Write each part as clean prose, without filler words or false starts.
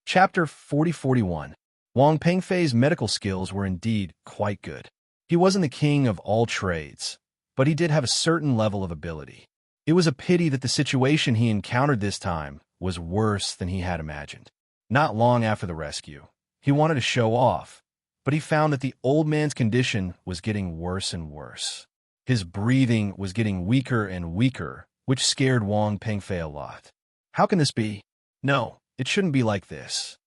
Chapter 4041. Wang Pengfei's medical skills were indeed quite good. He wasn't the king of all trades, but he did have a certain level of ability. It was a pity that the situation he encountered this time was worse than he had imagined. Not long after the rescue, he wanted to show off, but he found that the old man's condition was getting worse and worse. His breathing was getting weaker and weaker, which scared Wang Pengfei a lot. How can this be? No, it shouldn't be like this.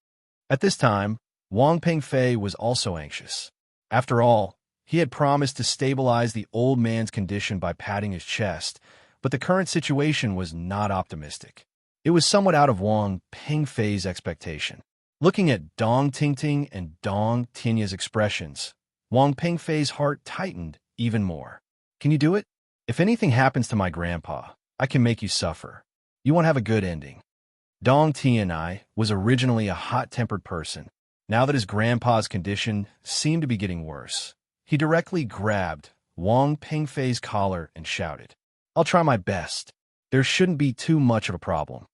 At this time, Wang Pengfei was also anxious. After all, he had promised to stabilize the old man's condition by patting his chest, but the current situation was not optimistic. It was somewhat out of Wang Pengfei's expectation. Looking at Dong Tingting and Dong Tinya's expressions, Wang Pengfei's heart tightened even more. Can you do it? If anything happens to my grandpa, I can make you suffer. You won't have a good ending. Dong Tianai was originally a hot-tempered person. Now that his grandpa's condition seemed to be getting worse, he directly grabbed Wang Pengfei's collar and shouted, "I'll try my best. There shouldn't be too much of a problem."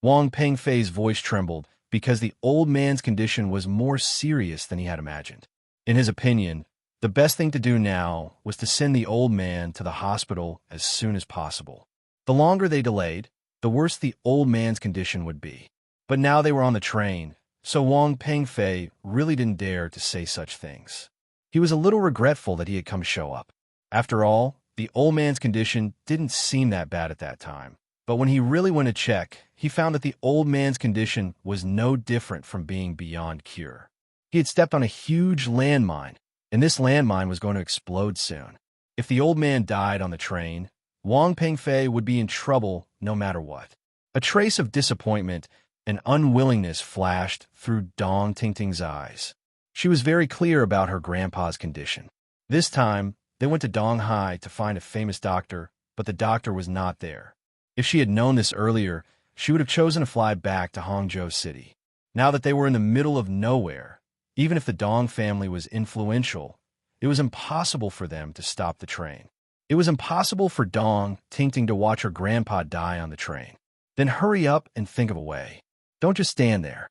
Wang Pengfei's voice trembled because the old man's condition was more serious than he had imagined. In his opinion, the best thing to do now was to send the old man to the hospital as soon as possible. The longer they delayed, the worse the old man's condition would be. But now they were on the train, so Wang Pengfei really didn't dare to say such things. He was a little regretful that he had come show up. After all, the old man's condition didn't seem that bad at that time. But when he really went to check, he found that the old man's condition was no different from being beyond cure. He had stepped on a huge landmine, and this landmine was going to explode soon. If the old man died on the train, Wang Pengfei would be in trouble no matter what. A trace of disappointment and unwillingness flashed through Dong Tingting's eyes. She was very clear about her grandpa's condition. This time, they went to Donghai to find a famous doctor, but the doctor was not there. If she had known this earlier, she would have chosen to fly back to Hangzhou City. Now that they were in the middle of nowhere, even if the Dong family was influential, it was impossible for them to stop the train. It was impossible for Dong Tingting to watch her grandpa die on the train. Then hurry up and think of a way. Don't just stand there.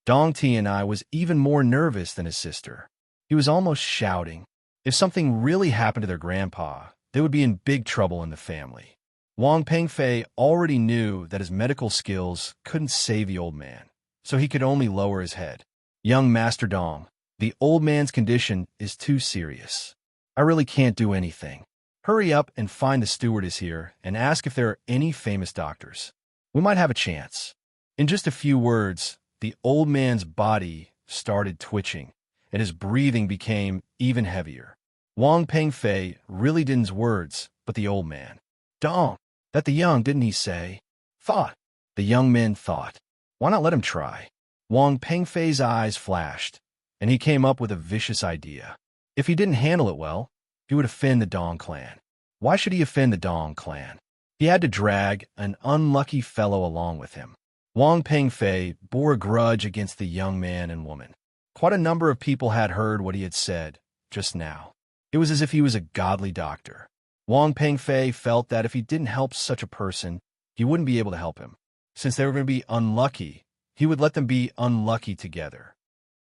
Dong Tianai was even more nervous than his sister. He was almost shouting. If something really happened to their grandpa, they would be in big trouble in the family. Wang Pengfei already knew that his medical skills couldn't save the old man, so he could only lower his head. "Young Master Dong, the old man's condition is too serious. I really can't do anything. Hurry up and find the stewardess here and ask if there are any famous doctors. We might have a chance." In just a few words, the old man's body started twitching, and his breathing became even heavier. Wang Pengfei really didn't words, but the old man. "Dong, that the young, didn't he say?" "Thought." The young man thought. Why not let him try? Wang Pengfei's eyes flashed, and he came up with a vicious idea. If he didn't handle it well, he would offend the Dong clan. Why should he offend the Dong clan? He had to drag an unlucky fellow along with him. Wang Pengfei bore a grudge against the young man and woman. Quite a number of people had heard what he had said just now. It was as if he was a godly doctor. Wang Pengfei felt that if he didn't help such a person, he wouldn't be able to help him. Since they were going to be unlucky, he would let them be unlucky together.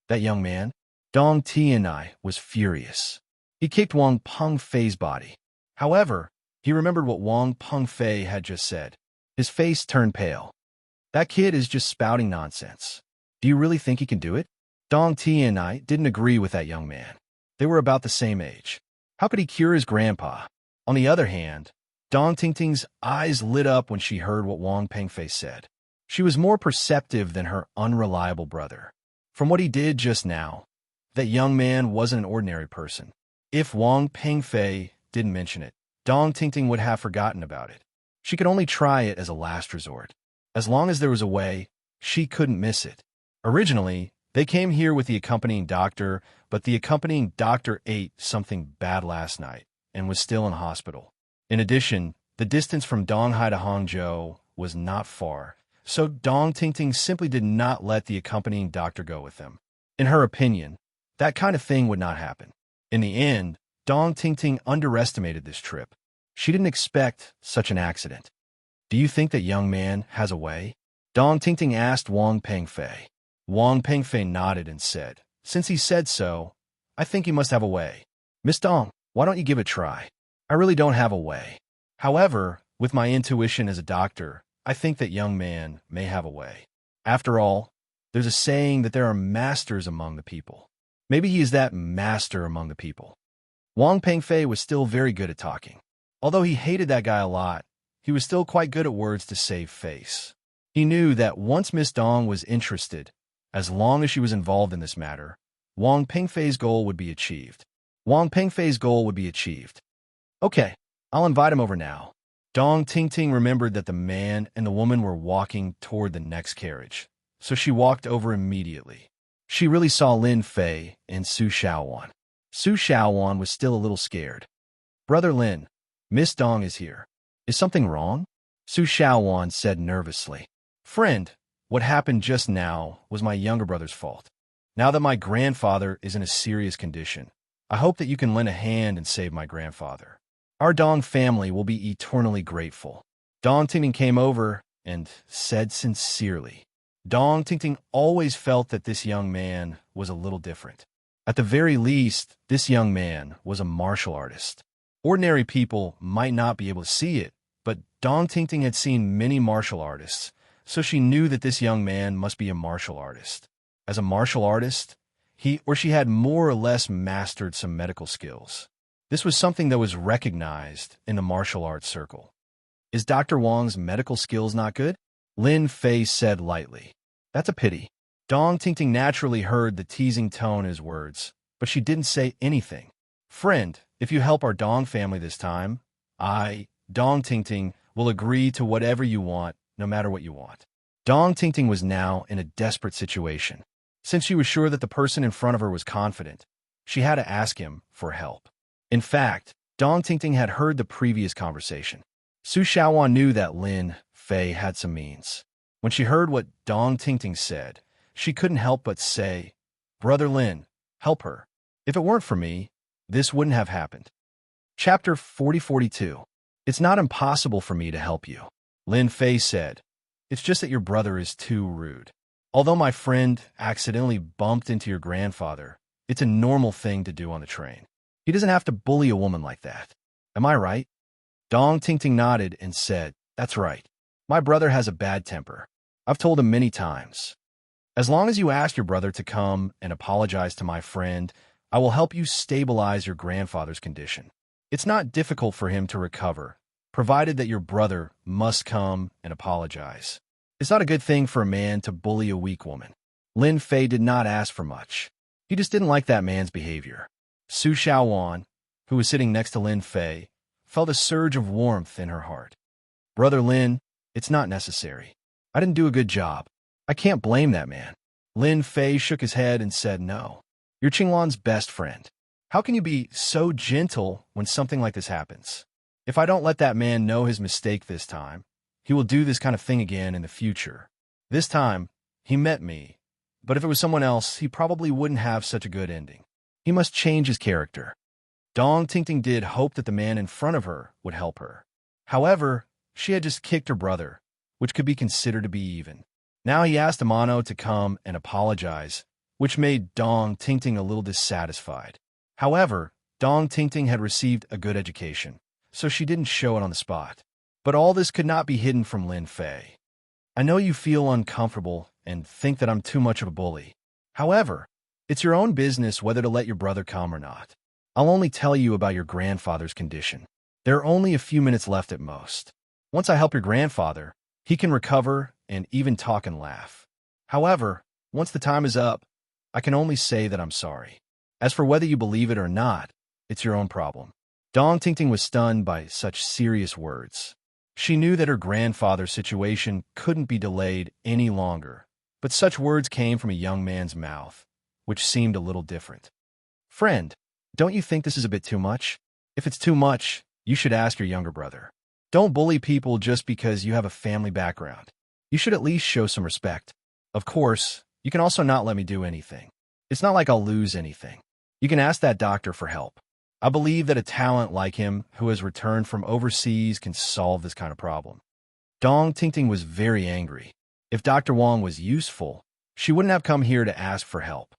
That young man, Dong Tianai, was furious. He kicked Wang Pengfei's body. However, he remembered what Wang Pengfei had just said. His face turned pale. That kid is just spouting nonsense. Do you really think he can do it? Dong Tianai didn't agree with that young man. They were about the same age. How could he cure his grandpa? On the other hand, Dong Tingting's eyes lit up when she heard what Wang Pengfei said. She was more perceptive than her unreliable brother. From what he did just now, that young man wasn't an ordinary person. If Wang Pengfei didn't mention it, Dong Tingting would have forgotten about it. She could only try it as a last resort. As long as there was a way, she couldn't miss it. Originally, they came here with the accompanying doctor, but the accompanying doctor ate something bad last night and was still in hospital. In addition, the distance from Donghai to Hangzhou was not far, so Dong Tingting simply did not let the accompanying doctor go with them. In her opinion, that kind of thing would not happen. In the end, Dong Tingting underestimated this trip. She didn't expect such an accident. "Do you think that young man has a way?" Dong Tingting asked Wang Pengfei. Wang Pengfei nodded and said, "Since he said so, I think he must have a way. Miss Dong, why don't you give it a try? I really don't have a way. However, with my intuition as a doctor, I think that young man may have a way. After all, there's a saying that there are masters among the people. Maybe he is that master among the people." Wang Pengfei was still very good at talking. Although he hated that guy a lot, he was still quite good at words to save face. He knew that once Miss Dong was interested, as long as she was involved in this matter, Wang Pengfei's goal would be achieved. Wang Pengfei's goal would be achieved. "Okay, I'll invite him over now." Dong Tingting remembered that the man and the woman were walking toward the next carriage, so she walked over immediately. She really saw Lin Fei and Su Xiaowan. Su Xiaowan was still a little scared. "Brother Lin, Miss Dong is here. Is something wrong?" Su Xiaowan said nervously. "Friend, what happened just now was my younger brother's fault. Now that my grandfather is in a serious condition, I hope that you can lend a hand and save my grandfather. Our Dong family will be eternally grateful." Dong Tingting came over and said sincerely. Dong Tingting always felt that this young man was a little different. At the very least, this young man was a martial artist. Ordinary people might not be able to see it, but Dong Tingting had seen many martial artists, so she knew that this young man must be a martial artist. As a martial artist, he or she had more or less mastered some medical skills. This was something that was recognized in the martial arts circle. "Is Dr. Wang's medical skills not good?" Lin Fei said lightly. "That's a pity." Dong Tingting naturally heard the teasing tone in his words, but she didn't say anything. "Friend, if you help our Dong family this time, I, Dong Tingting, will agree to whatever you want, no matter what you want." Dong Tingting was now in a desperate situation. Since she was sure that the person in front of her was confident, she had to ask him for help. In fact, Dong Tingting had heard the previous conversation. Su Xiaowan knew that Lin Fei had some means. When she heard what Dong Tingting said, she couldn't help but say, "Brother Lin, help her. If it weren't for me, this wouldn't have happened." Chapter 4042. "It's not impossible for me to help you," Lin Fei said. "It's just that your brother is too rude. Although my friend accidentally bumped into your grandfather, it's a normal thing to do on the train. He doesn't have to bully a woman like that. Am I right?" Dong Tingting nodded and said, "That's right. My brother has a bad temper. I've told him many times. As long as you ask your brother to come and apologize to my friend, I will help you stabilize your grandfather's condition. It's not difficult for him to recover, provided that your brother must come and apologize. It's not a good thing for a man to bully a weak woman." Lin Fei did not ask for much. He just didn't like that man's behavior. Su Xiaowan, who was sitting next to Lin Fei, felt a surge of warmth in her heart. "Brother Lin, it's not necessary. I didn't do a good job. I can't blame that man." Lin Fei shook his head and said, "No. You're Qinglan's best friend. How can you be so gentle when something like this happens? If I don't let that man know his mistake this time, he will do this kind of thing again in the future. This time, he met me, but if it was someone else, he probably wouldn't have such a good ending. He must change his character." Dong Tingting did hope that the man in front of her would help her. However, she had just kicked her brother, which could be considered to be even. Now he asked Amano to come and apologize, which made Dong Tingting a little dissatisfied. However, Dong Tingting had received a good education, so she didn't show it on the spot. But all this could not be hidden from Lin Fei. "I know you feel uncomfortable and think that I'm too much of a bully. However, it's your own business whether to let your brother come or not. I'll only tell you about your grandfather's condition. There are only a few minutes left at most. Once I help your grandfather, he can recover and even talk and laugh. However, once the time is up, I can only say that I'm sorry. As for whether you believe it or not, it's your own problem." Dong Tingting was stunned by such serious words. She knew that her grandfather's situation couldn't be delayed any longer, but such words came from a young man's mouth, which seemed a little different. "Friend, don't you think this is a bit too much? If it's too much, you should ask your younger brother. Don't bully people just because you have a family background. You should at least show some respect. Of course, you can also not let me do anything. It's not like I'll lose anything. You can ask that doctor for help. I believe that a talent like him who has returned from overseas can solve this kind of problem." Dong Tingting was very angry. If Dr. Wang was useful, She wouldn't have come here to ask for help.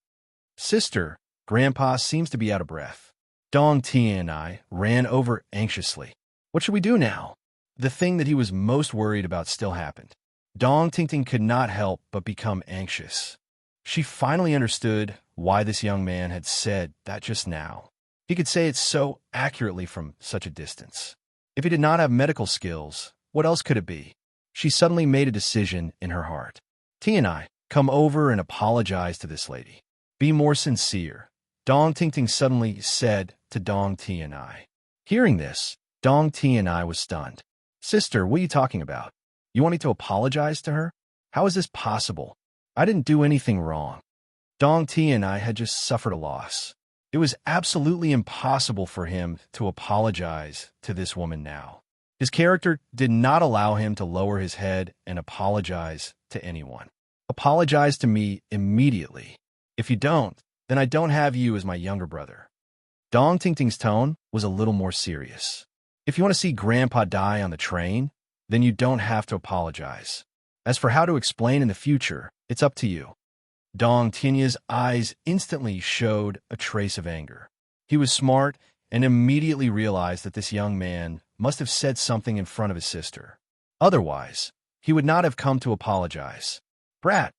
Sister, Grandpa seems to be out of breath. Dong Tian and I ran over anxiously. What should we do now? The thing that he was most worried about still happened. Dong Tingting could not help but become anxious. She finally understood why this young man had said that just now. He could say it so accurately from such a distance. If he did not have medical skills, what else could it be? She suddenly made a decision in her heart. Tianai, come over and apologize to this lady. Be more sincere, Dong Tingting suddenly said to Dong Tianai. Hearing this, Dong Tianai was stunned. Sister, what are you talking about? You want me to apologize to her? How is this possible? I didn't do anything wrong. Dong Tianai had just suffered a loss. It was absolutely impossible for him to apologize to this woman now. His character did not allow him to lower his head and apologize to anyone. Apologize to me immediately. If you don't, then I don't have you as my younger brother. Dong Tingting's tone was a little more serious. If you want to see Grandpa die on the train, then you don't have to apologize. As for how to explain in the future, it's up to you. Dong Tianya's eyes instantly showed a trace of anger. He was smart and immediately realized that this young man must have said something in front of his sister. Otherwise, he would not have come to apologize. Brat,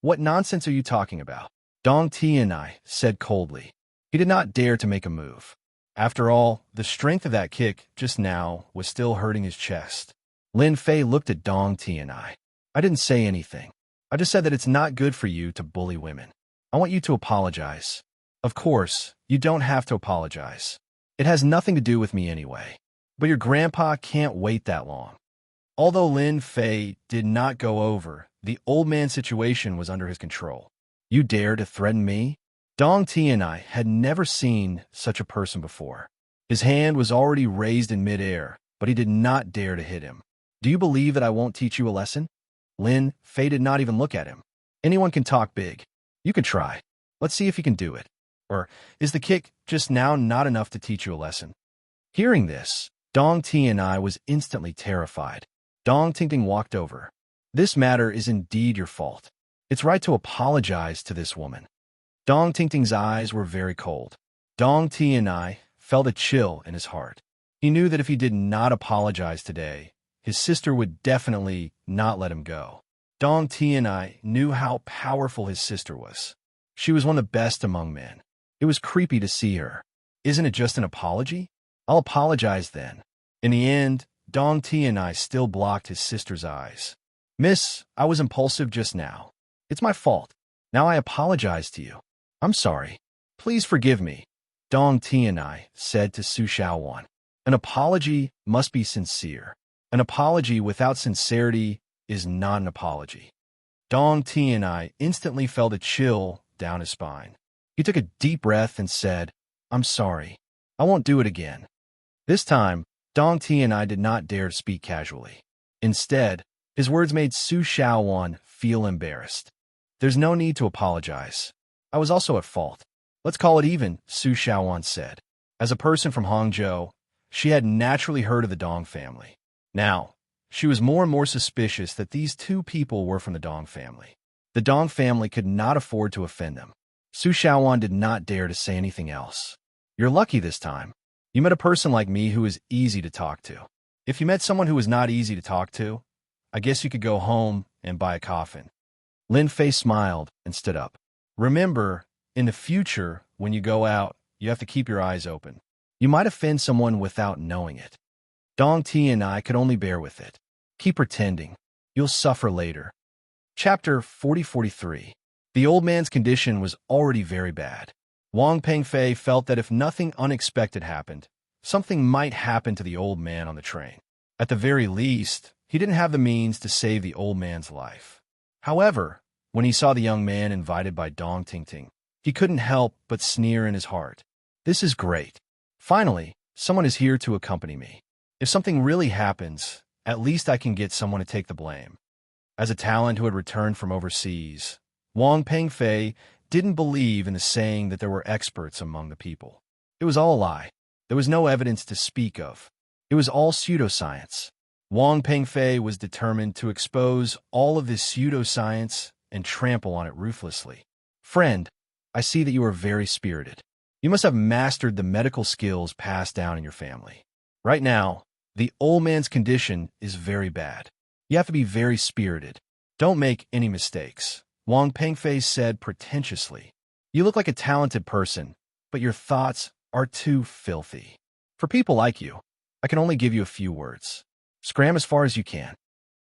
what nonsense are you talking about? Dong Tianai said coldly. He did not dare to make a move. After all, the strength of that kick just now was still hurting his chest. Lin Fei looked at Dong Tianai. I didn't say anything. I just said that it's not good for you to bully women. I want you to apologize. Of course, you don't have to apologize. It has nothing to do with me anyway. But your grandpa can't wait that long. Although Lin Fei did not go over, the old man's situation was under his control. You dare to threaten me? Dong Tianai had never seen such a person before. His hand was already raised in midair, but he did not dare to hit him. Do you believe that I won't teach you a lesson? Lin Fei did not even look at him. Anyone can talk big. You can try. Let's see if you can do it. Or is the kick just now not enough to teach you a lesson? Hearing this, Dong Tianai was instantly terrified. Dong Tingting walked over. This matter is indeed your fault. It's right to apologize to this woman. Dong Tingting's eyes were very cold. Dong Tianai felt a chill in his heart. He knew that if he did not apologize today, his sister would definitely not let him go. Dong Tianai knew how powerful his sister was. She was one of the best among men. It was creepy to see her. Isn't it just an apology? I'll apologize then. In the end, Dong Tianai still blocked his sister's eyes. Miss, I was impulsive just now. It's my fault. Now I apologize to you. I'm sorry. Please forgive me, Dong Tianai said to Su Xiaowan. An apology must be sincere. An apology without sincerity is not an apology. Dong Tianai instantly felt a chill down his spine. He took a deep breath and said, I'm sorry. I won't do it again. This time, Dong Tianai did not dare to speak casually. Instead, his words made Su Xiaowan feel embarrassed. There's no need to apologize. I was also at fault. Let's call it even, Su Xiaowan said. As a person from Hangzhou, she had naturally heard of the Dong family. Now, she was more and more suspicious that these two people were from the Dong family. The Dong family could not afford to offend them. Su Xiaowan did not dare to say anything else. You're lucky this time. You met a person like me who is easy to talk to. If you met someone who was not easy to talk to, I guess you could go home and buy a coffin. Lin Fei smiled and stood up. Remember, in the future, when you go out, you have to keep your eyes open. You might offend someone without knowing it. Dong Tianai could only bear with it. Keep pretending. You'll suffer later. Chapter 40-43. The old man's condition was already very bad. Wang Pengfei felt that if nothing unexpected happened, something might happen to the old man on the train. At the very least, he didn't have the means to save the old man's life. However, when he saw the young man invited by Dong Tingting, he couldn't help but sneer in his heart. This is great. Finally, someone is here to accompany me. If something really happens, at least I can get someone to take the blame. As a talent who had returned from overseas, Wang Pengfei didn't believe in the saying that there were experts among the people. It was all a lie. There was no evidence to speak of. It was all pseudoscience. Wang Pengfei was determined to expose all of this pseudoscience and trample on it ruthlessly. Friend, I see that you are very spirited. You must have mastered the medical skills passed down in your family. Right now, the old man's condition is very bad. You have to be very spirited. Don't make any mistakes, Wang Pengfei said pretentiously. You look like a talented person, but your thoughts are too filthy. For people like you, I can only give you a few words. Scram as far as you can.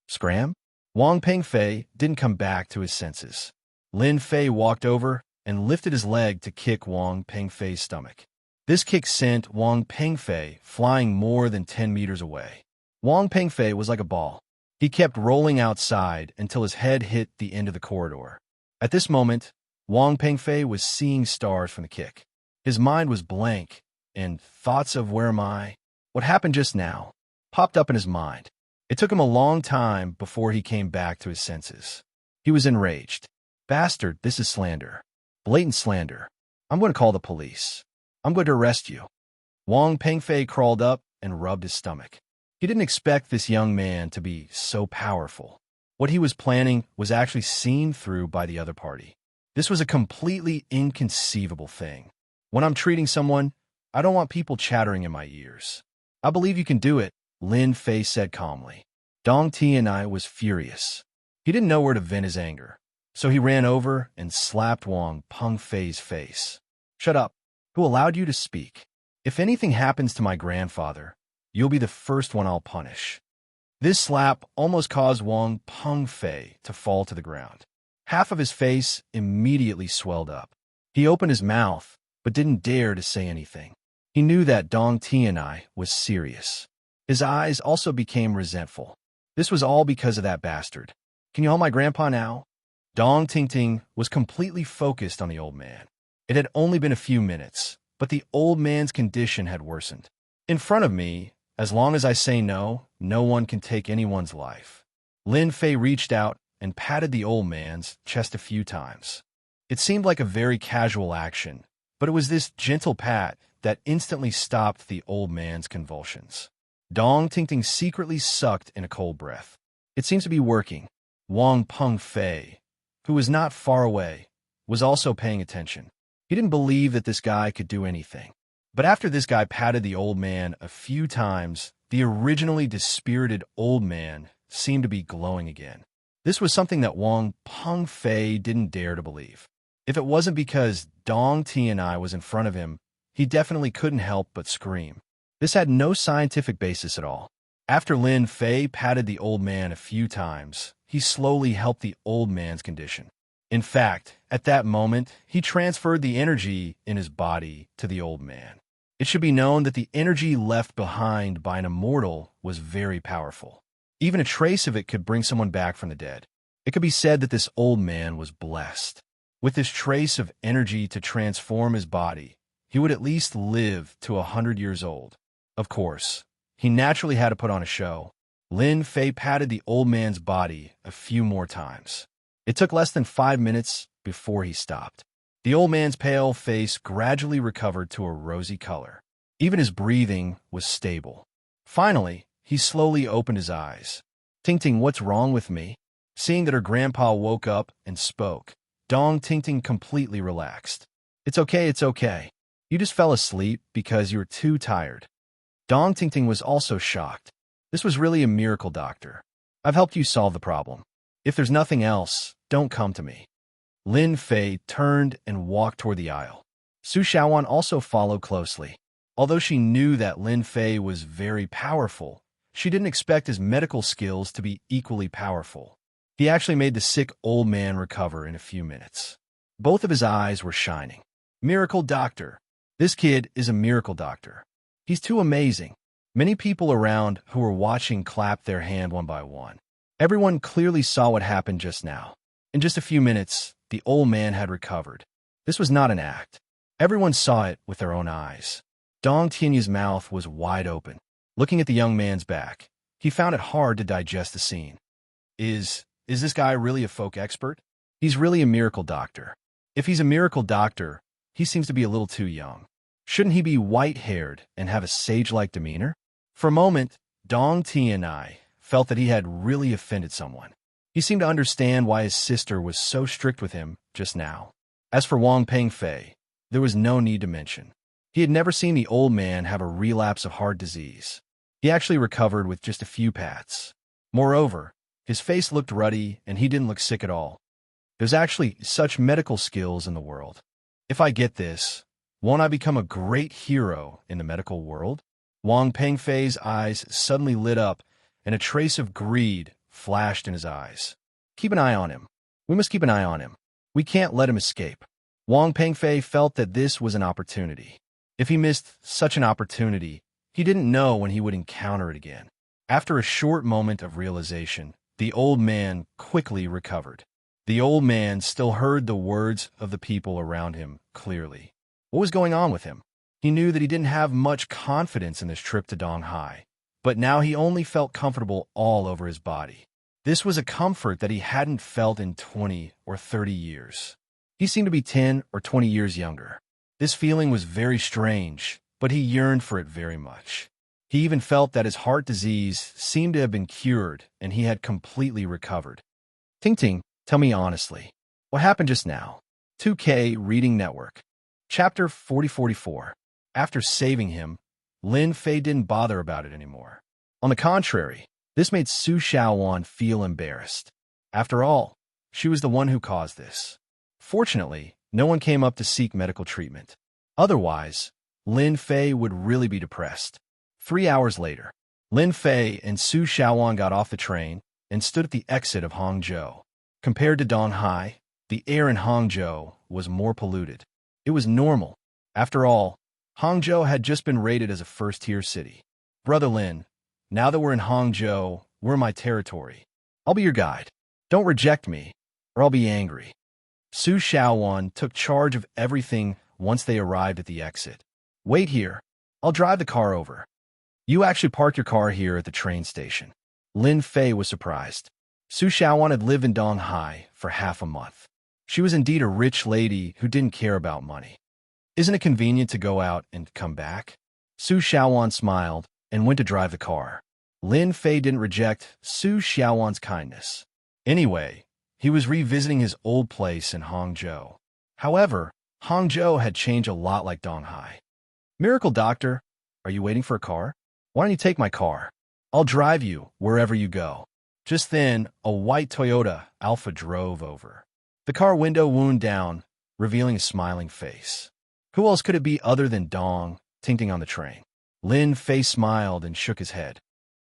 Scram? Wang Pengfei didn't come back to his senses. Lin Fei walked over and lifted his leg to kick Wang Pengfei's stomach. This kick sent Wang Pengfei flying more than 10 meters away. Wang Pengfei was like a ball. He kept rolling outside until his head hit the end of the corridor. At this moment, Wang Pengfei was seeing stars from the kick. His mind was blank, and thoughts of where am I, what happened just now, popped up in his mind. It took him a long time before he came back to his senses. He was enraged. Bastard, this is slander. Blatant slander. I'm going to call the police. I'm going to arrest you. Wang Pengfei crawled up and rubbed his stomach. He didn't expect this young man to be so powerful. What he was planning was actually seen through by the other party. This was a completely inconceivable thing. When I'm treating someone, I don't want people chattering in my ears. I believe you can do it, Lin Fei said calmly. Dong Tianai was furious. He didn't know where to vent his anger, so he ran over and slapped Wang Pengfei's face. Shut up. Who allowed you to speak? If anything happens to my grandfather, you'll be the first one I'll punish. This slap almost caused Wang Pengfei to fall to the ground. Half of his face immediately swelled up. He opened his mouth, but didn't dare to say anything. He knew that Dong Tianai was serious. His eyes also became resentful. This was all because of that bastard. Can you hold my grandpa now? Dong Tingting was completely focused on the old man. It had only been a few minutes, but the old man's condition had worsened. In front of me, as long as I say no, no one can take anyone's life. Lin Fei reached out and patted the old man's chest a few times. It seemed like a very casual action, but it was this gentle pat that instantly stopped the old man's convulsions. Dong Tingting secretly sucked in a cold breath. It seems to be working. Wang Pengfei, who was not far away, was also paying attention. He didn't believe that this guy could do anything. But after this guy patted the old man a few times, the originally dispirited old man seemed to be glowing again. This was something that Wang Pengfei didn't dare to believe. If it wasn't because Dong Tianai was in front of him, he definitely couldn't help but scream. This had no scientific basis at all. After Lin Fei patted the old man a few times, he slowly helped the old man's condition. In fact, at that moment, he transferred the energy in his body to the old man. It should be known that the energy left behind by an immortal was very powerful. Even a trace of it could bring someone back from the dead. It could be said that this old man was blessed. With this trace of energy to transform his body, he would at least live to 100 years old. Of course, he naturally had to put on a show. Lin Fei patted the old man's body a few more times. It took less than 5 minutes before he stopped. The old man's pale face gradually recovered to a rosy color. Even his breathing was stable. Finally, he slowly opened his eyes. Tingting, what's wrong with me? Seeing that her grandpa woke up and spoke, Dong Tingting completely relaxed. It's okay. You just fell asleep because you were too tired. Dong Tingting was also shocked. This was really a miracle, doctor. I've helped you solve the problem. If there's nothing else, don't come to me. Lin Fei turned and walked toward the aisle. Su Xiaowan also followed closely. Although she knew that Lin Fei was very powerful, she didn't expect his medical skills to be equally powerful. He actually made the sick old man recover in a few minutes. Both of his eyes were shining. Miracle doctor. This kid is a miracle doctor. He's too amazing. Many people around who were watching clapped their hand one by one. Everyone clearly saw what happened just now. In just a few minutes, the old man had recovered. This was not an act. Everyone saw it with their own eyes. Dong Tianyi's mouth was wide open. Looking at the young man's back, he found it hard to digest the scene. Is this guy really a folk expert? He's really a miracle doctor. If he's a miracle doctor, he seems to be a little too young. Shouldn't he be white-haired and have a sage-like demeanor? For a moment, Dong Tianyi felt that he had really offended someone. He seemed to understand why his sister was so strict with him just now. As for Wang Pengfei, there was no need to mention. He had never seen the old man have a relapse of heart disease. He actually recovered with just a few pats. Moreover, his face looked ruddy and he didn't look sick at all. There's actually such medical skills in the world. If I get this, won't I become a great hero in the medical world? Wang Pengfei's eyes suddenly lit up, and a trace of greed flashed in his eyes. Keep an eye on him. We must keep an eye on him. We can't let him escape. Wang Pengfei felt that this was an opportunity. If he missed such an opportunity, he didn't know when he would encounter it again. After a short moment of realization, the old man quickly recovered. The old man still heard the words of the people around him clearly. What was going on with him? He knew that he didn't have much confidence in this trip to Donghai, but now he only felt comfortable all over his body. This was a comfort that he hadn't felt in 20 or 30 years. He seemed to be 10 or 20 years younger. This feeling was very strange, but he yearned for it very much. He even felt that his heart disease seemed to have been cured and he had completely recovered. Ting Ting, tell me honestly, what happened just now? 2K Reading Network. Chapter 4044. After saving him, Lin Fei didn't bother about it anymore. On the contrary, this made Su Xiaowan feel embarrassed. After all, she was the one who caused this. Fortunately, no one came up to seek medical treatment. Otherwise, Lin Fei would really be depressed. 3 hours later, Lin Fei and Su Xiaowan got off the train and stood at the exit of Hangzhou. Compared to Donghai, the air in Hangzhou was more polluted. It was normal. After all, Hangzhou had just been rated as a first-tier city. Brother Lin, now that we're in Hangzhou, we're in my territory. I'll be your guide. Don't reject me, or I'll be angry. Su Xiaowan took charge of everything once they arrived at the exit. Wait here. I'll drive the car over. You actually parked your car here at the train station. Lin Fei was surprised. Su Xiaowan had lived in Donghai for half a month. She was indeed a rich lady who didn't care about money. Isn't it convenient to go out and come back? Su Xiaowan smiled and went to drive the car. Lin Fei didn't reject Su Xiaowan's kindness. Anyway, he was revisiting his old place in Hangzhou. However, Hangzhou had changed a lot like Donghai. Miracle Doctor, are you waiting for a car? Why don't you take my car? I'll drive you wherever you go. Just then, a white Toyota Alpha drove over. The car window wound down, revealing a smiling face. Who else could it be other than Dong, Tingting on the train? Lin Fei smiled and shook his head.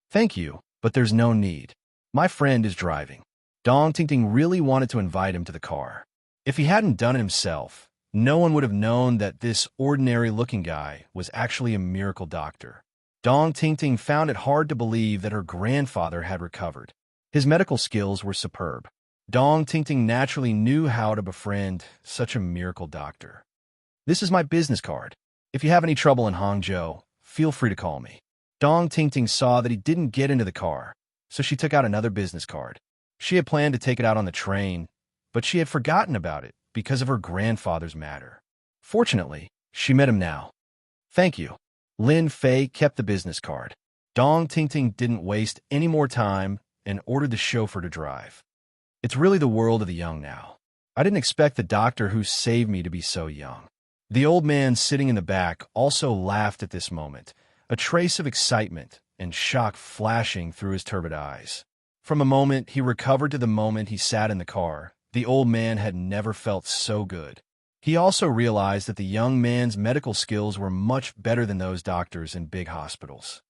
Thank you, but there's no need. My friend is driving. Dong Tingting really wanted to invite him to the car. If he hadn't done it himself, no one would have known that this ordinary-looking guy was actually a miracle doctor. Dong Tingting found it hard to believe that her grandfather had recovered. His medical skills were superb. Dong Tingting naturally knew how to befriend such a miracle doctor. This is my business card. If you have any trouble in Hangzhou, feel free to call me. Dong Tingting saw that he didn't get into the car, so she took out another business card. She had planned to take it out on the train, but she had forgotten about it because of her grandfather's matter. Fortunately, she met him now. Thank you. Lin Fei kept the business card. Dong Tingting didn't waste any more time and ordered the chauffeur to drive. It's really the world of the young now. I didn't expect the doctor who saved me to be so young. The old man sitting in the back also laughed at this moment, a trace of excitement and shock flashing through his turbid eyes. From a moment he recovered to the moment he sat in the car, the old man had never felt so good. He also realized that the young man's medical skills were much better than those doctors in big hospitals.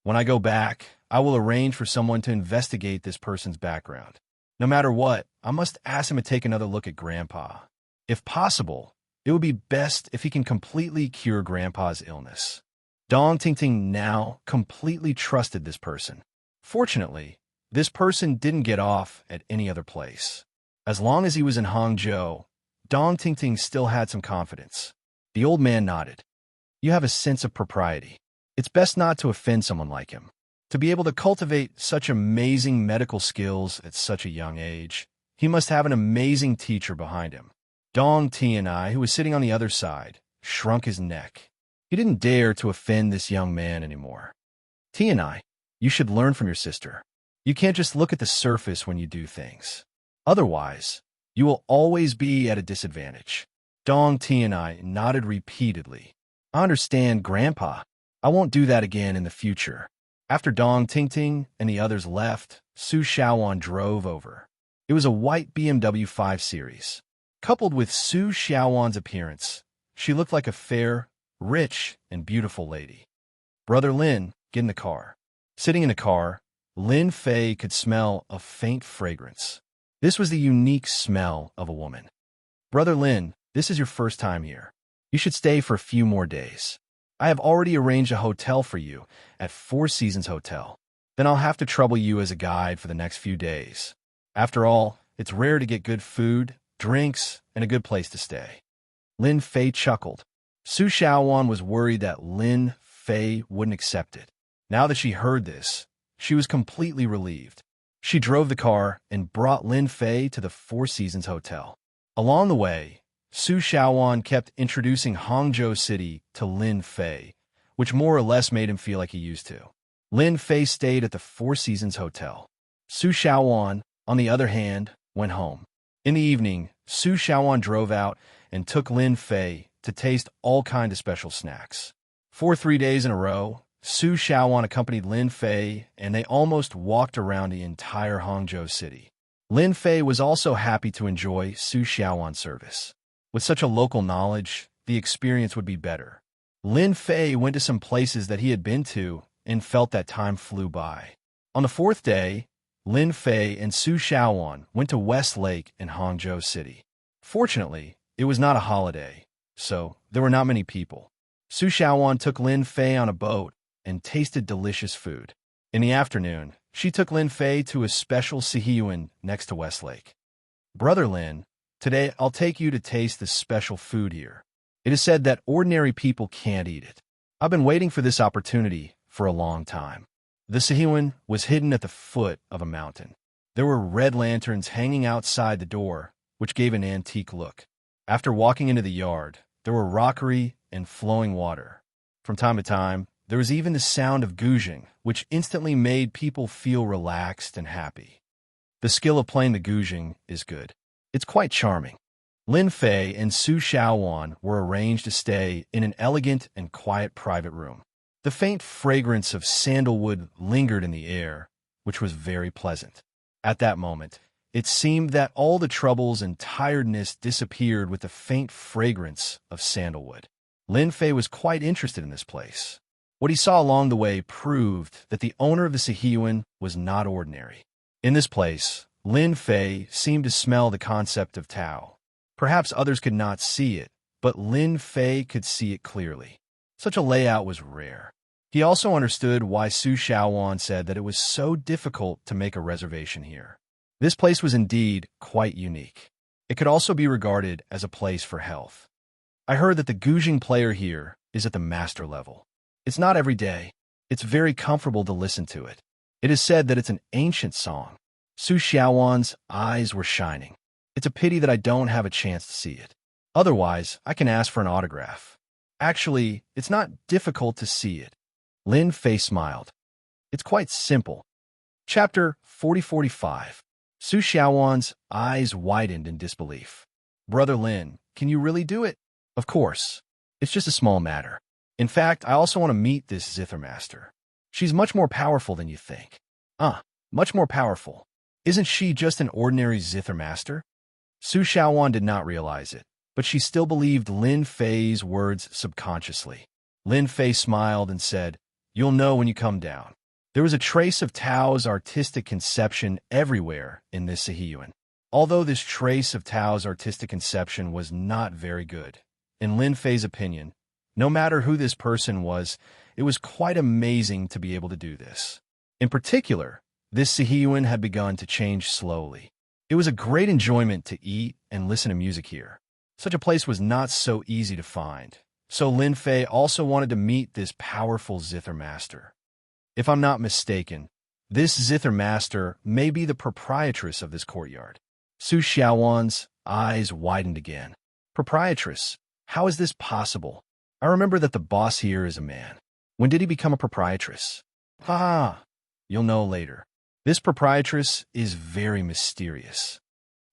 When I go back, I will arrange for someone to investigate this person's background. No matter what, I must ask him to take another look at Grandpa. If possible, it would be best if he can completely cure Grandpa's illness. Dong Tingting now completely trusted this person. Fortunately, this person didn't get off at any other place. As long as he was in Hangzhou, Dong Tingting still had some confidence. The old man nodded. You have a sense of propriety. It's best not to offend someone like him. To be able to cultivate such amazing medical skills at such a young age, he must have an amazing teacher behind him. Dong Tianai, who was sitting on the other side, shrunk his neck. He didn't dare to offend this young man anymore. Tianai, you should learn from your sister. You can't just look at the surface when you do things. Otherwise, you will always be at a disadvantage. Dong Tianai nodded repeatedly. I understand, Grandpa. I won't do that again in the future. After Dong Tingting and the others left, Su Xiaowan drove over. It was a white BMW 5 Series. Coupled with Su Xiaowan's appearance, she looked like a fair, rich, and beautiful lady. Brother Lin, get in the car. Sitting in the car, Lin Fei could smell a faint fragrance. This was the unique smell of a woman. Brother Lin, this is your first time here. You should stay for a few more days. I have already arranged a hotel for you at Four Seasons Hotel. Then I'll have to trouble you as a guide for the next few days. After all, it's rare to get good food, drinks, and a good place to stay. Lin Fei chuckled. Su Xiaowan was worried that Lin Fei wouldn't accept it. Now that she heard this, she was completely relieved. She drove the car and brought Lin Fei to the Four Seasons Hotel. Along the way, Su Xiaowan kept introducing Hangzhou City to Lin Fei, which more or less made him feel like he used to. Lin Fei stayed at the Four Seasons Hotel. Su Xiaowan, on the other hand, went home. In the evening, Su Xiaowan drove out and took Lin Fei to taste all kinds of special snacks. For 3 days in a row, Su Xiaowan accompanied Lin Fei, and they almost walked around the entire Hangzhou City. Lin Fei was also happy to enjoy Su Xiaowan's service. With such a local knowledge, the experience would be better. Lin Fei went to some places that he had been to and felt that time flew by. On the 4th day, Lin Fei and Su Xiaowan went to West Lake in Hangzhou City. Fortunately, it was not a holiday, so there were not many people. Su Xiaowan took Lin Fei on a boat and tasted delicious food. In the afternoon, she took Lin Fei to a special Sihiyuan next to Westlake. Brother Lin, today I'll take you to taste this special food here. It is said that ordinary people can't eat it. I've been waiting for this opportunity for a long time. The Sihiyuan was hidden at the foot of a mountain. There were red lanterns hanging outside the door, which gave an antique look. After walking into the yard, there were rockery and flowing water. From time to time, there was even the sound of guzheng, which instantly made people feel relaxed and happy. The skill of playing the guzheng is good. It's quite charming. Lin Fei and Su Xiaowan were arranged to stay in an elegant and quiet private room. The faint fragrance of sandalwood lingered in the air, which was very pleasant. At that moment, it seemed that all the troubles and tiredness disappeared with the faint fragrance of sandalwood. Lin Fei was quite interested in this place. What he saw along the way proved that the owner of the Sihiyuan was not ordinary. In this place, Lin Fei seemed to smell the concept of Tao. Perhaps others could not see it, but Lin Fei could see it clearly. Such a layout was rare. He also understood why Su Xiaowan said that it was so difficult to make a reservation here. This place was indeed quite unique. It could also be regarded as a place for health. I heard that the guzheng player here is at the master level. It's not every day. It's very comfortable to listen to it. It is said that it's an ancient song. Su Xiaowan's eyes were shining. It's a pity that I don't have a chance to see it. Otherwise, I can ask for an autograph. Actually, it's not difficult to see it. Lin Fei smiled. It's quite simple. Chapter 4045. Su Xiaowan's eyes widened in disbelief. Brother Lin, can you really do it? Of course. It's just a small matter. In fact, I also want to meet this Zither Master. She's much more powerful than you think. Much more powerful. Isn't she just an ordinary Zither Master? Su Xiaowan did not realize it, but she still believed Lin Fei's words subconsciously. Lin Fei smiled and said, "You'll know when you come down." There was a trace of Tao's artistic conception everywhere in this Sihiyuan. Although this trace of Tao's artistic conception was not very good, in Lin Fei's opinion, no matter who this person was, it was quite amazing to be able to do this. In particular, this Sihiyuan had begun to change slowly. It was a great enjoyment to eat and listen to music here. Such a place was not so easy to find, so Lin Fei also wanted to meet this powerful Zither Master. If I'm not mistaken, this Zither Master may be the proprietress of this courtyard. Su Xiaowan's eyes widened again. Proprietress? How is this possible? I remember that the boss here is a man. When did he become a proprietress? You'll know later. This proprietress is very mysterious.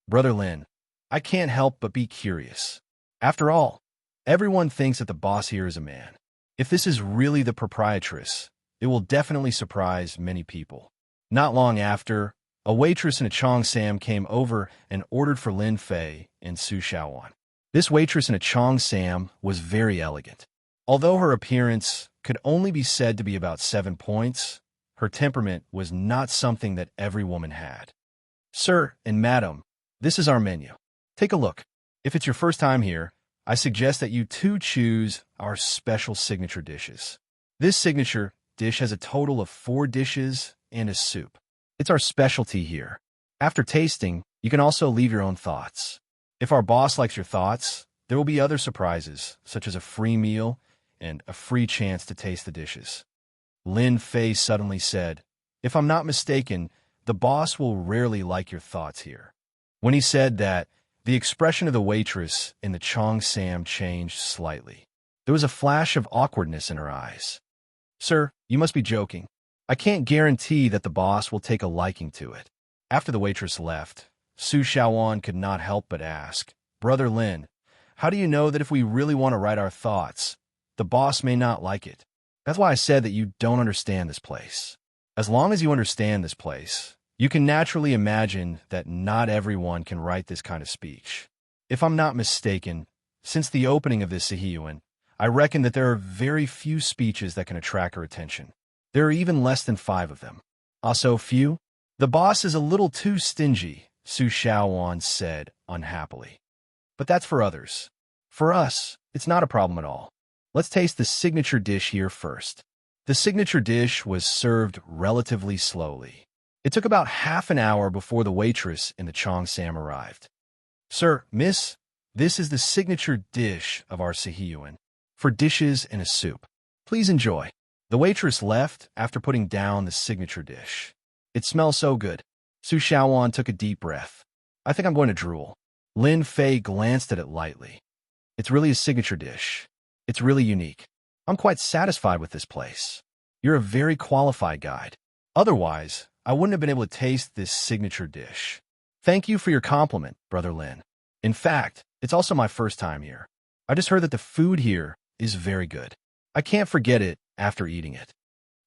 Brother Lin, I can't help but be curious. After all, everyone thinks that the boss here is a man. If this is really the proprietress, it will definitely surprise many people. Not long after, a waitress in a cheongsam came over and ordered for Lin Fei and Su Xiaowan. This waitress in a cheongsam was very elegant. Although her appearance could only be said to be about 7 points, her temperament was not something that every woman had. Sir and madam, this is our menu. Take a look. If it's your first time here, I suggest that you too choose our special signature dishes. This signature dish has a total of 4 dishes and a soup. It's our specialty here. After tasting, you can also leave your own thoughts. If our boss likes your thoughts, there will be other surprises, such as a free meal and a free chance to taste the dishes. Lin Fei suddenly said, "If I'm not mistaken, the boss will rarely like your thoughts here." When he said that, the expression of the waitress in the cheongsam changed slightly. There was a flash of awkwardness in her eyes. "Sir, you must be joking. I can't guarantee that the boss will take a liking to it." After the waitress left, Su Xiaowan could not help but ask, "Brother Lin, how do you know that if we really want to write our thoughts, the boss may not like it?" That's why I said that you don't understand this place. As long as you understand this place, you can naturally imagine that not everyone can write this kind of speech. If I'm not mistaken, since the opening of this Sihiyuan, I reckon that there are very few speeches that can attract her attention. There are even less than 5 of them. Also few? The boss is a little too stingy, Su Xiaowan said unhappily. But that's for others. For us, it's not a problem at all. Let's taste the signature dish here first. The signature dish was served relatively slowly. It took about half an hour before the waitress in the cheongsam arrived. "Sir, miss, this is the signature dish of our Sihiyuan. 4 dishes and a soup. Please enjoy." The waitress left after putting down the signature dish. "It smells so good." Su Xiaowan took a deep breath. "I think I'm going to drool." Lin Fei glanced at it lightly. "It's really a signature dish. It's really unique. I'm quite satisfied with this place. You're a very qualified guide. Otherwise, I wouldn't have been able to taste this signature dish. Thank you for your compliment, Brother Lin. In fact, it's also my first time here. I just heard that the food here is very good. I can't forget it after eating it."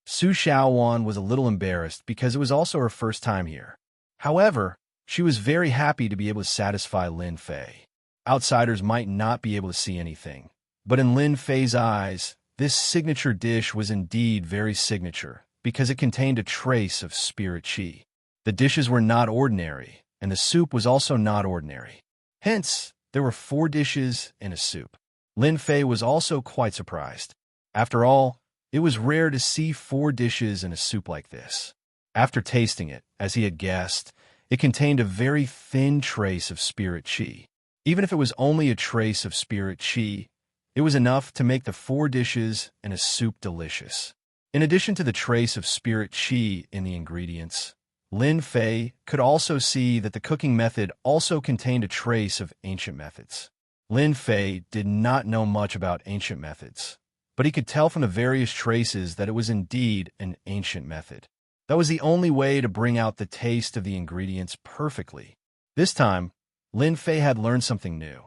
Su Xiaowan was a little embarrassed because it was also her first time here. However, she was very happy to be able to satisfy Lin Fei. Outsiders might not be able to see anything, but in Lin Fei's eyes, this signature dish was indeed very signature because it contained a trace of spirit qi. The dishes were not ordinary, and the soup was also not ordinary. Hence, there were 4 dishes and a soup. Lin Fei was also quite surprised. After all, it was rare to see 4 dishes and a soup like this. After tasting it, as he had guessed, it contained a very thin trace of spirit qi. Even if it was only a trace of spirit qi, it was enough to make the 4 dishes and a soup delicious. In addition to the trace of spirit qi in the ingredients, Lin Fei could also see that the cooking method also contained a trace of ancient methods. Lin Fei did not know much about ancient methods, but he could tell from the various traces that it was indeed an ancient method. That was the only way to bring out the taste of the ingredients perfectly. This time, Lin Fei had learned something new.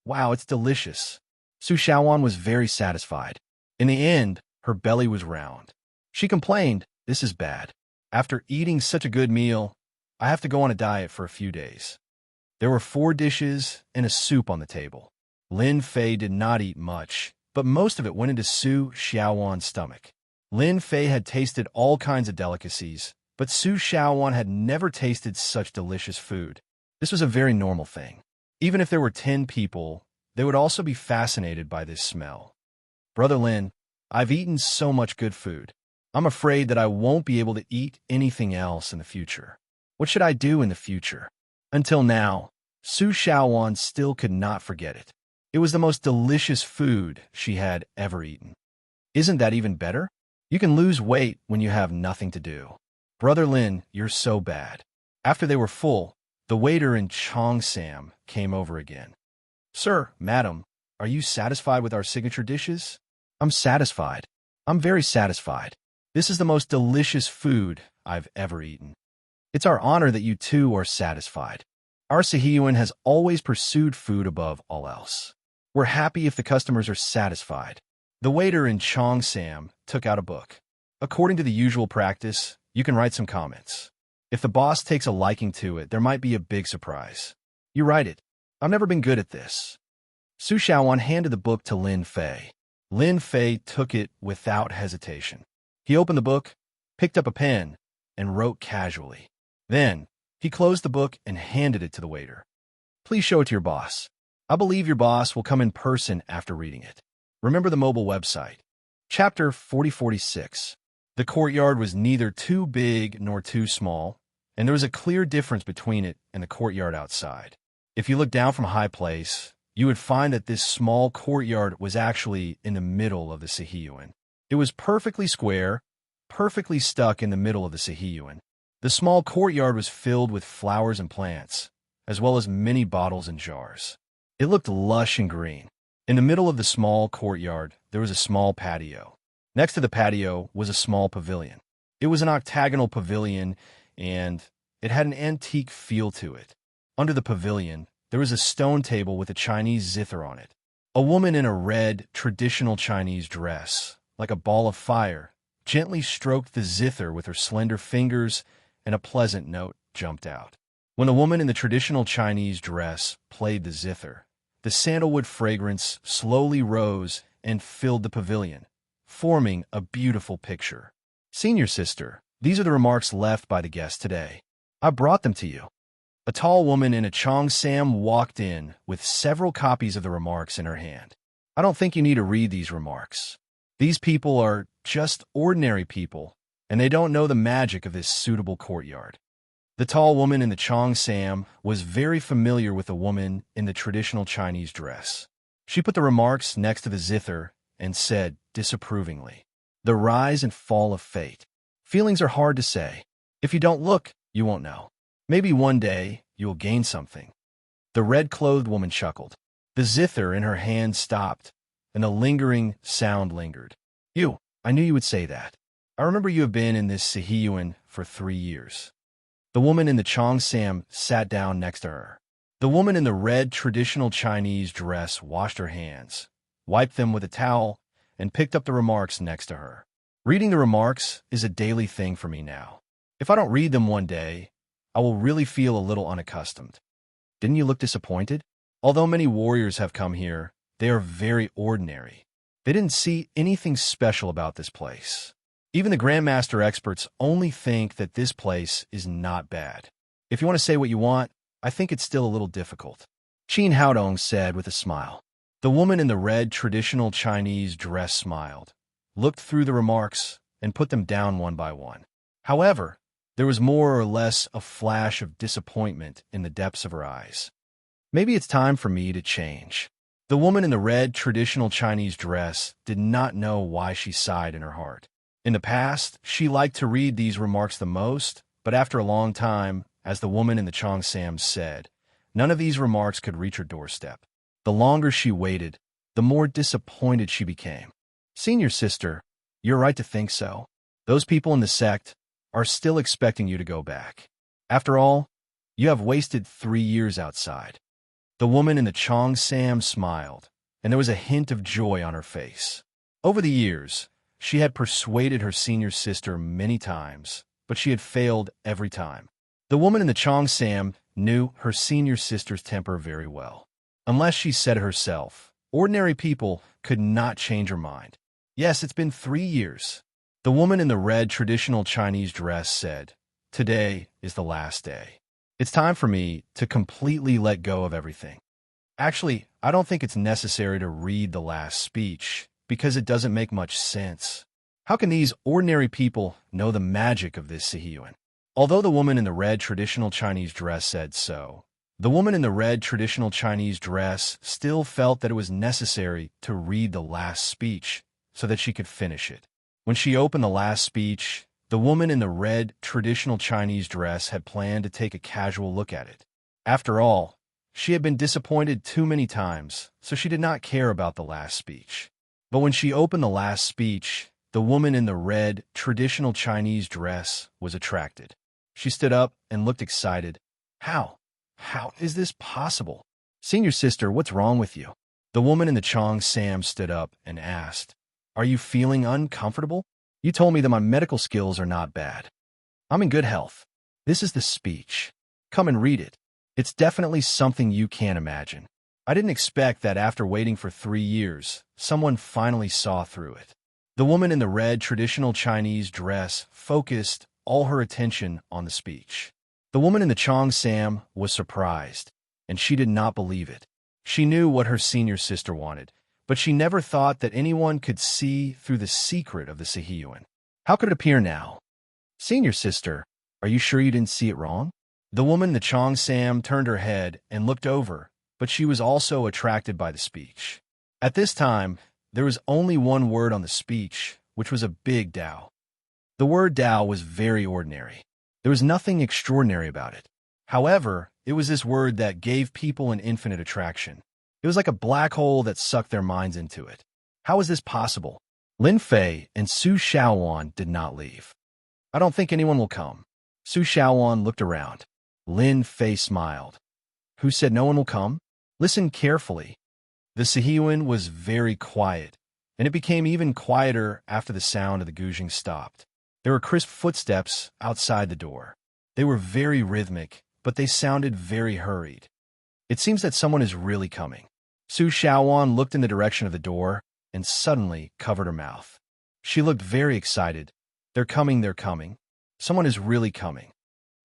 Wow, it's delicious. Su Xiaowan was very satisfied. In the end, her belly was round. She complained, "This is bad. After eating such a good meal, I have to go on a diet for a few days." There were 4 dishes and a soup on the table. Lin Fei did not eat much, but most of it went into Su Xiaowan's stomach. Lin Fei had tasted all kinds of delicacies, but Su Xiaowan had never tasted such delicious food. This was a very normal thing. Even if there were 10 people, they would also be fascinated by this smell. "Brother Lin, I've eaten so much good food. I'm afraid that I won't be able to eat anything else in the future. What should I do in the future?" Until now, Su Xiaowan still could not forget it. It was the most delicious food she had ever eaten. Isn't that even better? You can lose weight when you have nothing to do. "Brother Lin, you're so bad." After they were full, the waiter in cheongsam came over again. "Sir, madam, are you satisfied with our signature dishes?" "I'm satisfied. I'm very satisfied. This is the most delicious food I've ever eaten." It's our honor that you too are satisfied. Our Sihiyuan has always pursued food above all else. We're happy if the customers are satisfied. The waiter in Xianxia took out a book. According to the usual practice, you can write some comments. If the boss takes a liking to it, there might be a big surprise. You write it. I've never been good at this. Su Xiaowan handed the book to Lin Fei. Lin Fei took it without hesitation. He opened the book, picked up a pen, and wrote casually. Then, he closed the book and handed it to the waiter. Please show it to your boss. I believe your boss will come in person after reading it. Remember the mobile website. Chapter 4046. The courtyard was neither too big nor too small, and there was a clear difference between it and the courtyard outside. If you look down from a high place, you would find that this small courtyard was actually in the middle of the Sihiyuan. It was perfectly square, perfectly stuck in the middle of the Sihiyuan. The small courtyard was filled with flowers and plants, as well as many bottles and jars. It looked lush and green. In the middle of the small courtyard, there was a small patio. Next to the patio was a small pavilion. It was an octagonal pavilion, and it had an antique feel to it. Under the pavilion, there was a stone table with a Chinese zither on it. A woman in a red, traditional Chinese dress, like a ball of fire, gently stroked the zither with her slender fingers, and a pleasant note jumped out. When the woman in the traditional Chinese dress played the zither, the sandalwood fragrance slowly rose and filled the pavilion, forming a beautiful picture. Senior sister, these are the remarks left by the guest today. I brought them to you. A tall woman in a cheongsam walked in with several copies of the remarks in her hand. I don't think you need to read these remarks. These people are just ordinary people, and they don't know the magic of this suitable courtyard. The tall woman in the cheongsam was very familiar with the woman in the traditional Chinese dress. She put the remarks next to the zither and said disapprovingly, "The rise and fall of fate. Feelings are hard to say. If you don't look, you won't know. Maybe one day you will gain something." The red-clothed woman chuckled. The zither in her hand stopped, and a lingering sound lingered. I knew you would say that. I remember you have been in this Sihiyuan for 3 years. The woman in the cheongsam sat down next to her. The woman in the red traditional Chinese dress washed her hands, wiped them with a towel, and picked up the remarks next to her. Reading the remarks is a daily thing for me now. If I don't read them one day, I will really feel a little unaccustomed. Didn't you look disappointed? Although many warriors have come here, they are very ordinary. They didn't see anything special about this place. Even the Grandmaster experts only think that this place is not bad. If you want to say what you want, I think it's still a little difficult. Qin Haodong said with a smile. The woman in the red traditional Chinese dress smiled, looked through the remarks, and put them down one by one. However, there was more or less a flash of disappointment in the depths of her eyes. Maybe it's time for me to change. The woman in the red traditional Chinese dress did not know why she sighed in her heart. In the past, she liked to read these remarks the most, but after a long time, as the woman in the cheongsam said, none of these remarks could reach her doorstep. The longer she waited, the more disappointed she became. Senior sister, you're right to think so. Those people in the sect are still expecting you to go back. After all, you have wasted 3 years outside. The woman in the cheongsam smiled, and there was a hint of joy on her face. Over the years, she had persuaded her senior sister many times, but she had failed every time. The woman in the cheongsam knew her senior sister's temper very well. Unless she said it herself, ordinary people could not change her mind. Yes, it's been 3 years. The woman in the red traditional Chinese dress said, "Today is the last day. It's time for me to completely let go of everything." Actually, I don't think it's necessary to read the last speech, because it doesn't make much sense. How can these ordinary people know the magic of this Sihiyuan? Although the woman in the red traditional Chinese dress said so, the woman in the red traditional Chinese dress still felt that it was necessary to read the last speech so that she could finish it. When she opened the last speech, the woman in the red traditional Chinese dress had planned to take a casual look at it. After all, she had been disappointed too many times, so she did not care about the last speech. But when she opened the last speech, the woman in the red traditional Chinese dress was attracted. She stood up and looked excited. How? How is this possible? Senior sister, what's wrong with you? The woman in the Xianxia stood up and asked, Are you feeling uncomfortable? You told me that my medical skills are not bad. I'm in good health. This is the speech. Come and read it. It's definitely something you can't imagine. I didn't expect that after waiting for 3 years, someone finally saw through it. The woman in the red traditional Chinese dress focused all her attention on the speech. The woman in the Xianxia was surprised, and she did not believe it. She knew what her senior sister wanted, but she never thought that anyone could see through the secret of the Xianxia. How could it appear now? Senior sister, are you sure you didn't see it wrong? The woman in the Xianxia turned her head and looked over, but she was also attracted by the speech. At this time, there was only one word on the speech, which was a big Dao. The word Dao was very ordinary. There was nothing extraordinary about it. However, it was this word that gave people an infinite attraction. It was like a black hole that sucked their minds into it. How is this possible? Lin Fei and Su Xiaowan did not leave. I don't think anyone will come. Su Xiaowan looked around. Lin Fei smiled. Who said no one will come? Listen carefully. The Xianxia was very quiet, and it became even quieter after the sound of the guzheng stopped. There were crisp footsteps outside the door. They were very rhythmic, but they sounded very hurried. It seems that someone is really coming. Su Xiaowan looked in the direction of the door and suddenly covered her mouth. She looked very excited. They're coming, they're coming. Someone is really coming.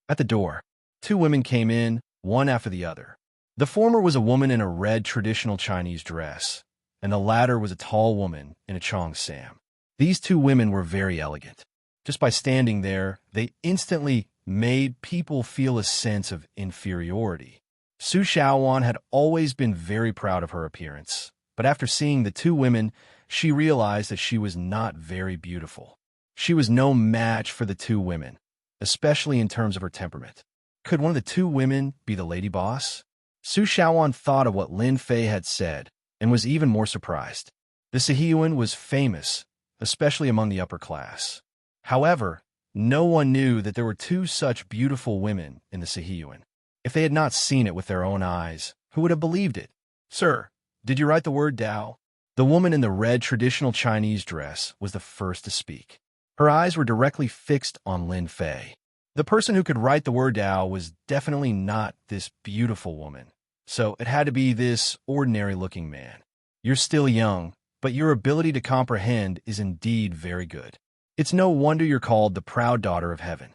At the door, 2 women came in, one after the other. The former was a woman in a red traditional Chinese dress, and the latter was a tall woman in a Xianxia. These 2 women were very elegant. Just by standing there, they instantly made people feel a sense of inferiority. Su Xiaowan had always been very proud of her appearance, but after seeing the 2 women, she realized that she was not very beautiful. She was no match for the 2 women, especially in terms of her temperament. Could one of the 2 women be the lady boss? Su Xiaowan thought of what Lin Fei had said and was even more surprised. The Xianxia was famous, especially among the upper class. However, no one knew that there were 2 such beautiful women in the Xianxia. If they had not seen it with their own eyes, who would have believed it? Sir, did you write the word Dao? The woman in the red traditional Chinese dress was the first to speak. Her eyes were directly fixed on Lin Fei. The person who could write the word Dao was definitely not this beautiful woman, so it had to be this ordinary-looking man. You're still young, but your ability to comprehend is indeed very good. It's no wonder you're called the proud daughter of heaven.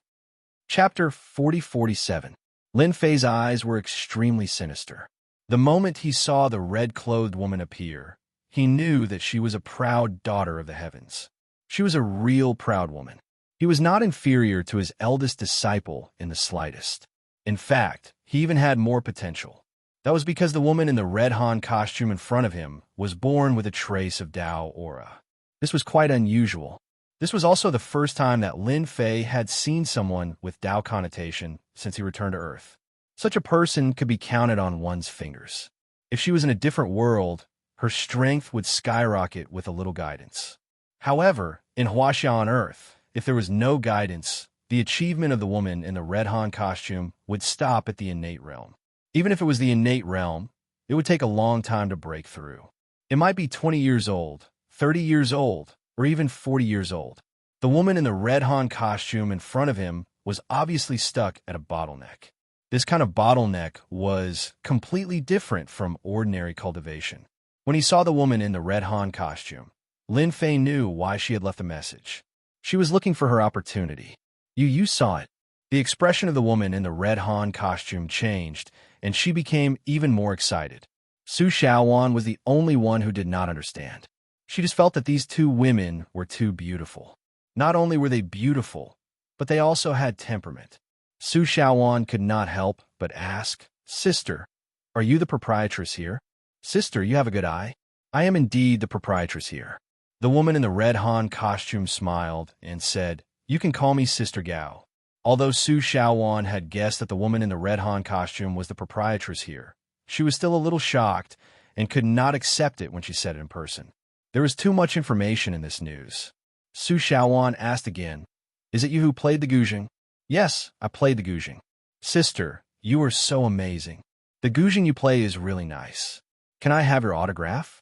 Chapter 40-47. Lin Fei's eyes were extremely sinister. The moment he saw the red-clothed woman appear, he knew that she was a proud daughter of the heavens. She was a real proud woman. He was not inferior to his eldest disciple in the slightest. In fact, he even had more potential. That was because the woman in the red Han costume in front of him was born with a trace of Dao aura. This was quite unusual. This was also the first time that Lin Fei had seen someone with Dao connotation since he returned to Earth. Such a person could be counted on one's fingers. If she was in a different world, her strength would skyrocket with a little guidance. However, in Wuxia on Earth, if there was no guidance, the achievement of the woman in the red Han costume would stop at the innate realm. Even if it was the innate realm, it would take a long time to break through. It might be 20 years old, 30 years old, or even 40 years old. The woman in the red Han costume in front of him was obviously stuck at a bottleneck. This kind of bottleneck was completely different from ordinary cultivation. When he saw the woman in the red Han costume, Lin Fei knew why she had left the message. She was looking for her opportunity. You saw it. The expression of the woman in the red Han costume changed, and she became even more excited. Su Xiaowan was the only one who did not understand. She just felt that these 2 women were too beautiful. Not only were they beautiful, but they also had temperament. Su Xiaowan could not help but ask, Sister, are you the proprietress here? Sister, you have a good eye. I am indeed the proprietress here. The woman in the red Han costume smiled and said, You can call me Sister Gao. Although Su Xiaowan had guessed that the woman in the red Han costume was the proprietress here, she was still a little shocked and could not accept it when she said it in person. There was too much information in this news. Su Xiaowan asked again, Is it you who played the guzheng? Yes, I played the Guzheng. Sister, you are so amazing. The Guzheng you play is really nice. Can I have your autograph?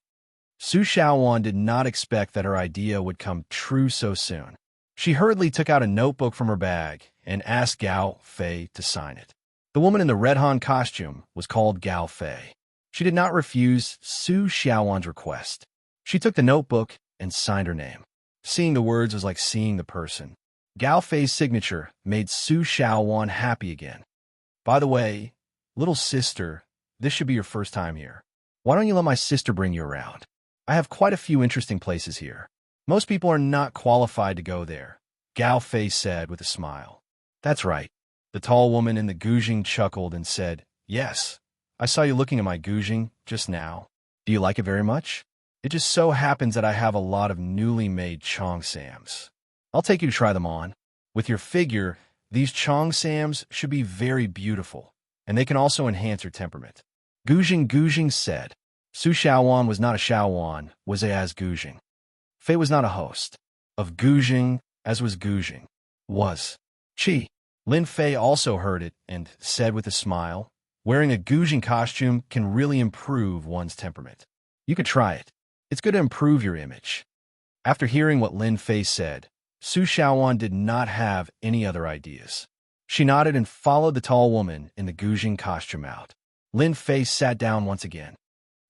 Su Xiaowan did not expect that her idea would come true so soon. She hurriedly took out a notebook from her bag and asked Gao Fei to sign it. The woman in the red Han costume was called Gao Fei. She did not refuse Su Xiaowan's request. She took the notebook and signed her name. Seeing the words was like seeing the person. Gao Fei's signature made Su Xiaowan happy again. By the way, little sister, this should be your first time here. Why don't you let my sister bring you around? I have quite a few interesting places here. Most people are not qualified to go there, Gao Fei said with a smile. That's right. The tall woman in the Guzheng chuckled and said, Yes, I saw you looking at my Guzheng just now. Do you like it very much? It just so happens that I have a lot of newly made Xianxias. I'll take you to try them on. With your figure, these Xianxias should be very beautiful, and they can also enhance your temperament. Guzheng said. Su Xiaowan was not a Xiaowan, was as Guzheng. Fei was not a host of Guzheng, as was Guzheng. Was. Chi. Lin Fei also heard it and said with a smile, Wearing a Guzheng costume can really improve one's temperament. You could try it. It's good to improve your image. After hearing what Lin Fei said, Su Xiaowan did not have any other ideas. She nodded and followed the tall woman in the Guzheng costume out. Lin Fei sat down once again.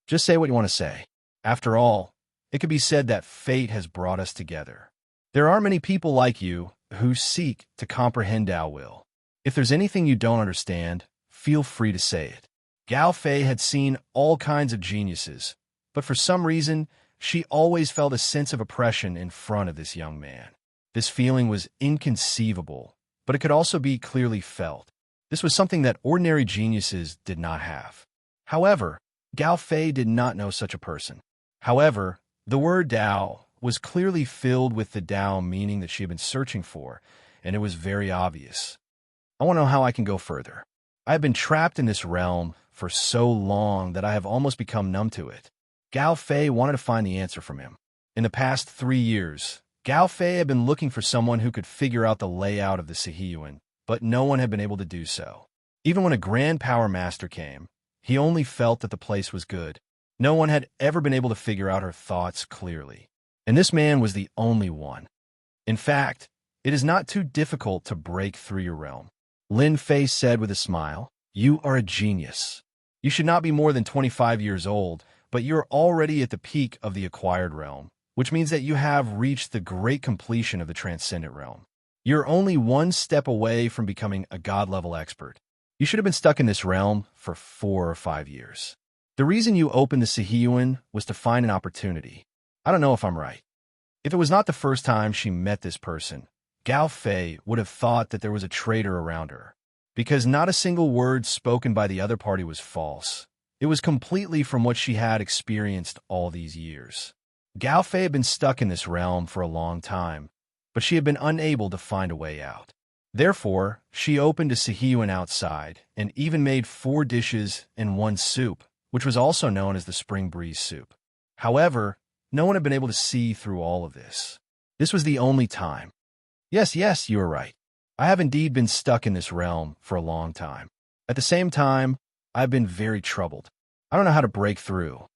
Just say what you want to say. After all, it could be said that fate has brought us together. There are many people like you who seek to comprehend our will. If there's anything you don't understand, feel free to say it. Gao Fei had seen all kinds of geniuses, but for some reason, she always felt a sense of oppression in front of this young man. This feeling was inconceivable, but it could also be clearly felt. This was something that ordinary geniuses did not have. However, Gao Fei did not know such a person. However, the word Dao was clearly filled with the Dao meaning that she had been searching for, and it was very obvious. I want to know how I can go further. I have been trapped in this realm for so long that I have almost become numb to it. Gao Fei wanted to find the answer from him. In the past 3 years, Gao Fei had been looking for someone who could figure out the layout of the Sihiyuan, but no one had been able to do so. Even when a Grand Power Master came, he only felt that the place was good. No one had ever been able to figure out her thoughts clearly. And this man was the only one. In fact, it is not too difficult to break through your realm. Lin Fei said with a smile, You are a genius. You should not be more than 25 years old, but you're already at the peak of the acquired realm, which means that you have reached the great completion of the Transcendent realm. You're only one step away from becoming a God-level expert. You should have been stuck in this realm for 4 or 5 years. The reason you opened the Sihiyuan was to find an opportunity. I don't know if I'm right. If it was not the first time she met this person, Gao Fei would have thought that there was a traitor around her, because not a single word spoken by the other party was false. It was completely from what she had experienced all these years. Gao Fei had been stuck in this realm for a long time, but she had been unable to find a way out. Therefore, she opened a Sihiyuan outside and even made 4 dishes and 1 soup, which was also known as the Spring Breeze soup. However, no one had been able to see through all of this. This was the only time. Yes, you are right. I have indeed been stuck in this realm for a long time. At the same time, I've been very troubled. I don't know how to break through.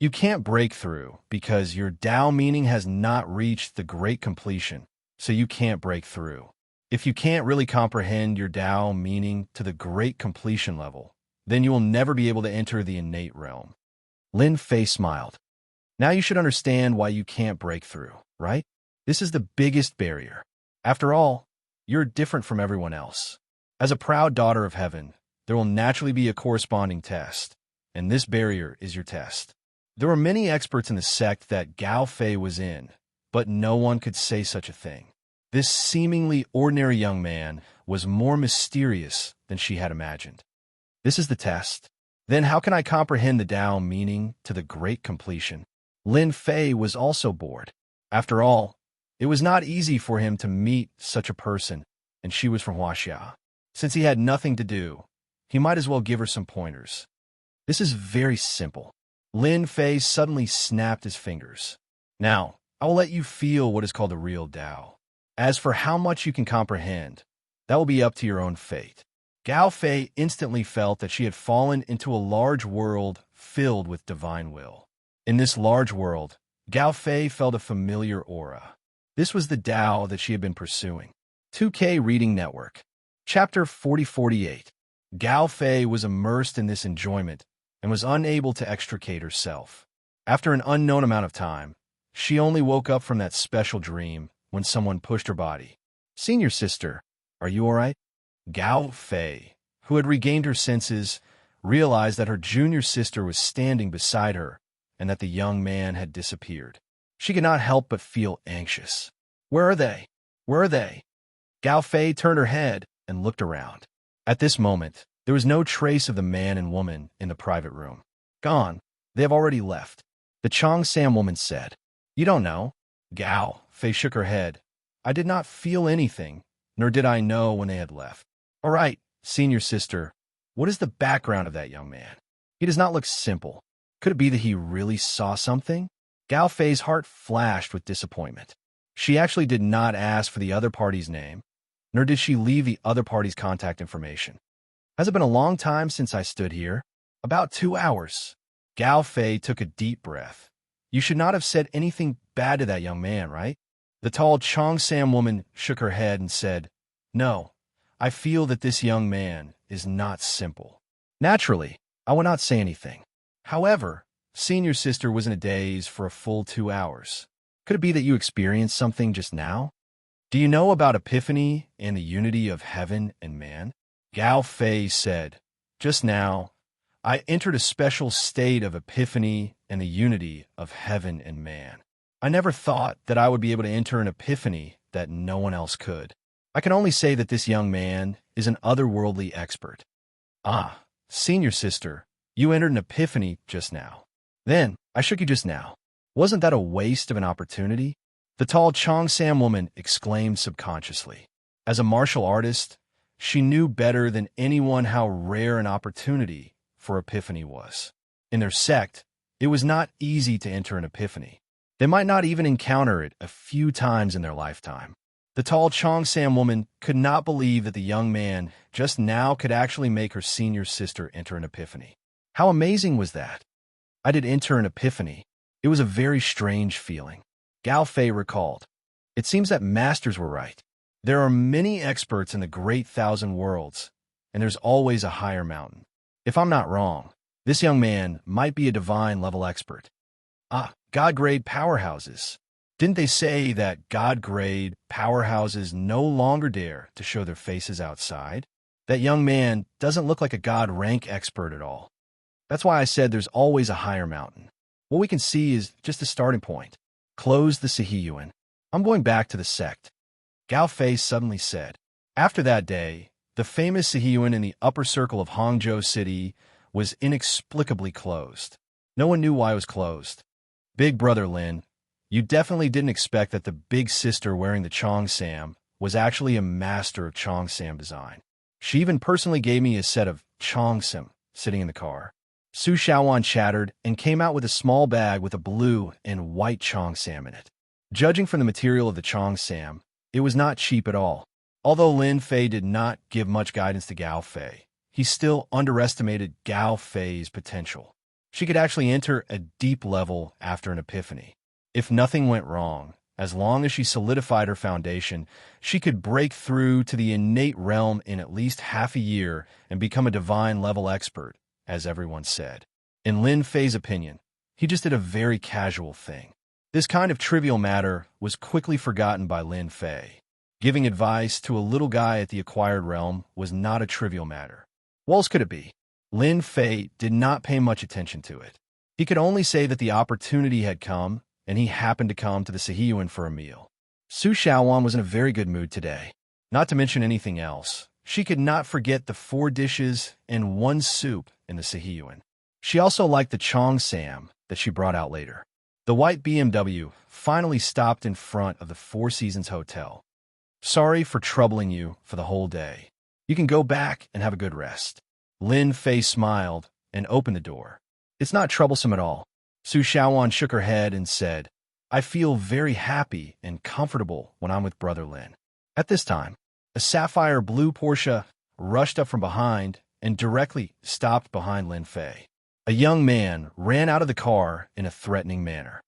You can't break through because your Tao meaning has not reached the great completion, so you can't break through. If you can't really comprehend your Tao meaning to the great completion level, then you will never be able to enter the innate realm. Lin Fei smiled. Now you should understand why you can't break through, right? This is the biggest barrier. After all, you're different from everyone else. As a proud daughter of heaven, there will naturally be a corresponding test, and this barrier is your test. There were many experts in the sect that Gao Fei was in, but no one could say such a thing. This seemingly ordinary young man was more mysterious than she had imagined. This is the test. Then how can I comprehend the Tao meaning to the great completion? Lin Fei was also bored. After all, it was not easy for him to meet such a person, and she was from Wuxia. Since he had nothing to do, he might as well give her some pointers. This is very simple. Lin Fei suddenly snapped his fingers. Now, I will let you feel what is called the real Tao. As for how much you can comprehend, That will be up to your own fate. Gao Fei instantly felt that she had fallen into a large world filled with divine will. In this large world, Gao Fei felt a familiar aura. This was the Tao that she had been pursuing. 2K Reading Network. Chapter 4048. Gao Fei was immersed in this enjoyment and was unable to extricate herself. After an unknown amount of time, she only woke up from that special dream when someone pushed her body. "Senior sister, are you all right?" Gao Fei, who had regained her senses, realized that her junior sister was standing beside her and that the young man had disappeared. She could not help but feel anxious. "Where are they? Where are they?" Gao Fei turned her head and looked around. At this moment, there was no trace of the man and woman in the private room. "Gone. They have already left," the Xianxia woman said. "You don't know?" Gao Fei shook her head. "I did not feel anything, nor did I know when they had left." "All right, senior sister, what is the background of that young man? He does not look simple. Could it be that he really saw something?" Gao Fei's heart flashed with disappointment. She actually did not ask for the other party's name, nor did she leave the other party's contact information. "Has it been a long time since I stood here?" "About 2 hours." Gao Fei took a deep breath. "You should not have said anything bad to that young man, right?" The tall Cheongsam woman shook her head and said, "No, I feel that this young man is not simple." Naturally, I would not say anything. However, senior sister was in a daze for a full 2 hours. "Could it be that you experienced something just now? Do you know about Epiphany and the unity of heaven and man?" Gao Fei said, "Just now, I entered a special state of epiphany and the unity of heaven and man. I never thought that I would be able to enter an epiphany that no one else could. I can only say that this young man is an otherworldly expert." "Ah, senior sister, you entered an epiphany just now. Then, I shook you just now. Wasn't that a waste of an opportunity?" The tall Cheongsam woman exclaimed subconsciously. As a martial artist, she knew better than anyone how rare an opportunity for epiphany was. In their sect, it was not easy to enter an epiphany. They might not even encounter it a few times in their lifetime. The tall Cheongsam woman could not believe that the young man just now could actually make her senior sister enter an epiphany. How amazing was that? "I did enter an epiphany. It was a very strange feeling." Gao Fei recalled. "It seems that masters were right. There are many experts in the great thousand worlds, and there's always a higher mountain. If I'm not wrong, this young man might be a divine-level expert." "Ah, God-grade powerhouses. Didn't they say that God-grade powerhouses no longer dare to show their faces outside? That young man doesn't look like a God-rank expert at all. That's why I said there's always a higher mountain. What we can see is just the starting point." Closed the Sihiyuan. "I'm going back to the sect," Gao Fei suddenly said. After that day, the famous Sihiyuan in the upper circle of Hangzhou City was inexplicably closed. No one knew why it was closed. "Big brother Lin, you definitely didn't expect that the big sister wearing the Cheongsam was actually a master of Cheongsam design. She even personally gave me a set of Cheongsam sitting in the car." Su Xiaowan chattered and came out with a small bag with a blue and white Cheongsam in it. Judging from the material of the Cheongsam, it was not cheap at all. Although Lin Fei did not give much guidance to Gao Fei, he still underestimated Gao Fei's potential. She could actually enter a deep level after an epiphany. If nothing went wrong, as long as she solidified her foundation, she could break through to the innate realm in at least half a year and become a divine-level expert, as everyone said. In Lin Fei's opinion, he just did a very casual thing. This kind of trivial matter was quickly forgotten by Lin Fei. Giving advice to a little guy at the acquired realm was not a trivial matter. What else could it be? Lin Fei did not pay much attention to it. He could only say that the opportunity had come, and he happened to come to the Sihiyuan for a meal. Su Xiaowan was in a very good mood today. Not to mention anything else, she could not forget the 4 dishes and 1 soup in the Sihiyuan. She also liked the Cheongsam that she brought out later. The white BMW finally stopped in front of the Four Seasons Hotel. "Sorry for troubling you for the whole day. You can go back and have a good rest." Lin Fei smiled and opened the door. "It's not troublesome at all." Su Xiaowan shook her head and said, "I feel very happy and comfortable when I'm with Brother Lin. At this time, A sapphire blue Porsche rushed up from behind and directly stopped behind Lin Fei. A young man ran out of the car in a threatening manner.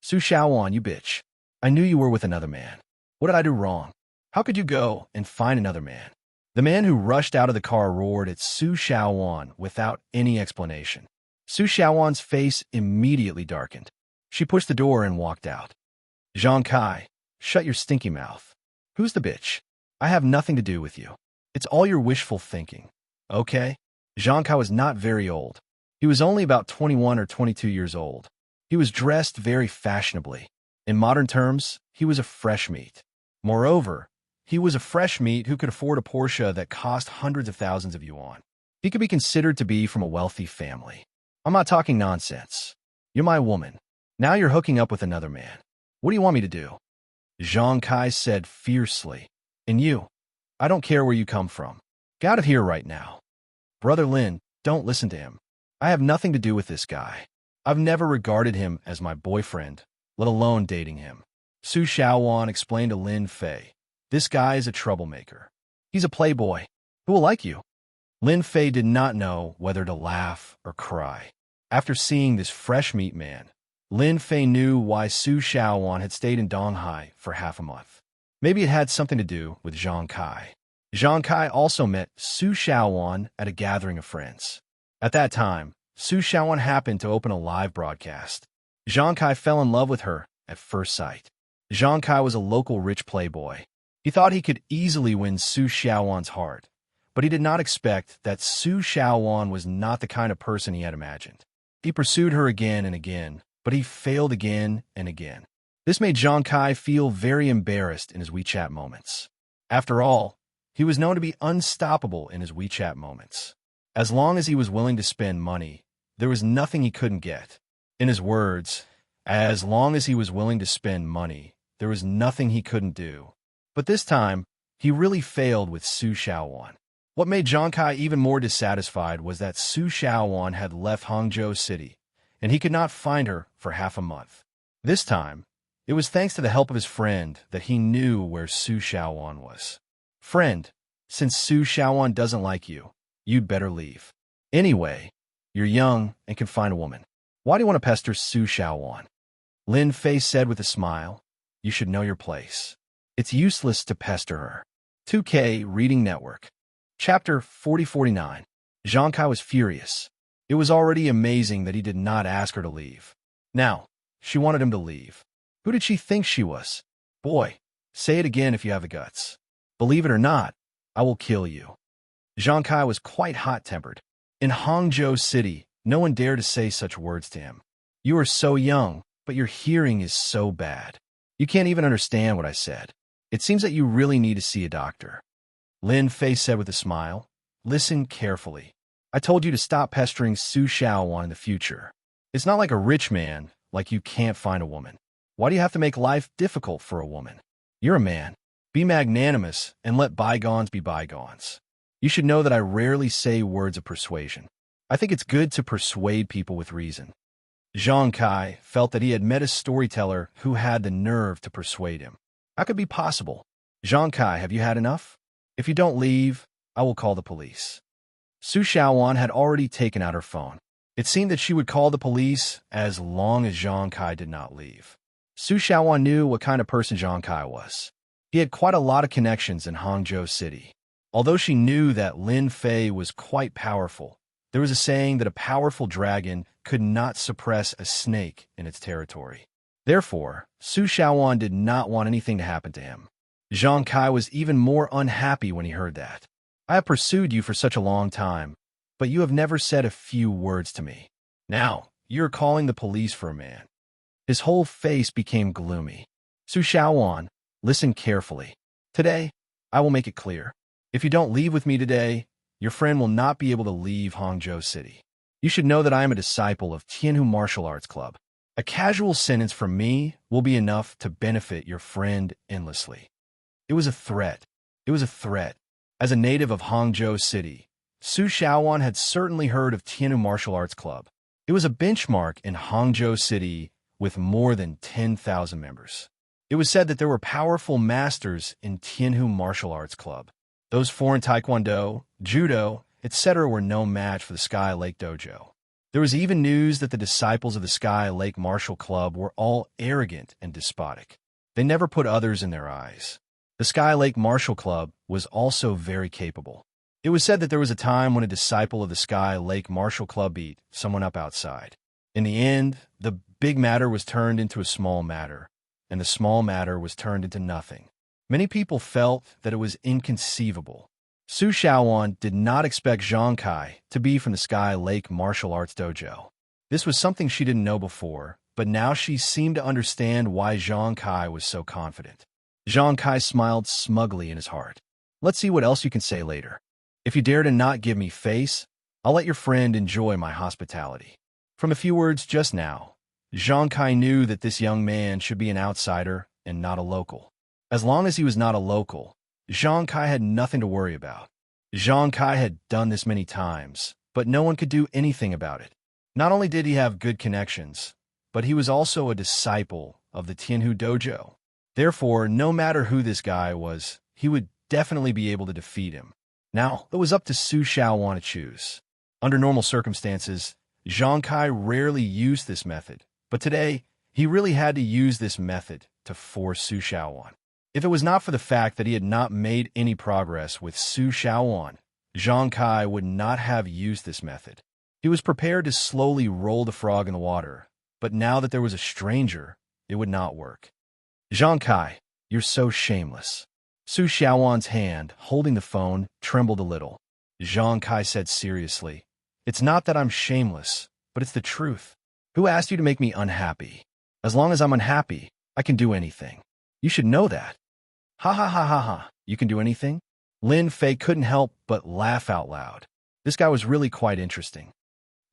Su Xiaowan, you bitch. I knew you were with another man. What did I do wrong? How could you go and find another man? The man who rushed out of the car roared at Su Xiaowan without any explanation. Su Xiaowan's face immediately darkened. She pushed the door and walked out. Xianxia, shut your stinky mouth. Who's the bitch? I have nothing to do with you. It's all your wishful thinking. Okay? Xianxia was not very old. He was only about 21 or 22 years old. He was dressed very fashionably. In modern terms, he was a fresh meat. Moreover, he was a fresh meat who could afford a Porsche that cost hundreds of thousands of yuan. He could be considered to be from a wealthy family. I'm not talking nonsense. You're my woman. Now you're hooking up with another man. What do you want me to do? Xianxia said fiercely. And you? I don't care where you come from. Get out of here right now. Brother Lin, don't listen to him. I have nothing to do with this guy. I've never regarded him as my boyfriend, let alone dating him. Su Xiaowan explained to Lin Fei. This guy is a troublemaker. He's a playboy. Who will like you? Lin Fei did not know whether to laugh or cry. After seeing this fresh meat man, Lin Fei knew why Su Xiaowan had stayed in Donghai for half a month. Maybe it had something to do with Xianxia. Xianxia also met Su Xiaowan at a gathering of friends. At that time, Su Xiaowan happened to open a live broadcast. Xianxia fell in love with her at first sight. Xianxia was a local rich playboy. He thought he could easily win Su Xiaowan's heart, but he did not expect that Su Xiaowan was not the kind of person he had imagined. He pursued her again and again, but he failed again and again. This made Xianxia feel very embarrassed in his WeChat moments. After all, he was known to be unstoppable in his WeChat moments. As long as he was willing to spend money, there was nothing he couldn't get. In his words, as long as he was willing to spend money, there was nothing he couldn't do. But this time, he really failed with Su Xiaowan. What made Xianxia even more dissatisfied was that Su Xiaowan had left Hangzhou City, and he could not find her for half a month. This time, it was thanks to the help of his friend that he knew where Su Xiaowan was. Friend, since Su Xiaowan doesn't like you, you'd better leave. Anyway, you're young and can find a woman. Why do you want to pester Su Xiaowan? Lin Fei said with a smile. You should know your place. It's useless to pester her. 2K Reading Network. Chapter 4049. Xianxia was furious. It was already amazing that he did not ask her to leave. Now, she wanted him to leave. Who did she think she was? Boy, say it again if you have the guts. Believe it or not, I will kill you. Xianxia was quite hot-tempered. In Hangzhou City, no one dared to say such words to him. You are so young, but your hearing is so bad. You can't even understand what I said. It seems that you really need to see a doctor. Lin Fei said with a smile. Listen carefully. I told you to stop pestering Su Xiaowan in the future. It's not like a rich man, like you can't find a woman. Why do you have to make life difficult for a woman? You're a man. Be magnanimous and let bygones be bygones. You should know that I rarely say words of persuasion. I think it's good to persuade people with reason. Xianxia felt that he had met a storyteller who had the nerve to persuade him. How could it be possible? Xianxia, have you had enough? If you don't leave, I will call the police. Su Xiaowan had already taken out her phone. It seemed that she would call the police as long as Xianxia did not leave. Su Xiaowan knew what kind of person Xianxia was. He had quite a lot of connections in Hangzhou City. Although she knew that Lin Fei was quite powerful, there was a saying that a powerful dragon could not suppress a snake in its territory. Therefore, Su Xiaowan did not want anything to happen to him. Xianxia was even more unhappy when he heard that. I have pursued you for such a long time, but you have never said a few words to me. Now, you're calling the police for a man. His whole face became gloomy. Su Xiaowan, listen carefully. Today, I will make it clear. If you don't leave with me today, your friend will not be able to leave Hangzhou City. You should know that I am a disciple of Tianhu Martial Arts Club. A casual sentence from me will be enough to benefit your friend endlessly. It was a threat. It was a threat. As a native of Hangzhou City, Su Xiaowan had certainly heard of Tianhu Martial Arts Club. It was a benchmark in Hangzhou City with more than 10,000 members. It was said that there were powerful masters in Tianhu Martial Arts Club. Those foreign taekwondo, judo, etc. were no match for the Sky Lake Dojo. There was even news that the disciples of the Sky Lake Martial Club were all arrogant and despotic. They never put others in their eyes. The Sky Lake Martial Club was also very capable. It was said that there was a time when a disciple of the Sky Lake Martial Club beat someone up outside. In the end, the big matter was turned into a small matter, and the small matter was turned into nothing. Many people felt that it was inconceivable. Su Xiaowan did not expect Xianxia to be from the Sky Lake Martial Arts Dojo. This was something she didn't know before, but now she seemed to understand why Xianxia was so confident. Xianxia smiled smugly in his heart. Let's see what else you can say later. If you dare to not give me face, I'll let your friend enjoy my hospitality. From a few words just now, Xianxia knew that this young man should be an outsider and not a local. As long as he was not a local, Xianxia had nothing to worry about. Xianxia had done this many times, but no one could do anything about it. Not only did he have good connections, but he was also a disciple of the Tianhu Dojo. Therefore, no matter who this guy was, he would definitely be able to defeat him. Now, it was up to Su Xiaowan to choose. Under normal circumstances, Xianxia rarely used this method, but today, he really had to use this method to force Su Xiaowan. If it was not for the fact that he had not made any progress with Su Xiaowan, Xianxia would not have used this method. He was prepared to slowly roll the frog in the water, but now that there was a stranger, it would not work. Xianxia, you're so shameless. Su Xiaowan's hand, holding the phone, trembled a little. Xianxia said seriously, it's not that I'm shameless, but it's the truth. Who asked you to make me unhappy? As long as I'm unhappy, I can do anything. You should know that. Ha ha ha ha ha, you can do anything? Lin Fei couldn't help but laugh out loud. This guy was really quite interesting.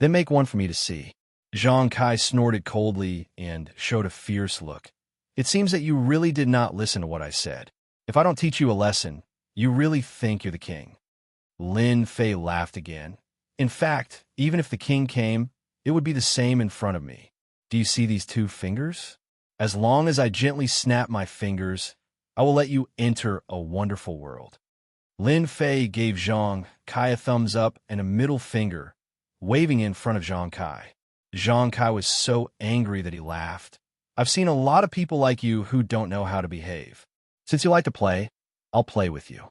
Then make one for me to see. Xianxia snorted coldly and showed a fierce look. It seems that you really did not listen to what I said. If I don't teach you a lesson, you really think you're the king. Lin Fei laughed again. In fact, even if the king came, it would be the same in front of me. Do you see these two fingers? As long as I gently snap my fingers, I will let you enter a wonderful world. Lin Fei gave Xianxia a thumbs up and a middle finger, waving in front of Xianxia. Xianxia was so angry that he laughed. I've seen a lot of people like you who don't know how to behave. Since you like to play, I'll play with you.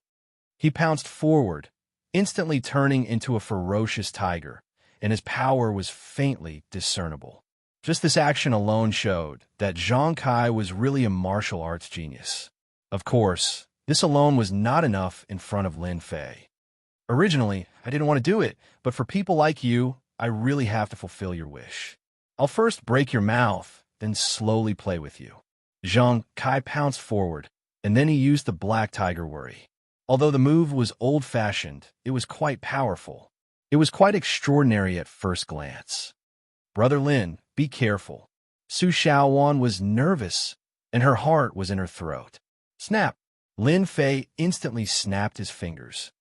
He pounced forward, instantly turning into a ferocious tiger, and his power was faintly discernible. Just this action alone showed that Xianxia was really a martial arts genius. Of course, this alone was not enough in front of Lin Fei. Originally, I didn't want to do it, but for people like you, I really have to fulfill your wish. I'll first break your mouth, then slowly play with you. Xianxia pounced forward, and then he used the black tiger worry. Although the move was old-fashioned, it was quite powerful. It was quite extraordinary at first glance. Brother Lin, be careful. Su Xiaowan was nervous, and her heart was in her throat. Snap! Lin Fei instantly snapped his fingers.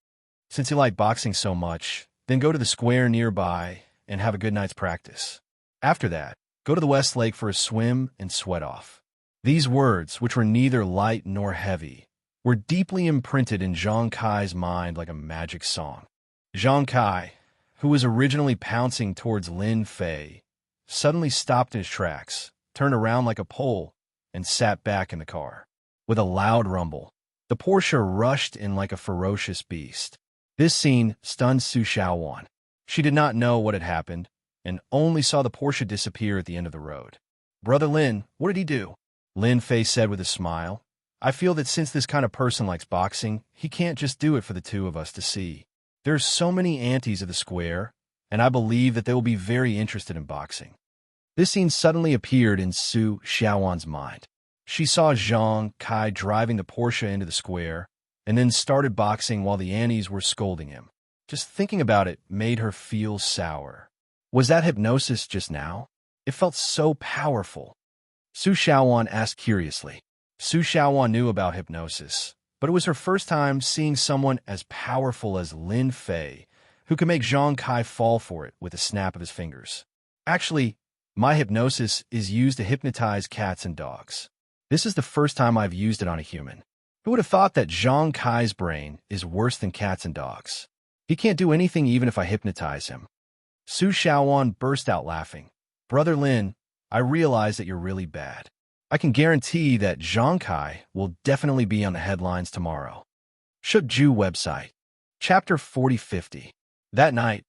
Since you like boxing so much, then go to the square nearby and have a good night's practice. After that, go to the West Lake for a swim and sweat off. These words, which were neither light nor heavy, were deeply imprinted in Xianxia's mind like a magic song. Xianxia, who was originally pouncing towards Lin Fei, suddenly stopped in his tracks, turned around like a pole, and sat back in the car. With a loud rumble, the Porsche rushed in like a ferocious beast. This scene stunned Su Xiaowan. She did not know what had happened, and only saw the Porsche disappear at the end of the road. Brother Lin, what did he do? Lin Fei said with a smile. I feel that since this kind of person likes boxing, he can't just do it for the two of us to see. There's so many aunties of the square, and I believe that they will be very interested in boxing. This scene suddenly appeared in Su Xiaowan's mind. She saw Xianxia driving the Porsche into the square, and then started boxing while the aunties were scolding him. Just thinking about it made her feel sour. Was that hypnosis just now? It felt so powerful. Su Xiaowan asked curiously. Su Xiaowan knew about hypnosis, but it was her first time seeing someone as powerful as Lin Fei, who could make Xianxia fall for it with a snap of his fingers. Actually, my hypnosis is used to hypnotize cats and dogs. This is the first time I've used it on a human. Who would have thought that Zhang Kai's brain is worse than cats and dogs? He can't do anything even if I hypnotize him. Su Xiaowan burst out laughing. Brother Lin, I realize that you're really bad. I can guarantee that Zhang Kai will definitely be on the headlines tomorrow. Shukju website. Chapter 4050. That night,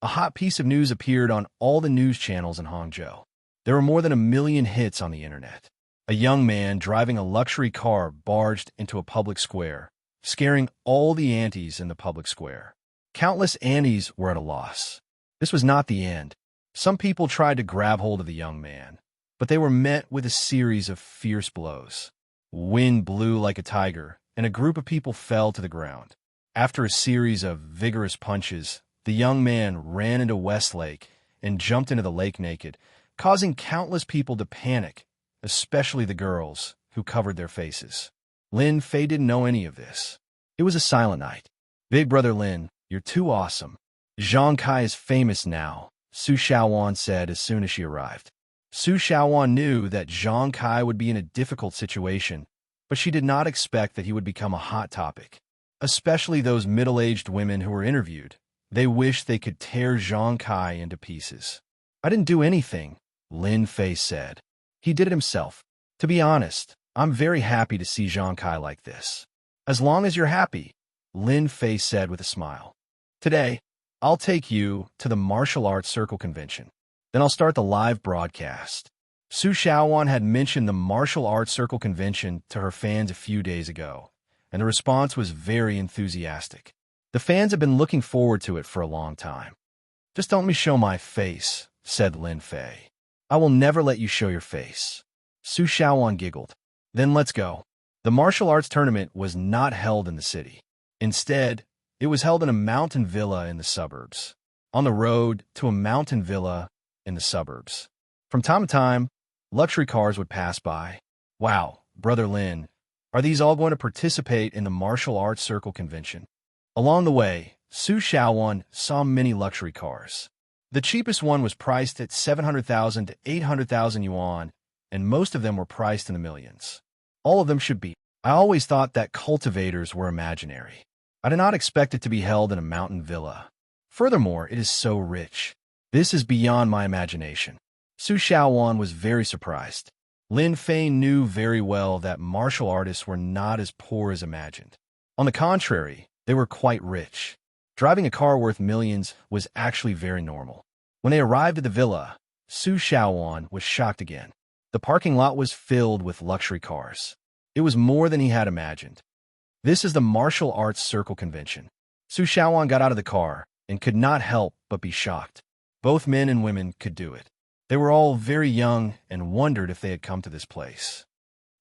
a hot piece of news appeared on all the news channels in Hangzhou. There were more than 1 million hits on the internet. A young man driving a luxury car barged into a public square, scaring all the aunties in the public square. Countless aunties were at a loss. This was not the end. Some people tried to grab hold of the young man, but they were met with a series of fierce blows. Wind blew like a tiger, and a group of people fell to the ground. After a series of vigorous punches, the young man ran into Westlake and jumped into the lake naked, causing countless people to panic, especially the girls, who covered their faces. Lin Fei didn't know any of this. It was a silent night. Big brother Lin, you're too awesome. Zhang Kai is famous now, Su Xiaowan said as soon as she arrived. Su Xiaowan knew that Zhang Kai would be in a difficult situation, but she did not expect that he would become a hot topic. Especially those middle-aged women who were interviewed. They wished they could tear Zhang Kai into pieces. I didn't do anything, Lin Fei said. He did it himself. To be honest, I'm very happy to see Zhang Kai like this. As long as you're happy, Lin Fei said with a smile. Today, I'll take you to the Martial Arts Circle Convention. Then I'll start the live broadcast. Su Xiaowan had mentioned the Martial Arts Circle Convention to her fans a few days ago, and the response was very enthusiastic. The fans have been looking forward to it for a long time. Just don't let me show my face, said Lin Fei. I will never let you show your face. Su Xiaowan giggled. Then let's go. The martial arts tournament was not held in the city. Instead, it was held in a mountain villa in the suburbs. On the road to a mountain villa in the suburbs. From time to time, luxury cars would pass by. Wow, Brother Lin, are these all going to participate in the Martial Arts Circle Convention? Along the way, Su Xiaowan saw many luxury cars. The cheapest one was priced at 700,000 to 800,000 yuan, and most of them were priced in the millions. All of them should be. I always thought that cultivators were imaginary. I did not expect it to be held in a mountain villa. Furthermore, it is so rich. This is beyond my imagination. Su Xiaowan was very surprised. Lin Fei knew very well that martial artists were not as poor as imagined. On the contrary, they were quite rich. Driving a car worth millions was actually very normal. When they arrived at the villa, Su Xiaowan was shocked again. The parking lot was filled with luxury cars. It was more than he had imagined. This is the Martial Arts Circle Convention. Su Xiaowan got out of the car and could not help but be shocked. Both men and women could do it. They were all very young and wondered if they had come to this place.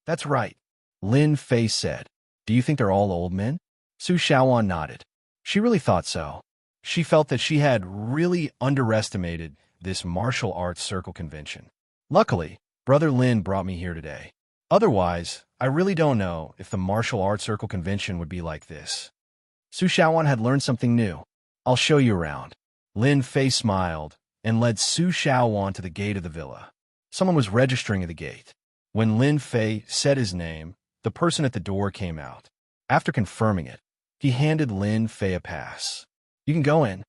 That's right, Lin Fei said. Do you think they're all old men? Su Xiaowan nodded. She really thought so. She felt that she had really underestimated this martial arts circle convention. Luckily, Brother Lin brought me here today. Otherwise, I really don't know if the martial arts circle convention would be like this. Su Xiaowan had learned something new. I'll show you around. Lin Fei smiled and led Su Xiaowan to the gate of the villa. Someone was registering at the gate. When Lin Fei said his name, the person at the door came out. After confirming it, he handed Lin Fei a pass. You can go in.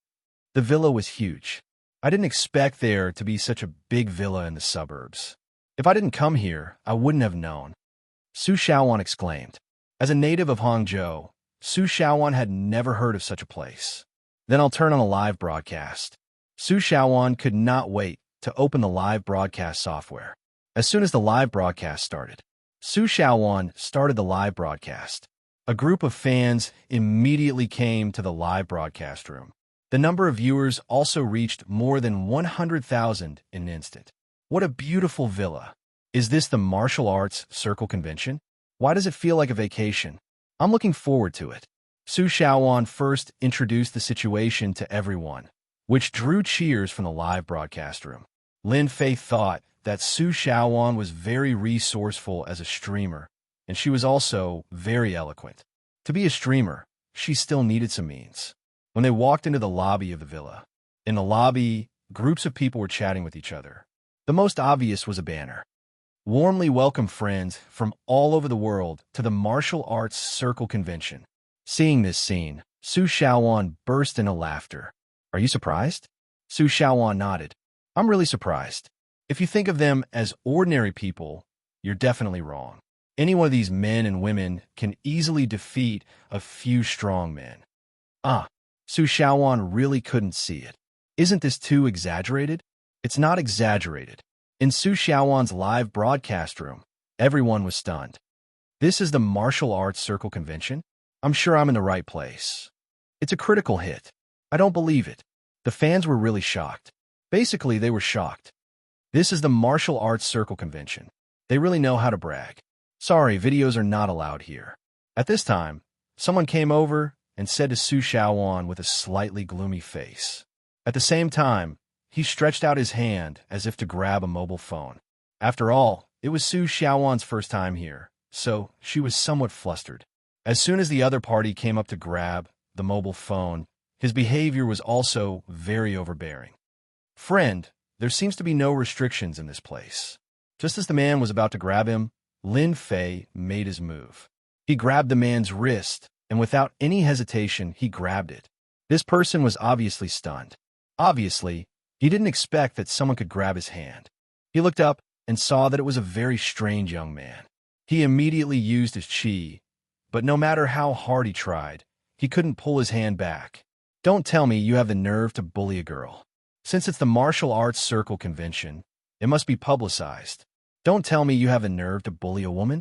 The villa was huge. I didn't expect there to be such a big villa in the suburbs. If I didn't come here, I wouldn't have known. Su Xiaowan exclaimed. As a native of Hangzhou, Su Xiaowan had never heard of such a place. Then I'll turn on a live broadcast. Su Xiaowan could not wait to open the live broadcast software. As soon as the live broadcast started, Su Xiaowan started the live broadcast. A group of fans immediately came to the live broadcast room. The number of viewers also reached more than 100,000 in an instant. What a beautiful villa. Is this the martial arts circle convention? Why does it feel like a vacation? I'm looking forward to it. Su Xiaowan first introduced the situation to everyone, which drew cheers from the live broadcast room. Lin Fei thought that Su Xiaowan was very resourceful as a streamer, and she was also very eloquent. To be a streamer, she still needed some means. When they walked into the lobby of the villa, in the lobby, groups of people were chatting with each other. The most obvious was a banner. warmly welcome friends from all over the world to the Martial Arts Circle Convention. Seeing this scene, Su Xiaowan burst into laughter. Are you surprised? Su Xiaowan nodded. I'm really surprised. If you think of them as ordinary people, you're definitely wrong. Any one of these men and women can easily defeat a few strong men. Su Xiaowan really couldn't see it. Isn't this too exaggerated? It's not exaggerated. In Su Xiaowan's live broadcast room, everyone was stunned. This is the Martial Arts Circle Convention? I'm sure I'm in the right place. It's a critical hit. I don't believe it. The fans were really shocked. Basically, they were shocked. This is the Martial Arts Circle Convention. They really know how to brag. Sorry, videos are not allowed here. At this time, someone came over and said to Su Xiaowan with a slightly gloomy face. At the same time, he stretched out his hand as if to grab a mobile phone. After all, it was Su Xiaowan's first time here, so she was somewhat flustered. As soon as the other party came up to grab the mobile phone, his behavior was also very overbearing. Friend, there seems to be no restrictions in this place. Just as the man was about to grab him, Lin Fei made his move. He grabbed the man's wrist, and without any hesitation, he grabbed it. This person was obviously stunned. Obviously, he didn't expect that someone could grab his hand. He looked up and saw that it was a very strange young man. He immediately used his chi, but no matter how hard he tried, he couldn't pull his hand back. Don't tell me you have the nerve to bully a girl. Since it's the Martial Arts Circle Convention, it must be publicized. Don't tell me you have the nerve to bully a woman?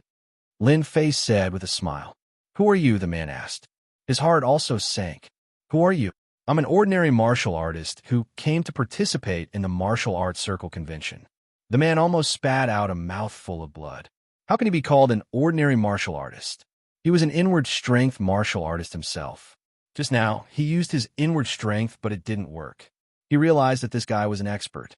Lin Fei said with a smile. Who are you? The man asked. His heart also sank. Who are you? I'm an ordinary martial artist who came to participate in the Martial Arts Circle Convention. The man almost spat out a mouthful of blood. How can he be called an ordinary martial artist? He was an inward strength martial artist himself. Just now, he used his inward strength, but it didn't work. He realized that this guy was an expert.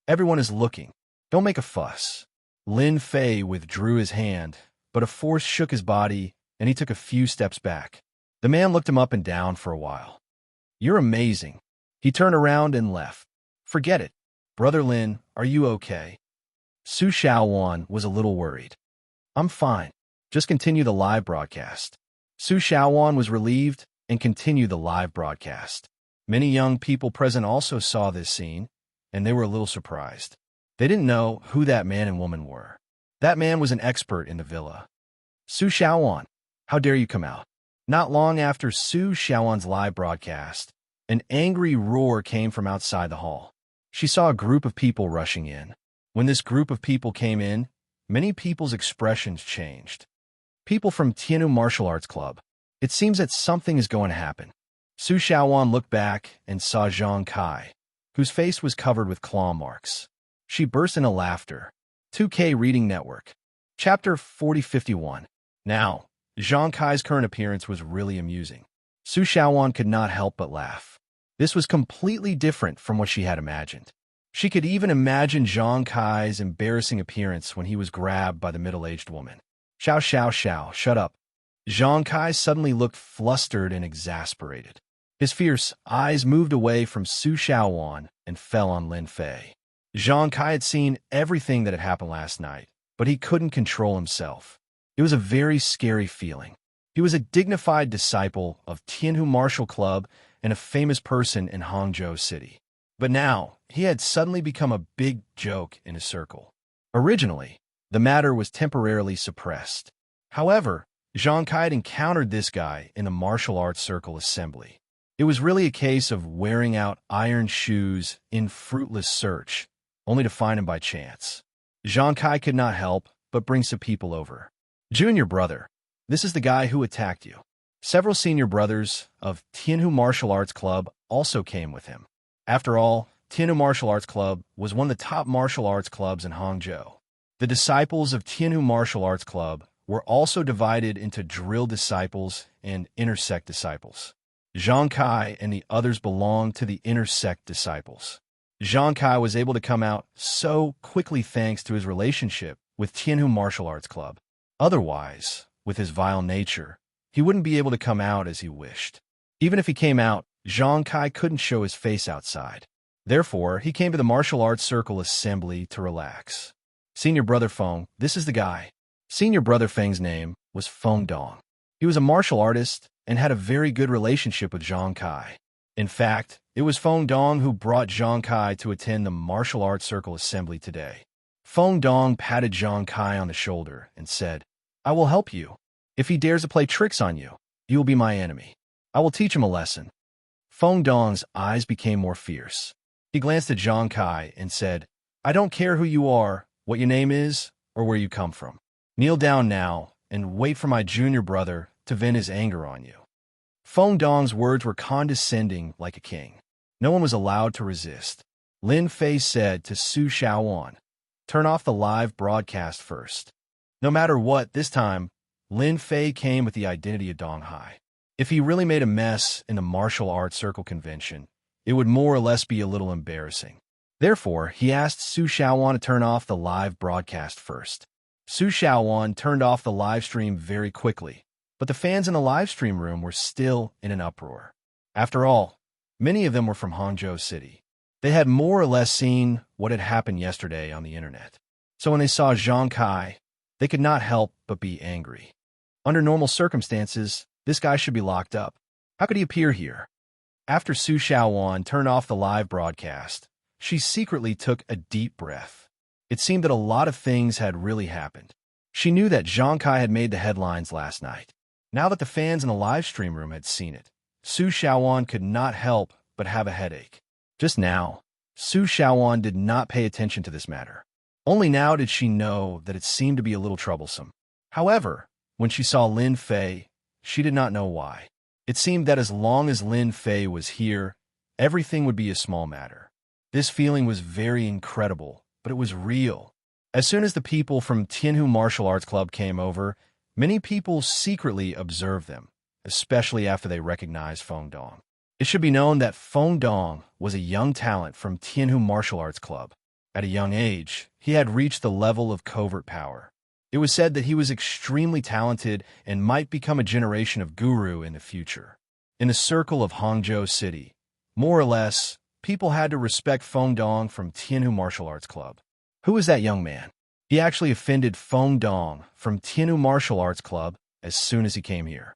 Everyone is looking. Don't make a fuss. Lin Fei withdrew his hand, but a force shook his body, and he took a few steps back. The man looked him up and down for a while. You're amazing. He turned around and left. Forget it. Brother Lin, are you okay? Su Xiaowan was a little worried. I'm fine. Just continue the live broadcast. Su Xiaowan was relieved and continued the live broadcast. Many young people present also saw this scene, and they were a little surprised. They didn't know who that man and woman were. That man was an expert in the villa. Su Xiaowan, how dare you come out? Not long after Su Xiaowan's live broadcast, an angry roar came from outside the hall. She saw a group of people rushing in. When this group of people came in, many people's expressions changed. People from Tianhu Martial Arts Club. It seems that something is going to happen. Su Xiaowan looked back and saw Zhang Kai, whose face was covered with claw marks. She burst into laughter. 2K Reading Network. Chapter 4051. Now, Zhang Kai's current appearance was really amusing. Su Xiaowan could not help but laugh. This was completely different from what she had imagined. She could even imagine Zhang Kai's embarrassing appearance when he was grabbed by the middle-aged woman. Xiao, shut up. Zhang Kai suddenly looked flustered and exasperated. His fierce eyes moved away from Su Xiaowan and fell on Lin Fei. Zhang Kai had seen everything that had happened last night, but he couldn't control himself. It was a very scary feeling. He was a dignified disciple of Tianhu Martial Club and a famous person in Hangzhou City. But now, he had suddenly become a big joke in his circle. Originally, the matter was temporarily suppressed. However, Zhang Kai had encountered this guy in the martial arts circle assembly. It was really a case of wearing out iron shoes in fruitless search, only to find him by chance. Zhang Kai could not help but bring some people over. Junior brother, this is the guy who attacked you. Several senior brothers of Tianhu Martial Arts Club also came with him. After all, Tianhu Martial Arts Club was one of the top martial arts clubs in Hangzhou. The disciples of Tianhu Martial Arts Club were also divided into drill disciples and intersect disciples. Zhang Kai and the others belonged to the intersect disciples. Zhang Kai was able to come out so quickly thanks to his relationship with Tianhu Martial Arts Club. Otherwise, with his vile nature, he wouldn't be able to come out as he wished. Even if he came out, Zhang Kai couldn't show his face outside. Therefore, he came to the martial arts circle assembly to relax. Senior Brother Feng, this is the guy. Senior Brother Feng's name was Feng Dong. He was a martial artist and had a very good relationship with Zhang Kai. In fact, it was Feng Dong who brought Zhang Kai to attend the martial arts circle assembly today. Feng Dong patted Zhang Kai on the shoulder and said, I will help you. If he dares to play tricks on you, you will be my enemy. I will teach him a lesson. Feng Dong's eyes became more fierce. He glanced at Zhang Kai and said, I don't care who you are, what your name is, or where you come from. Kneel down now and wait for my junior brother to vent his anger on you. Feng Dong's words were condescending like a king. No one was allowed to resist. Lin Fei said to Su Xiaowan, turn off the live broadcast first. No matter what, this time, Lin Fei came with the identity of Dong Hai. If he really made a mess in the martial arts circle convention, it would more or less be a little embarrassing. Therefore, he asked Su Xiaowan to turn off the live broadcast first. Su Xiaowan turned off the live stream very quickly, but the fans in the live stream room were still in an uproar. After all, many of them were from Hangzhou City. They had more or less seen what had happened yesterday on the internet. So when they saw Zhang Kai, they could not help but be angry. Under normal circumstances, this guy should be locked up. How could he appear here? After Su Xiaowan turned off the live broadcast, she secretly took a deep breath. It seemed that a lot of things had really happened. She knew that Zhang Kai had made the headlines last night. Now that the fans in the live stream room had seen it, Su Xiaowan could not help but have a headache. Just now, Su Xiaowan did not pay attention to this matter. Only now did she know that it seemed to be a little troublesome. However, when she saw Lin Fei, she did not know why. It seemed that as long as Lin Fei was here, everything would be a small matter. This feeling was very incredible, but it was real. As soon as the people from Tianhu Martial Arts Club came over, many people secretly observed them, especially after they recognized Feng Dong. It should be known that Feng Dong was a young talent from Tianhu Martial Arts Club. At a young age, he had reached the level of covert power. It was said that he was extremely talented and might become a generation of guru in the future. In the circle of Hangzhou City, more or less, people had to respect Feng Dong from Tianhu Martial Arts Club. Who is that young man? He actually offended Feng Dong from Tianhu Martial Arts Club as soon as he came here.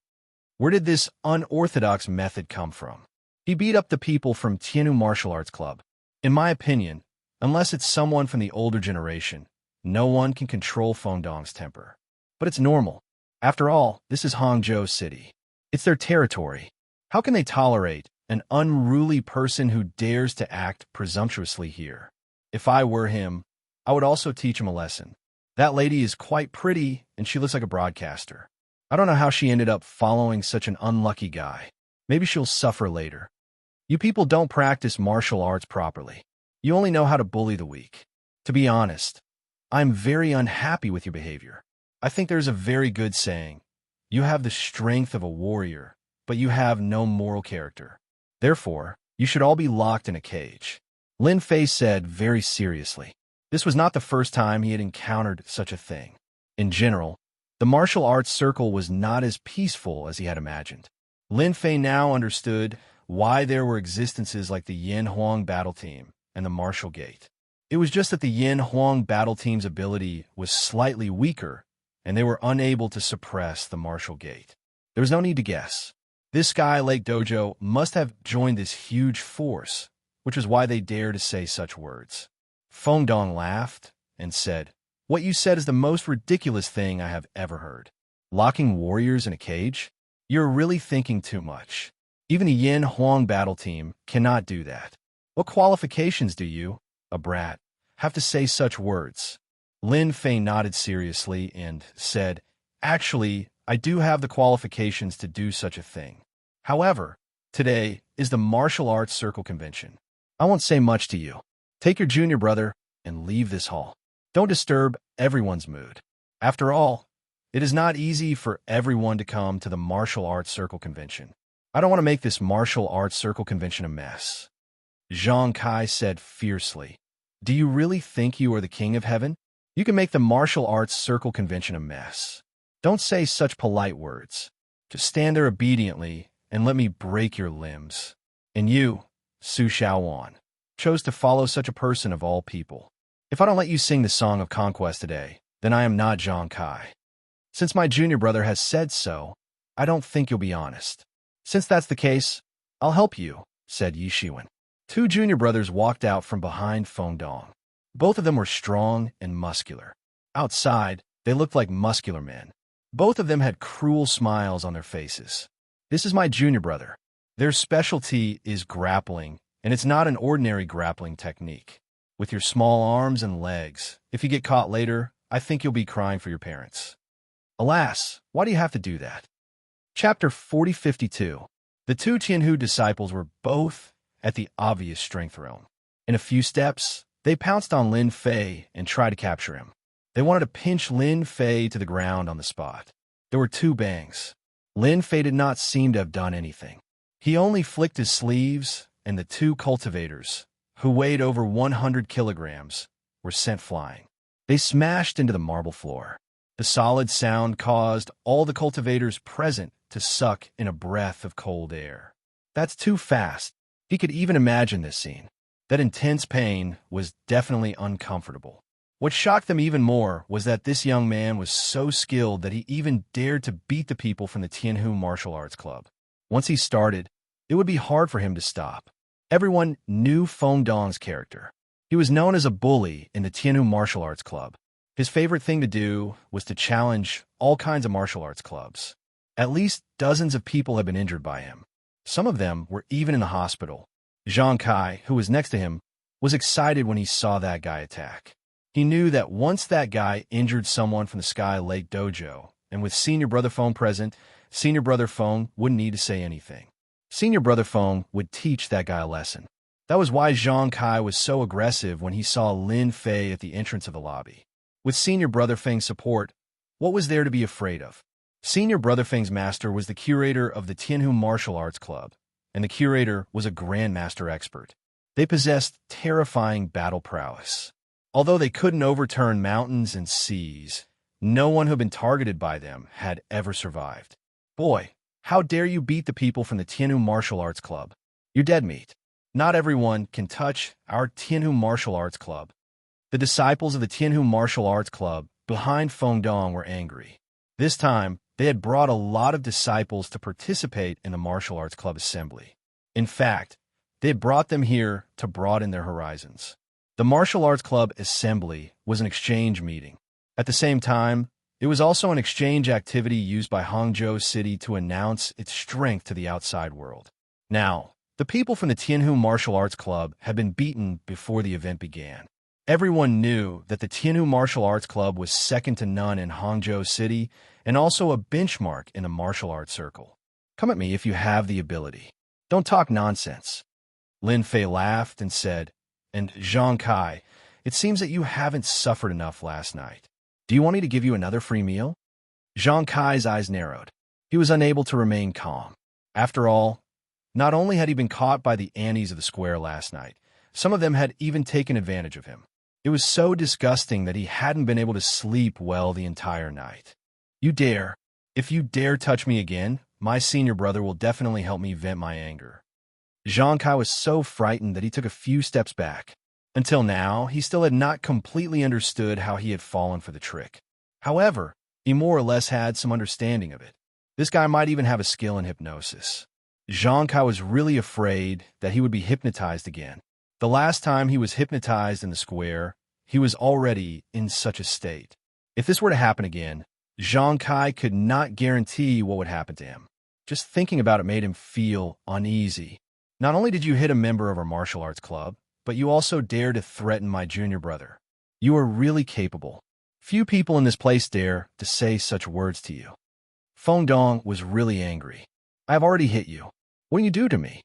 Where did this unorthodox method come from? He beat up the people from Tianhu Martial Arts Club. In my opinion, unless it's someone from the older generation, no one can control Feng Dong's temper. But it's normal. After all, this is Hangzhou City. It's their territory. How can they tolerate an unruly person who dares to act presumptuously here? If I were him, I would also teach him a lesson. That lady is quite pretty, and she looks like a broadcaster. I don't know how she ended up following such an unlucky guy. Maybe she'll suffer later. You people don't practice martial arts properly. You only know how to bully the weak. To be honest, I'm very unhappy with your behavior. I think there's a very good saying, you have the strength of a warrior, but you have no moral character. Therefore, you should all be locked in a cage. Lin Fei said very seriously. This was not the first time he had encountered such a thing. In general, the martial arts circle was not as peaceful as he had imagined. Lin Fei now understood why there were existences like the Yin Huang battle team and the Martial Gate. It was just that the Yin Huang battle team's ability was slightly weaker, and they were unable to suppress the Martial Gate. There was no need to guess. This Sky Lake Dojo must have joined this huge force, which is why they dare to say such words. Feng Dong laughed and said, What you said is the most ridiculous thing I have ever heard. Locking warriors in a cage? You're really thinking too much. Even the Yin Huang battle team cannot do that. What qualifications do you, a brat, have to say such words? Lin Fei nodded seriously and said, Actually, I do have the qualifications to do such a thing. However, today is the Martial Arts Circle Convention. I won't say much to you. Take your junior brother and leave this hall. Don't disturb everyone's mood. After all, it is not easy for everyone to come to the Martial Arts Circle Convention. I don't want to make this Martial Arts Circle Convention a mess. Zhang Kai said fiercely, Do you really think you are the king of heaven? You can make the Martial Arts Circle Convention a mess. Don't say such polite words. Just stand there obediently and let me break your limbs. And you, Su Xiaowan, chose to follow such a person of all people. If I don't let you sing the Song of Conquest today, then I am not Xianxia. Since my junior brother has said so, I don't think you'll be honest. Since that's the case, I'll help you, said Yishiwen. Two junior brothers walked out from behind Fengdong. Both of them were strong and muscular. Outside, they looked like muscular men. Both of them had cruel smiles on their faces. This is my junior brother. Their specialty is grappling, and it's not an ordinary grappling technique. With your small arms and legs, if you get caught later, I think you'll be crying for your parents. Alas, why do you have to do that? Chapter 4052. The two Tianhu disciples were both at the obvious strength realm. In a few steps, they pounced on Lin Fei and tried to capture him. They wanted to pinch Lin Fei to the ground on the spot. There were two bangs. Lin Fei did not seem to have done anything. He only flicked his sleeves, and the two cultivators, who weighed over 100 kilograms, were sent flying. They smashed into the marble floor. The solid sound caused all the cultivators present to suck in a breath of cold air. That's too fast. He could even imagine this scene. That intense pain was definitely uncomfortable. What shocked them even more was that this young man was so skilled that he even dared to beat the people from the Tianhu Martial Arts Club. Once he started, it would be hard for him to stop. Everyone knew Fengdong's character. He was known as a bully in the Tianhu Martial Arts Club. His favorite thing to do was to challenge all kinds of martial arts clubs. At least dozens of people had been injured by him. Some of them were even in the hospital. Xianxia, who was next to him, was excited when he saw that guy attack. He knew that once that guy injured someone from the Sky Lake Dojo, and with Senior Brother Feng present, Senior Brother Feng wouldn't need to say anything. Senior Brother Feng would teach that guy a lesson. That was why Xianxia was so aggressive when he saw Lin Fei at the entrance of the lobby. With Senior Brother Feng's support, what was there to be afraid of? Senior Brother Feng's master was the curator of the Tianhu Martial Arts Club, and the curator was a grandmaster expert. They possessed terrifying battle prowess. Although they couldn't overturn mountains and seas, no one who had been targeted by them had ever survived. Boy, how dare you beat the people from the Tianhu Martial Arts Club? You're dead meat. Not everyone can touch our Tianhu Martial Arts Club. The disciples of the Tianhu Martial Arts Club behind Fengdong were angry. This time, they had brought a lot of disciples to participate in the Martial Arts Club assembly. In fact, they had brought them here to broaden their horizons. The Martial Arts Club assembly was an exchange meeting. At the same time, it was also an exchange activity used by Hangzhou City to announce its strength to the outside world. Now, the people from the Tianhu Martial Arts Club had been beaten before the event began. Everyone knew that the Tianhu Martial Arts Club was second to none in Hangzhou City and also a benchmark in the martial arts circle. Come at me if you have the ability. Don't talk nonsense. Lin Fei laughed and said, "And Xianxia, it seems that you haven't suffered enough last night. Do you want me to give you another free meal?" Xianxia's eyes narrowed. He was unable to remain calm. After all, not only had he been caught by the Annies of the square last night, some of them had even taken advantage of him. It was so disgusting that he hadn't been able to sleep well the entire night. If you dare touch me again, my senior brother will definitely help me vent my anger." Xianxia was so frightened that he took a few steps back. Until now, he still had not completely understood how he had fallen for the trick. However, he more or less had some understanding of it. This guy might even have a skill in hypnosis. Xianxia was really afraid that he would be hypnotized again. The last time he was hypnotized in the square, he was already in such a state. If this were to happen again, Xianxia could not guarantee what would happen to him. Just thinking about it made him feel uneasy. Not only did you hit a member of our martial arts club, but you also dared to threaten my junior brother. You are really capable. Few people in this place dare to say such words to you. Fengdong was really angry. I have already hit you. What do you do to me?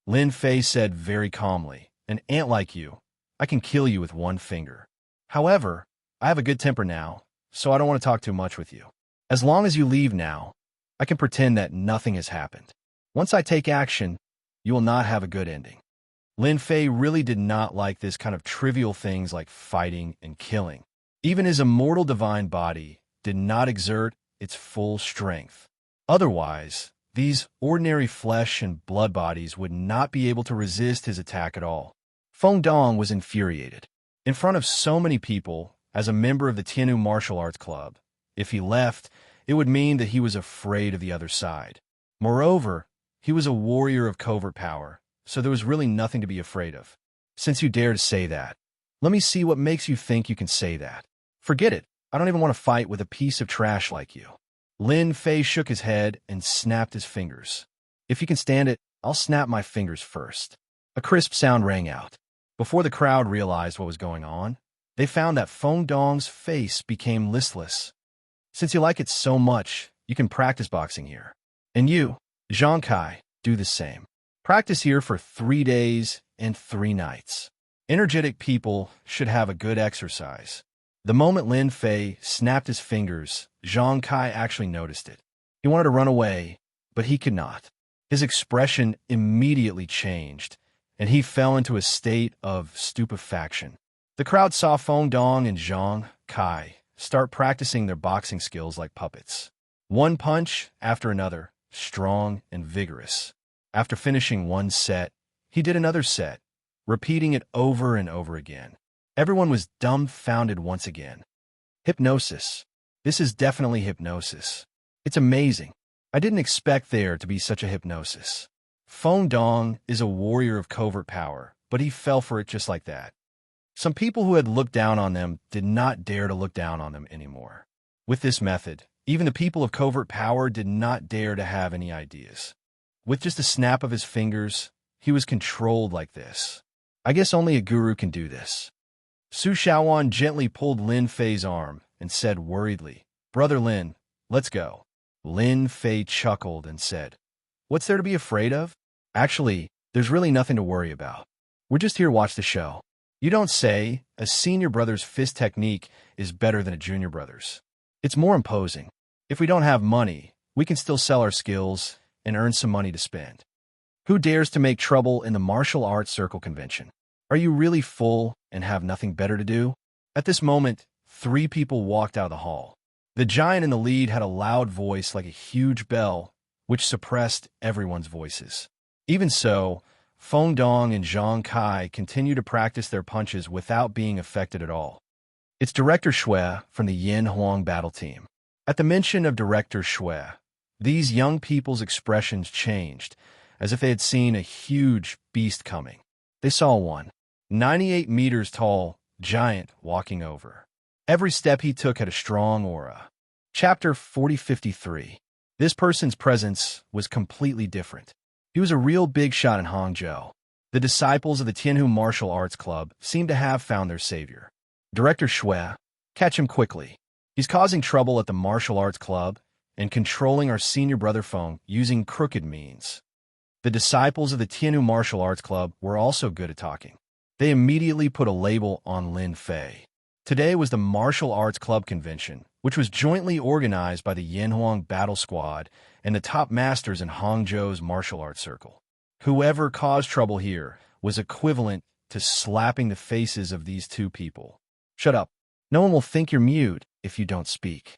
Lin Fei said very calmly, an ant like you, I can kill you with one finger. However, I have a good temper now, so I don't want to talk too much with you. As long as you leave now, I can pretend that nothing has happened. Once I take action, you will not have a good ending. Lin Fei really did not like this kind of trivial things like fighting and killing. Even his immortal divine body did not exert its full strength. Otherwise, these ordinary flesh and blood bodies would not be able to resist his attack at all. Fengdong was infuriated. In front of so many people, as a member of the Tianhu Martial Arts Club. If he left, it would mean that he was afraid of the other side. Moreover, he was a warrior of covert power, so there was really nothing to be afraid of. Since you dare to say that, let me see what makes you think you can say that. Forget it. I don't even want to fight with a piece of trash like you. Lin Fei shook his head and snapped his fingers. If you can stand it, I'll snap my fingers first. A crisp sound rang out. Before the crowd realized what was going on, they found that Feng Dong's face became listless. Since you like it so much, you can practice boxing here. And you, Xianxia, do the same. Practice here for 3 days and 3 nights. Energetic people should have a good exercise. The moment Lin Fei snapped his fingers, Xianxia actually noticed it. He wanted to run away, but he could not. His expression immediately changed, and he fell into a state of stupefaction. The crowd saw Feng Dong and Xianxia start practicing their boxing skills like puppets. One punch after another, strong and vigorous. After finishing one set, he did another set, repeating it over and over again. Everyone was dumbfounded once again. Hypnosis. This is definitely hypnosis. It's amazing. I didn't expect there to be such a hypnosis. Feng Dong is a warrior of covert power, but he fell for it just like that. Some people who had looked down on them did not dare to look down on them anymore. With this method, even the people of covert power did not dare to have any ideas. With just a snap of his fingers, he was controlled like this. I guess only a guru can do this. Su Shaoan gently pulled Lin Fei's arm and said worriedly, "Brother Lin, let's go." Lin Fei chuckled and said, "What's there to be afraid of? Actually, there's really nothing to worry about. We're just here to watch the show." You don't say. A senior brother's fist technique is better than a junior brother's. It's more imposing. If we don't have money, we can still sell our skills and earn some money to spend. Who dares to make trouble in the martial arts circle convention? Are you really full and have nothing better to do? At this moment, 3 people walked out of the hall. The giant in the lead had a loud voice like a huge bell, which suppressed everyone's voices. Even so, Feng Dong and Xianxia continue to practice their punches without being affected at all. It's Director Shui from the Yin Huang battle team. At the mention of Director Shui, these young people's expressions changed, as if they had seen a huge beast coming. They saw one, 98 meters tall, giant walking over. Every step he took had a strong aura. Chapter 4053. This person's presence was completely different. He was a real big shot in Hangzhou. The disciples of the Tianhu Martial Arts Club seemed to have found their savior. Director Shui, catch him quickly. He's causing trouble at the Martial Arts Club and controlling our senior brother Feng using crooked means. The disciples of the Tianhu Martial Arts Club were also good at talking. They immediately put a label on Lin Fei. Today was the Martial Arts Club convention, which was jointly organized by the Yanhuang Battle Squad and the top masters in Hangzhou's martial arts circle. Whoever caused trouble here was equivalent to slapping the faces of these 2 people. Shut up. No one will think you're mute if you don't speak.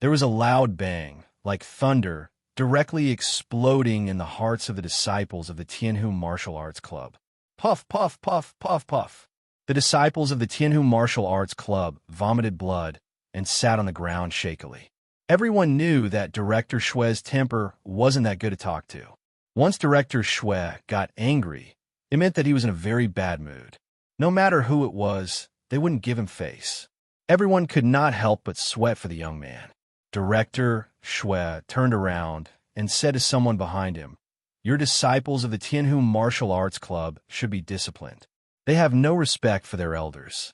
There was a loud bang, like thunder, directly exploding in the hearts of the disciples of the Tianhu Martial Arts Club. Puff, puff, puff, puff, puff. The disciples of the Tianhu Martial Arts Club vomited blood and sat on the ground shakily. Everyone knew that Director Shui's temper wasn't that good to talk to. Once Director Shui got angry, it meant that he was in a very bad mood. No matter who it was, they wouldn't give him face. Everyone could not help but sweat for the young man. Director Shui turned around and said to someone behind him, "Your disciples of the Tianhu Martial Arts Club should be disciplined. They have no respect for their elders."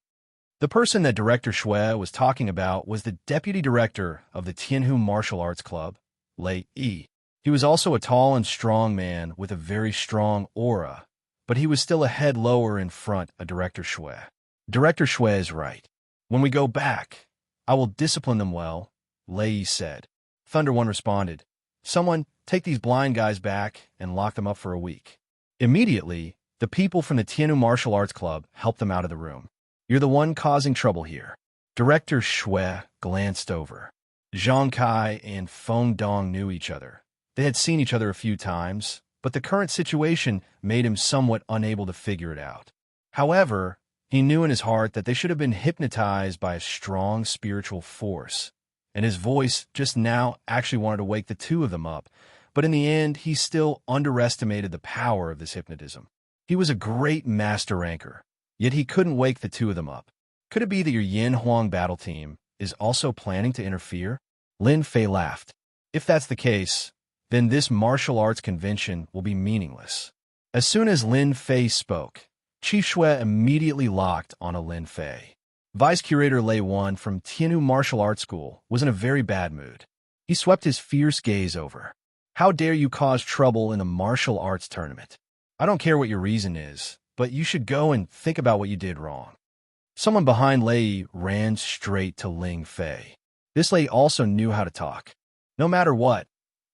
The person that Director Shui was talking about was the deputy director of the Tianhu Martial Arts Club, Lei Yi. He was also a tall and strong man with a very strong aura, but he was still a head lower in front of Director Shui. Director Shui is right. When we go back, I will discipline them well, Lei Yi said. Thunder One responded, "Someone take these blind guys back and lock them up for a week." Immediately, the people from the Tianhu Martial Arts Club helped them out of the room. "You're the one causing trouble here." Director Shui glanced over. Xianxia and Feng Dong knew each other. They had seen each other a few times, but the current situation made him somewhat unable to figure it out. However, He knew in his heart that they should have been hypnotized by a strong spiritual force, and his voice just now actually wanted to wake the two of them up, but in the end, he still underestimated the power of this hypnotism. He was a great master ranker, yet he couldn't wake the two of them up. Could it be that your Yin Huang battle team is also planning to interfere? Lin Fei laughed. If that's the case, then this martial arts convention will be meaningless. As soon as Lin Fei spoke, Chief Shui immediately locked on a Lin Fei. Vice Curator Lei Wan from Tianhu Martial Arts School was in a very bad mood. He swept his fierce gaze over. How dare you cause trouble in the martial arts tournament? I don't care what your reason is, but you should go and think about what you did wrong. Someone behind Lei ran straight to Lin Fei. This Lei also knew how to talk. No matter what,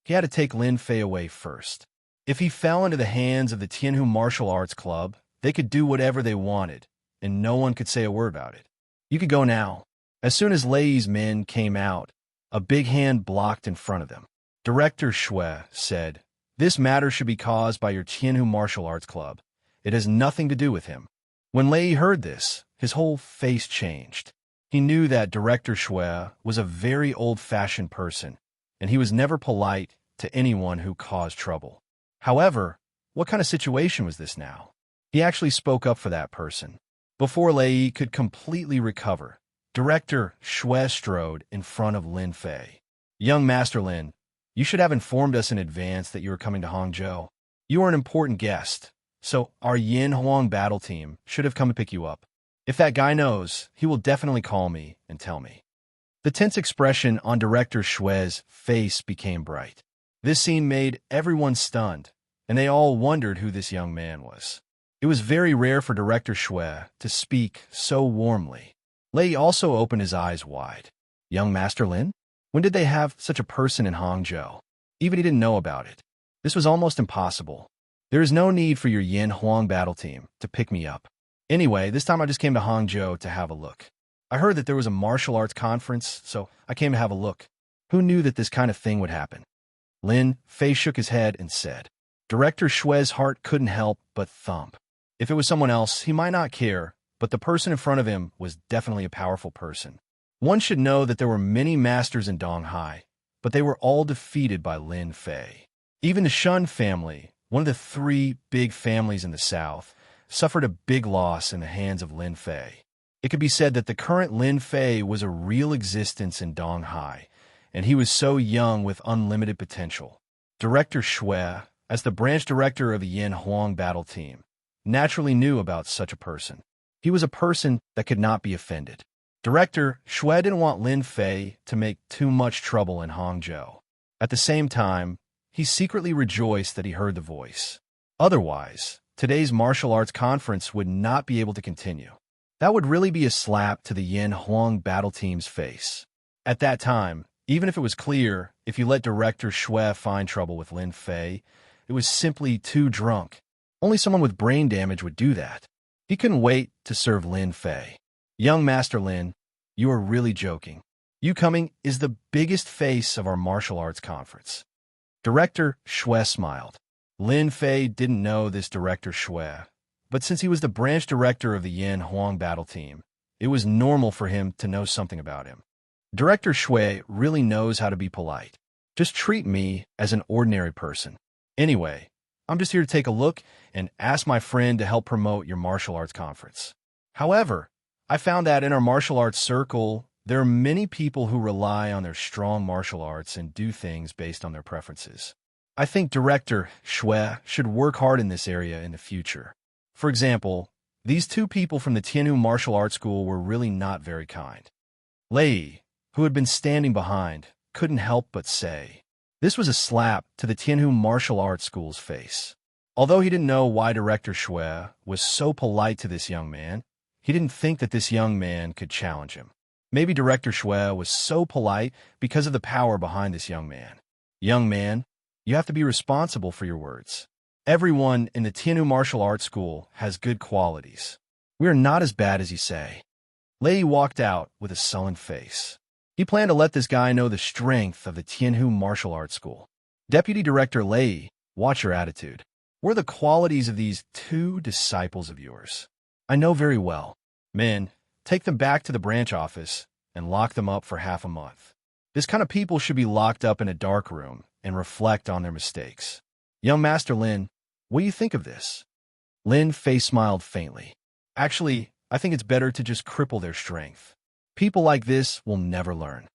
he had to take Lin Fei away first. If he fell into the hands of the Tianhu Martial Arts Club, they could do whatever they wanted, and no one could say a word about it. You could go now. As soon as Lei's men came out, a big hand blocked in front of them. Director Shui said, "This matter should be caused by your Tianhu Martial Arts Club. It has nothing to do with him." When Lei heard this, his whole face changed. He knew that Director Shui was a very old-fashioned person, and he was never polite to anyone who caused trouble. However, what kind of situation was this now? He actually spoke up for that person. Before Lei could completely recover, Director Shui strode in front of Lin Fei. "Young Master Lin, you should have informed us in advance that you were coming to Hangzhou. You are an important guest, so our Yin Huang battle team should have come to pick you up. If that guy knows, he will definitely call me and tell me." The tense expression on Director Shui's face became bright. This scene made everyone stunned, and they all wondered who this young man was. It was very rare for Director Shui to speak so warmly. Lei also opened his eyes wide. Young Master Lin? When did they have such a person in Hangzhou? Even he didn't know about it. This was almost impossible. There is no need for your Yin Huang battle team to pick me up. Anyway, this time I just came to Hangzhou to have a look. I heard that there was a martial arts conference, so I came to have a look. Who knew that this kind of thing would happen? Lin Fei shook his head and said. Director Shui's heart couldn't help but thump. If it was someone else, he might not care, but the person in front of him was definitely a powerful person. One should know that there were many masters in Donghai, but they were all defeated by Lin Fei. Even the Shun family, one of the three big families in the south, suffered a big loss in the hands of Lin Fei. It could be said that the current Lin Fei was a real existence in Donghai, and he was so young with unlimited potential. Director Shui, as the branch director of the Yin Huang battle team, naturally knew about such a person. He was a person that could not be offended. Director Shui didn't want Lin Fei to make too much trouble in Hangzhou. At the same time, he secretly rejoiced that he heard the voice. Otherwise, today's martial arts conference would not be able to continue. That would really be a slap to the Yin Huang battle team's face. At that time, even if it was clear, if you let Director Shui find trouble with Lin Fei, it was simply too drunk. Only someone with brain damage would do that. He couldn't wait to serve Lin Fei. Young Master Lin, you are really joking. You coming is the biggest face of our martial arts conference. Director Shui smiled. Lin Fei didn't know this Director Shui, but since he was the branch director of the Yin Huang battle team, it was normal for him to know something about him. Director Shui really knows how to be polite. Just treat me as an ordinary person. Anyway, I'm just here to take a look and ask my friend to help promote your martial arts conference. However, I found that in our martial arts circle, there are many people who rely on their strong martial arts and do things based on their preferences. I think Director Shui should work hard in this area in the future. For example, these two people from the Tianhu Martial Arts School were really not very kind. Lei, who had been standing behind, couldn't help but say. This was a slap to the Tianhu Martial Arts School's face. Although he didn't know why Director Shui was so polite to this young man, he didn't think that this young man could challenge him. Maybe Director Shui was so polite because of the power behind this young man. Young man, you have to be responsible for your words. Everyone in the Tianhu Martial Arts School has good qualities. We are not as bad as you say. Lei walked out with a sullen face. He planned to let this guy know the strength of the Tianhu Martial Arts School. Deputy Director Lei, watch your attitude. What are the qualities of these two disciples of yours? I know very well. Men, take them back to the branch office and lock them up for half a month. This kind of people should be locked up in a dark room and reflect on their mistakes. Young Master Lin, what do you think of this? Lin Fei smiled faintly. Actually, I think it's better to just cripple their strength. People like this will never learn.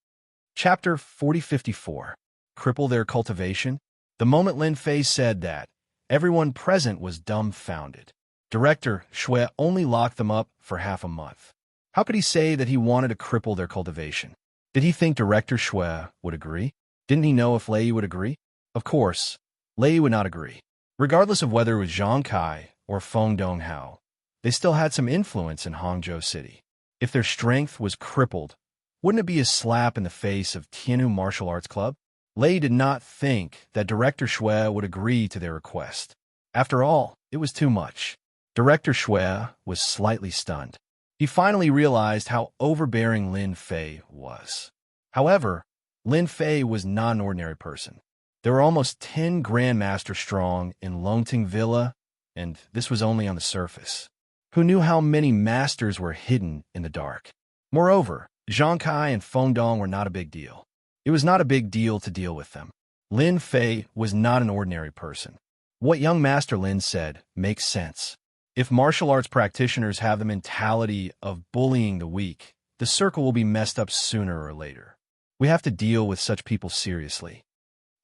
Chapter 4054. Cripple their cultivation? The moment Lin Fei said that, everyone present was dumbfounded. Director Shui only locked them up for half a month. How could he say that he wanted to cripple their cultivation? Did he think Director Shui would agree? Didn't he know if Lei would agree? Of course, Lei would not agree. Regardless of whether it was Xianxia or Feng Donghao, they still had some influence in Hangzhou City. If their strength was crippled, wouldn't it be a slap in the face of Tianhu Martial Arts Club? Lei did not think that Director Shui would agree to their request. After all, it was too much. Director Shui was slightly stunned. He finally realized how overbearing Lin Fei was. However, Lin Fei was not an ordinary person. There were almost 10 grandmasters strong in Longting Villa, and this was only on the surface. Who knew how many masters were hidden in the dark? Moreover, Xianxia and Feng Dong were not a big deal. It was not a big deal to deal with them. Lin Fei was not an ordinary person. What young Master Lin said makes sense. If martial arts practitioners have the mentality of bullying the weak, the circle will be messed up sooner or later. We have to deal with such people seriously.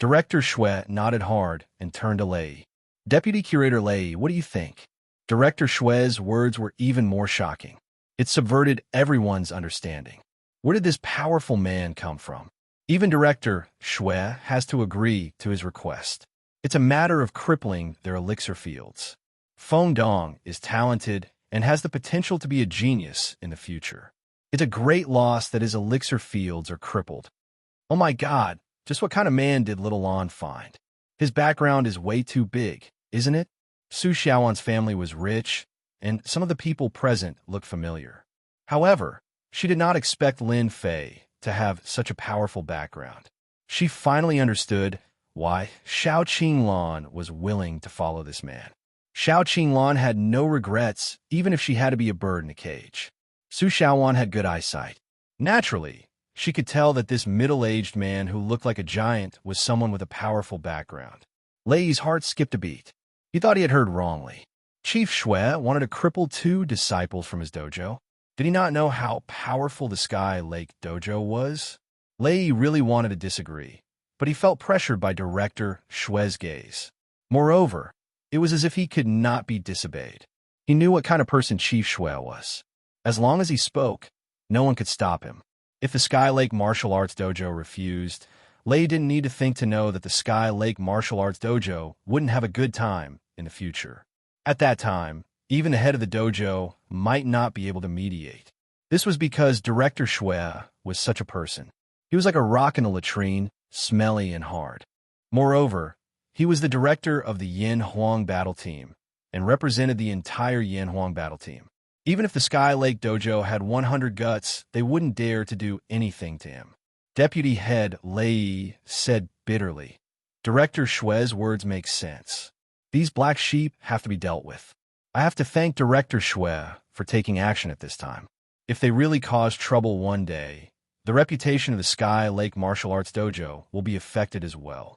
Director Shui nodded hard and turned to Lei. Deputy Curator Lei, what do you think? Director Shui's words were even more shocking. It subverted everyone's understanding. Where did this powerful man come from? Even Director Shui has to agree to his request. It's a matter of crippling their elixir fields. Feng Dong is talented and has the potential to be a genius in the future. It's a great loss that his elixir fields are crippled. Oh my God, just what kind of man did Little Lon find? His background is way too big, isn't it? Su Xiaowan's family was rich, and some of the people present looked familiar. However, she did not expect Lin Fei to have such a powerful background. She finally understood why Xiao Qinglan was willing to follow this man. Xiao Qinglan had no regrets, even if she had to be a bird in a cage. Su Xiaowan had good eyesight. Naturally, she could tell that this middle-aged man who looked like a giant was someone with a powerful background. Lei's heart skipped a beat. He thought he had heard wrongly. Chief Shui wanted to cripple 2 disciples from his dojo. Did he not know how powerful the Sky Lake Dojo was? Lei really wanted to disagree, but he felt pressured by Director Shui's gaze. Moreover, it was as if he could not be disobeyed. He knew what kind of person Chief Shui was. As long as he spoke, no one could stop him. If the Sky Lake Martial Arts Dojo refused, Lei didn't need to think to know that the Sky Lake Martial Arts Dojo wouldn't have a good time in the future. At that time, even the head of the dojo might not be able to mediate. This was because Director Shui was such a person. He was like a rock in a latrine, smelly and hard. Moreover, he was the director of the Yin Huang battle team and represented the entire Yin Huang battle team. Even if the Sky Lake Dojo had 100 guts, they wouldn't dare to do anything to him. Deputy Head Lei said bitterly, Director Shui's words make sense. These black sheep have to be dealt with. I have to thank Director Shui for taking action at this time. If they really cause trouble one day, the reputation of the Sky Lake Martial Arts Dojo will be affected as well.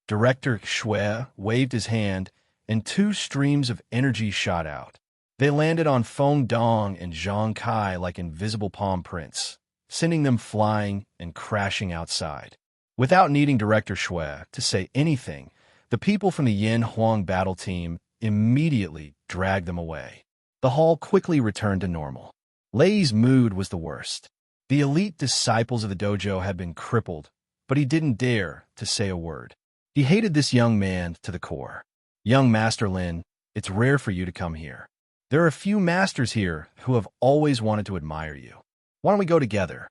Director Shui waved his hand, and 2 streams of energy shot out. They landed on Feng Dong and Zhang Kai like invisible palm prints, sending them flying and crashing outside. Without needing Director Shui to say anything, the people from the Yin Huang battle team immediately dragged them away. The hall quickly returned to normal. Lei's mood was the worst. The elite disciples of the dojo had been crippled, but he didn't dare to say a word. He hated this young man to the core. Young Master Lin, it's rare for you to come here. There are a few masters here who have always wanted to admire you. Why don't we go together?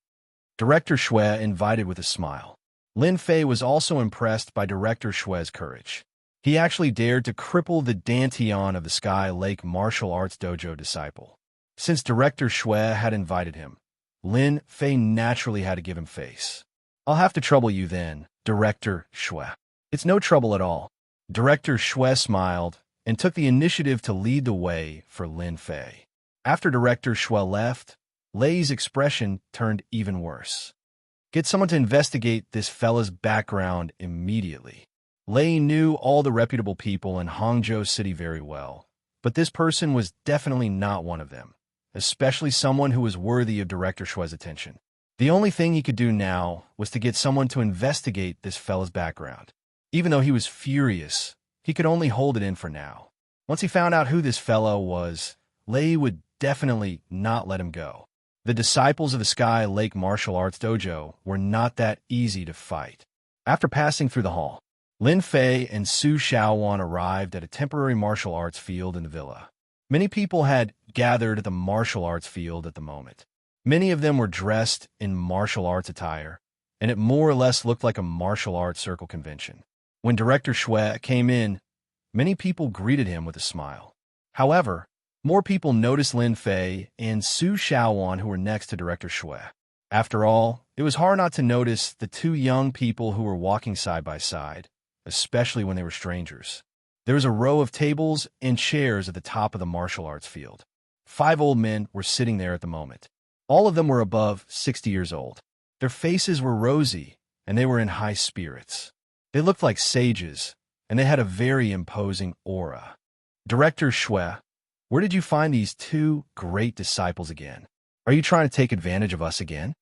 Director Shui invited with a smile. Lin Fei was also impressed by Director Shui's courage. He actually dared to cripple the Dantian of the Sky Lake Martial Arts Dojo disciple. Since Director Shui had invited him, Lin Fei naturally had to give him face. I'll have to trouble you then, Director Shui. It's no trouble at all. Director Shui smiled and took the initiative to lead the way for Lin Fei. After Director Shui left, Lei's expression turned even worse. Get someone to investigate this fella's background immediately. Lei knew all the reputable people in Hangzhou City very well, but this person was definitely not one of them, especially someone who was worthy of Director Shui's attention. The only thing he could do now was to get someone to investigate this fella's background. Even though he was furious, he could only hold it in for now. Once he found out who this fellow was, Lei would definitely not let him go. The disciples of the Sky Lake Martial Arts Dojo were not that easy to fight. After passing through the hall, Lin Fei and Su Xiaowan arrived at a temporary martial arts field in the villa. Many people had gathered at the martial arts field at the moment. Many of them were dressed in martial arts attire, and it more or less looked like a martial arts circle convention. When Director Shui came in, many people greeted him with a smile. However, more people noticed Lin Fei and Su Xiaowan who were next to Director Shui. After all, it was hard not to notice the two young people who were walking side by side, especially when they were strangers. There was a row of tables and chairs at the top of the martial arts field. 5 old men were sitting there at the moment. All of them were above 60 years old. Their faces were rosy, and they were in high spirits. They looked like sages, and they had a very imposing aura. Director Shui, where did you find these 2 great disciples again? Are you trying to take advantage of us again?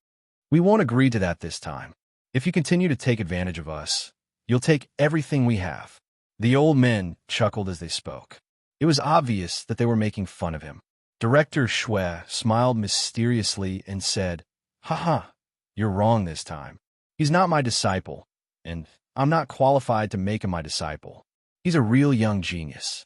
We won't agree to that this time. If you continue to take advantage of us, you'll take everything we have. The old men chuckled as they spoke. It was obvious that they were making fun of him. Director Shui smiled mysteriously and said, "Haha, you're wrong this time. He's not my disciple, and I'm not qualified to make him my disciple. He's a real young genius."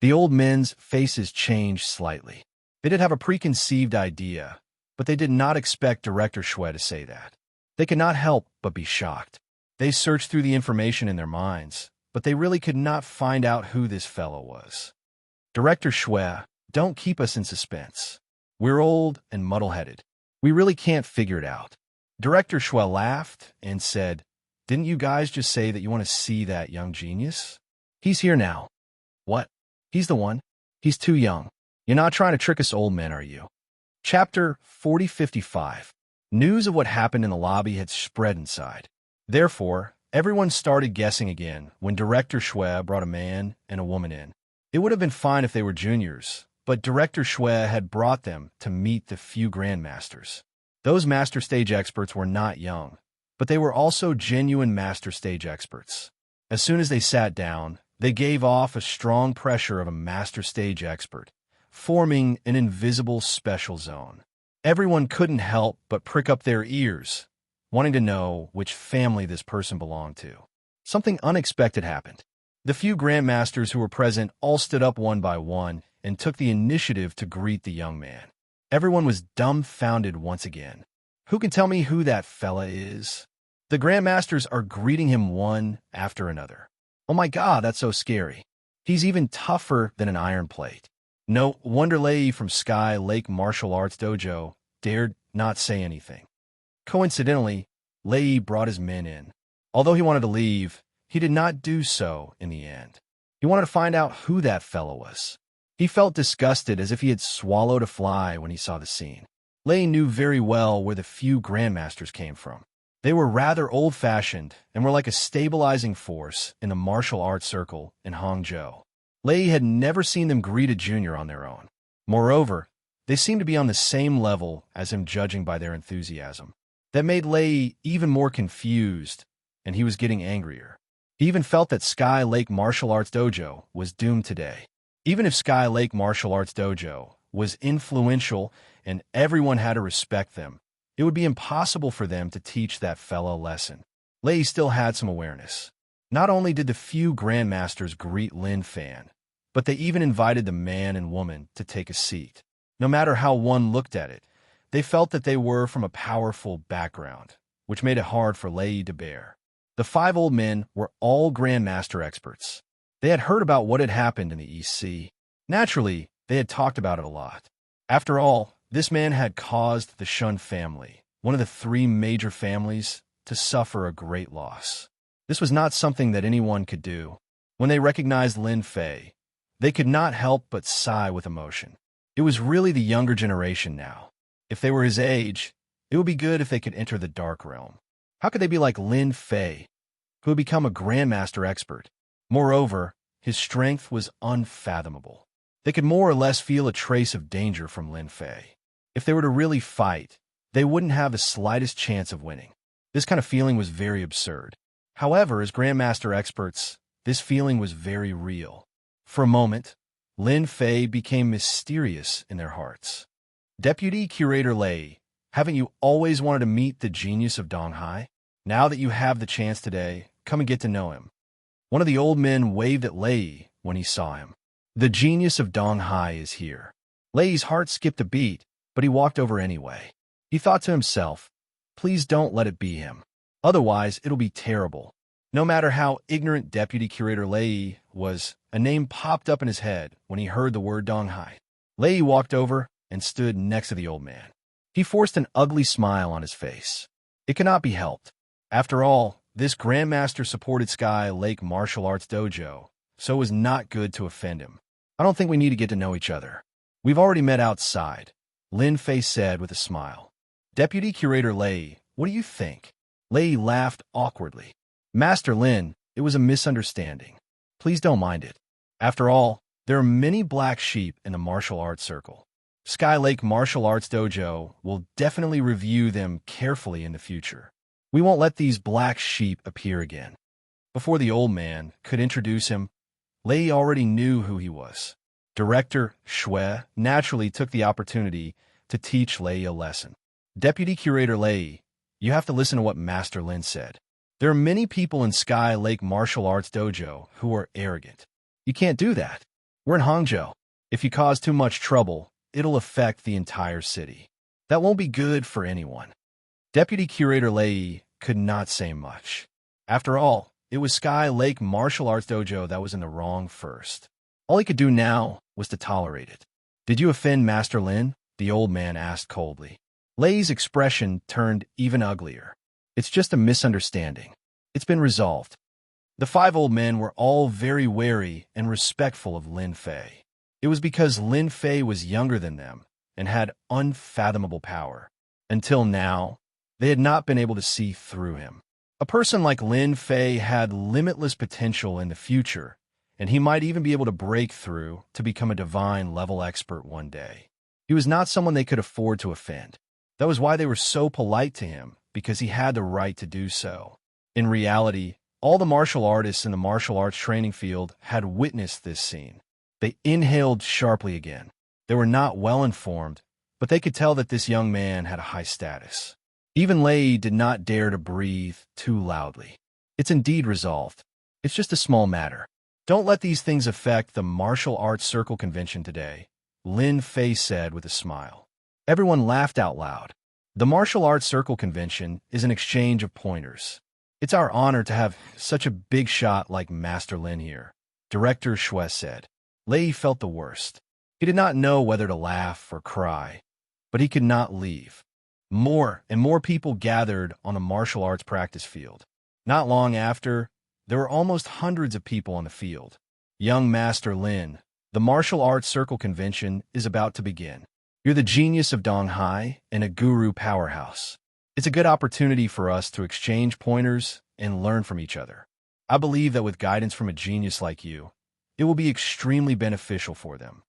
The old men's faces changed slightly. They did have a preconceived idea, but they did not expect Director Shui to say that. They could not help but be shocked. They searched through the information in their minds, but they really could not find out who this fellow was. Director Shui, don't keep us in suspense. We're old and muddle-headed. We really can't figure it out. Director Shui laughed and said, "Didn't you guys just say that you want to see that young genius? He's here now." "What? He's the one? He's too young. You're not trying to trick us old men, are you?" Chapter 4055. News of what happened in the lobby had spread inside. Therefore, everyone started guessing again when Director Shui brought a man and a woman in. It would have been fine if they were juniors, but Director Shui had brought them to meet the few grandmasters. Those master stage experts were not young, but they were also genuine master stage experts. As soon as they sat down, they gave off a strong pressure of a master stage expert, forming an invisible special zone. Everyone couldn't help but prick up their ears, wanting to know which family this person belonged to. Something unexpected happened. The few grandmasters who were present all stood up one by one and took the initiative to greet the young man. Everyone was dumbfounded once again. Who can tell me who that fella is? The grandmasters are greeting him one after another. Oh my God, that's so scary. He's even tougher than an iron plate. No wonder Lei from Sky Lake Martial Arts Dojo dared not say anything. Coincidentally, Lei brought his men in. Although he wanted to leave, he did not do so in the end. He wanted to find out who that fellow was. He felt disgusted as if he had swallowed a fly when he saw the scene. Lei knew very well where the few grandmasters came from. They were rather old-fashioned and were like a stabilizing force in the martial arts circle in Hangzhou. Lei had never seen them greet a junior on their own. Moreover, they seemed to be on the same level as him, judging by their enthusiasm. That made Lei even more confused, and he was getting angrier. He even felt that Sky Lake Martial Arts Dojo was doomed today. Even if Sky Lake Martial Arts Dojo was influential and everyone had to respect them, it would be impossible for them to teach that fellow a lesson. Lei still had some awareness. Not only did the few grandmasters greet Lin Fan, but they even invited the man and woman to take a seat. No matter how one looked at it, they felt that they were from a powerful background, which made it hard for Lei to bear. The 5 old men were all grandmaster experts. They had heard about what had happened in the East Sea. Naturally, they had talked about it a lot. After all, this man had caused the Shun family, one of the 3 major families, to suffer a great loss. This was not something that anyone could do. When they recognized Lin Fei, they could not help but sigh with emotion. It was really the younger generation now. If they were his age, it would be good if they could enter the Dark Realm. How could they be like Lin Fei, who had become a Grandmaster expert? Moreover, his strength was unfathomable. They could more or less feel a trace of danger from Lin Fei. If they were to really fight, they wouldn't have the slightest chance of winning. This kind of feeling was very absurd. However, as Grandmaster experts, this feeling was very real. For a moment, Lin Fei became mysterious in their hearts. Deputy Curator Lei, haven't you always wanted to meet the genius of Donghai? Now that you have the chance today, come and get to know him. One of the old men waved at Lei when he saw him. The genius of Donghai is here. Lei's heart skipped a beat, but he walked over anyway. He thought to himself, please don't let it be him. Otherwise, it'll be terrible. No matter how ignorant Deputy Curator Lei was, a name popped up in his head when he heard the word Donghai. Lei walked over and stood next to the old man. He forced an ugly smile on his face. It cannot be helped. After all, this Grandmaster supported Sky Lake Martial Arts Dojo, so it was not good to offend him. I don't think we need to get to know each other. We've already met outside, Lin Fei said with a smile. Deputy Curator Lei, what do you think? Lei laughed awkwardly. Master Lin, it was a misunderstanding. Please don't mind it. After all, there are many black sheep in the martial arts circle. Sky Lake Martial Arts Dojo will definitely review them carefully in the future. We won't let these black sheep appear again. Before the old man could introduce him, Lei already knew who he was. Director Shui naturally took the opportunity to teach Lei a lesson. Deputy Curator Lei, you have to listen to what Master Lin said. There are many people in Sky Lake Martial Arts Dojo who are arrogant. You can't do that. We're in Hangzhou. If you cause too much trouble, it'll affect the entire city. That won't be good for anyone. Deputy Curator Lei could not say much. After all, it was Sky Lake Martial Arts Dojo that was in the wrong first. All he could do now was to tolerate it. Did you offend Master Lin? The old man asked coldly. Lei's expression turned even uglier. It's just a misunderstanding. It's been resolved. The five old men were all very wary and respectful of Lin Fei. It was because Lin Fei was younger than them and had unfathomable power. Until now, they had not been able to see through him. A person like Lin Fei had limitless potential in the future, and he might even be able to break through to become a divine-level expert one day. He was not someone they could afford to offend. That was why they were so polite to him, because he had the right to do so. In reality, all the martial artists in the martial arts training field had witnessed this scene. They inhaled sharply again. They were not well informed, but they could tell that this young man had a high status. Even Lei did not dare to breathe too loudly. It's indeed resolved. It's just a small matter. Don't let these things affect the martial arts circle convention today, Lin Fei said with a smile. Everyone laughed out loud. The martial arts circle convention is an exchange of pointers. It's our honor to have such a big shot like Master Lin here, Director Shui said. Lei felt the worst. He did not know whether to laugh or cry, but he could not leave. More and more people gathered on the martial arts practice field. Not long after, there were almost hundreds of people on the field. Young Master Lin, the martial arts circle convention is about to begin. You're the genius of Donghai and a guru powerhouse. It's a good opportunity for us to exchange pointers and learn from each other. I believe that with guidance from a genius like you, it will be extremely beneficial for them.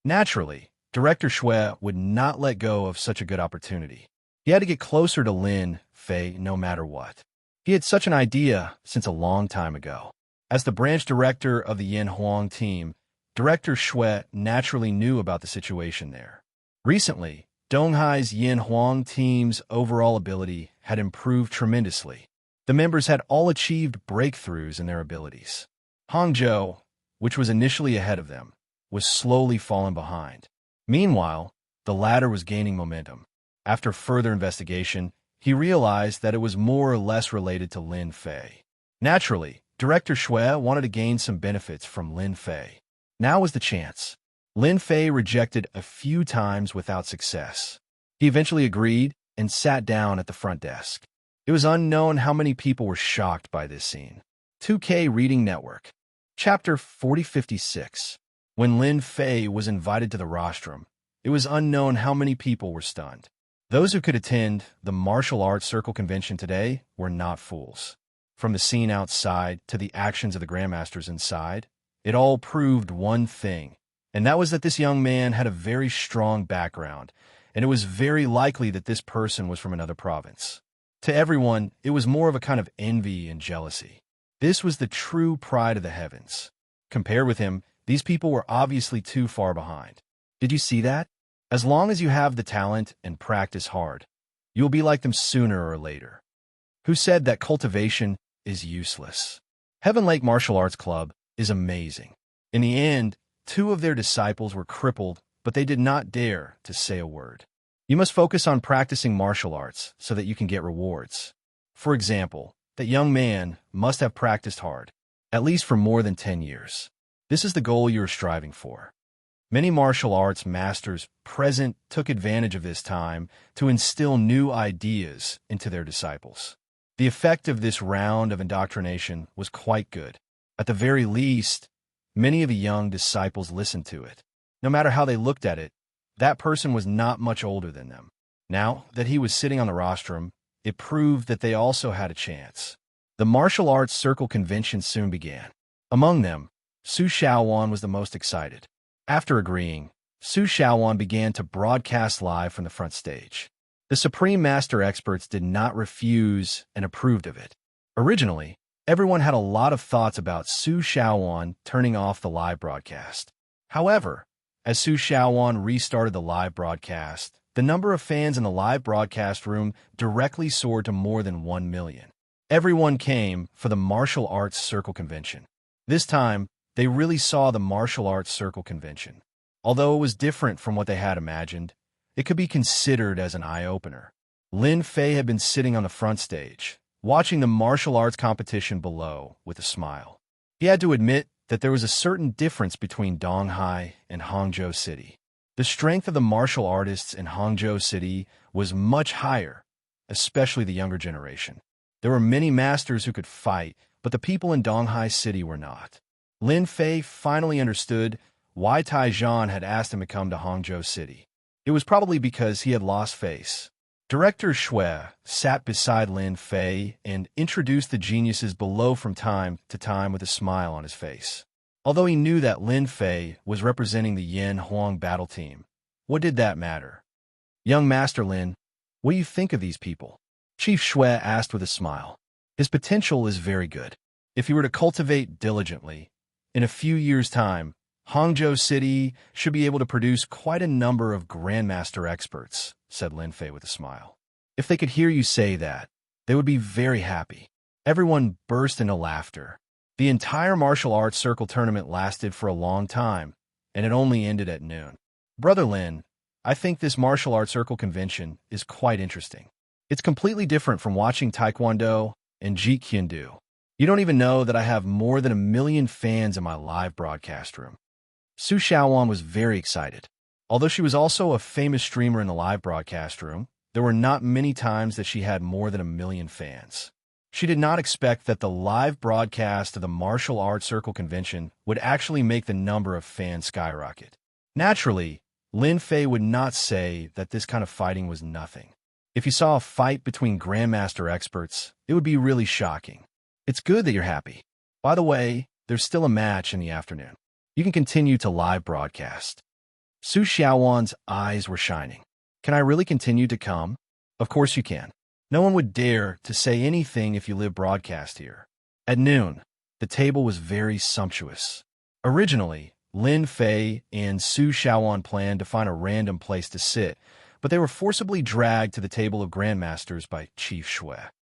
Naturally, Director Shui would not let go of such a good opportunity. He had to get closer to Lin Fei no matter what. He had such an idea since a long time ago. As the branch director of the Yin Huang team, Director Shui naturally knew about the situation there. Recently, Donghai's Yin Huang team's overall ability had improved tremendously. The members had all achieved breakthroughs in their abilities. Hangzhou, which was initially ahead of them, was slowly falling behind. Meanwhile, the latter was gaining momentum. After further investigation, he realized that it was more or less related to Lin Fei. Naturally, Director Shui wanted to gain some benefits from Lin Fei. Now was the chance. Lin Fei rejected a few times without success. He eventually agreed and sat down at the front desk. It was unknown how many people were shocked by this scene. 2K Reading Network. Chapter 4056. When Lin Fei was invited to the rostrum, It was unknown how many people were stunned. Those who could attend the martial arts circle convention today were not fools. From the scene outside to the actions of the grandmasters inside, it all proved one thing, and that was that this young man had a very strong background, and it was very likely that this person was from another province. To everyone, it was more of a kind of envy and jealousy. This was the true pride of the heavens. Compared with him, these people were obviously too far behind. Did you see that? As long as you have the talent and practice hard, you'll be like them sooner or later. Who said that cultivation is useless? Heaven Lake Martial Arts Club is amazing. In the end, 2 of their disciples were crippled, but they did not dare to say a word. You must focus on practicing martial arts so that you can get rewards. For example, that young man must have practiced hard, at least for more than 10 years. This is the goal you are striving for. Many martial arts masters present took advantage of this time to instill new ideas into their disciples. The effect of this round of indoctrination was quite good. At the very least, many of the young disciples listened to it. No matter how they looked at it, that person was not much older than them. Now that he was sitting on the rostrum, it proved that they also had a chance. The martial arts circle convention soon began. Among them, Su Xiaowan was the most excited. After agreeing, Su Xiaowan began to broadcast live from the front stage. The Supreme Master experts did not refuse and approved of it. Originally, everyone had a lot of thoughts about Su Xiaowan turning off the live broadcast. However, as Su Xiaowan restarted the live broadcast, the number of fans in the live broadcast room directly soared to more than 1 million. Everyone came for the Martial Arts Circle Convention. This time, they really saw the Martial Arts Circle Convention. Although it was different from what they had imagined, it could be considered as an eye-opener. Lin Fei had been sitting on the front stage, watching the martial arts competition below with a smile. He had to admit that there was a certain difference between Donghai and Hangzhou City. The strength of the martial artists in Hangzhou City was much higher, especially the younger generation. There were many masters who could fight, but the people in Donghai City were not. Lin Fei finally understood why Taizhan had asked him to come to Hangzhou City. It was probably because he had lost face. Director Shui sat beside Lin Fei and introduced the geniuses below from time to time with a smile on his face. Although he knew that Lin Fei was representing the Yan Huang battle team, what did that matter? Young Master Lin, what do you think of these people? Chief Shui asked with a smile. His potential is very good. If he were to cultivate diligently, in a few years' time, Hangzhou City should be able to produce quite a number of grandmaster experts, said Lin Fei with a smile. If they could hear you say that, they would be very happy. Everyone burst into laughter. The entire martial arts circle tournament lasted for a long time, and it only ended at noon. Brother Lin, I think this martial arts circle convention is quite interesting. It's completely different from watching Taekwondo and Jeet Kune Do. You don't even know that I have more than 1 million fans in my live broadcast room. Su Xiaowan was very excited. Although she was also a famous streamer in the live broadcast room, there were not many times that she had more than 1 million fans. She did not expect that the live broadcast of the Martial Arts Circle Convention would actually make the number of fans skyrocket. Naturally, Lin Fei would not say that this kind of fighting was nothing. If you saw a fight between grandmaster experts, it would be really shocking. It's good that you're happy. By the way, there's still a match in the afternoon. You can continue to live broadcast. Su Xiaowan's eyes were shining. Can I really continue to come? Of course you can. No one would dare to say anything if you live broadcast here. At noon, the table was very sumptuous. Originally, Lin Fei and Su Xiaowan planned to find a random place to sit, but they were forcibly dragged to the table of grandmasters by Chief Shui.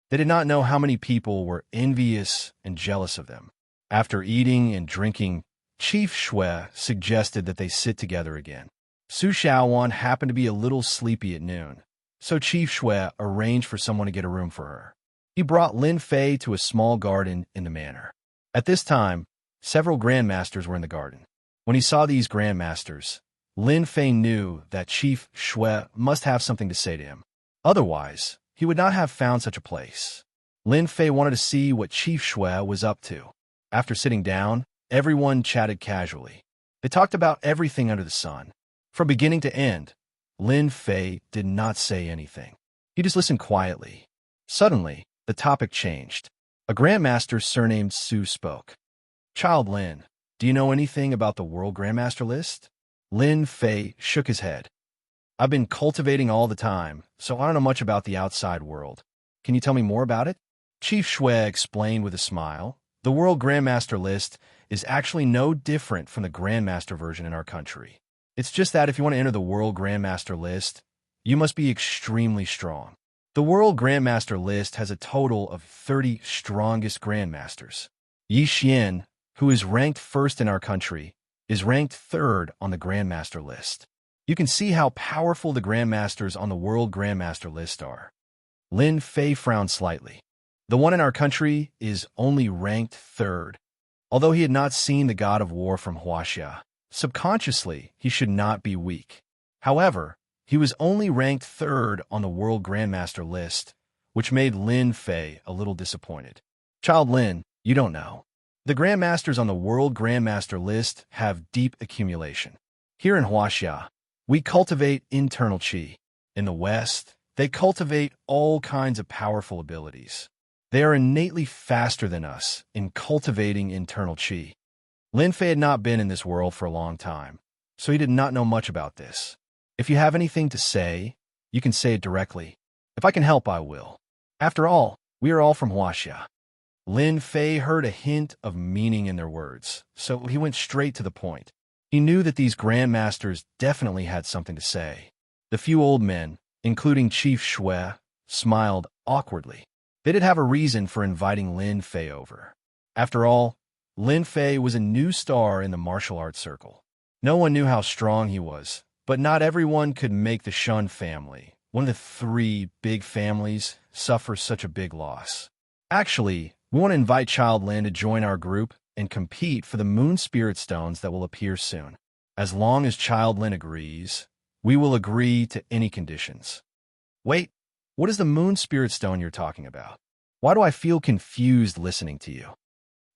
They did not know how many people were envious and jealous of them. After eating and drinking, Chief Shui suggested that they sit together again. Su Xiaowan happened to be a little sleepy at noon, so Chief Shui arranged for someone to get a room for her. He brought Lin Fei to a small garden in the manor. At this time, several grandmasters were in the garden. When he saw these grandmasters, Lin Fei knew that Chief Shui must have something to say to him. Otherwise, he would not have found such a place. Lin Fei wanted to see what Chief Shui was up to. After sitting down, everyone chatted casually. They talked about everything under the sun. From beginning to end, Lin Fei did not say anything. He just listened quietly. Suddenly, the topic changed. A grandmaster surnamed Su spoke. Child Lin, do you know anything about the World Grandmaster list? Lin Fei shook his head. I've been cultivating all the time, so I don't know much about the outside world. Can you tell me more about it? Chief Shui explained with a smile. The World Grandmaster list is actually no different from the Grandmaster version in our country. It's just that if you want to enter the World Grandmaster list, you must be extremely strong. The World Grandmaster list has a total of 30 strongest Grandmasters. Yi Xian, who is ranked first in our country, is ranked third on the Grandmaster list. You can see how powerful the Grandmasters on the World Grandmaster list are. Lin Fei frowned slightly. The one in our country is only ranked third. Although he had not seen the god of war from Wuxia, subconsciously he should not be weak. However, he was only ranked third on the World Grandmaster list, which made Lin Fei a little disappointed. Child Lin, you don't know. The Grandmasters on the World Grandmaster list have deep accumulation. Here in Wuxia, we cultivate internal qi. In the West, they cultivate all kinds of powerful abilities. They are innately faster than us in cultivating internal qi. Lin Fei had not been in this world for a long time, so he did not know much about this. If you have anything to say, you can say it directly. If I can help, I will. After all, we are all from Wuxia. Lin Fei heard a hint of meaning in their words, so he went straight to the point. He knew that these grandmasters definitely had something to say. The few old men, including Chief Shui, smiled awkwardly. They did have a reason for inviting Lin Fei over. After all, Lin Fei was a new star in the martial arts circle. No one knew how strong he was, but not everyone could make the Shun family, one of the 3 big families, suffer such a big loss. Actually, we want to invite Child Lin to join our group and compete for the Moon Spirit Stones that will appear soon. As long as Child Lin agrees, we will agree to any conditions. Wait, what is the Moon Spirit Stone you're talking about? Why do I feel confused listening to you?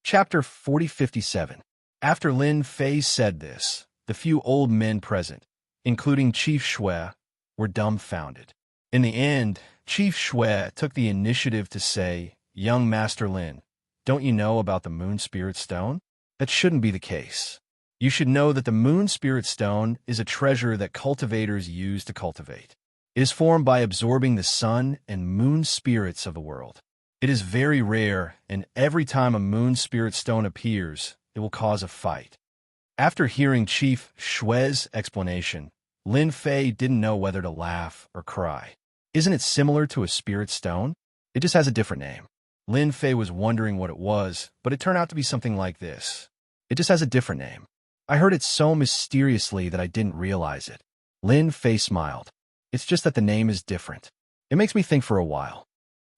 Chapter 4057. After Lin Fei said this, the few old men present, including Chief Shui, were dumbfounded. In the end, Chief Shui took the initiative to say, "Young Master Lin, don't you know about the Moon Spirit Stone? That shouldn't be the case. You should know that the Moon Spirit Stone is a treasure that cultivators use to cultivate. It is formed by absorbing the sun and moon spirits of the world. It is very rare, and every time a Moon Spirit Stone appears, it will cause a fight." After hearing Chief Shui's explanation, Lin Fei didn't know whether to laugh or cry. Isn't it similar to a spirit stone? It just has a different name. Lin Fei was wondering what it was, but it turned out to be something like this. It just has a different name. I heard it so mysteriously that I didn't realize it. Lin Fei smiled. It's just that the name is different. It makes me think for a while.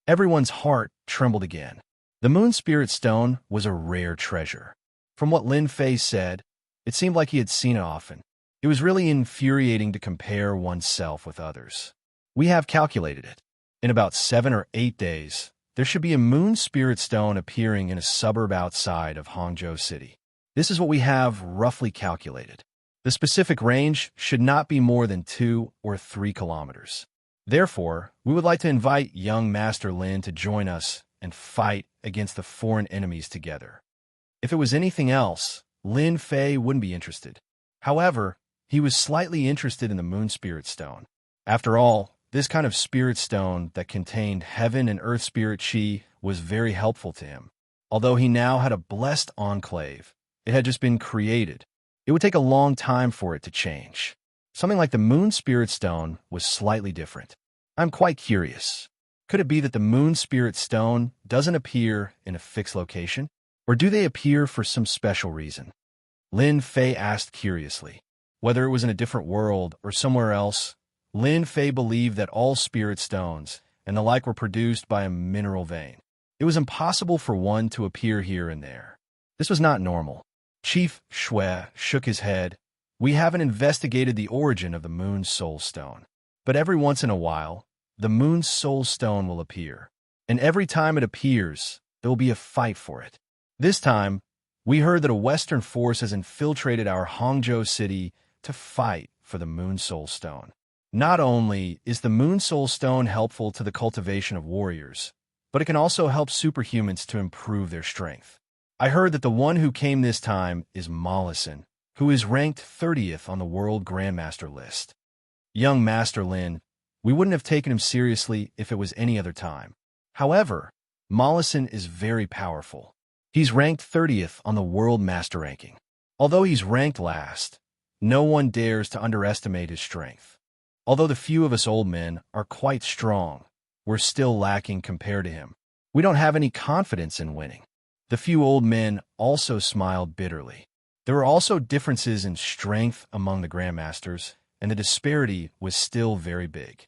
Everyone's heart trembled again. The Moon Spirit Stone was a rare treasure. From what Lin Fei said, it seemed like he had seen it often. It was really infuriating to compare oneself with others. We have calculated it. In about 7 or 8 days, there should be a Moon Spirit Stone appearing in a suburb outside of Hangzhou City. This is what we have roughly calculated. The specific range should not be more than 2 or 3 kilometers. Therefore, we would like to invite young Master Lin to join us and fight against the foreign enemies together. If it was anything else, Lin Fei wouldn't be interested. However, he was slightly interested in the Moon Spirit Stone. After all, this kind of spirit stone that contained heaven and earth spirit qi was very helpful to him. Although he now had a blessed enclave, it had just been created. It would take a long time for it to change. Something like the Moon Spirit Stone was slightly different. I'm quite curious. Could it be that the Moon Spirit Stone doesn't appear in a fixed location? Or do they appear for some special reason? Lin Fei asked curiously. Whether it was in a different world or somewhere else, Lin Fei believed that all spirit stones and the like were produced by a mineral vein. It was impossible for one to appear here and there. This was not normal. Chief Shui shook his head. We haven't investigated the origin of the Moon Soul Stone. But every once in a while, the Moon Soul Stone will appear. And every time it appears, there will be a fight for it. This time, we heard that a Western force has infiltrated our Hangzhou city to fight for the Moon Soul Stone. Not only is the Moon Soul Stone helpful to the cultivation of warriors, but it can also help superhumans to improve their strength. I heard that the one who came this time is Mollison, who is ranked 30th on the World Grandmaster list. Young Master Lin, we wouldn't have taken him seriously if it was any other time. However, Mollison is very powerful. He's ranked 30th on the World Master ranking. Although he's ranked last, no one dares to underestimate his strength. Although the few of us old men are quite strong, we're still lacking compared to him. We don't have any confidence in winning. The few old men also smiled bitterly. There were also differences in strength among the Grandmasters, and the disparity was still very big.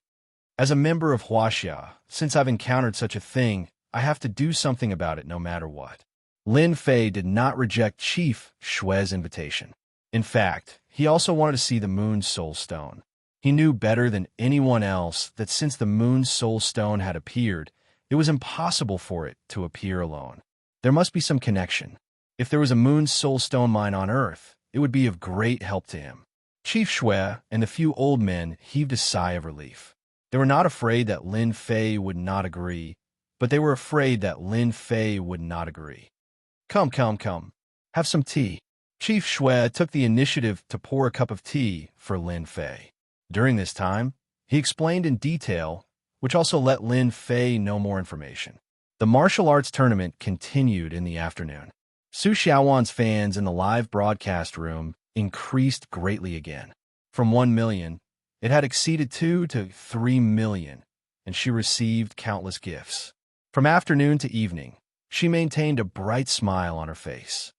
As a member of Wuxia, since I've encountered such a thing, I have to do something about it no matter what. Lin Fei did not reject Chief Shue's invitation. In fact, he also wanted to see the Moon Soul Stone. He knew better than anyone else that since the Moon Soul Stone had appeared, it was impossible for it to appear alone. There must be some connection. If there was a Moon Soul Stone mine on Earth, it would be of great help to him. Chief Shue and the few old men heaved a sigh of relief. They were not afraid that Lin Fei would not agree, but they were afraid that Lin Fei would not agree. Come, have some tea. Chief Shue took the initiative to pour a cup of tea for Lin Fei. During this time, he explained in detail, which also let Lin Fei know more information. The martial arts tournament continued in the afternoon. Su Xiaowan's fans in the live broadcast room increased greatly again. From 1 million, it had exceeded 2 to 3 million, and she received countless gifts. From afternoon to evening, she maintained a bright smile on her face.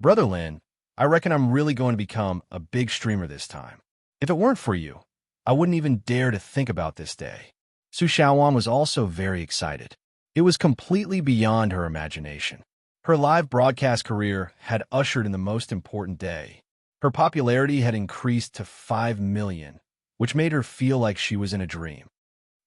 Brother Lin, I reckon I'm really going to become a big streamer this time. If it weren't for you, I wouldn't even dare to think about this day. Su Xiaowan was also very excited. It was completely beyond her imagination. Her live broadcast career had ushered in the most important day. Her popularity had increased to 5 million, which made her feel like she was in a dream.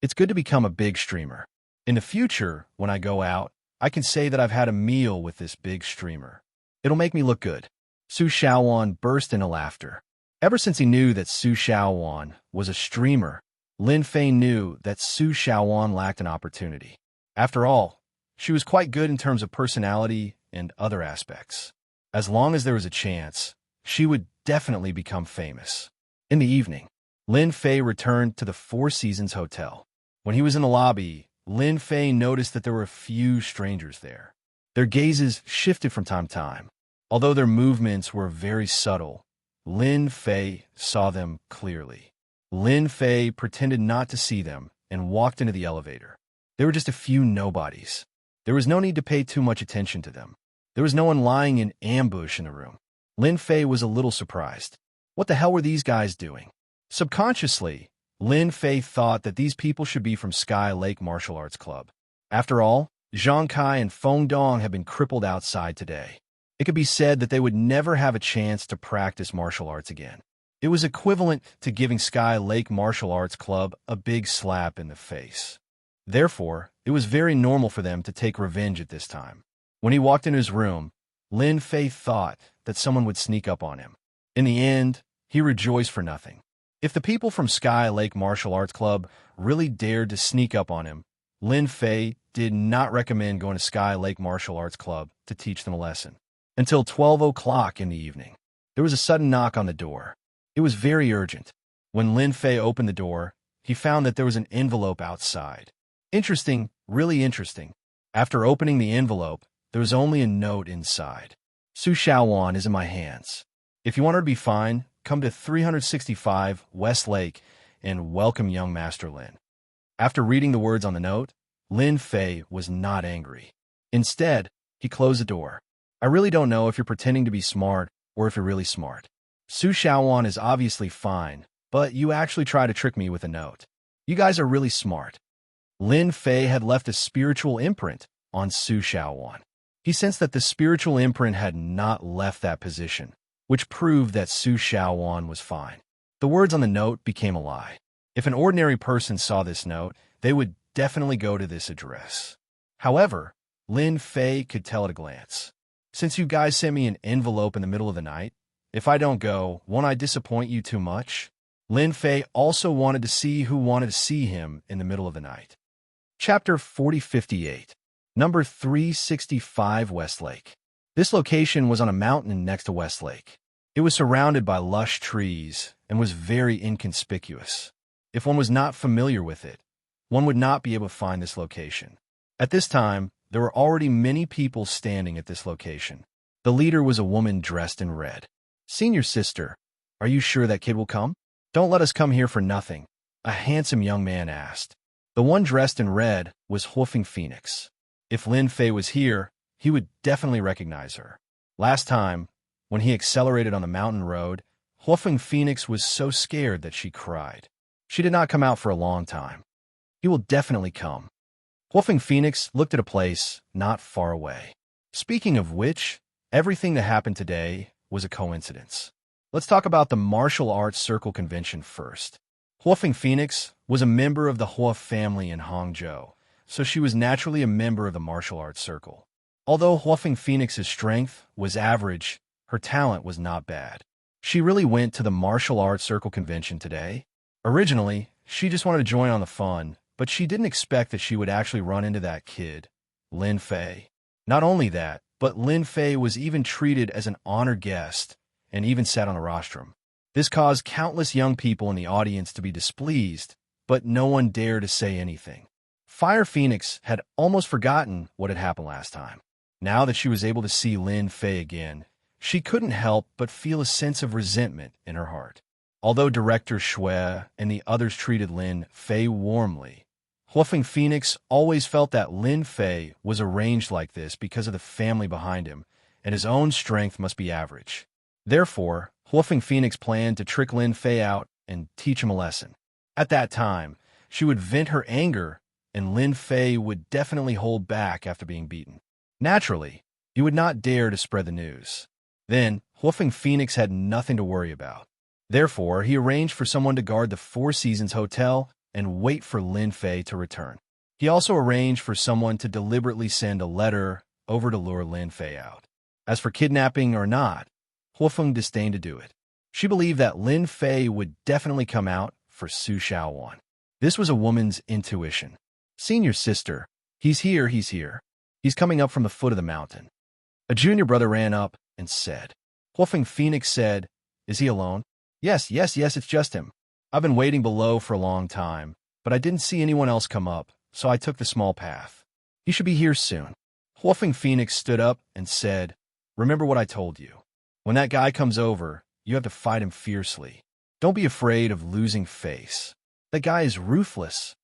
It's good to become a big streamer. In the future, when I go out, I can say that I've had a meal with this big streamer. It'll make me look good. Su Xiaowan burst into laughter. Ever since he knew that Su Xiaowan was a streamer, Lin Fei knew that Su Xiaowan lacked an opportunity. After all, she was quite good in terms of personality and other aspects. As long as there was a chance, she would definitely become famous. In the evening, Lin Fei returned to the Four Seasons Hotel. When he was in the lobby, Lin Fei noticed that there were a few strangers there. Their gazes shifted from time to time. Although their movements were very subtle, Lin Fei saw them clearly. Lin Fei pretended not to see them and walked into the elevator. They were just a few nobodies. There was no need to pay too much attention to them. There was no one lying in ambush in the room. Lin Fei was a little surprised. What the hell were these guys doing? Subconsciously, Lin Fei thought that these people should be from Sky Lake Martial Arts Club. After all, Zhang Kai and Feng Dong had been crippled outside today. It could be said that they would never have a chance to practice martial arts again. It was equivalent to giving Sky Lake Martial Arts Club a big slap in the face. Therefore, it was very normal for them to take revenge at this time. When he walked into his room, Lin Fei thought that someone would sneak up on him. In the end, he rejoiced for nothing. If the people from Sky Lake Martial Arts Club really dared to sneak up on him, Lin Fei did not recommend going to Sky Lake Martial Arts Club to teach them a lesson. Until 12 o'clock in the evening, there was a sudden knock on the door. It was very urgent. When Lin Fei opened the door, he found that there was an envelope outside. Interesting, really interesting. After opening the envelope, there was only a note inside. Su Xiaowan is in my hands. If you want her to be fine, come to 365 West Lake and welcome young Master Lin. After reading the words on the note, Lin Fei was not angry. Instead, he closed the door. I really don't know if you're pretending to be smart or if you're really smart. Su Xiaowan is obviously fine, but you actually try to trick me with a note. You guys are really smart. Lin Fei had left a spiritual imprint on Su Xiaowan. He sensed that the spiritual imprint had not left that position, which proved that Su Xiaowan was fine. The words on the note became a lie. If an ordinary person saw this note, they would definitely go to this address. However, Lin Fei could tell at a glance. Since you guys sent me an envelope in the middle of the night, if I don't go, won't I disappoint you too much? Lin Fei also wanted to see who wanted to see him in the middle of the night. Chapter 4058. Number 365 Westlake. This location was on a mountain next to Westlake. It was surrounded by lush trees and was very inconspicuous. If one was not familiar with it, one would not be able to find this location. At this time, there were already many people standing at this location. The leader was a woman dressed in red. "Senior sister, are you sure that kid will come? Don't let us come here for nothing," a handsome young man asked. The one dressed in red was Huofeng Phoenix. If Lin Fei was here, he would definitely recognize her. Last time, when he accelerated on the mountain road, Huofeng Phoenix was so scared that she cried. She did not come out for a long time. He will definitely come. Huofeng Phoenix looked at a place not far away. Speaking of which, everything that happened today was a coincidence. Let's talk about the martial arts circle convention first. Huofeng Phoenix was a member of the Hua family in Hangzhou, so she was naturally a member of the martial arts circle. Although Huofeng Phoenix's strength was average, her talent was not bad. She really went to the martial arts circle convention today. Originally, she just wanted to join on the fun, but she didn't expect that she would actually run into that kid, Lin Fei. Not only that, but Lin Fei was even treated as an honored guest and even sat on the rostrum. This caused countless young people in the audience to be displeased, but no one dared to say anything. Fire Phoenix had almost forgotten what had happened last time. Now that she was able to see Lin Fei again, she couldn't help but feel a sense of resentment in her heart. Although Director Shui and the others treated Lin Fei warmly, Huofeng Phoenix always felt that Lin Fei was arranged like this because of the family behind him, and his own strength must be average. Therefore, Huofeng Phoenix planned to trick Lin Fei out and teach him a lesson. At that time, she would vent her anger, and Lin Fei would definitely hold back after being beaten. Naturally, he would not dare to spread the news. Then, Huofeng Phoenix had nothing to worry about. Therefore, he arranged for someone to guard the Four Seasons Hotel and wait for Lin Fei to return. He also arranged for someone to deliberately send a letter over to lure Lin Fei out. As for kidnapping or not, Huofeng disdained to do it. She believed that Lin Fei would definitely come out for Su Shaowan. This was a woman's intuition. "Senior sister, he's here. He's coming up from the foot of the mountain." A junior brother ran up and said. Huofeng Phoenix said, "Is he alone?" Yes, it's just him. I've been waiting below for a long time, but I didn't see anyone else come up, so I took the small path. He should be here soon." Huofeng Phoenix stood up and said, "Remember what I told you. When that guy comes over, you have to fight him fiercely. Don't be afraid of losing face. That guy is ruthless.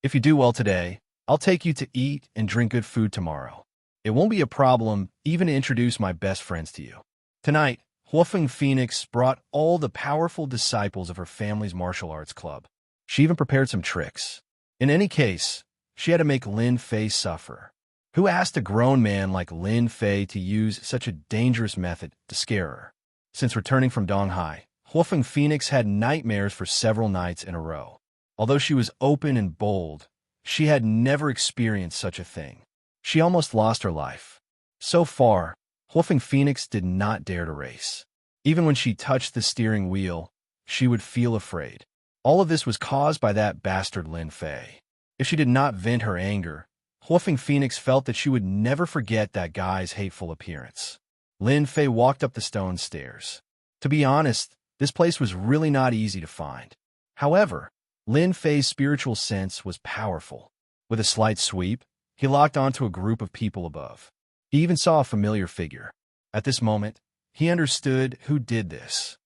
If you do well today, I'll take you to eat and drink good food tomorrow. It won't be a problem even to introduce my best friends to you." Tonight, Huofeng Phoenix brought all the powerful disciples of her family's martial arts club. She even prepared some tricks. In any case, she had to make Lin Fei suffer. Who asked a grown man like Lin Fei to use such a dangerous method to scare her? Since returning from Donghai, Huofeng Phoenix had nightmares for several nights in a row. Although she was open and bold, she had never experienced such a thing. She almost lost her life. So far, Huofeng Phoenix did not dare to race. Even when she touched the steering wheel, she would feel afraid. All of this was caused by that bastard Lin Fei. If she did not vent her anger, Huofeng Phoenix felt that she would never forget that guy's hateful appearance. Lin Fei walked up the stone stairs. To be honest, this place was really not easy to find. However, Lin Fei's spiritual sense was powerful. With a slight sweep, he locked onto a group of people above. He even saw a familiar figure. At this moment, he understood who did this.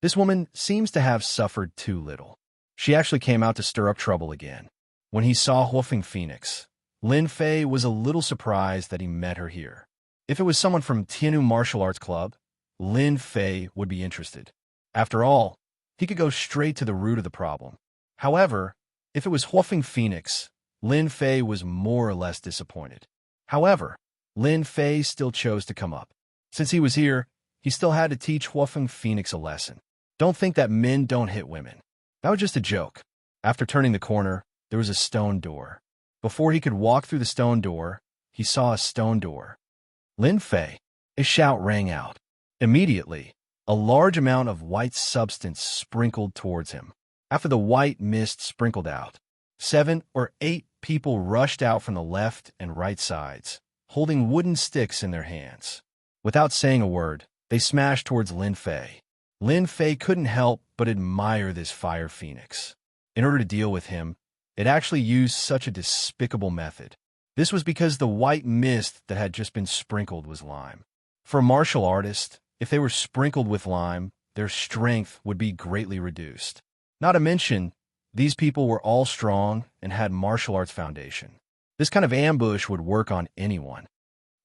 This woman seems to have suffered too little. She actually came out to stir up trouble again. When he saw Huofeng Phoenix, Lin Fei was a little surprised that he met her here. If it was someone from Tianyu Martial Arts Club, Lin Fei would be interested. After all, he could go straight to the root of the problem. However, if it was Huofeng Phoenix, Lin Fei was more or less disappointed. However, Lin Fei still chose to come up. Since he was here, he still had to teach Huofeng Phoenix a lesson. Don't think that men don't hit women. That was just a joke. After turning the corner, there was a stone door. Before he could walk through the stone door, he saw a stone door. "Lin Fei!" A shout rang out. Immediately, a large amount of white substance sprinkled towards him. After the white mist sprinkled out, 7 or 8 people rushed out from the left and right sides, holding wooden sticks in their hands. Without saying a word, they smashed towards Lin Fei. Lin Fei couldn't help but admire this fire phoenix. In order to deal with him, it actually used such a despicable method. This was because the white mist that had just been sprinkled was lime. For a martial artist, if they were sprinkled with lime, their strength would be greatly reduced. Not to mention, these people were all strong and had martial arts foundation. This kind of ambush would work on anyone.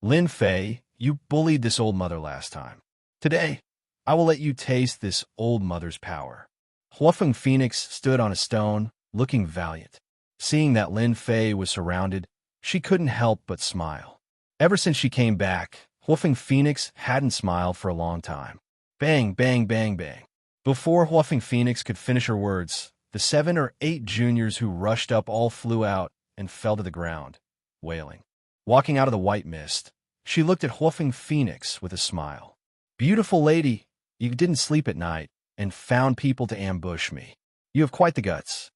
Lin Fei, you bullied this old mother last time. Today, I will let you taste this old mother's power. Huafeng Phoenix stood on a stone, looking valiant. Seeing that Lin Fei was surrounded, she couldn't help but smile. Ever since she came back, Huafeng Phoenix hadn't smiled for a long time. Bang, bang, bang, bang. Before Huafeng Phoenix could finish her words, the 7 or 8 juniors who rushed up all flew out and fell to the ground, wailing. Walking out of the white mist, she looked at Huafeng Phoenix with a smile. Beautiful lady, you didn't sleep at night and found people to ambush me. You have quite the guts.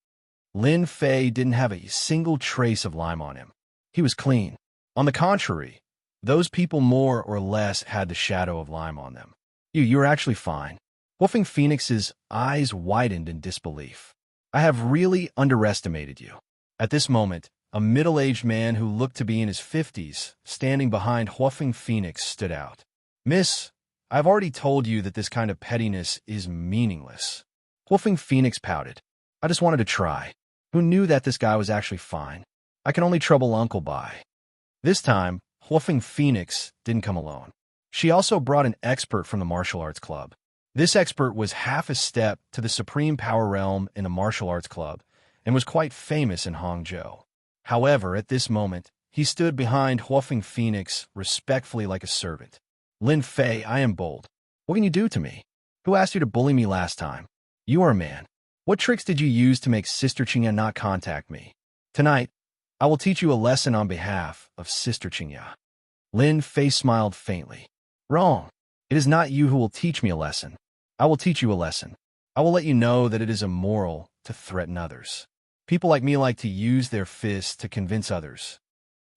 Lin Fei didn't have a single trace of lime on him. He was clean. On the contrary, those people more or less had the shadow of lime on them. You were actually fine. Huafeng Phoenix's eyes widened in disbelief. I have really underestimated you. At this moment, a middle-aged man who looked to be in his 50s, standing behind Huafeng Phoenix, stood out. Miss, I've already told you that this kind of pettiness is meaningless. Huafeng Phoenix pouted. I just wanted to try. Who knew that this guy was actually fine? I can only trouble Uncle Bai. This time, Huafeng Phoenix didn't come alone. She also brought an expert from the martial arts club. This expert was half a step to the supreme power realm in the martial arts club and was quite famous in Hangzhou. However, at this moment, he stood behind Huafeng Phoenix respectfully like a servant. Lin Fei, I am bold. What can you do to me? Who asked you to bully me last time? You are a man. What tricks did you use to make Sister Xianxia not contact me? Tonight, I will teach you a lesson on behalf of Sister Xianxia. Lin Fei smiled faintly. Wrong. It is not you who will teach me a lesson. I will teach you a lesson. I will let you know that it is immoral to threaten others. People like me like to use their fists to convince others.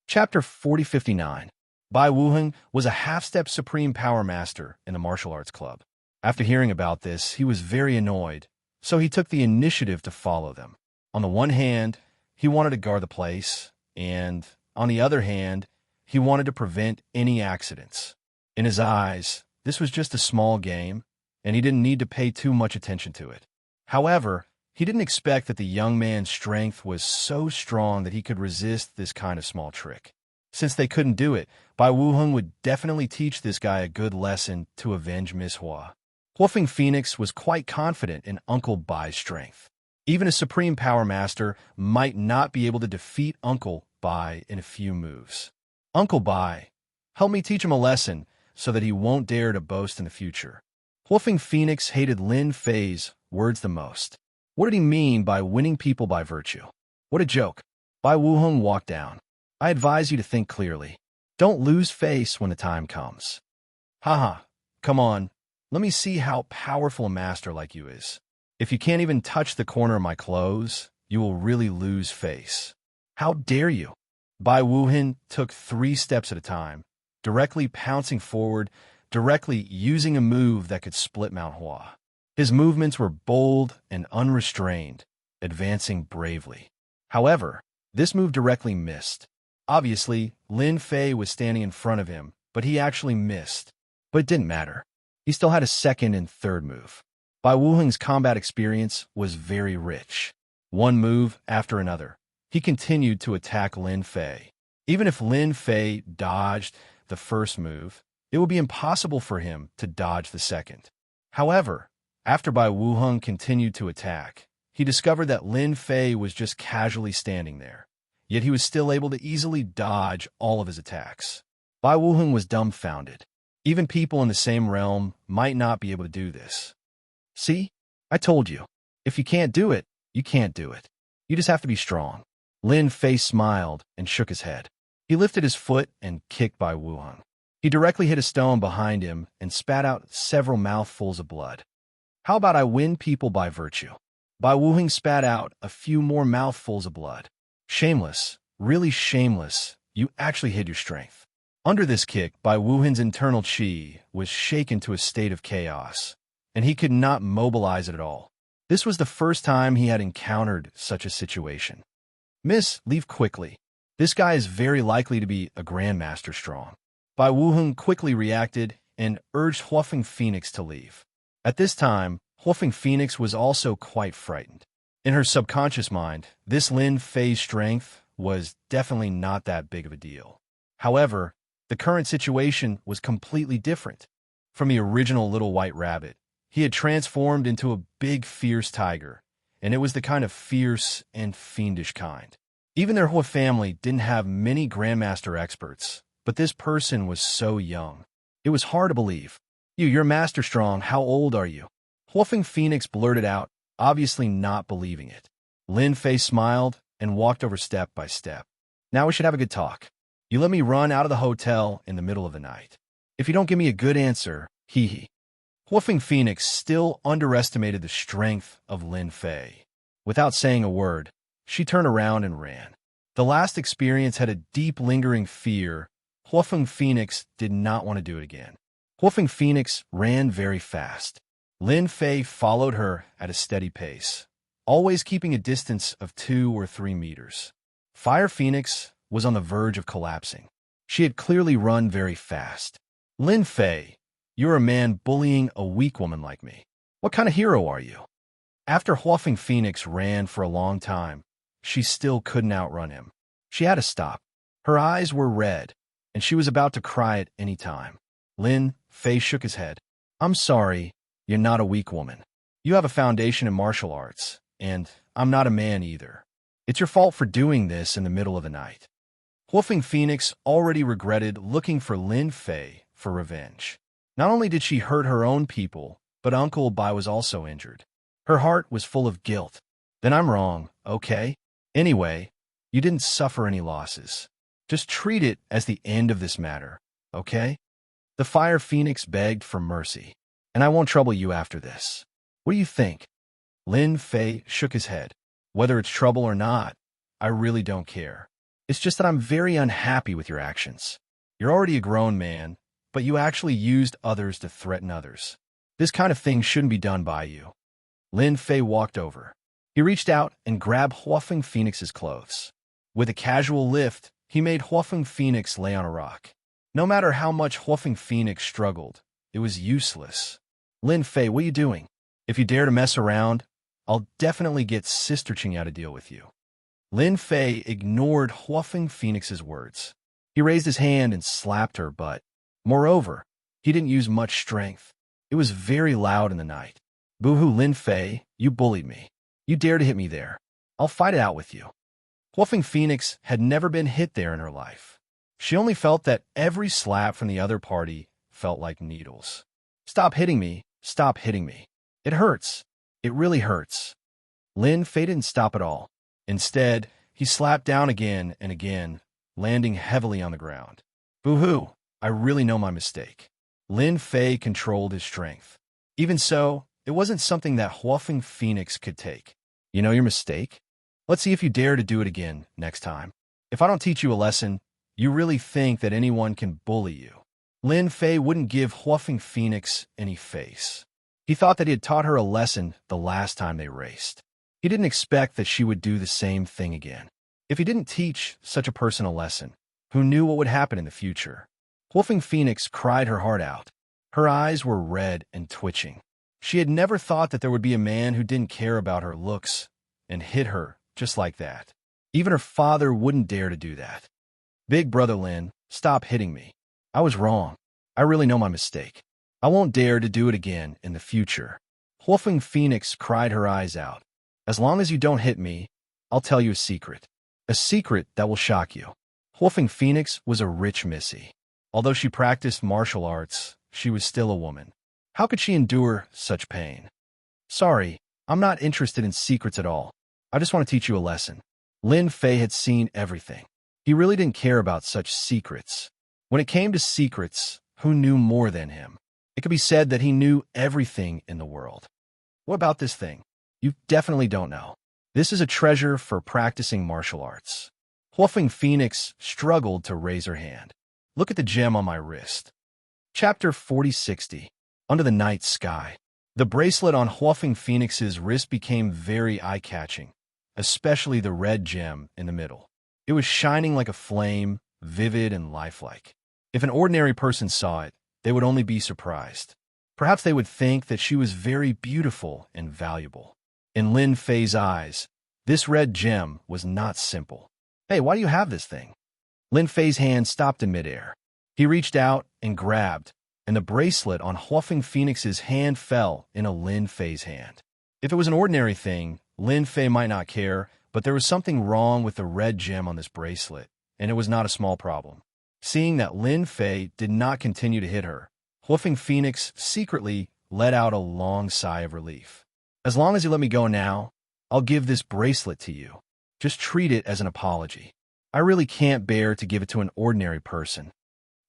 Chapter 4059. Bai Wuheng was a half-step supreme power master in the martial arts club. After hearing about this, he was very annoyed, so he took the initiative to follow them. On the one hand, he wanted to guard the place, and on the other hand, he wanted to prevent any accidents. In his eyes, this was just a small game, and he didn't need to pay too much attention to it. However, he didn't expect that the young man's strength was so strong that he could resist this kind of small trick. Since they couldn't do it, Bai Wuheng would definitely teach this guy a good lesson to avenge Miss Hua. Huafeng Phoenix was quite confident in Uncle Bai's strength. Even a supreme power master might not be able to defeat Uncle Bai in a few moves. Uncle Bai, help me teach him a lesson so that he won't dare to boast in the future. Huafeng Phoenix hated Lin Fei's words the most. What did he mean by winning people by virtue? What a joke. Bai Wuheng walked down. I advise you to think clearly. Don't lose face when the time comes. Haha, come on. Let me see how powerful a master like you is. If you can't even touch the corner of my clothes, you will really lose face. How dare you? Bai Wuheng took 3 steps at a time, directly pouncing forward, directly using a move that could split Mount Hua. His movements were bold and unrestrained, advancing bravely. However, this move directly missed. Obviously, Lin Fei was standing in front of him, but he actually missed. But it didn't matter. He still had a second and third move. Bai Wuheng's combat experience was very rich. One move after another, he continued to attack Lin Fei. Even if Lin Fei dodged the first move, it would be impossible for him to dodge the second. However, after Bai Wuheng continued to attack, he discovered that Lin Fei was just casually standing there, yet he was still able to easily dodge all of his attacks. Bai Wuheng was dumbfounded. Even people in the same realm might not be able to do this. See? I told you. If you can't do it, you can't do it. You just have to be strong. Lin Fei smiled and shook his head. He lifted his foot and kicked Bai Wuheng. He directly hit a stone behind him and spat out several mouthfuls of blood. How about I win people by virtue? Bai Wuheng spat out a few more mouthfuls of blood. Shameless, really shameless, you actually hid your strength. Under this kick, Bai Wuhen's internal chi was shaken to a state of chaos, and he could not mobilize it at all. This was the first time he had encountered such a situation. Miss, leave quickly. This guy is very likely to be a grandmaster strong. Bai Wuheng quickly reacted and urged Huafeng Phoenix to leave. At this time, Huafeng Phoenix was also quite frightened. In her subconscious mind, this Lin Fei's strength was definitely not that big of a deal. However, the current situation was completely different. From the original little white rabbit, he had transformed into a big, fierce tiger, and it was the kind of fierce and fiendish kind. Even their whole family didn't have many grandmaster experts, but this person was so young. It was hard to believe. You're Master Strong, how old are you? Huafeng Phoenix blurted out, obviously not believing it. Lin Fei smiled and walked over step by step. Now we should have a good talk. You let me run out of the hotel in the middle of the night. If you don't give me a good answer, hee. Huafeng Phoenix still underestimated the strength of Lin Fei. Without saying a word, she turned around and ran. The last experience had a deep lingering fear. Huafeng Phoenix did not want to do it again. Huafeng Phoenix ran very fast. Lin Fei followed her at a steady pace, always keeping a distance of 2 or 3 meters. Fire Phoenix was on the verge of collapsing. She had clearly run very fast. Lin Fei, you're a man bullying a weak woman like me. What kind of hero are you? After Huafeng Phoenix ran for a long time, she still couldn't outrun him. She had to stop. Her eyes were red, and she was about to cry at any time. Lin Fei shook his head. I'm sorry, you're not a weak woman. You have a foundation in martial arts, and I'm not a man either. It's your fault for doing this in the middle of the night. Huafeng Phoenix already regretted looking for Lin Fei for revenge. Not only did she hurt her own people, but Uncle Bai was also injured. Her heart was full of guilt. Then I'm wrong, okay? Anyway, you didn't suffer any losses. Just treat it as the end of this matter, okay? The Fire Phoenix begged for mercy. And I won't trouble you after this. What do you think? Lin Fei shook his head. Whether it's trouble or not, I really don't care. It's just that I'm very unhappy with your actions. You're already a grown man, but you actually used others to threaten others. This kind of thing shouldn't be done by you. Lin Fei walked over. He reached out and grabbed Huafeng Phoenix's clothes. With a casual lift, he made Huafeng Phoenix lay on a rock. No matter how much Huafeng Phoenix struggled, it was useless. Lin Fei, what are you doing? If you dare to mess around, I'll definitely get Sister Xianxia to deal with you. Lin Fei ignored Huafeng Phoenix's words. He raised his hand and slapped her, but, moreover, he didn't use much strength. It was very loud in the night. Boo-hoo, Lin Fei, you bullied me. You dare to hit me there. I'll fight it out with you. Huafeng Phoenix had never been hit there in her life. She only felt that every slap from the other party felt like needles. Stop hitting me. Stop hitting me. It hurts. It really hurts. Lin Fei didn't stop at all. Instead, he slapped down again and again, landing heavily on the ground. Boo-hoo, I really know my mistake. Lin Fei controlled his strength. Even so, it wasn't something that Huafeng Phoenix could take. You know your mistake? Let's see if you dare to do it again next time. If I don't teach you a lesson, you really think that anyone can bully you. Lin Fei wouldn't give Huafeng Phoenix any face. He thought that he had taught her a lesson the last time they raced. He didn't expect that she would do the same thing again. If he didn't teach such a person a lesson, who knew what would happen in the future? Huafeng Phoenix cried her heart out. Her eyes were red and twitching. She had never thought that there would be a man who didn't care about her looks and hit her just like that. Even her father wouldn't dare to do that. Big brother Lin, stop hitting me. I was wrong. I really know my mistake. I won't dare to do it again in the future. Huafeng Phoenix cried her eyes out. As long as you don't hit me, I'll tell you a secret. A secret that will shock you. Huafeng Phoenix was a rich missy. Although she practiced martial arts, she was still a woman. How could she endure such pain? Sorry, I'm not interested in secrets at all. I just want to teach you a lesson. Lin Fei had seen everything. He really didn't care about such secrets. When it came to secrets, who knew more than him? It could be said that he knew everything in the world. What about this thing? You definitely don't know. This is a treasure for practicing martial arts. Huofeng Phoenix struggled to raise her hand. Look at the gem on my wrist. Chapter 4060. Under the night sky. The bracelet on Huofeng Phoenix's wrist became very eye-catching, especially the red gem in the middle. It was shining like a flame, vivid and lifelike. If an ordinary person saw it, they would only be surprised. Perhaps they would think that she was very beautiful and valuable. In Lin Fei's eyes, this red gem was not simple. Hey, why do you have this thing? Lin Fei's hand stopped in midair. He reached out and grabbed, and the bracelet on Huofeng Phoenix's hand fell into Lin Fei's hand. If it was an ordinary thing, Lin Fei might not care, but there was something wrong with the red gem on this bracelet, and it was not a small problem. Seeing that Lin Fei did not continue to hit her, Huofeng Phoenix secretly let out a long sigh of relief. As long as you let me go now, I'll give this bracelet to you. Just treat it as an apology. I really can't bear to give it to an ordinary person.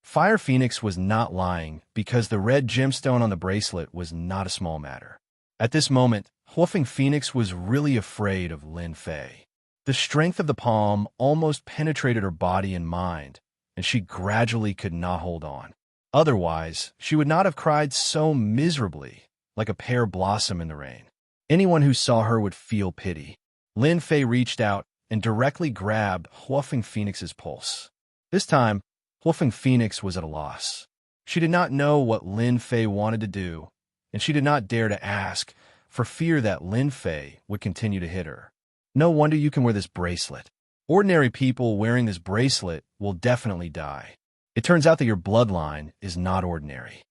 Fire Phoenix was not lying because the red gemstone on the bracelet was not a small matter. At this moment, Huofeng Phoenix was really afraid of Lin Fei. The strength of the palm almost penetrated her body and mind, and she gradually could not hold on. Otherwise, she would not have cried so miserably, like a pear blossom in the rain. Anyone who saw her would feel pity. Lin Fei reached out and directly grabbed Huofeng Phoenix's pulse. This time, Huofeng Phoenix was at a loss. She did not know what Lin Fei wanted to do, and she did not dare to ask, for fear that Lin Fei would continue to hit her. No wonder you can wear this bracelet. Ordinary people wearing this bracelet will definitely die. It turns out that your bloodline is not ordinary.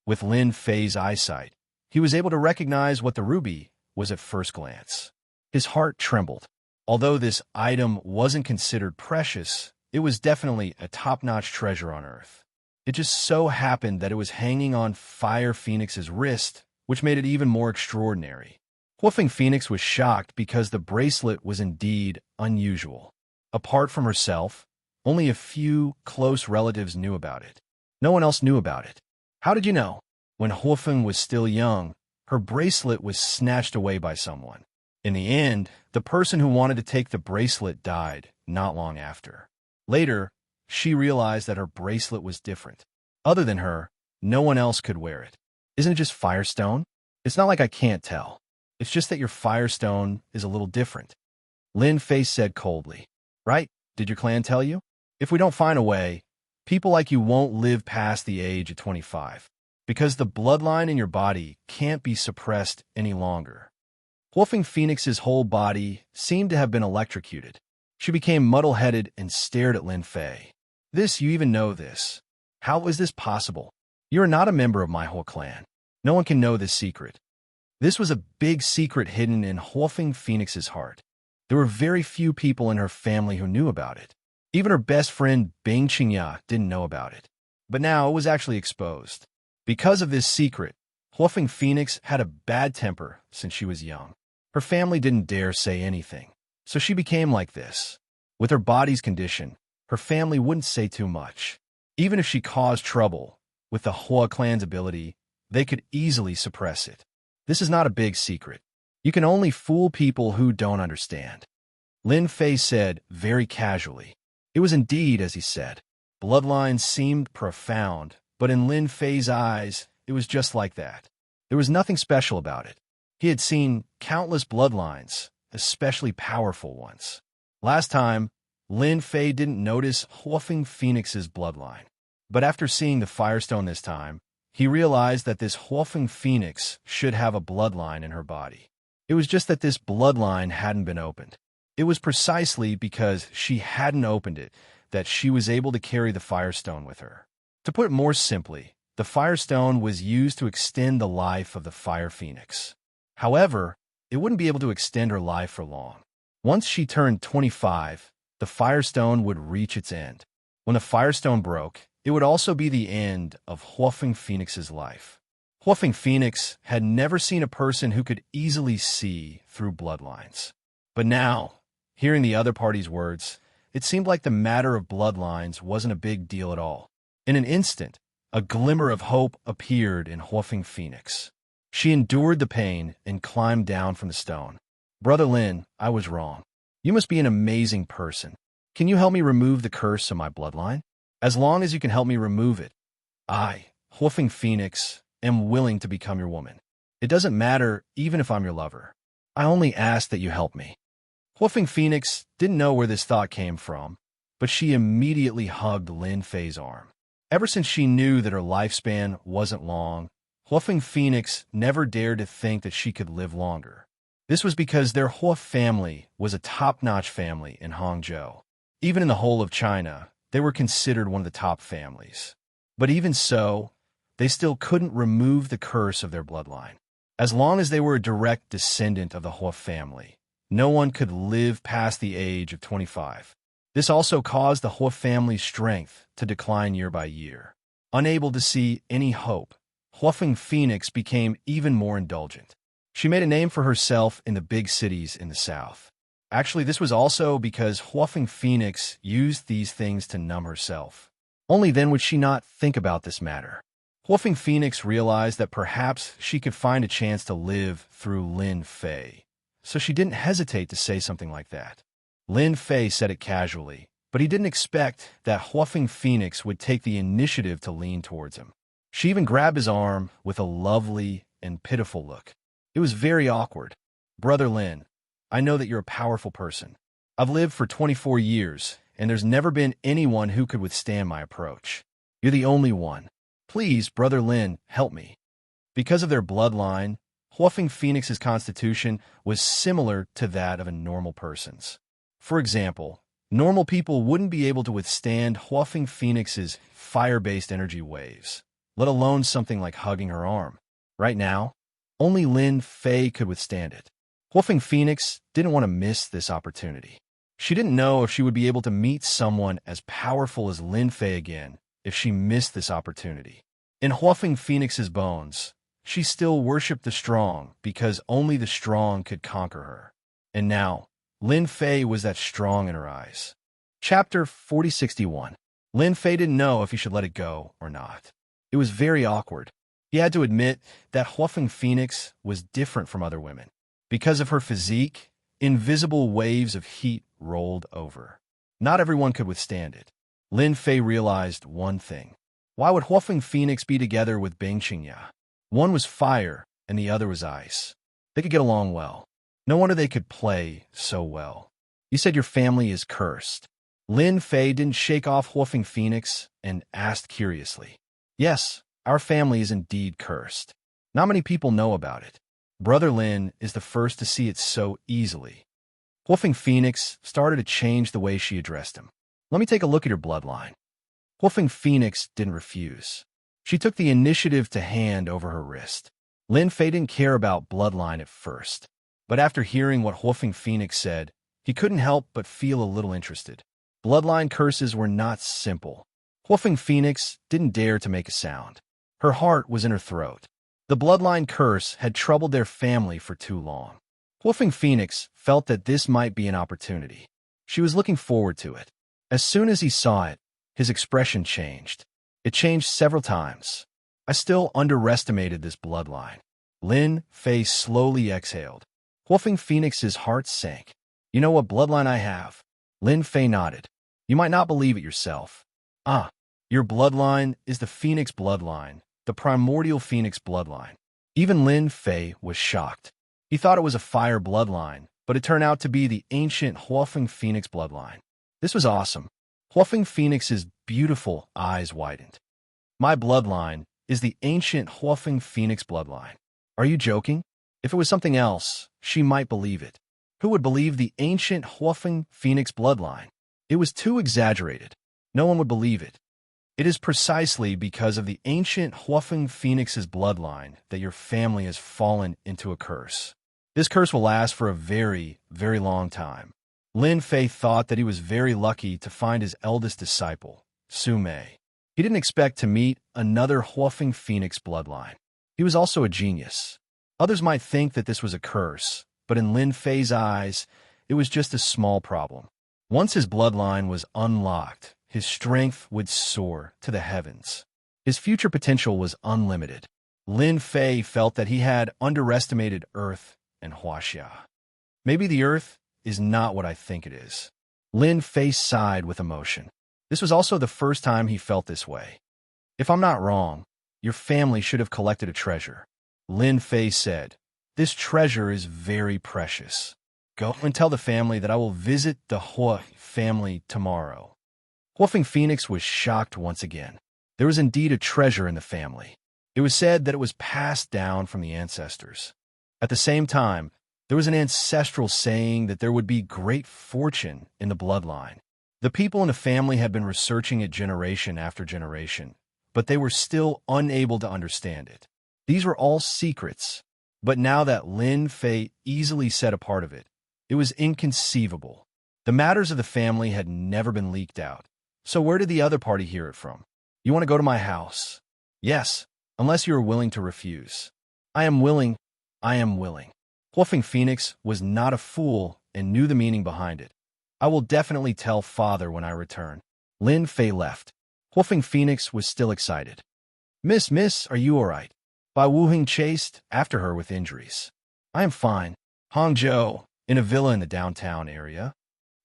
With Lin Fei's eyesight, he was able to recognize what the ruby was at first glance. His heart trembled. Although this item wasn't considered precious, it was definitely a top-notch treasure on Earth. It just so happened that it was hanging on Fire Phoenix's wrist, which made it even more extraordinary. Huofeng Phoenix was shocked because the bracelet was indeed unusual. Apart from herself, only a few close relatives knew about it. No one else knew about it. How did you know? When Huofeng was still young, her bracelet was snatched away by someone. In the end, the person who wanted to take the bracelet died not long after. Later, she realized that her bracelet was different. Other than her, no one else could wear it. Isn't it just Firestone? It's not like I can't tell. It's just that your Firestone is a little different. Lin Fei said coldly. Right? Did your clan tell you? If we don't find a way, people like you won't live past the age of 25, because the bloodline in your body can't be suppressed any longer. Huofeng Phoenix's whole body seemed to have been electrocuted. She became muddle-headed and stared at Lin Fei. You even know this. How is this possible? You are not a member of my whole clan. No one can know this secret. This was a big secret hidden in Huofeng Phoenix's heart. There were very few people in her family who knew about it. Even her best friend Xianxia didn't know about it. But now it was actually exposed. Because of this secret, Huofeng Phoenix had a bad temper since she was young. Her family didn't dare say anything, so she became like this. With her body's condition, her family wouldn't say too much. Even if she caused trouble, with the Hua clan's ability, they could easily suppress it. This is not a big secret. You can only fool people who don't understand. Lin Fei said very casually. It was indeed as he said. Bloodlines seemed profound, but in Lin Fei's eyes, it was just like that. There was nothing special about it. He had seen countless bloodlines, especially powerful ones. Last time, Lin Fei didn't notice Huofeng Phoenix's bloodline. But after seeing the Firestone this time, he realized that this Huofeng Phoenix should have a bloodline in her body. It was just that this bloodline hadn't been opened. It was precisely because she hadn't opened it that she was able to carry the Firestone with her. To put it more simply, the Firestone was used to extend the life of the Fire Phoenix. However, it wouldn't be able to extend her life for long. Once she turned 25, the Firestone would reach its end. When the Firestone broke, it would also be the end of Huofeng Phoenix's life. Huofeng Phoenix had never seen a person who could easily see through bloodlines. But now, hearing the other party's words, it seemed like the matter of bloodlines wasn't a big deal at all. In an instant, a glimmer of hope appeared in Huofeng Phoenix. She endured the pain and climbed down from the stone. Brother Lin, I was wrong. You must be an amazing person. Can you help me remove the curse of my bloodline? As long as you can help me remove it, I, Huofeng Phoenix, am willing to become your woman. It doesn't matter even if I'm your lover. I only ask that you help me. Huofeng Phoenix didn't know where this thought came from, but she immediately hugged Lin Fei's arm. Ever since she knew that her lifespan wasn't long, Huofeng Phoenix never dared to think that she could live longer. This was because their Hua family was a top-notch family in Hangzhou. Even in the whole of China, they were considered one of the top families. But even so, they still couldn't remove the curse of their bloodline. As long as they were a direct descendant of the Hua family, no one could live past the age of 25. This also caused the Hua family's strength to decline year by year. Unable to see any hope, Huofeng Phoenix became even more indulgent. She made a name for herself in the big cities in the south. Actually, this was also because Huofeng Phoenix used these things to numb herself. Only then would she not think about this matter. Huofeng Phoenix realized that perhaps she could find a chance to live through Lin Fei, so she didn't hesitate to say something like that. Lin Fei said it casually, but he didn't expect that Huofeng Phoenix would take the initiative to lean towards him. She even grabbed his arm with a lovely and pitiful look. It was very awkward. Brother Lin, I know that you're a powerful person. I've lived for 24 years, and there's never been anyone who could withstand my approach. You're the only one. Please, Brother Lin, help me. Because of their bloodline, Huofeng Phoenix's constitution was similar to that of a normal person's. For example, normal people wouldn't be able to withstand Huofeng Phoenix's fire-based energy waves, let alone something like hugging her arm. Right now, only Lin Fei could withstand it. Huofeng Phoenix didn't want to miss this opportunity. She didn't know if she would be able to meet someone as powerful as Lin Fei again if she missed this opportunity. In Huofeng Phoenix's bones, she still worshipped the strong because only the strong could conquer her. And now, Lin Fei was that strong in her eyes. Chapter 4061. Lin Fei didn't know if he should let it go or not. It was very awkward. He had to admit that Huofeng Phoenix was different from other women. Because of her physique, invisible waves of heat rolled over. Not everyone could withstand it. Lin Fei realized one thing. Why would Huofeng Phoenix be together with Xianxia? One was fire, and the other was ice. They could get along well. No wonder they could play so well. You said your family is cursed. Lin Fei didn't shake off Huofeng Phoenix and asked curiously. Yes, our family is indeed cursed. Not many people know about it. Brother Lin is the first to see it so easily. Huofeng Phoenix started to change the way she addressed him. Let me take a look at your bloodline. Huofeng Phoenix didn't refuse. She took the initiative to hand over her wrist. Lin Fei didn't care about bloodline at first, but after hearing what Huofeng Phoenix said, he couldn't help but feel a little interested. Bloodline curses were not simple. Huofeng Phoenix didn't dare to make a sound. Her heart was in her throat. The bloodline curse had troubled their family for too long. Huofeng Phoenix felt that this might be an opportunity. She was looking forward to it. As soon as he saw it, his expression changed. It changed several times. I still underestimated this bloodline. Lin Fei slowly exhaled. Huofeng Phoenix's heart sank. You know what bloodline I have? Lin Fei nodded. You might not believe it yourself. Ah, your bloodline is the Phoenix bloodline, the primordial Phoenix bloodline. Even Lin Fei was shocked. He thought it was a fire bloodline, but it turned out to be the ancient Huofeng Phoenix bloodline. This was awesome. Huofeng Phoenix's beautiful eyes widened. My bloodline is the ancient Huofeng Phoenix bloodline. Are you joking? If it was something else, she might believe it. Who would believe the ancient Huofeng Phoenix bloodline? It was too exaggerated. No one would believe it. It is precisely because of the ancient Huofeng Phoenix's bloodline that your family has fallen into a curse. This curse will last for a very, very long time. Lin Fei thought that he was very lucky to find his eldest disciple, Su Mei. He didn't expect to meet another Huofeng Phoenix bloodline. He was also a genius. Others might think that this was a curse, but in Lin Fei's eyes, it was just a small problem. Once his bloodline was unlocked, his strength would soar to the heavens. His future potential was unlimited. Lin Fei felt that he had underestimated Earth and Wuxia. Maybe the Earth is not what I think it is. Lin Fei sighed with emotion. This was also the first time he felt this way. If I'm not wrong, your family should have collected a treasure. Lin Fei said, this treasure is very precious. Go and tell the family that I will visit the Hua family tomorrow. Huafeng Phoenix was shocked once again. There was indeed a treasure in the family. It was said that it was passed down from the ancestors. At the same time, there was an ancestral saying that there would be great fortune in the bloodline. The people in the family had been researching it generation after generation, but they were still unable to understand it. These were all secrets, but now that Lin Fei easily said a part of it, it was inconceivable. The matters of the family had never been leaked out. So where did the other party hear it from? You want to go to my house? Yes, unless you are willing to refuse. I am willing. I am willing. Huafeng Phoenix was not a fool and knew the meaning behind it. I will definitely tell father when I return. Lin Fei left. Huafeng Phoenix was still excited. Miss, are you all right? Bai Wuheng chased after her with injuries. I am fine. Hangzhou, in a villa in the downtown area.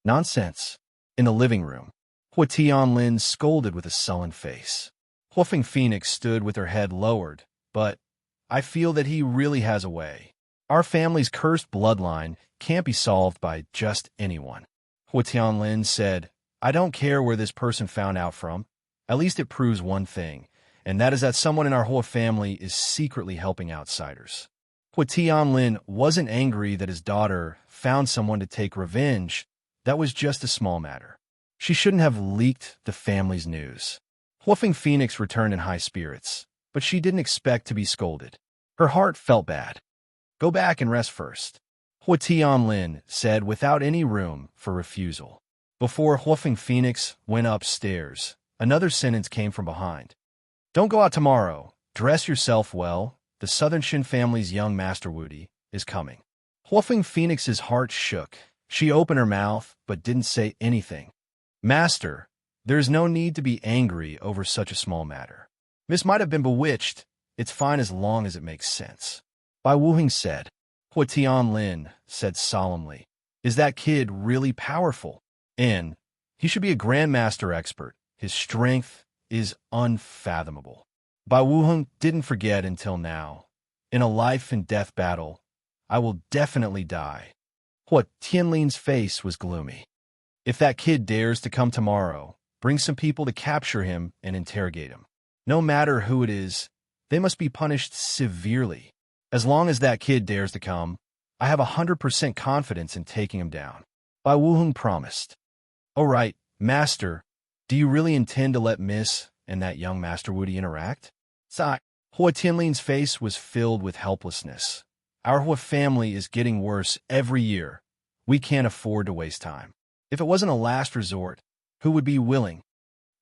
Nonsense. In the living room. Hua Tianlin scolded with a sullen face. Huafeng Phoenix stood with her head lowered, but I feel that he really has a way. Our family's cursed bloodline can't be solved by just anyone. Hua Tianlin said, I don't care where this person found out from. At least it proves one thing, and that is that someone in our Hua family is secretly helping outsiders. Hua Tianlin wasn't angry that his daughter found someone to take revenge. That was just a small matter. She shouldn't have leaked the family's news. Huafeng Phoenix returned in high spirits, but she didn't expect to be scolded. Her heart felt bad. Go back and rest first, Hua Tianlin said without any room for refusal. Before Huafeng Phoenix went upstairs, another sentence came from behind. Don't go out tomorrow. Dress yourself well. The Southern Shin family's young master Wudi is coming. Huafeng Phoenix's heart shook. She opened her mouth, but didn't say anything. Master, there is no need to be angry over such a small matter. Miss might have been bewitched. It's fine as long as it makes sense. Bai Wuheng said. Hua Tianlin said solemnly, is that kid really powerful? And he should be a grandmaster expert. His strength is unfathomable. Bai Wuheng didn't forget until now. In a life and death battle, I will definitely die. Hua Tianlin's face was gloomy. If that kid dares to come tomorrow, bring some people to capture him and interrogate him. No matter who it is, they must be punished severely. As long as that kid dares to come, I have 100% confidence in taking him down. Bai Wuheng promised. All right, Master, do you really intend to let Miss and that young Master Wudi interact? Sigh. Hua Tianlin's face was filled with helplessness. Our Hua family is getting worse every year. We can't afford to waste time. If it wasn't a last resort, who would be willing?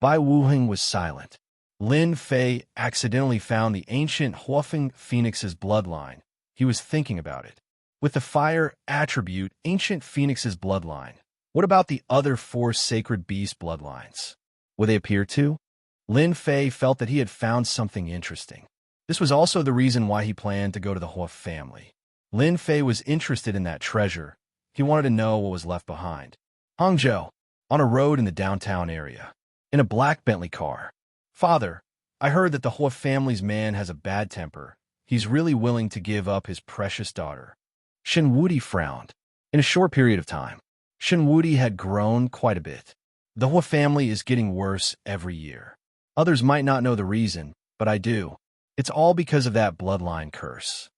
Bai Wuheng was silent. Lin Fei accidentally found the ancient Huafeng Phoenix's bloodline. He was thinking about it. With the fire attribute, ancient Phoenix's bloodline, what about the other 4 sacred beast bloodlines? Will they appear too? Lin Fei felt that he had found something interesting. This was also the reason why he planned to go to the Hua family. Lin Fei was interested in that treasure. He wanted to know what was left behind. Hangzhou, on a road in the downtown area, in a black Bentley car. Father, I heard that the Hua family's man has a bad temper. He's really willing to give up his precious daughter. Shen Wudi frowned. In a short period of time, Shen Wudi had grown quite a bit. The Hua family is getting worse every year. Others might not know the reason, but I do. It's all because of that bloodline curse.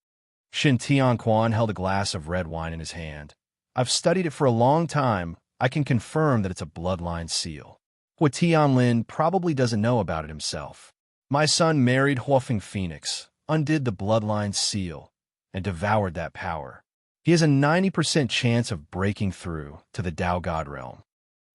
Shen Tianquan held a glass of red wine in his hand. I've studied it for a long time. I can confirm that it's a bloodline seal. Hua Tianlin probably doesn't know about it himself. My son married Huafeng Phoenix, undid the bloodline seal, and devoured that power. He has a 90% chance of breaking through to the Tao God Realm.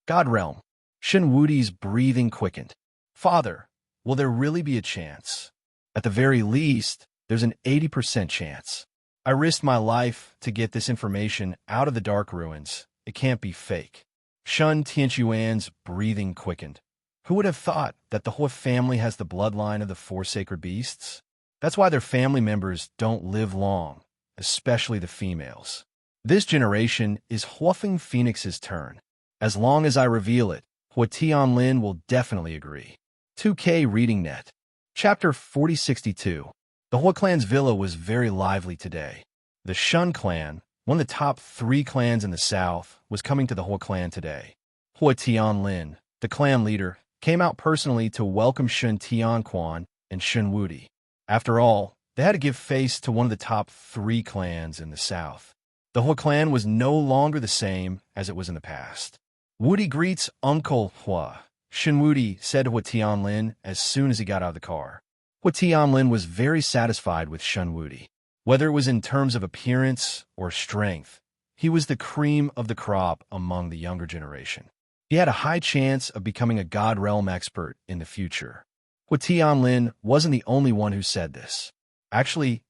God Realm. Shen Wudi's breathing quickened. Father, will there really be a chance? At the very least, there's an 80% chance. I risked my life to get this information out of the Dark Ruins. It can't be fake. Shun Tianquan's breathing quickened. Who would have thought that the Hua family has the bloodline of the 4 sacred beasts? That's why their family members don't live long, especially the females. This generation is Huafeng Phoenix's turn. As long as I reveal it, Hua Tianlin will definitely agree. 2K Reading Net. Chapter 4062. The Hua clan's villa was very lively today. The Shun clan, one of the top 3 clans in the south, was coming to the Hua clan today. Hua Tianlin, the clan leader, came out personally to welcome Shun Tianquan and Shun Wudi. After all, they had to give face to one of the top 3 clans in the south. The Hua clan was no longer the same as it was in the past. Wudi greets Uncle Hua, Shun Wudi said to Hua Tianlin as soon as he got out of the car. Hua Tianlin was very satisfied with Shun Wudi. Whether it was in terms of appearance or strength, he was the cream of the crop among the younger generation. He had a high chance of becoming a God Realm expert in the future. Hua Tianlin wasn't the only one who said this. Actually,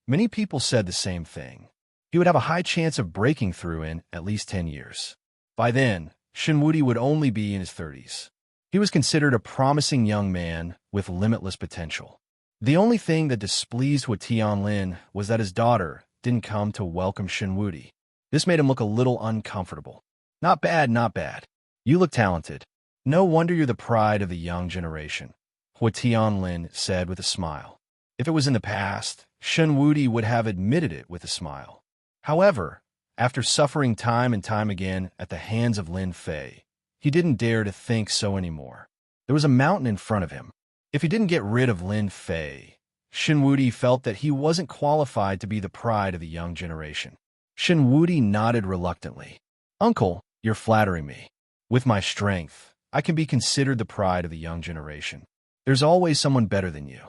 many people said the same thing. He would have a high chance of breaking through in at least 10 years. By then, Shun Wudi would only be in his 30s. He was considered a promising young man with limitless potential. The only thing that displeased Hua Tianlin was that his daughter didn't come to welcome Shun Wudi. This made him look a little uncomfortable. Not bad, not bad. You look talented. No wonder you're the pride of the young generation, Hua Tianlin said with a smile. If it was in the past, Shun Wudi would have admitted it with a smile. However, after suffering time and time again at the hands of Lin Fei, he didn't dare to think so anymore. There was a mountain in front of him. If he didn't get rid of Lin Fei, Shun Wudi felt that he wasn't qualified to be the pride of the young generation. Shun Wudi nodded reluctantly. Uncle, you're flattering me. With my strength, I can be considered the pride of the young generation. There's always someone better than you.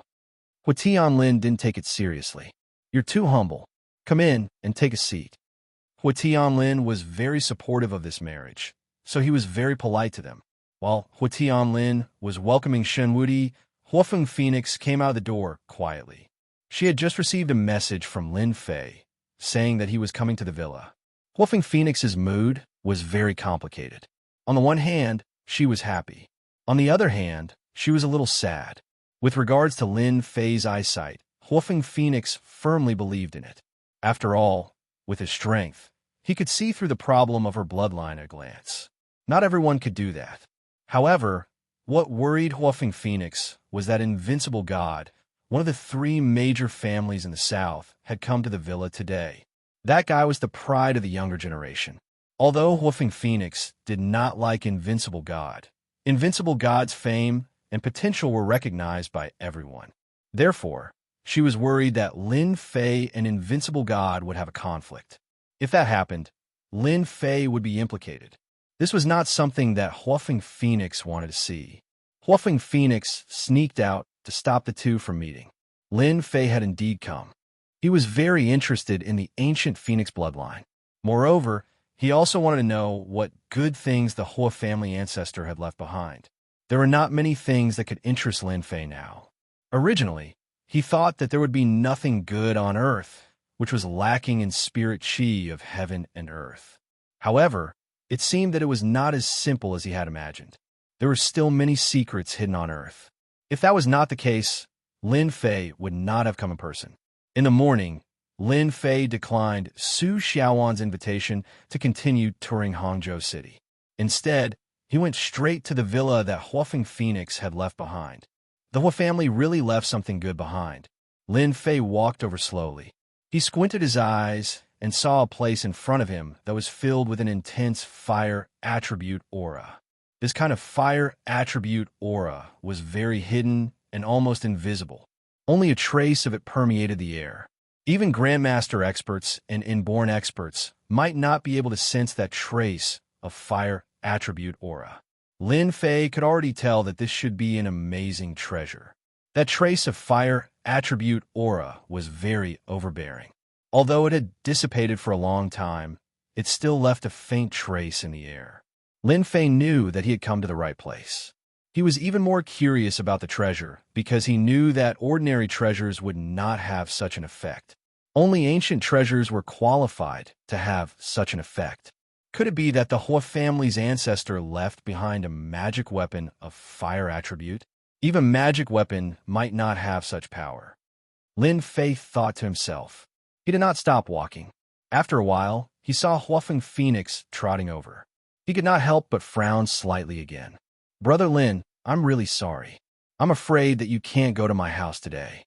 Hua Tianlin didn't take it seriously. You're too humble. Come in and take a seat. Hua Tianlin was very supportive of this marriage, so he was very polite to them. While Hua Tianlin was welcoming Shun Wudi, Huafeng Phoenix came out of the door quietly. She had just received a message from Lin Fei, saying that he was coming to the villa. Huafeng Phoenix's mood was very complicated. On the one hand, she was happy. On the other hand, she was a little sad. With regards to Lin Fei's eyesight, Huafeng Phoenix firmly believed in it. After all, with his strength, he could see through the problem of her bloodline at a glance. Not everyone could do that. However, what worried Huafeng Phoenix was that Invincible God, one of the 3 major families in the south, had come to the villa today. That guy was the pride of the younger generation. Although Huafeng Phoenix did not like Invincible God, Invincible God's fame and potential were recognized by everyone. Therefore, she was worried that Lin Fei and Invincible God would have a conflict. If that happened, Lin Fei would be implicated. This was not something that Huafeng Phoenix wanted to see. Huafeng Phoenix sneaked out to stop the two from meeting. Lin Fei had indeed come. He was very interested in the ancient Phoenix bloodline. Moreover, he also wanted to know what good things the Hua family ancestor had left behind. There were not many things that could interest Lin Fei now. Originally, he thought that there would be nothing good on Earth, which was lacking in spirit chi of heaven and earth. However, it seemed that it was not as simple as he had imagined. There were still many secrets hidden on Earth. If that was not the case, Lin Fei would not have come in person. In the morning, Lin Fei declined Su Xiaowan's invitation to continue touring Hangzhou City. Instead, he went straight to the villa that Huafeng Phoenix had left behind. The Hua family really left something good behind. Lin Fei walked over slowly. He squinted his eyes and saw a place in front of him that was filled with an intense fire attribute aura. This kind of fire attribute aura was very hidden and almost invisible. Only a trace of it permeated the air. Even Grandmaster experts and inborn experts might not be able to sense that trace of fire attribute aura. Lin Fei could already tell that this should be an amazing treasure. That trace of fire attribute aura was very overbearing. Although it had dissipated for a long time, it still left a faint trace in the air. Lin Fei knew that he had come to the right place. He was even more curious about the treasure because he knew that ordinary treasures would not have such an effect. Only ancient treasures were qualified to have such an effect. Could it be that the Hua family's ancestor left behind a magic weapon of fire attribute? Even magic weapon might not have such power. Lin Fei thought to himself. He did not stop walking. After a while, he saw Huafeng Phoenix trotting over. He could not help but frown slightly again. Brother Lin, I'm really sorry. I'm afraid that you can't go to my house today.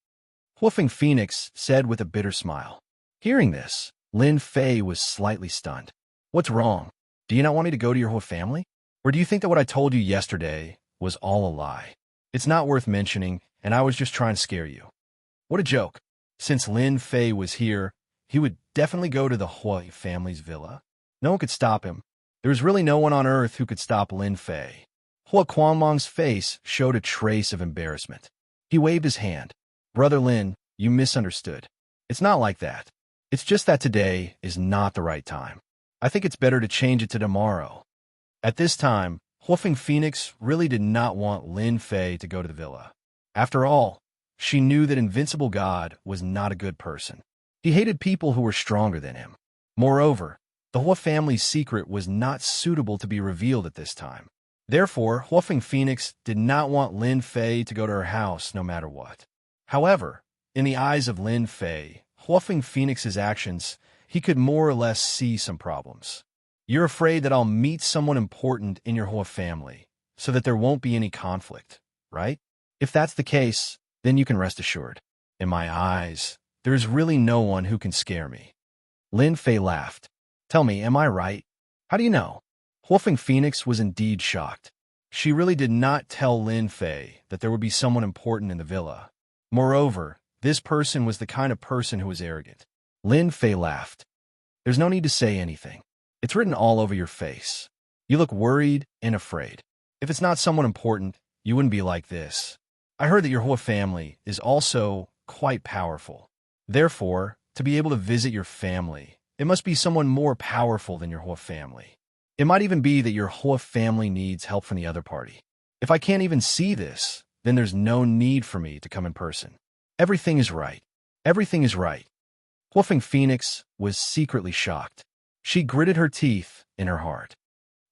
Huafeng Phoenix said with a bitter smile. Hearing this, Lin Fei was slightly stunned. What's wrong? Do you not want me to go to your whole family? Or do you think that what I told you yesterday was all a lie? It's not worth mentioning, and I was just trying to scare you. What a joke. Since Lin Fei was here, he would definitely go to the Hui family's villa. No one could stop him. There was really no one on earth who could stop Lin Fei. Hua Quanmong's face showed a trace of embarrassment. He waved his hand. Brother Lin, you misunderstood. It's not like that. It's just that today is not the right time. I think it's better to change it to tomorrow. At this time, Huafeng Phoenix really did not want Lin Fei to go to the villa. After all, she knew that Invincible God was not a good person. He hated people who were stronger than him. Moreover, the Hua family's secret was not suitable to be revealed at this time. Therefore, Huafeng Phoenix did not want Lin Fei to go to her house no matter what. However, in the eyes of Lin Fei, Huafeng Phoenix's actions, he could more or less see some problems. You're afraid that I'll meet someone important in your Hua family, so that there won't be any conflict, right? If that's the case, then you can rest assured. In my eyes, there's really no one who can scare me. Lin Fei laughed. Tell me, am I right? How do you know? Huafeng Phoenix was indeed shocked. She really did not tell Lin Fei that there would be someone important in the villa. Moreover, this person was the kind of person who was arrogant. Lin Fei laughed. There's no need to say anything. It's written all over your face. You look worried and afraid. If it's not someone important, you wouldn't be like this. I heard that your Hua family is also quite powerful. Therefore, to be able to visit your family, it must be someone more powerful than your Hua family. It might even be that your Hua family needs help from the other party. If I can't even see this, then there's no need for me to come in person. Everything is right. Everything is right. Huafeng Phoenix was secretly shocked. She gritted her teeth in her heart.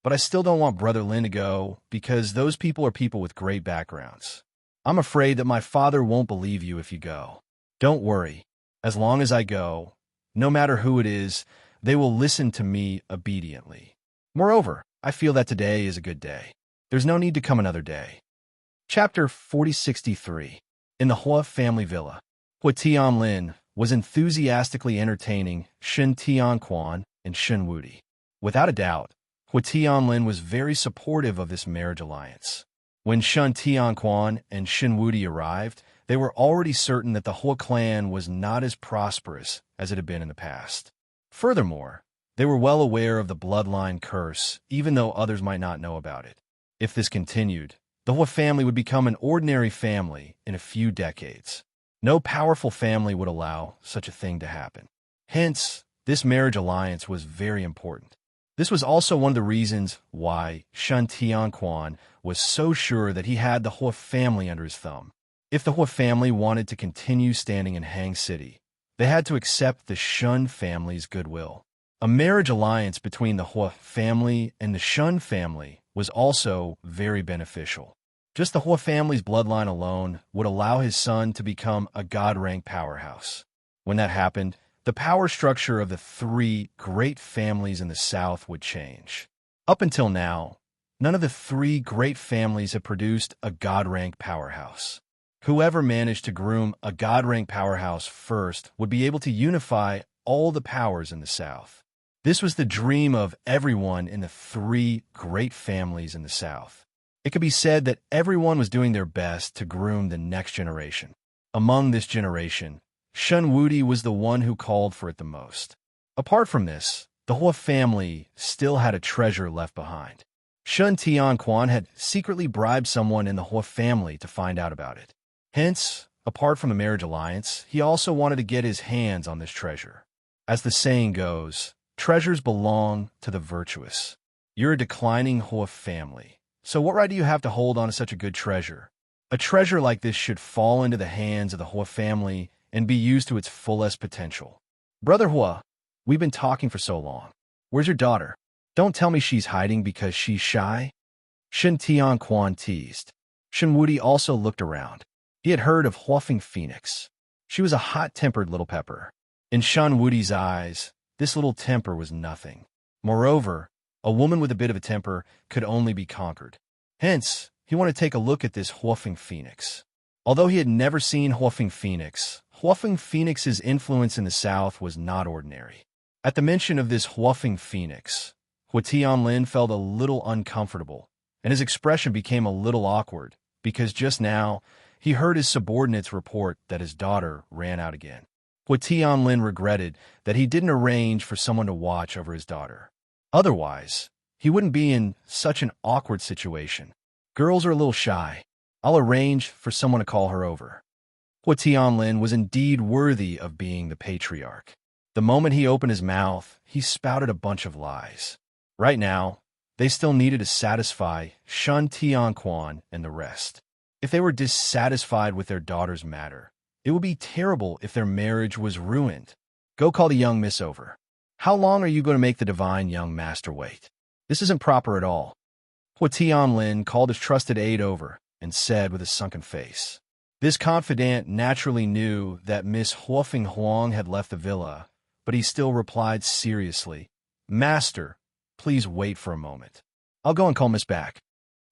But I still don't want Brother Lin to go, because those people are people with great backgrounds. I'm afraid that my father won't believe you if you go. Don't worry. As long as I go, no matter who it is, they will listen to me obediently. Moreover, I feel that today is a good day. There's no need to come another day. Chapter 4063. In the Hua family villa, Hua Tianlin was enthusiastically entertaining Shen Tianquan and Shen Wudi. Without a doubt, Hua Tianlin was very supportive of this marriage alliance. When Shen Tianquan and Shen Wudi arrived, they were already certain that the Hua clan was not as prosperous as it had been in the past. Furthermore, they were well aware of the bloodline curse, even though others might not know about it. If this continued, the Hua family would become an ordinary family in a few decades. No powerful family would allow such a thing to happen. Hence, this marriage alliance was very important. This was also one of the reasons why Shen Tianquan was so sure that he had the Hua family under his thumb. If the Hua family wanted to continue standing in Hang City, they had to accept the Shun family's goodwill. A marriage alliance between the Hua family and the Shun family was also very beneficial. Just the Hua family's bloodline alone would allow his son to become a god-rank powerhouse. When that happened, the power structure of the three great families in the south would change. Up until now, none of the three great families had produced a god-rank powerhouse. Whoever managed to groom a god-rank powerhouse first would be able to unify all the powers in the south. This was the dream of everyone in the three great families in the south. It could be said that everyone was doing their best to groom the next generation. Among this generation, Shen Wudi was the one who called for it the most. Apart from this, the Hua family still had a treasure left behind. Shen Tianquan had secretly bribed someone in the Hua family to find out about it. Hence, apart from the marriage alliance, he also wanted to get his hands on this treasure. As the saying goes, treasures belong to the virtuous. You're a declining Hua family, so what right do you have to hold on to such a good treasure? A treasure like this should fall into the hands of the Hua family and be used to its fullest potential. Brother Hua, we've been talking for so long. Where's your daughter? Don't tell me she's hiding because she's shy? Shen Tianquan teased. Shen Wudi also looked around. He had heard of Huafeng Phoenix. She was a hot-tempered little pepper. In Shan Wudi's eyes, this little temper was nothing. Moreover, a woman with a bit of a temper could only be conquered. Hence, he wanted to take a look at this Huofeng Phoenix. Although he had never seen Huofeng Phoenix's influence in the south was not ordinary. At the mention of this Huofeng Phoenix, Hua Tianlin felt a little uncomfortable, and his expression became a little awkward, because just now, he heard his subordinates report that his daughter ran out again. Hua Tianlin regretted that he didn't arrange for someone to watch over his daughter. Otherwise, he wouldn't be in such an awkward situation. Girls are a little shy. I'll arrange for someone to call her over. Hua Tianlin was indeed worthy of being the patriarch. The moment he opened his mouth, he spouted a bunch of lies. Right now, they still needed to satisfy Shan Tianquan and the rest. If they were dissatisfied with their daughter's matter, it would be terrible if their marriage was ruined. Go call the young miss over. How long are you going to make the divine young master wait? This isn't proper at all. Hua Tianlin called his trusted aide over and said with a sunken face. This confidant naturally knew that Miss Huofeng Huang had left the villa, but he still replied seriously, Master, please wait for a moment. I'll go and call Miss back.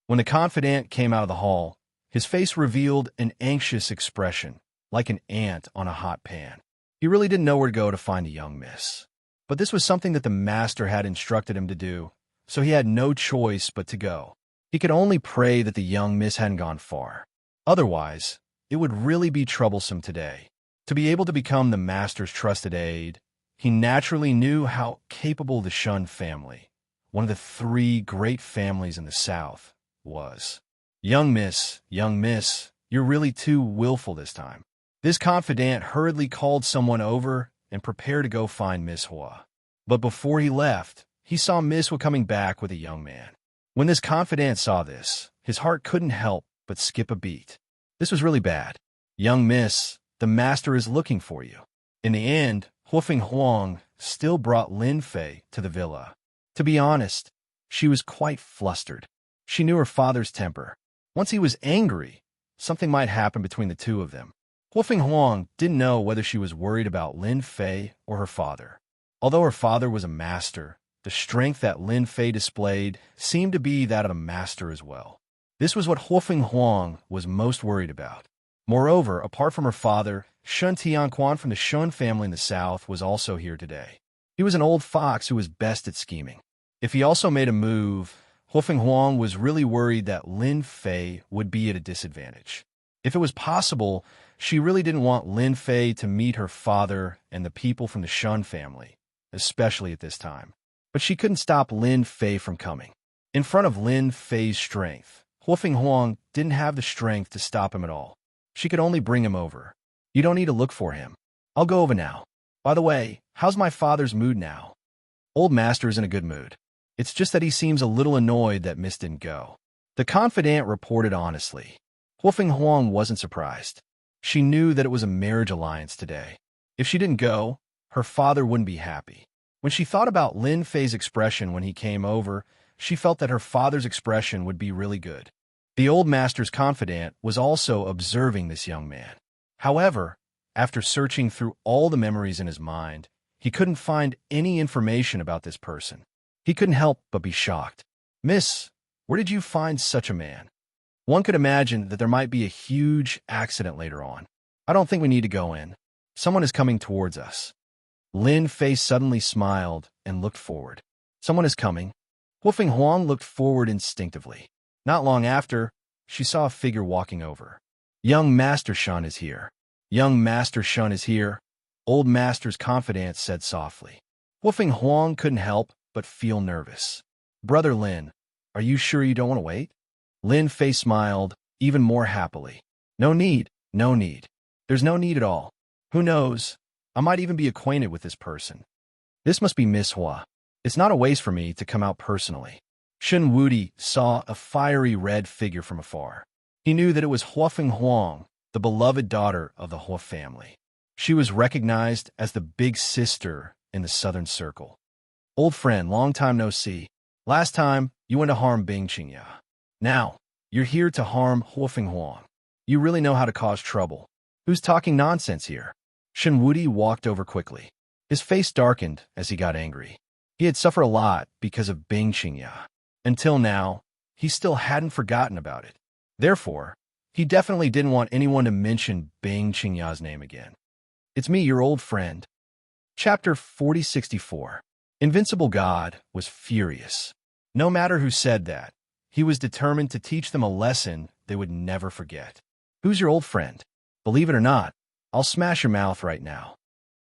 When the confidant came out of the hall, his face revealed an anxious expression, like an ant on a hot pan. He really didn't know where to go to find the young miss. But this was something that the master had instructed him to do, so he had no choice but to go. He could only pray that the young miss hadn't gone far. Otherwise, it would really be troublesome today. To be able to become the master's trusted aide, he naturally knew how capable the Shun family, one of the 3 great families in the south, was. Young miss, you're really too willful this time. This confidant hurriedly called someone over and prepared to go find Miss Hua. But before he left, he saw Miss Hua coming back with a young man. When this confidant saw this, his heart couldn't help but skip a beat. This was really bad. Young miss, the master is looking for you. In the end, Huofeng Huang still brought Lin Fei to the villa. To be honest, she was quite flustered. She knew her father's temper. Once he was angry, something might happen between the two of them. Huofeng Huang didn't know whether she was worried about Lin Fei or her father. Although her father was a master, the strength that Lin Fei displayed seemed to be that of a master as well. This was what Huofeng Huang was most worried about. Moreover, apart from her father, Shun Tianquan from the Shun family in the south was also here today. He was an old fox who was best at scheming. If he also made a move, Huofeng Huang was really worried that Lin Fei would be at a disadvantage. If it was possible, she really didn't want Lin Fei to meet her father and the people from the Shun family, especially at this time. But she couldn't stop Lin Fei from coming. In front of Lin Fei's strength, Huofeng Huang didn't have the strength to stop him at all. She could only bring him over. You don't need to look for him. I'll go over now. By the way, how's my father's mood now? Old master is in a good mood. It's just that he seems a little annoyed that Miss didn't go. The confidant reported honestly. Huofeng Huang wasn't surprised. She knew that it was a marriage alliance today. If she didn't go, her father wouldn't be happy. When she thought about Lin Fei's expression when he came over, she felt that her father's expression would be really good. The old master's confidant was also observing this young man. However, after searching through all the memories in his mind, he couldn't find any information about this person. He couldn't help but be shocked. Miss, where did you find such a man? One could imagine that there might be a huge accident later on. I don't think we need to go in. Someone is coming towards us. Lin Fei suddenly smiled and looked forward. Someone is coming. Huofeng Huang looked forward instinctively. Not long after, she saw a figure walking over. Young Master Shun is here. Young Master Shun is here, old master's confidant said softly. Huofeng Huang couldn't help but feel nervous. Brother Lin, are you sure you don't want to wait? Lin Fei smiled, even more happily. No need, no need. There's no need at all. Who knows? I might even be acquainted with this person. This must be Miss Hua. It's not a waste for me to come out personally. Shen Wudi saw a fiery red figure from afar. He knew that it was Huofeng Huang, the beloved daughter of the Hua family. She was recognized as the big sister in the southern circle. Old friend, long time no see. Last time, you went to harm Xianxia. Now, you're here to harm Huofeng Huang. You really know how to cause trouble. Who's talking nonsense here? Shen Wudi walked over quickly. His face darkened as he got angry. He had suffered a lot because of Bing Xianxia. Until now, he still hadn't forgotten about it. Therefore, he definitely didn't want anyone to mention Bing Xianxia's name again. It's me, your old friend. Chapter 4064. Invincible God was furious. No matter who said that, he was determined to teach them a lesson they would never forget. Who's your old friend? Believe it or not, I'll smash your mouth right now.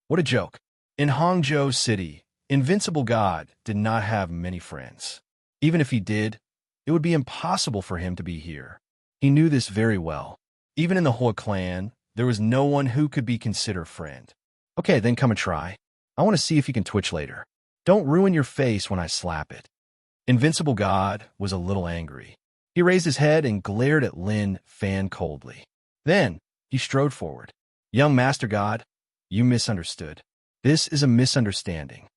What a joke. In Hangzhou City, Invincible God did not have many friends. Even if he did, it would be impossible for him to be here. He knew this very well. Even in the Hua clan, there was no one who could be considered a friend. Okay, then come and try. I want to see if you can twitch later. Don't ruin your face when I slap it. Invincible God was a little angry. He raised his head and glared at Lin Fan coldly. Then, he strode forward. Young Master God, you misunderstood. This is a misunderstanding.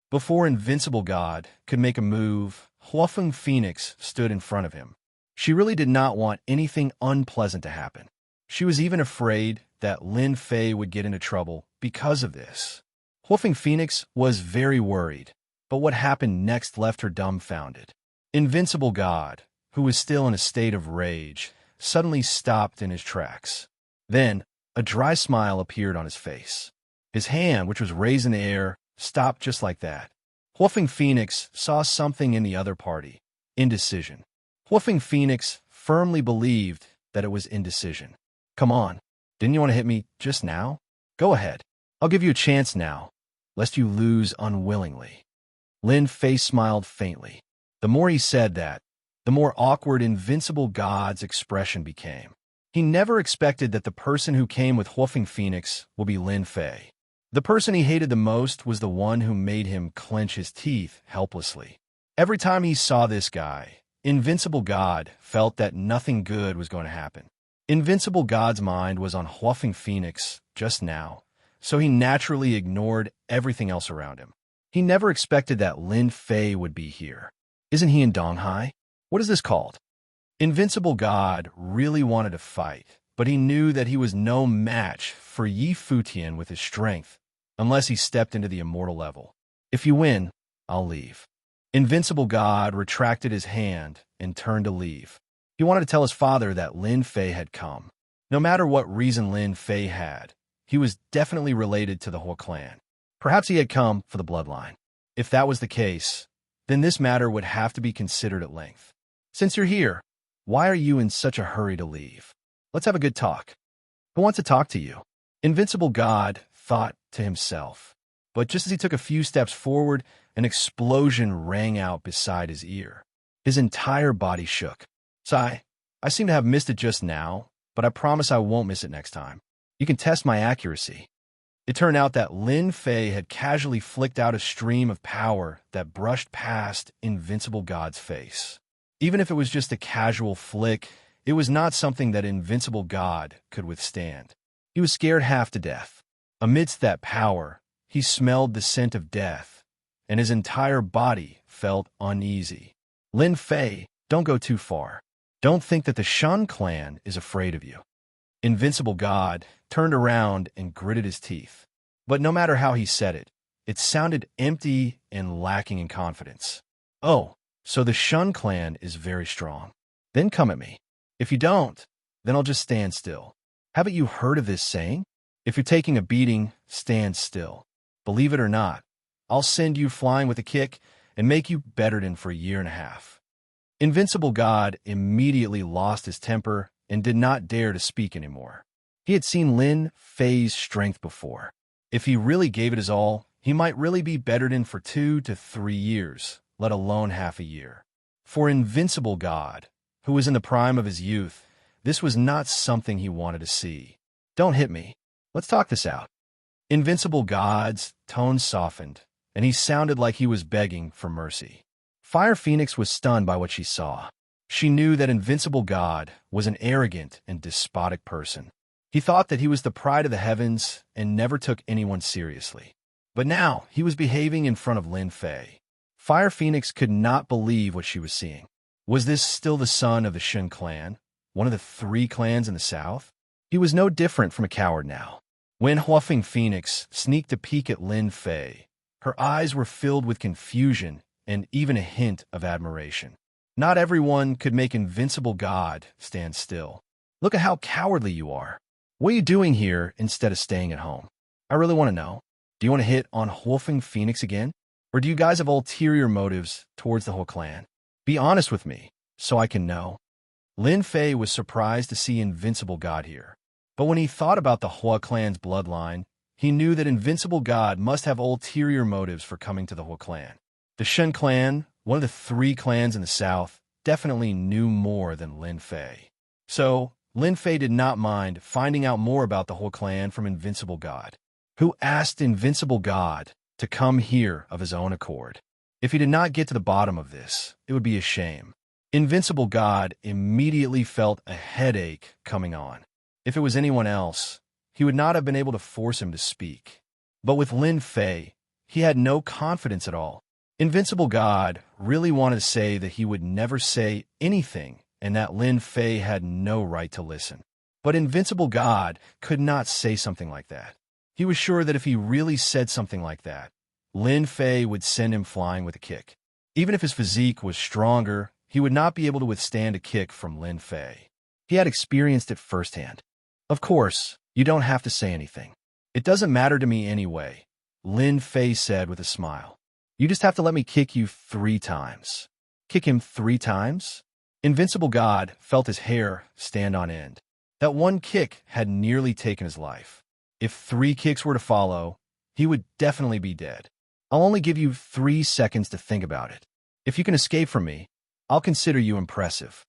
Before Invincible God could make a move, Huafeng Phoenix stood in front of him. She really did not want anything unpleasant to happen. She was even afraid that Lin Fei would get into trouble because of this. Huafeng Phoenix was very worried, but what happened next left her dumbfounded. Invincible God, who was still in a state of rage, suddenly stopped in his tracks. Then, a dry smile appeared on his face. His hand, which was raised in the air, stopped just like that. Huafeng Phoenix saw something in the other party. Indecision. Huafeng Phoenix firmly believed that it was indecision. Come on, didn't you want to hit me just now? Go ahead. I'll give you a chance now, lest you lose unwillingly. Lin Fei smiled faintly. The more he said that, the more awkward Invincible God's expression became. He never expected that the person who came with Huafeng Phoenix would be Lin Fei. The person he hated the most was the one who made him clench his teeth helplessly. Every time he saw this guy, Invincible God felt that nothing good was going to happen. Invincible God's mind was on Huafeng Phoenix just now, so he naturally ignored everything else around him. He never expected that Lin Fei would be here. Isn't he in Donghai? What is this called? Invincible God really wanted to fight, but he knew that he was no match for Yi Futian with his strength, unless he stepped into the immortal level. If you win, I'll leave. Invincible God retracted his hand and turned to leave. He wanted to tell his father that Lin Fei had come. No matter what reason Lin Fei had, he was definitely related to the Hua clan. Perhaps he had come for the bloodline. If that was the case, then this matter would have to be considered at length. Since you're here, why are you in such a hurry to leave? Let's have a good talk. Who wants to talk to you? Invincible God thought to himself. But just as he took a few steps forward, an explosion rang out beside his ear. His entire body shook. Sigh, I seem to have missed it just now, but I promise I won't miss it next time. You can test my accuracy. It turned out that Lin Fei had casually flicked out a stream of power that brushed past Invincible God's face. Even if it was just a casual flick, it was not something that Invincible God could withstand. He was scared half to death. Amidst that power, he smelled the scent of death, and his entire body felt uneasy. Lin Fei, don't go too far. Don't think that the Shen clan is afraid of you. Invincible God turned around and gritted his teeth. But no matter how he said it, it sounded empty and lacking in confidence. Oh, so the Shen clan is very strong. Then come at me. If you don't, then I'll just stand still. Haven't you heard of this saying? If you're taking a beating, stand still. Believe it or not, I'll send you flying with a kick and make you bedridden for a year and a half. Invincible God immediately lost his temper and did not dare to speak anymore. He had seen Lin Fei's strength before. If he really gave it his all, he might really be bedridden for 2 to 3 years, let alone half a year. For Invincible God, who was in the prime of his youth, this was not something he wanted to see. Don't hit me. Let's talk this out. Invincible God's tone softened, and he sounded like he was begging for mercy. Fire Phoenix was stunned by what she saw. She knew that Invincible God was an arrogant and despotic person. He thought that he was the pride of the heavens and never took anyone seriously. But now he was behaving in front of Lin Fei. Fire Phoenix could not believe what she was seeing. Was this still the son of the Shen clan, one of the 3 clans in the south? He was no different from a coward now. When Huafeng Phoenix sneaked a peek at Lin Fei, her eyes were filled with confusion and even a hint of admiration. Not everyone could make Invincible God stand still. Look at how cowardly you are. What are you doing here instead of staying at home? I really want to know. Do you want to hit on Huafeng Phoenix again? Or do you guys have ulterior motives towards the whole clan? Be honest with me, so I can know. Lin Fei was surprised to see Invincible God here. But when he thought about the Hua clan's bloodline, he knew that Invincible God must have ulterior motives for coming to the Hua clan. The Shen clan, one of the 3 clans in the south, definitely knew more than Lin Fei. So, Lin Fei did not mind finding out more about the Hua clan from Invincible God, who asked Invincible God to come here of his own accord. If he did not get to the bottom of this, it would be a shame. Invincible God immediately felt a headache coming on. If it was anyone else, he would not have been able to force him to speak. But with Lin Fei, he had no confidence at all. Invincible God really wanted to say that he would never say anything and that Lin Fei had no right to listen. But Invincible God could not say something like that. He was sure that if he really said something like that, Lin Fei would send him flying with a kick. Even if his physique was stronger, he would not be able to withstand a kick from Lin Fei. He had experienced it firsthand. Of course, you don't have to say anything. It doesn't matter to me anyway, Lin Fei said with a smile. You just have to let me kick you 3 times. Kick him 3 times? Invincible God felt his hair stand on end. That one kick had nearly taken his life. If 3 kicks were to follow, he would definitely be dead. I'll only give you 3 seconds to think about it. If you can escape from me, I'll consider you impressive.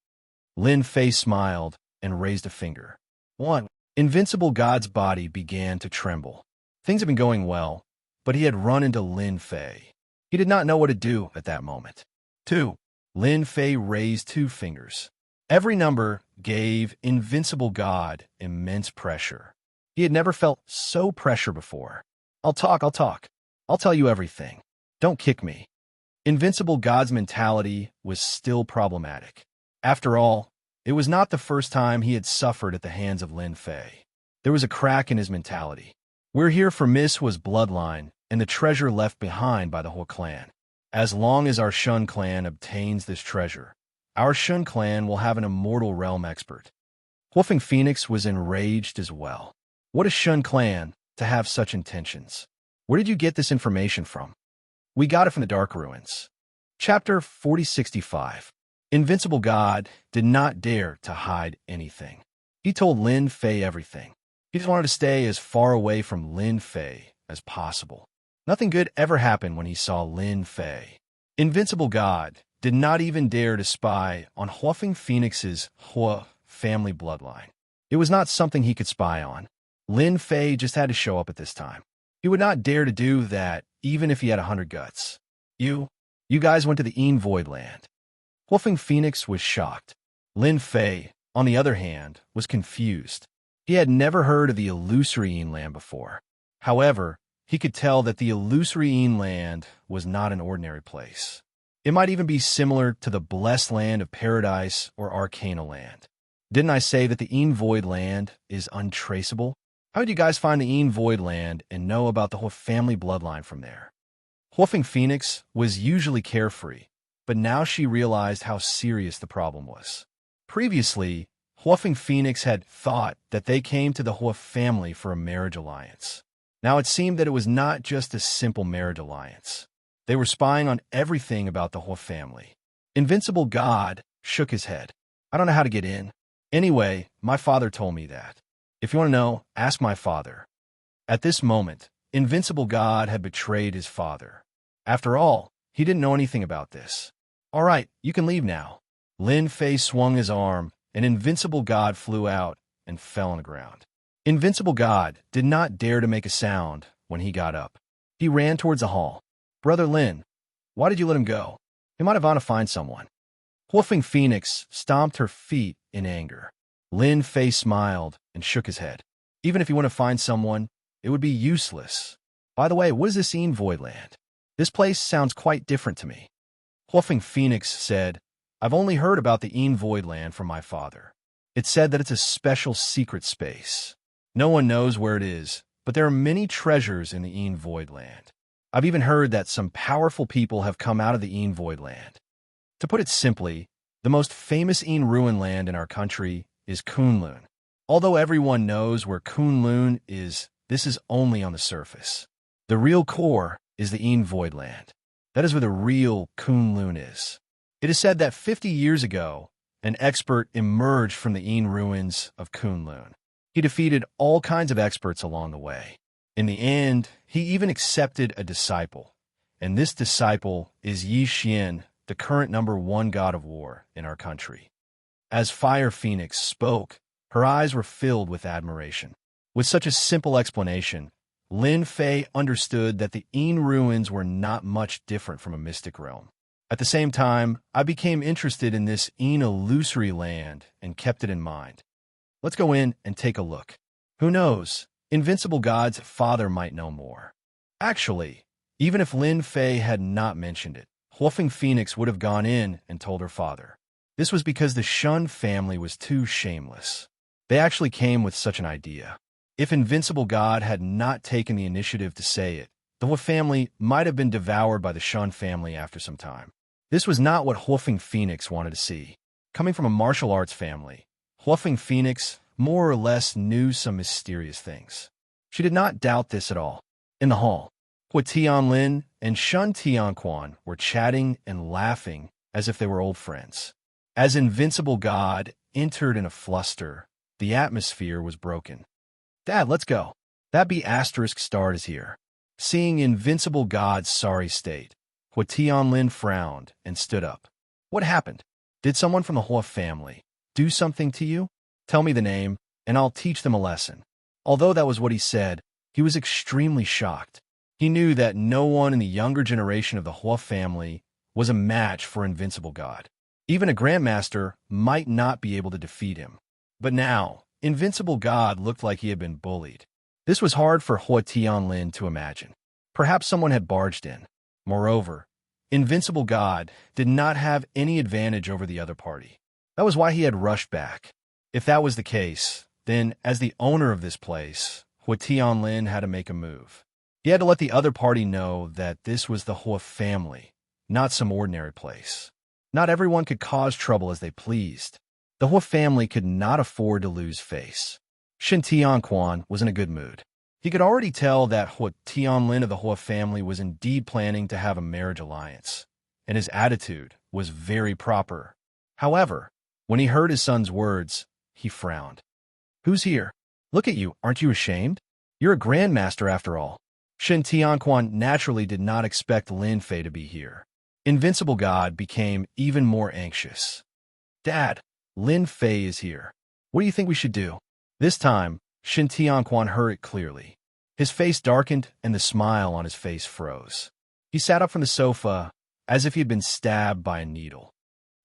Lin Fei smiled and raised a finger. 1. Invincible God's body began to tremble. Things had been going well, but he had run into Lin Fei. He did not know what to do at that moment. 2. Lin Fei raised 2 fingers. Every number gave Invincible God immense pressure. He had never felt so pressure before. I'll talk. I'll tell you everything. Don't kick me. Invincible God's mentality was still problematic. After all, it was not the first time he had suffered at the hands of Lin Fei. There was a crack in his mentality. We're here for Miss Hua's bloodline and the treasure left behind by the whole clan. As long as our Shun clan obtains this treasure, our Shun clan will have an immortal realm expert. Huafeng Phoenix was enraged as well. What a Shun clan to have such intentions. Where did you get this information from? We got it from the Dark Ruins. Chapter 4065. Invincible God did not dare to hide anything. He told Lin Fei everything. He just wanted to stay as far away from Lin Fei as possible. Nothing good ever happened when he saw Lin Fei. Invincible God did not even dare to spy on Huafeng Phoenix's Hua family bloodline. It was not something he could spy on. Lin Fei just had to show up at this time. He would not dare to do that even if he had 100 guts. You guys went to the Een Void Land. Huafeng Phoenix was shocked. Lin Fei, on the other hand, was confused. He had never heard of the illusory Een Land before. However, he could tell that the illusory Een Land was not an ordinary place. It might even be similar to the Blessed Land of Paradise or Arcana Land. Didn't I say that the Een Void Land is untraceable? How did you guys find the Een Void Land and know about the whole family bloodline from there? Huafeng Phoenix was usually carefree, but now she realized how serious the problem was. Previously, Huafeng Phoenix had thought that they came to the Hua family for a marriage alliance. Now it seemed that it was not just a simple marriage alliance. They were spying on everything about the Hua family. Invincible God shook his head. I don't know how to get in. Anyway, my father told me that. If you want to know, ask my father. At this moment, Invincible God had betrayed his father. After all, he didn't know anything about this. All right, you can leave now. Lin Fei swung his arm, and Invincible God flew out and fell on the ground. Invincible God did not dare to make a sound when he got up. He ran towards the hall. Brother Lin, why did you let him go? He might have gone to find someone. Huafeng Phoenix stomped her feet in anger. Lin Fei smiled and shook his head. Even if he went to find someone, it would be useless. By the way, what is this Een Void Land? This place sounds quite different to me. Huafeng Phoenix said, I've only heard about the Een Void Land from my father. It's said that it's a special secret space. No one knows where it is, but there are many treasures in the Een Voidland. I've even heard that some powerful people have come out of the Een Voidland. To put it simply, the most famous Een ruin land in our country is Kunlun. Although everyone knows where Kunlun is, this is only on the surface. The real core is the Een Voidland. That is where the real Kunlun is. It is said that 50 years ago, an expert emerged from the Een ruins of Kunlun. He defeated all kinds of experts along the way. In the end, he even accepted a disciple, and this disciple is Xianxia, the current #1 god of war in our country. As Fire Phoenix spoke, her eyes were filled with admiration. With such a simple explanation, Lin Fei understood that the Een ruins were not much different from a mystic realm. At the same time, I became interested in this Een illusory land and kept it in mind. Let's go in and take a look. Who knows? Invincible God's father might know more. Actually, even if Lin Fei had not mentioned it, Huofeng Phoenix would have gone in and told her father. This was because the Shun family was too shameless. They actually came with such an idea. If Invincible God had not taken the initiative to say it, the Huo family might have been devoured by the Shun family after some time. This was not what Huofeng Phoenix wanted to see. Coming from a martial arts family, Huofeng Phoenix more or less knew some mysterious things. She did not doubt this at all. In the hall, Hua Tianlin and Shun Tianquan were chatting and laughing as if they were old friends. As Invincible God entered in a fluster, the atmosphere was broken. Dad, let's go. That B** star is here. Seeing Invincible God's sorry state, Hua Tianlin frowned and stood up. What happened? Did someone from the Hua family do something to you? Tell me the name, and I'll teach them a lesson. Although that was what he said, he was extremely shocked. He knew that no one in the younger generation of the Hua family was a match for Invincible God. Even a Grandmaster might not be able to defeat him. But now, Invincible God looked like he had been bullied. This was hard for Hua Tianlin to imagine. Perhaps someone had barged in. Moreover, Invincible God did not have any advantage over the other party. That was why he had rushed back. If that was the case, then, as the owner of this place, Hua Tianlin had to make a move. He had to let the other party know that this was the Hua family, not some ordinary place. Not everyone could cause trouble as they pleased. The Hua family could not afford to lose face. Shin Tianquan was in a good mood. He could already tell that Hua Tianlin of the Hua family was indeed planning to have a marriage alliance, and his attitude was very proper. However, when he heard his son's words, he frowned. Who's here? Look at you, aren't you ashamed? You're a grandmaster after all. Shin Tianquan naturally did not expect Lin Fei to be here. Invincible God became even more anxious. Dad, Lin Fei is here. What do you think we should do? This time, Shin Tianquan heard it clearly. His face darkened and the smile on his face froze. He sat up from the sofa as if he had been stabbed by a needle.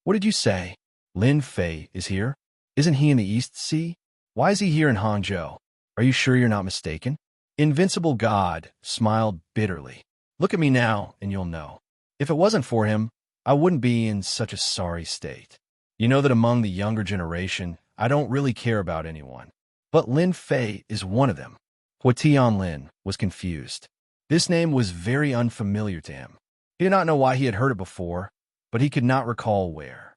What did you say? Lin Fei is here? Isn't he in the East Sea? Why is he here in Hangzhou? Are you sure you're not mistaken? Invincible God smiled bitterly. Look at me now, and you'll know. If it wasn't for him, I wouldn't be in such a sorry state. You know that among the younger generation, I don't really care about anyone. But Lin Fei is one of them. Hua Tianlin was confused. This name was very unfamiliar to him. He did not know why he had heard it before, but he could not recall where.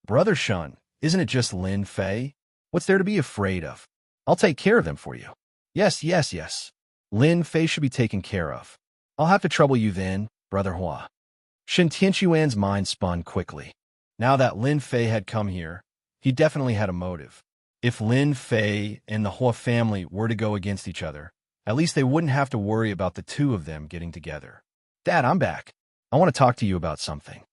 Brother Shun, isn't it just Lin Fei? What's there to be afraid of? I'll take care of them for you. Yes. Lin Fei should be taken care of. I'll have to trouble you then, Brother Hua. Shin Tianquan's mind spun quickly. Now that Lin Fei had come here, he definitely had a motive. If Lin Fei and the Hua family were to go against each other, at least they wouldn't have to worry about the two of them getting together. Dad, I'm back. I want to talk to you about something.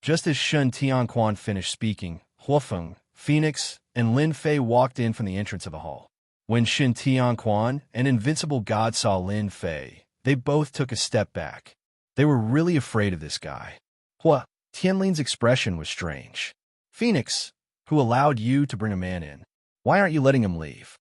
Just as Shin Tianquan finished speaking, Huofeng, Phoenix, and Lin Fei walked in from the entrance of the hall. When Shin Tianquan and Invincible God saw Lin Fei, they both took a step back. They were really afraid of this guy. Hua Tianlin's expression was strange. Phoenix, who allowed you to bring a man in? Why aren't you letting him leave?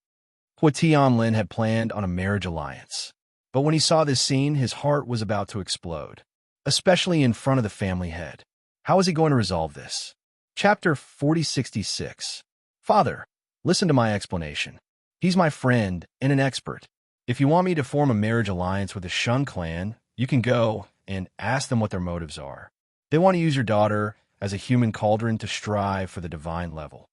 Hua Tianlin had planned on a marriage alliance. But when he saw this scene, his heart was about to explode, especially in front of the family head. How is he going to resolve this? Chapter 4066. Father, Listen to my explanation. He's my friend and an expert. If you want me to form a marriage alliance with the Shun clan, you can go and ask them what their motives are. They want to use your daughter as a human cauldron to strive for the divine level.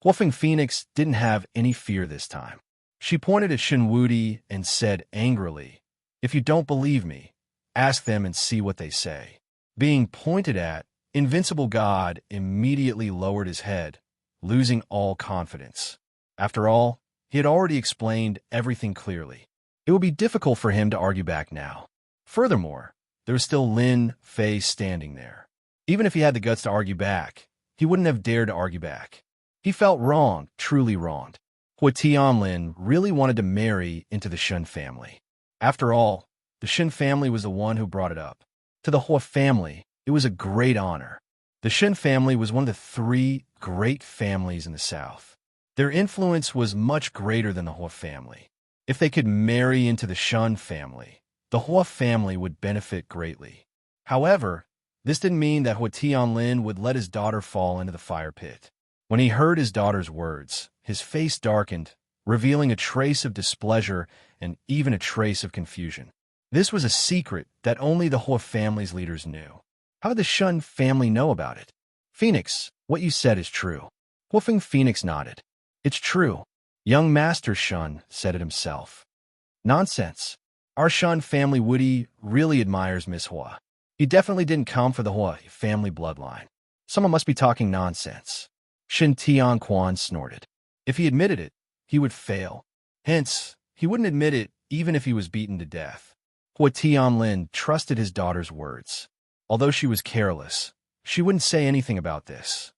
Wolfing Phoenix didn't have any fear this time. She pointed at Shinwudi and said angrily, "If you don't believe me, ask them and see what they say." Being pointed at, Invincible God immediately lowered his head, losing all confidence. After all, he had already explained everything clearly. It would be difficult for him to argue back now. Furthermore, there was still Lin Fei standing there. Even if he had the guts to argue back, he wouldn't have dared to argue back. He felt wronged, truly wronged. Hua Tianlin really wanted to marry into the Shun family. After all, the Shun family was the one who brought it up. To the Hua family, it was a great honor. The Shun family was one of the 3 great families in the south. Their influence was much greater than the Hua family. If they could marry into the Shun family, the Hua family would benefit greatly. However, this didn't mean that Hua Tianlin would let his daughter fall into the fire pit. When he heard his daughter's words, his face darkened, revealing a trace of displeasure and even a trace of confusion. This was a secret that only the Hua family's leaders knew. How did the Shun family know about it? "Phoenix, what you said is true." Wolfing Phoenix nodded. "It's true. Young Master Shun said it himself." "Nonsense. Our Shun family Woody really admires Miss Hua. He definitely didn't come for the Hua family bloodline. Someone must be talking nonsense." Shin Tianquan snorted. If he admitted it, he would fail. Hence, he wouldn't admit it even if he was beaten to death. Hua Tianlin trusted his daughter's words. Although she was careless, she wouldn't say anything about this.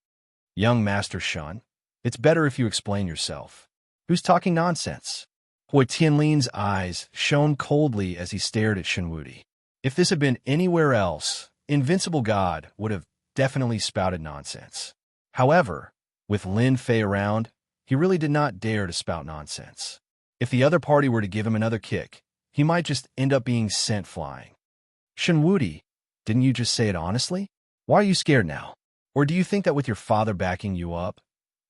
"Young Master Shun, it's better if you explain yourself. Who's talking nonsense?" Hua Tianlin's eyes shone coldly as he stared at Shinwudi. If this had been anywhere else, Invincible God would have definitely spouted nonsense. However, with Lin Fei around, he really did not dare to spout nonsense. If the other party were to give him another kick, he might just end up being sent flying. "Shinwudi, didn't you just say it honestly? Why are you scared now? Or do you think that with your father backing you up,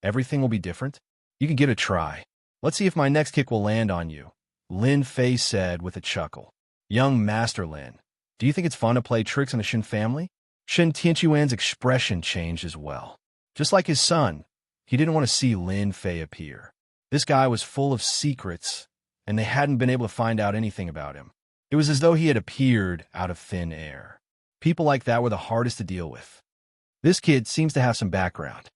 everything will be different? You can give it a try. Let's see if my next kick will land on you," Lin Fei said with a chuckle. "Young Master Lin, do you think it's fun to play tricks on the Shin family?" Shin Tianquan's expression changed as well. Just like his son, he didn't want to see Lin Fei appear. This guy was full of secrets, and they hadn't been able to find out anything about him. It was as though he had appeared out of thin air. People like that were the hardest to deal with. This kid seems to have some background.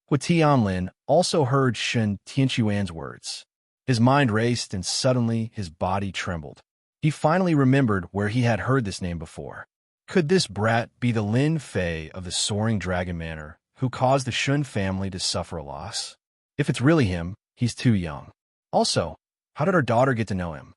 Hua Tianlin also heard Shin Tianquan's words. His mind raced, and suddenly his body trembled. He finally remembered where he had heard this name before. Could this brat be the Lin Fei of the Soaring Dragon Manor, who caused the Shun family to suffer a loss? If it's really him, he's too young. Also, how did our daughter get to know him?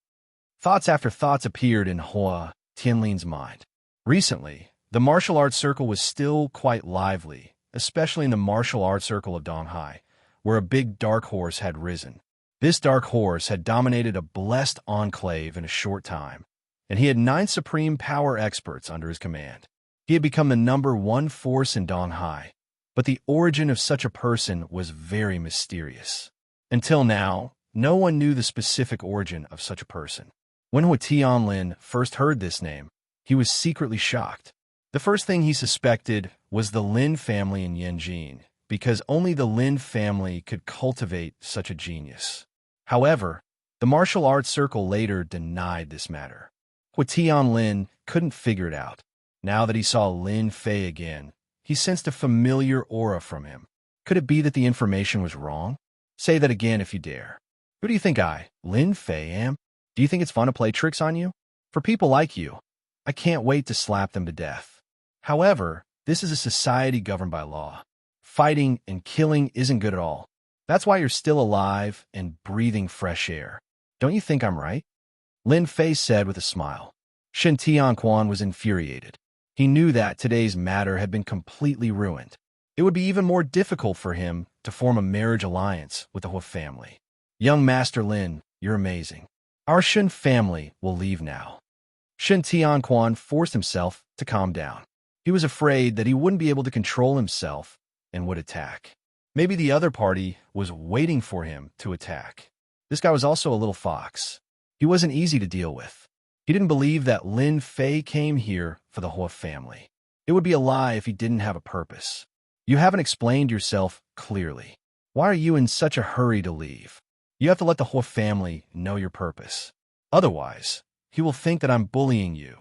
Thoughts after thoughts appeared in Hua Tianlin's mind. Recently, the martial arts circle was still quite lively, especially in the martial arts circle of Donghai, where a big dark horse had risen. This dark horse had dominated a blessed enclave in a short time, and he had 9 supreme power experts under his command. He had become the #1 force in Donghai, but the origin of such a person was very mysterious. Until now, no one knew the specific origin of such a person. When Hua Tianlin first heard this name, he was secretly shocked. The first thing he suspected was the Lin family in Yanjin, because only the Lin family could cultivate such a genius. However, the martial arts circle later denied this matter. Hua Tianlin couldn't figure it out. Now that he saw Lin Fei again, he sensed a familiar aura from him. Could it be that the information was wrong? Say that again if you dare. Who do you think I, Lin Fei, am? Do you think it's fun to play tricks on you? For people like you, I can't wait to slap them to death. However, this is a society governed by law. Fighting and killing isn't good at all. That's why you're still alive and breathing fresh air. Don't you think I'm right? Lin Fei said with a smile. Shin Tianquan was infuriated. He knew that today's matter had been completely ruined. It would be even more difficult for him to form a marriage alliance with the Hua family. Young Master Lin, you're amazing. Our Shin family will leave now. Shin Tianquan forced himself to calm down. He was afraid that he wouldn't be able to control himself and would attack. Maybe the other party was waiting for him to attack. This guy was also a little fox. He wasn't easy to deal with. He didn't believe that Lin Fei came here for the whole family. It would be a lie if he didn't have a purpose. You haven't explained yourself clearly. Why are you in such a hurry to leave? You have to let the whole family know your purpose. Otherwise, he will think that I'm bullying you.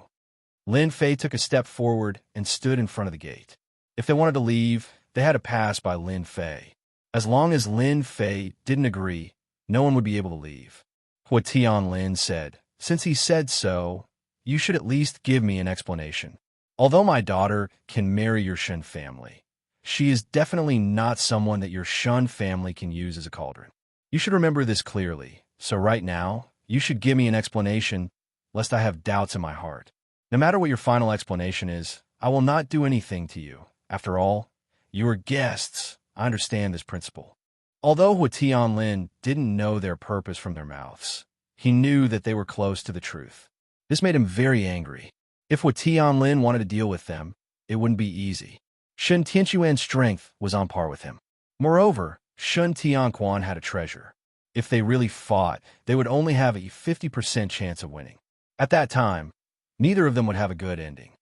Lin Fei took a step forward and stood in front of the gate. If they wanted to leave, they had to pass by Lin Fei. As long as Lin Fei didn't agree, no one would be able to leave. Hua Tianlin said, "Since he said so, you should at least give me an explanation. Although my daughter can marry your Shen family, she is definitely not someone that your Shen family can use as a cauldron. You should remember this clearly, so right now, you should give me an explanation, lest I have doubts in my heart. No matter what your final explanation is, I will not do anything to you. After all, you are guests. I understand this principle." Although Hua Tianlin didn't know their purpose from their mouths, he knew that they were close to the truth. This made him very angry. If Hua Tianlin wanted to deal with them, it wouldn't be easy. Shen Tianquan's strength was on par with him. Moreover, Shen Tianquan had a treasure. If they really fought, they would only have a 50% chance of winning. At that time, neither of them would have a good ending.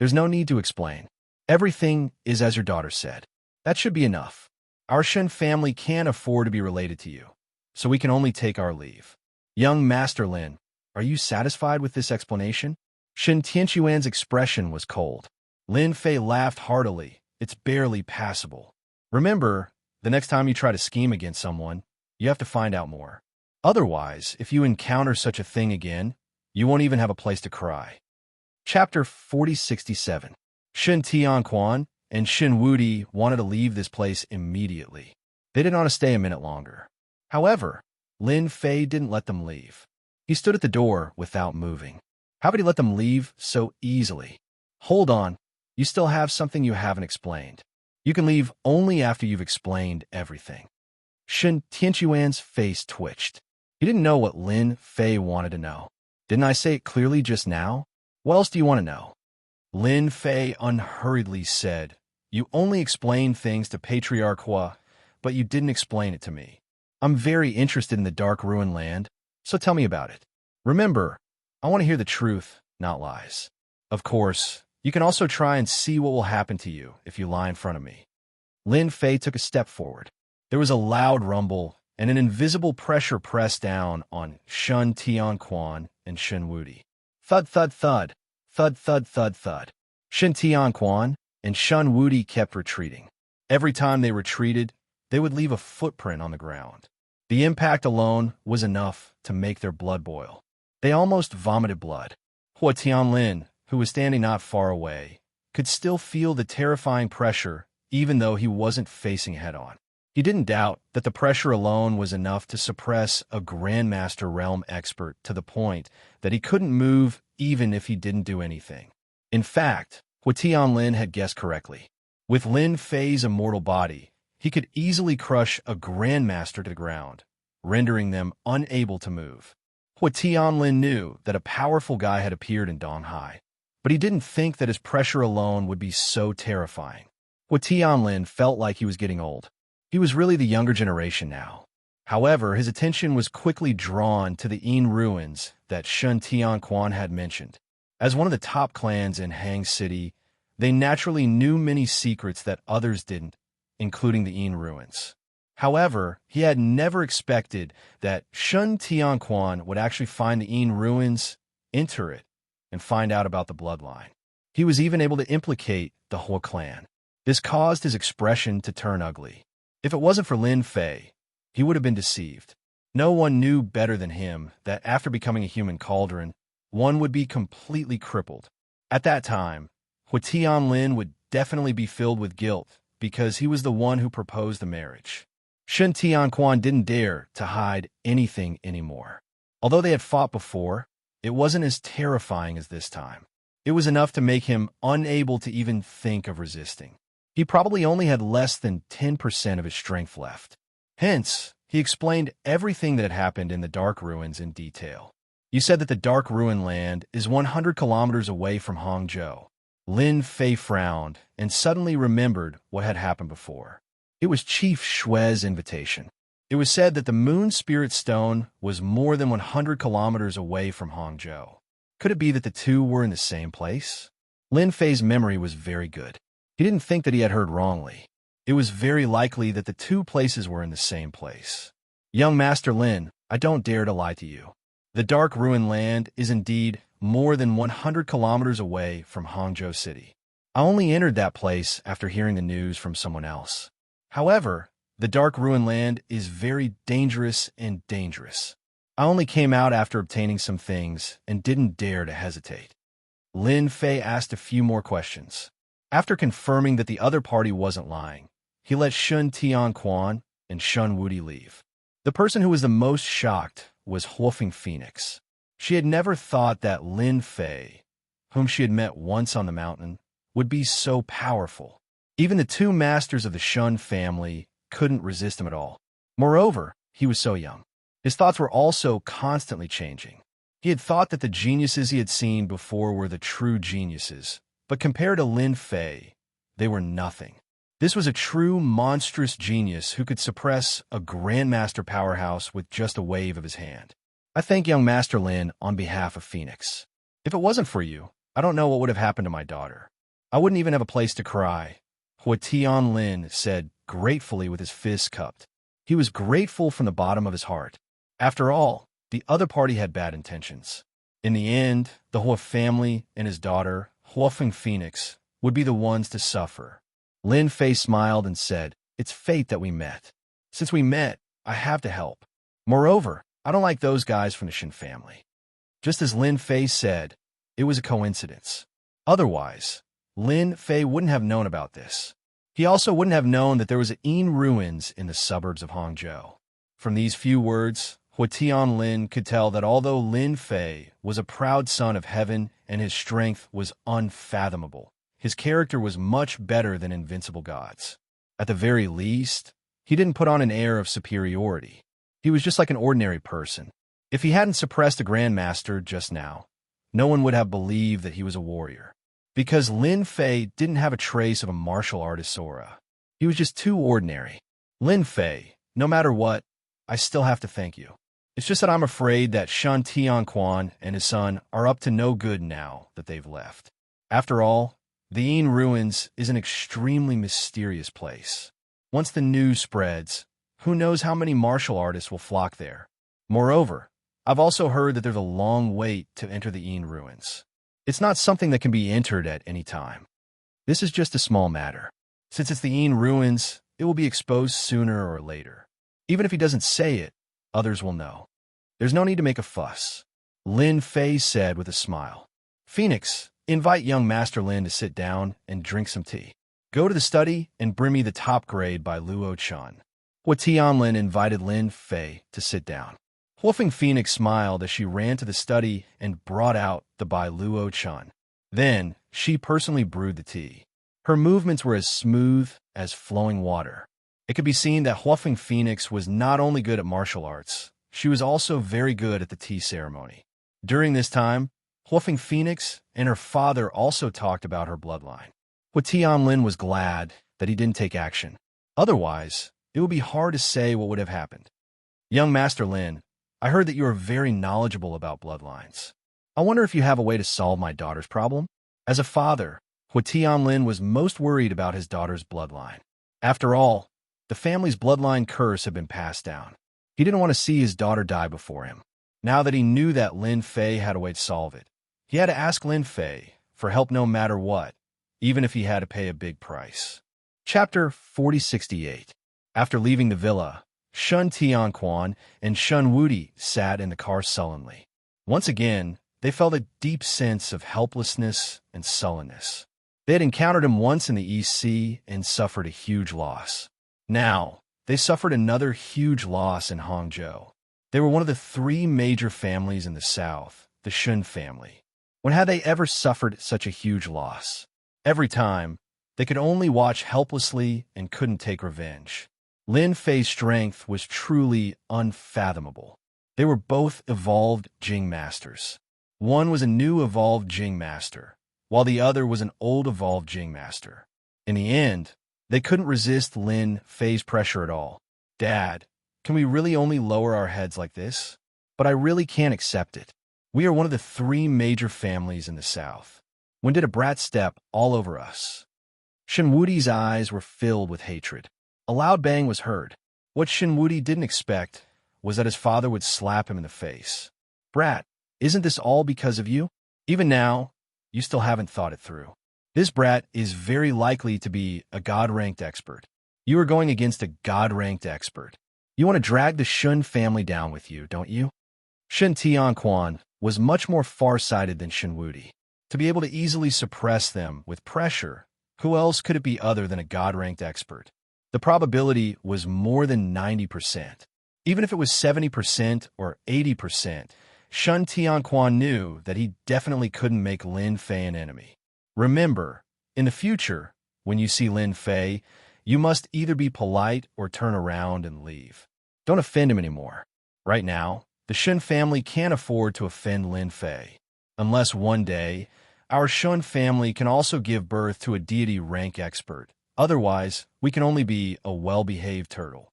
There's no need to explain. Everything is as your daughter said. That should be enough. Our Shen family can't afford to be related to you, so we can only take our leave. Young Master Lin, are you satisfied with this explanation? Shen Tianquan's expression was cold. Lin Fei laughed heartily. It's barely passable. Remember, the next time you try to scheme against someone, you have to find out more. Otherwise, if you encounter such a thing again, you won't even have a place to cry. Chapter 4067. Shen Tianquan and Shen Wudi wanted to leave this place immediately. They didn't want to stay a minute longer. However, Lin Fei didn't let them leave. He stood at the door without moving. How could he let them leave so easily? Hold on, you still have something you haven't explained. You can leave only after you've explained everything. Shen Tianquan's face twitched. He didn't know what Lin Fei wanted to know. Didn't I say it clearly just now? What else do you want to know? Lin Fei unhurriedly said, "You only explained things to Patriarch Hua, but you didn't explain it to me. I'm very interested in the Dark Ruin Land, so tell me about it. Remember, I want to hear the truth, not lies. Of course, you can also try and see what will happen to you if you lie in front of me." Lin Fei took a step forward. There was a loud rumble, and an invisible pressure pressed down on Shen Tianquan and Shen Wudi. Thud, thud, thud. Thud, thud, thud, thud. Shen Tianquan and Shen Wudi kept retreating. Every time they retreated, they would leave a footprint on the ground. The impact alone was enough to make their blood boil. They almost vomited blood. Hua Tianlin, who was standing not far away, could still feel the terrifying pressure even though he wasn't facing head-on. He didn't doubt that the pressure alone was enough to suppress a Grandmaster Realm expert to the point that he couldn't move even if he didn't do anything. In fact, Hua Tianlin had guessed correctly. With Lin Fei's immortal body, he could easily crush a Grandmaster to the ground, rendering them unable to move. Hua Tianlin knew that a powerful guy had appeared in Donghai, but he didn't think that his pressure alone would be so terrifying. Hua Tianlin felt like he was getting old. He was really the younger generation now. However, his attention was quickly drawn to the Yin ruins that Shen Tianquan had mentioned. As one of the top clans in Hang City, they naturally knew many secrets that others didn't, including the Yin ruins. However, he had never expected that Shen Tianquan would actually find the Yin ruins, enter it, and find out about the bloodline. He was even able to implicate the Hua clan. This caused his expression to turn ugly. If it wasn't for Lin Fei, he would have been deceived. No one knew better than him that after becoming a human cauldron, one would be completely crippled. At that time, Hua Tianlin would definitely be filled with guilt because he was the one who proposed the marriage. Shen Tianquan didn't dare to hide anything anymore. Although they had fought before, it wasn't as terrifying as this time. It was enough to make him unable to even think of resisting. He probably only had less than 10% of his strength left. Hence, he explained everything that had happened in the Dark Ruins in detail. You said that the Dark Ruin Land is 100 kilometers away from Hangzhou. Lin Fei frowned and suddenly remembered what had happened before. It was Chief Shui's invitation. It was said that the Moon Spirit Stone was more than 100 kilometers away from Hangzhou. Could it be that the two were in the same place? Lin Fei's memory was very good. He didn't think that he had heard wrongly. It was very likely that the two places were in the same place. Young Master Lin, I don't dare to lie to you. The Dark Ruin Land is indeed more than 100 kilometers away from Hangzhou City. I only entered that place after hearing the news from someone else. However, the Dark Ruin Land is very dangerous and dangerous. I only came out after obtaining some things and didn't dare to hesitate. Lin Fei asked a few more questions. After confirming that the other party wasn't lying, he let Shun Tianquan and Shun Wudi leave. The person who was the most shocked was Huofeng Phoenix. She had never thought that Lin Fei, whom she had met once on the mountain, would be so powerful. Even the two masters of the Shun family couldn't resist him at all. Moreover, he was so young. His thoughts were also constantly changing. He had thought that the geniuses he had seen before were the true geniuses, but compared to Lin Fei, they were nothing. This was a true monstrous genius who could suppress a grandmaster powerhouse with just a wave of his hand. I thank young Master Lin on behalf of Phoenix. If it wasn't for you, I don't know what would have happened to my daughter. I wouldn't even have a place to cry, Huotian Lin said gratefully with his fists cupped. He was grateful from the bottom of his heart. After all, the other party had bad intentions. In the end, the Hua family and his daughter, Huofeng Phoenix, would be the ones to suffer. Lin Fei smiled and said, "It's fate that we met. Since we met, I have to help. Moreover, I don't like those guys from the Shin family." Just as Lin Fei said, it was a coincidence. Otherwise, Lin Fei wouldn't have known about this. He also wouldn't have known that there was Yin ruins in the suburbs of Hangzhou. From these few words, Huotian Lin could tell that although Lin Fei was a proud son of heaven and his strength was unfathomable, his character was much better than invincible gods. At the very least, he didn't put on an air of superiority. He was just like an ordinary person. If he hadn't suppressed the Grandmaster just now, no one would have believed that he was a warrior. Because Lin Fei didn't have a trace of a martial artist's aura. He was just too ordinary. Lin Fei, no matter what, I still have to thank you. It's just that I'm afraid that Shun Tianquan and his son are up to no good now that they've left. After all, the Yin ruins is an extremely mysterious place. Once the news spreads, who knows how many martial artists will flock there. Moreover, I've also heard that there's a long wait to enter the Yin ruins. It's not something that can be entered at any time. This is just a small matter. Since it's the Yin ruins, it will be exposed sooner or later. Even if he doesn't say it, others will know. There's no need to make a fuss, Lin Fei said with a smile. Phoenix, invite young Master Lin to sit down and drink some tea. Go to the study and bring me the top grade by Luo Chan. Huotian Lin invited Lin Fei to sit down. Huofeng Phoenix smiled as she ran to the study and brought out the Bai Luo Chan. Then, she personally brewed the tea. Her movements were as smooth as flowing water. It could be seen that Huofeng Phoenix was not only good at martial arts, she was also very good at the tea ceremony. During this time, Huofeng Phoenix and her father also talked about her bloodline. Huotian Lin was glad that he didn't take action. Otherwise, it would be hard to say what would have happened. Young Master Lin, I heard that you are very knowledgeable about bloodlines. I wonder if you have a way to solve my daughter's problem? As a father, Huotian Lin was most worried about his daughter's bloodline. After all, the family's bloodline curse had been passed down. He didn't want to see his daughter die before him. Now that he knew that Lin Fei had a way to solve it, he had to ask Lin Fei for help no matter what, even if he had to pay a big price. Chapter 4068. After leaving the villa, Shun Tianquan and Shun Wudi sat in the car sullenly. Once again, they felt a deep sense of helplessness and sullenness. They had encountered him once in the East Sea and suffered a huge loss. Now, they suffered another huge loss in Hangzhou. They were one of the three major families in the south, the Shun family. When had they ever suffered such a huge loss? Every time, they could only watch helplessly and couldn't take revenge. Lin Fei's strength was truly unfathomable. They were both evolved Jing masters. One was a new evolved Jing master, while the other was an old evolved Jing master. In the end, They couldn't resist Lin Fei's pressure at all. Dad, can we really only lower our heads like this? But I really can't accept it. We are one of the 3 major families in the south. When did a brat step all over us? Shenwudi's eyes were filled with hatred. A loud bang was heard. What Shenwudi didn't expect was that his father would slap him in the face. Brat, isn't this all because of you? Even now, you still haven't thought it through. This brat is very likely to be a God-ranked expert. You are going against a God-ranked expert. You want to drag the Shun family down with you, don't you? Shen Tianquan was much more far-sighted than Shenwudi. To be able to easily suppress them with pressure, who else could it be other than a God-ranked expert? The probability was more than 90%. Even if it was 70% or 80%, Shun Tianquan knew that he definitely couldn't make Lin Fei an enemy. Remember, in the future, when you see Lin Fei, you must either be polite or turn around and leave. Don't offend him anymore. Right now, the Shun family can't afford to offend Lin Fei. Unless one day, our Shun family can also give birth to a deity rank expert. Otherwise, we can only be a well-behaved turtle.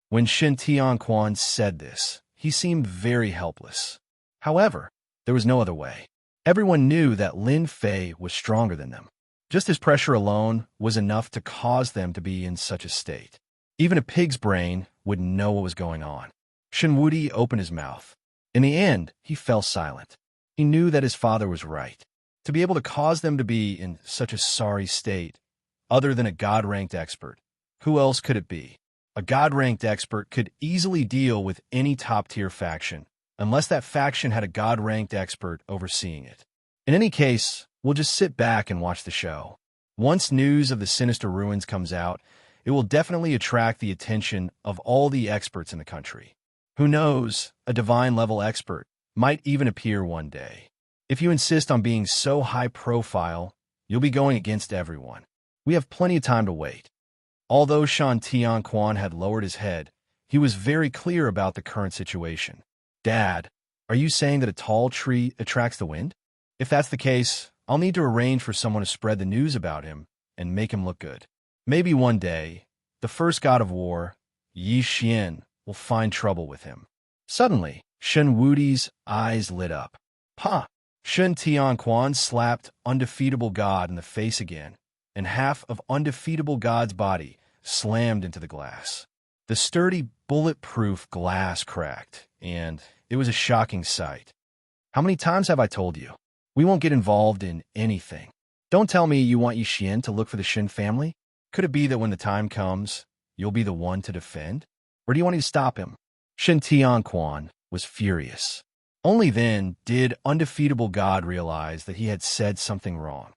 When Shen Tianquan said this, he seemed very helpless. However, there was no other way. Everyone knew that Lin Fei was stronger than them. Just his pressure alone was enough to cause them to be in such a state. Even a pig's brain would know what was going on. Shenwudi opened his mouth. In the end, he fell silent. He knew that his father was right. To be able to cause them to be in such a sorry state, other than a God-ranked expert, who else could it be? A God-ranked expert could easily deal with any top-tier faction, unless that faction had a God-ranked expert overseeing it. In any case, we'll just sit back and watch the show. Once news of the sinister ruins comes out, it will definitely attract the attention of all the experts in the country. Who knows, a divine-level expert might even appear one day. If you insist on being so high-profile, you'll be going against everyone. We have plenty of time to wait. Although Shan Tianquan had lowered his head, he was very clear about the current situation. Dad, are you saying that a tall tree attracts the wind? If that's the case, I'll need to arrange for someone to spread the news about him and make him look good. Maybe one day, the first god of war, Yi Xian, will find trouble with him. Suddenly, Shen Wudi's eyes lit up. Ha! Shen Tianquan slapped Undefeatable God in the face again, and half of Undefeatable God's body slammed into the glass. The sturdy, bulletproof glass cracked, and it was a shocking sight. How many times have I told you? We won't get involved in anything. Don't tell me you want Yi Xian to look for the Shen family. Could it be that when the time comes, you'll be the one to defend? Or do you want me to stop him? Shen Tianquan was furious. Only then did Undefeatable God realize that he had said something wrong.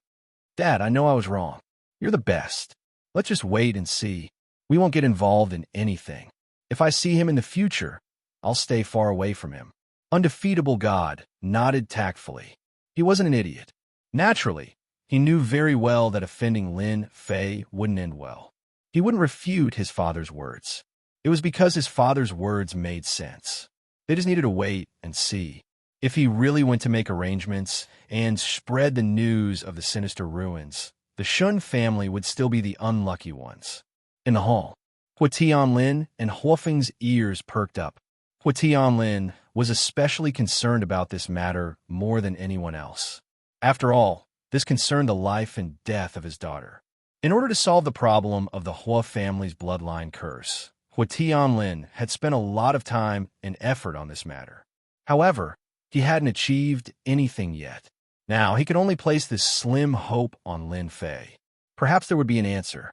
Dad, I know I was wrong. You're the best. Let's just wait and see. We won't get involved in anything. If I see him in the future, I'll stay far away from him. Undefeatable God nodded tactfully. He wasn't an idiot. Naturally, he knew very well that offending Lin Fei wouldn't end well. He wouldn't refute his father's words. It was because his father's words made sense. They just needed to wait and see. If he really went to make arrangements and spread the news of the sinister ruins, the Shun family would still be the unlucky ones. In the hall, Hua Tianlin and Huofeng's ears perked up. Hua Tianlin was especially concerned about this matter more than anyone else. After all, this concerned the life and death of his daughter. In order to solve the problem of the Hua family's bloodline curse, Hua Tianlin had spent a lot of time and effort on this matter. However, he hadn't achieved anything yet. Now, he could only place this slim hope on Lin Fei. Perhaps there would be an answer.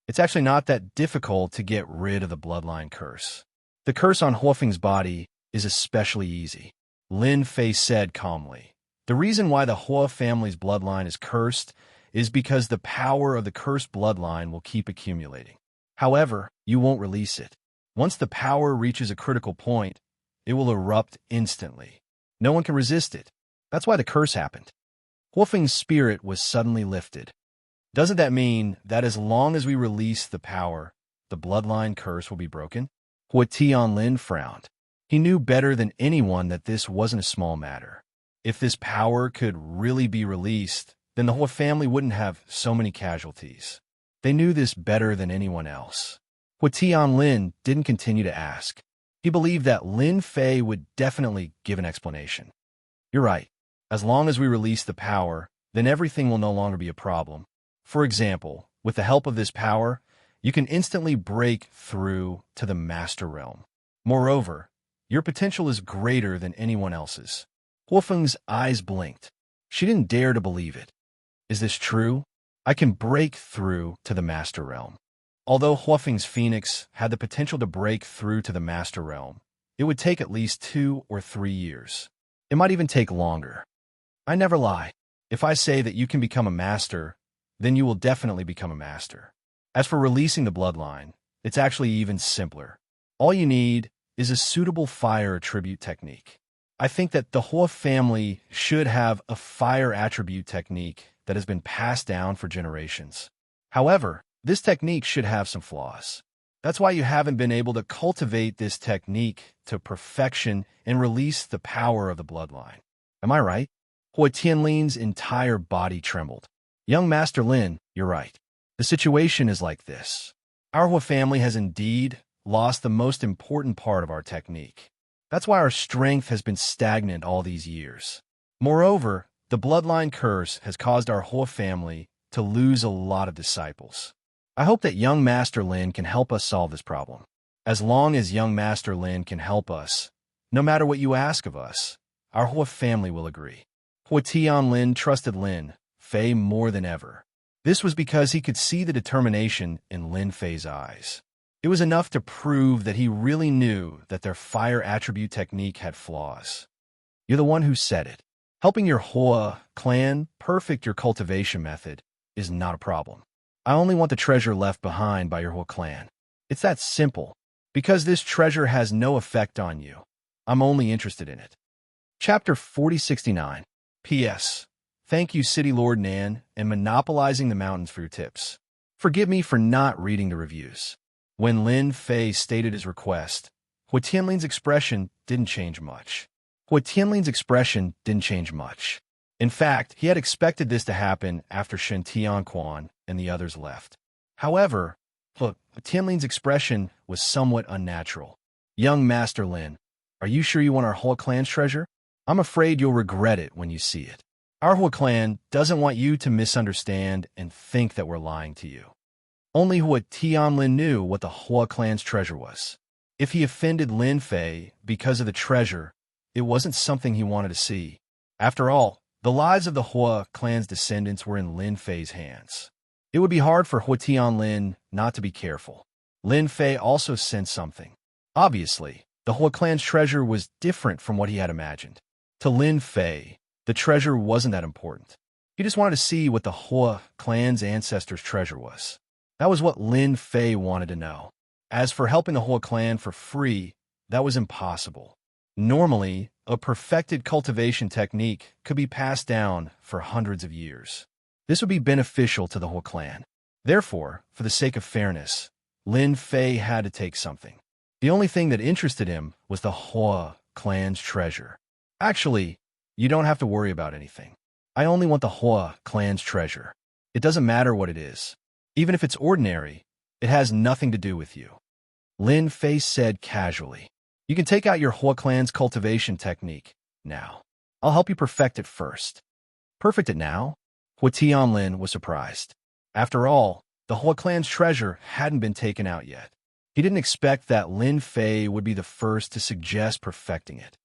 It's actually not that difficult to get rid of the bloodline curse. The curse on Huofeng's body is especially easy. Lin Fei said calmly. The reason why the Hua family's bloodline is cursed is because the power of the cursed bloodline will keep accumulating. However, you won't release it. Once the power reaches a critical point, it will erupt instantly. No one can resist it. That's why the curse happened. Huofeng's spirit was suddenly lifted. Doesn't that mean that as long as we release the power, the bloodline curse will be broken? Hua Tianlin frowned. He knew better than anyone that this wasn't a small matter. If this power could really be released, then the Hua family wouldn't have so many casualties. They knew this better than anyone else. Hua Tianlin didn't continue to ask. He believed that Lin Fei would definitely give an explanation. You're right. As long as we release the power, then everything will no longer be a problem. For example, with the help of this power, you can instantly break through to the Master Realm. Moreover, your potential is greater than anyone else's. Huofeng's eyes blinked. She didn't dare to believe it. Is this true? I can break through to the Master Realm. Although Huofeng's phoenix had the potential to break through to the Master Realm, it would take at least 2 or 3 years. It might even take longer. I never lie. If I say that you can become a master, then you will definitely become a master. As for releasing the bloodline, it's actually even simpler. All you need is a suitable fire attribute technique. I think that the Hua family should have a fire attribute technique that has been passed down for generations. However, this technique should have some flaws. That's why you haven't been able to cultivate this technique to perfection and release the power of the bloodline. Am I right? Hua Tianlin's entire body trembled. Young Master Lin, you're right. The situation is like this. Our Hua family has indeed lost the most important part of our technique. That's why our strength has been stagnant all these years. Moreover, the bloodline curse has caused our Hua family to lose a lot of disciples. I hope that young Master Lin can help us solve this problem. As long as young Master Lin can help us, no matter what you ask of us, our Hua family will agree. Hua Tianlin trusted Lin Fei more than ever. This was because he could see the determination in Lin Fei's eyes. It was enough to prove that he really knew that their fire attribute technique had flaws. You're the one who said it. Helping your Hua clan perfect your cultivation method is not a problem. I only want the treasure left behind by your Hua clan. It's that simple. Because this treasure has no effect on you, I'm only interested in it. Chapter 4069. P.S. Thank you, City Lord Nan, and monopolizing the mountains for your tips. Forgive me for not reading the reviews. When Lin Fei stated his request, Hua Tianlin's expression didn't change much. In fact, he had expected this to happen after Shen Tianquan and the others left. However, Hua Tianlin's expression was somewhat unnatural. Young Master Lin, are you sure you want our Hua clan's treasure? I'm afraid you'll regret it when you see it. Our Hua clan doesn't want you to misunderstand and think that we're lying to you. Only Hua Tianlin knew what the Hua clan's treasure was. If he offended Lin Fei because of the treasure, it wasn't something he wanted to see. After all, the lives of the Hua clan's descendants were in Lin Fei's hands. It would be hard for Hua Tianlin not to be careful. Lin Fei also sensed something. Obviously, the Hua clan's treasure was different from what he had imagined. To Lin Fei, the treasure wasn't that important. He just wanted to see what the Hua clan's ancestors' treasure was. That was what Lin Fei wanted to know. As for helping the Hua clan for free, that was impossible. Normally, a perfected cultivation technique could be passed down for hundreds of years. This would be beneficial to the Hua clan. Therefore, for the sake of fairness, Lin Fei had to take something. The only thing that interested him was the Hua clan's treasure. Actually, you don't have to worry about anything. I only want the Hua clan's treasure. It doesn't matter what it is. Even if it's ordinary, it has nothing to do with you. Lin Fei said casually. You can take out your Hua clan's cultivation technique now. I'll help you perfect it first. Perfect it now? Hua Tianlin was surprised. After all, the Hua clan's treasure hadn't been taken out yet. He didn't expect that Lin Fei would be the first to suggest perfecting it.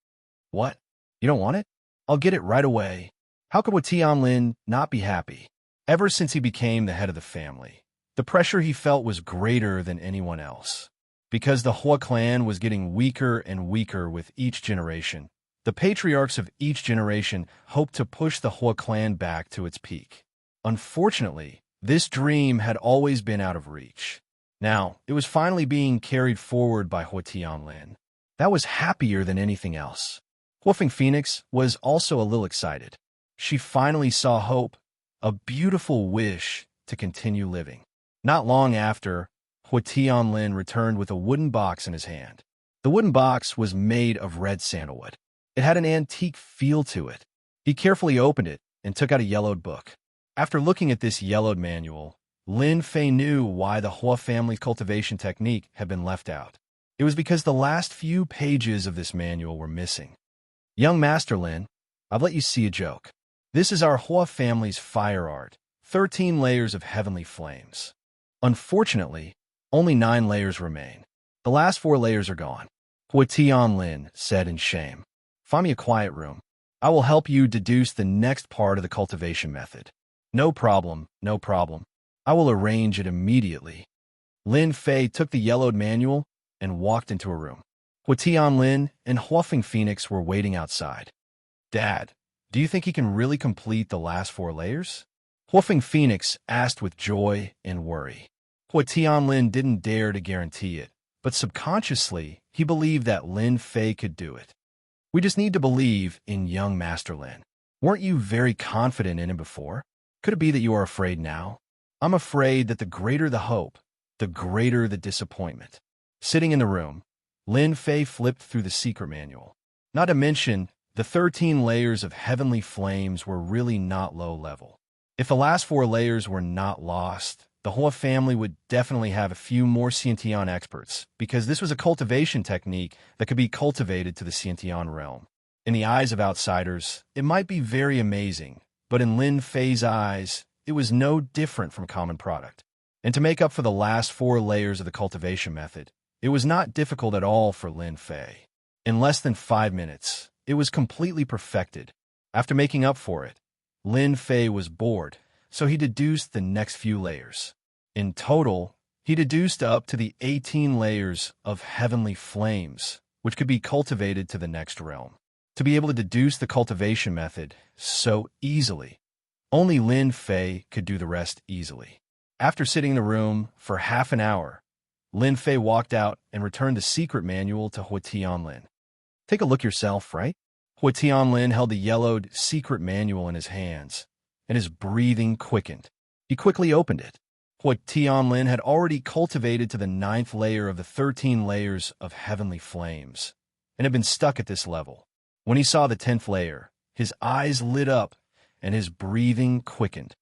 What? You don't want it? I'll get it right away. How could Hua Tianlin not be happy? Ever since he became the head of the family, the pressure he felt was greater than anyone else. Because the Hua clan was getting weaker and weaker with each generation, the patriarchs of each generation hoped to push the Hua clan back to its peak. Unfortunately, this dream had always been out of reach. Now, it was finally being carried forward by Hua Tianlin. That was happier than anything else. Huofeng Phoenix was also a little excited. She finally saw hope, a beautiful wish to continue living. Not long after, Hua Tianlin returned with a wooden box in his hand. The wooden box was made of red sandalwood. It had an antique feel to it. He carefully opened it and took out a yellowed book. After looking at this yellowed manual, Lin Fei knew why the Hua family's cultivation technique had bin left out. It was because the last few pages of this manual were missing. Young Master Lin, I've let you see a joke. This is our Hua family's fire art, 13 layers of heavenly flames. Unfortunately, only 9 layers remain. The last 4 layers are gone. Hua Tianlin said in shame. Find me a quiet room. I will help you deduce the next part of the cultivation method. No problem, no problem. I will arrange it immediately. Lin Fei took the yellowed manual and walked into a room. Hua Tianlin and Huafeng Phoenix were waiting outside. Dad, do you think he can really complete the last 4 layers? Huafeng Phoenix asked with joy and worry. Hua Tianlin didn't dare to guarantee it, but subconsciously, he believed that Lin Fei could do it. We just need to believe in young Master Lin. Weren't you very confident in him before? Could it be that you are afraid now? I'm afraid that the greater the hope, the greater the disappointment. Sitting in the room, Lin Fei flipped through the secret manual. Not to mention, the 13 layers of heavenly flames were really not low level. If the last 4 layers were not lost, the Hua family would definitely have a few more Xiantian experts, because this was a cultivation technique that could be cultivated to the Xiantian realm. In the eyes of outsiders, it might be very amazing, but in Lin Fei's eyes, it was no different from common product. And to make up for the last 4 layers of the cultivation method, it was not difficult at all for Lin Fei. In less than 5 minutes, it was completely perfected. After making up for it, Lin Fei was bored, so he deduced the next few layers. In total, he deduced up to the 18 layers of heavenly flames, which could be cultivated to the next realm. To be able to deduce the cultivation method so easily, only Lin Fei could do the rest easily. After sitting in the room for half an hour, Lin Fei walked out and returned the secret manual to Hua Tianlin. Take a look yourself, right? Hua Tianlin held the yellowed secret manual in his hands, and his breathing quickened. He quickly opened it. Hua Tianlin had already cultivated to the 9th layer of the 13 layers of heavenly flames, and had been stuck at this level. When he saw the 10th layer, his eyes lit up, and his breathing quickened.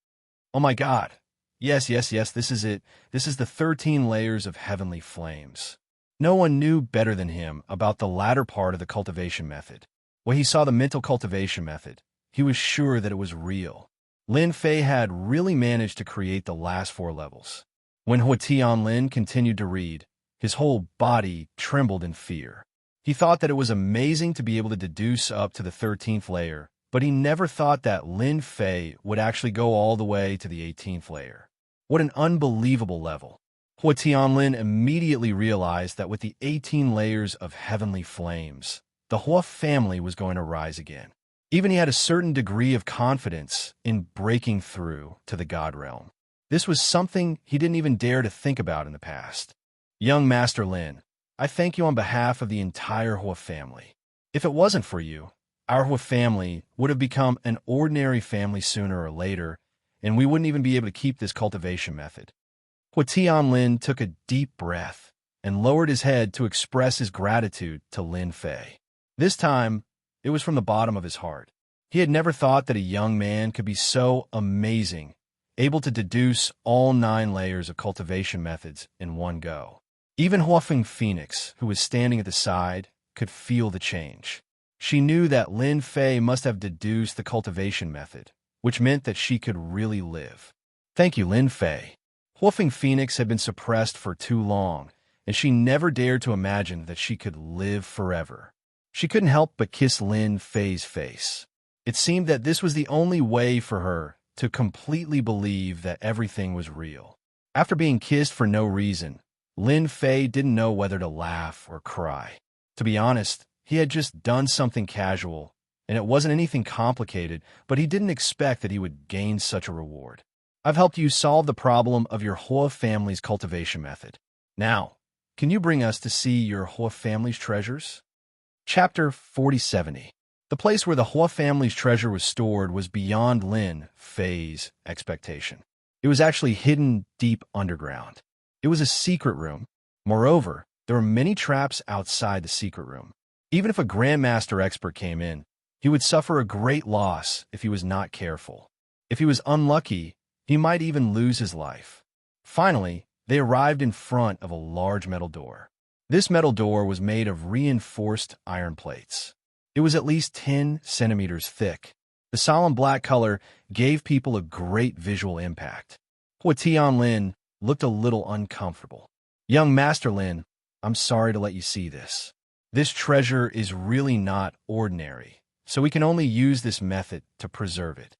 Oh my God! Yes, this is it. This is the 13 layers of heavenly flames. No one knew better than him about the latter part of the cultivation method. When he saw the mental cultivation method, he was sure that it was real. Lin Fei had really managed to create the last 4 levels. When Hua Tianlin continued to read, his whole body trembled in fear. He thought that it was amazing to be able to deduce up to the 13th layer, but he never thought that Lin Fei would actually go all the way to the 18th layer. What an unbelievable level. Hua Tianlin immediately realized that with the 18 layers of heavenly flames, the Hua family was going to rise again. Even he had a certain degree of confidence in breaking through to the God realm. This was something he didn't even dare to think about in the past. Young Master Lin, I thank you on behalf of the entire Hua family. If it wasn't for you, our Hua family would have become an ordinary family sooner or later, and we wouldn't even be able to keep this cultivation method. Hua Tianlin took a deep breath and lowered his head to express his gratitude to Lin Fei. This time, it was from the bottom of his heart. He had never thought that a young man could be so amazing, able to deduce all 9 layers of cultivation methods in one go. Even Huafeng Phoenix, who was standing at the side, could feel the change. She knew that Lin Fei must have deduced the cultivation method, which meant that she could really live. Thank you, Lin Fei. Huafeng Phoenix had been suppressed for too long, and she never dared to imagine that she could live forever. She couldn't help but kiss Lin Fei's face. It seemed that this was the only way for her to completely believe that everything was real. After being kissed for no reason, Lin Fei didn't know whether to laugh or cry. To be honest, he had just done something casual, and it wasn't anything complicated, but he didn't expect that he would gain such a reward. I've helped you solve the problem of your Hua family's cultivation method. Now, can you bring us to see your Hua family's treasures? Chapter 4070. The place where the Hua family's treasure was stored was beyond Lin Fei's expectation. It was actually hidden deep underground. It was a secret room. Moreover, there were many traps outside the secret room. Even if a Grandmaster expert came in, he would suffer a great loss if he was not careful. If he was unlucky, he might even lose his life. Finally, they arrived in front of a large metal door. This metal door was made of reinforced iron plates. It was at least 10 centimeters thick. The solemn black color gave people a great visual impact. Hua Tianlin looked a little uncomfortable. Young Master Lin, I'm sorry to let you see this. This treasure is really not ordinary, so we can only use this method to preserve it.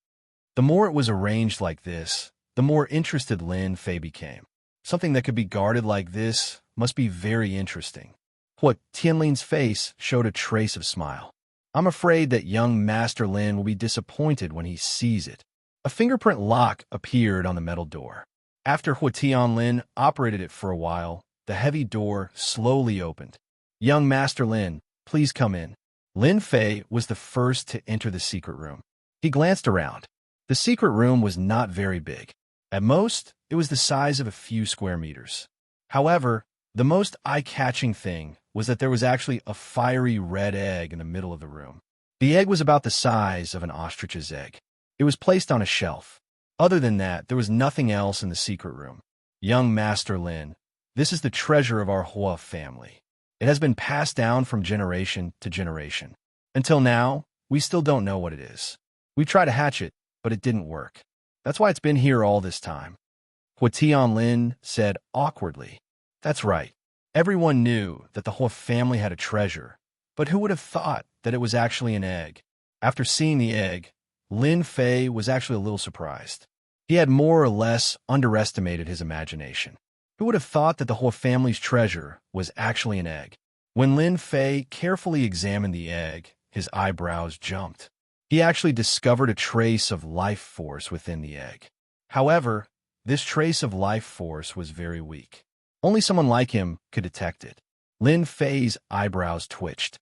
The more it was arranged like this, the more interested Lin Fei became. Something that could be guarded like this must be very interesting. Hua Tianlin's face showed a trace of smile. I'm afraid that young Master Lin will be disappointed when he sees it. A fingerprint lock appeared on the metal door. After Hua Tianlin operated it for a while, the heavy door slowly opened. Young Master Lin, please come in. Lin Fei was the first to enter the secret room. He glanced around. The secret room was not very big. At most, it was the size of a few square meters. However, the most eye-catching thing was that there was actually a fiery red egg in the middle of the room. The egg was about the size of an ostrich's egg. It was placed on a shelf. Other than that, there was nothing else in the secret room. Young Master Lin, this is the treasure of our Hua family. It has been passed down from generation to generation. Until now, we still don't know what it is. We tried to hatch it, but it didn't work. That's why it's been here all this time. Hua Tianlin said awkwardly. That's right. Everyone knew that the Hua family had a treasure, but who would have thought that it was actually an egg? After seeing the egg, Lin Fei was actually a little surprised. He had more or less underestimated his imagination. Who would have thought that the Hua family's treasure was actually an egg? When Lin Fei carefully examined the egg, his eyebrows jumped. He actually discovered a trace of life force within the egg. However, this trace of life force was very weak. Only someone like him could detect it. Lin Fei's eyebrows twitched.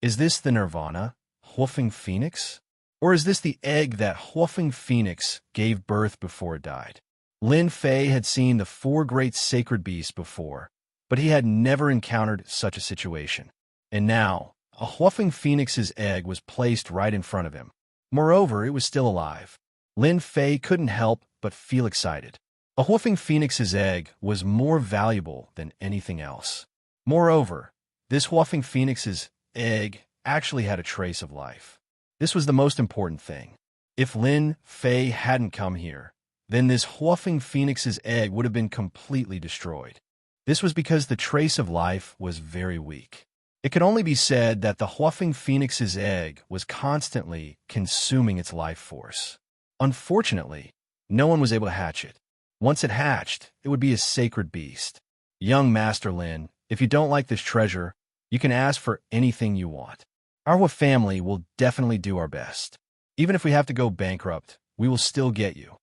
Is this the Nirvana, Huafeng Phoenix? Or is this the egg that Huafeng Phoenix gave birth before it died? Lin Fei had seen the 4 great sacred beasts before, but he had never encountered such a situation. And now, a Huafeng Phoenix's egg was placed right in front of him. Moreover, it was still alive. Lin Fei couldn't help but feel excited. A Huafeng Phoenix's egg was more valuable than anything else. Moreover, this Huafeng Phoenix's egg actually had a trace of life. This was the most important thing. If Lin Fei hadn't come here, then this Huafeng Phoenix's egg would have been completely destroyed. This was because the trace of life was very weak. It could only be said that the Huafeng Phoenix's egg was constantly consuming its life force. Unfortunately, no one was able to hatch it. Once it hatched, it would be a sacred beast. Young Master Lin, if you don't like this treasure, you can ask for anything you want. Our Hua family will definitely do our best. Even if we have to go bankrupt, we will still get you.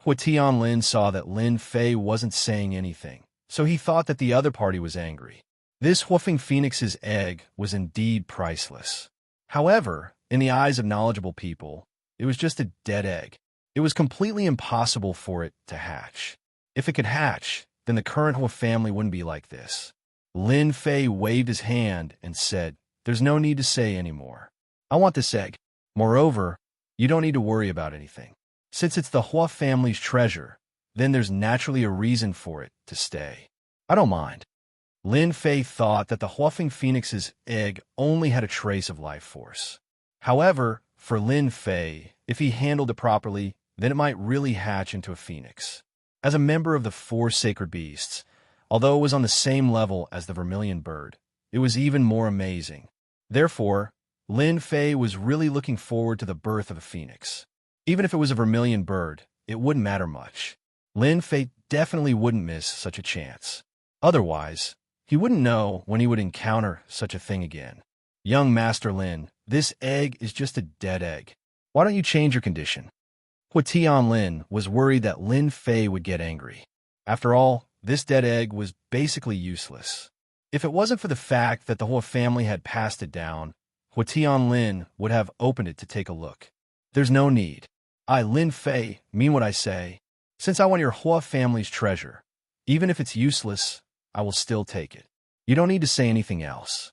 Hua Tianlin saw that Lin Fei wasn't saying anything, so he thought that the other party was angry. This Huafeng Phoenix's egg was indeed priceless. However, in the eyes of knowledgeable people, it was just a dead egg. It was completely impossible for it to hatch. If it could hatch, then the current Hua family wouldn't be like this. Lin Fei waved his hand and said, there's no need to say anymore. I want this egg. Moreover, you don't need to worry about anything. Since it's the Hua family's treasure, then there's naturally a reason for it to stay. I don't mind. Lin Fei thought that the Huafeng Phoenix's egg only had a trace of life force. However, for Lin Fei, if he handled it properly, then it might really hatch into a phoenix. As a member of the 4 sacred beasts, although it was on the same level as the vermilion bird, it was even more amazing. Therefore, Lin Fei was really looking forward to the birth of a phoenix. Even if it was a vermilion bird, it wouldn't matter much. Lin Fei definitely wouldn't miss such a chance. Otherwise, he wouldn't know when he would encounter such a thing again. Young Master Lin, this egg is just a dead egg. Why don't you change your condition? Hua Tianlin was worried that Lin Fei would get angry. After all, this dead egg was basically useless. If it wasn't for the fact that the Hua family had passed it down, Hua Tianlin would have opened it to take a look. There's no need. I, Lin Fei, mean what I say. Since I want your Hua family's treasure, even if it's useless, I will still take it. You don't need to say anything else.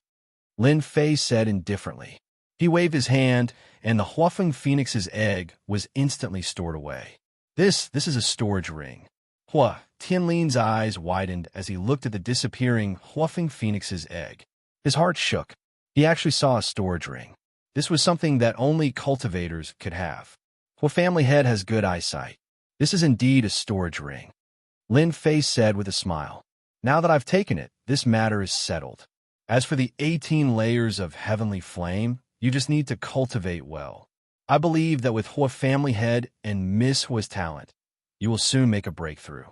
Lin Fei said indifferently. He waved his hand, and the Huafeng Phoenix's egg was instantly stored away. This is a storage ring. Tianlin's eyes widened as he looked at the disappearing Huafeng Phoenix's egg. His heart shook. He actually saw a storage ring. This was something that only cultivators could have. Hua family head has good eyesight. This is indeed a storage ring. Lin Fei said with a smile. Now that I've taken it, this matter is settled. As for the 18 layers of heavenly flame, you just need to cultivate well. I believe that with Hua family head and Miss Hua's talent, you will soon make a breakthrough.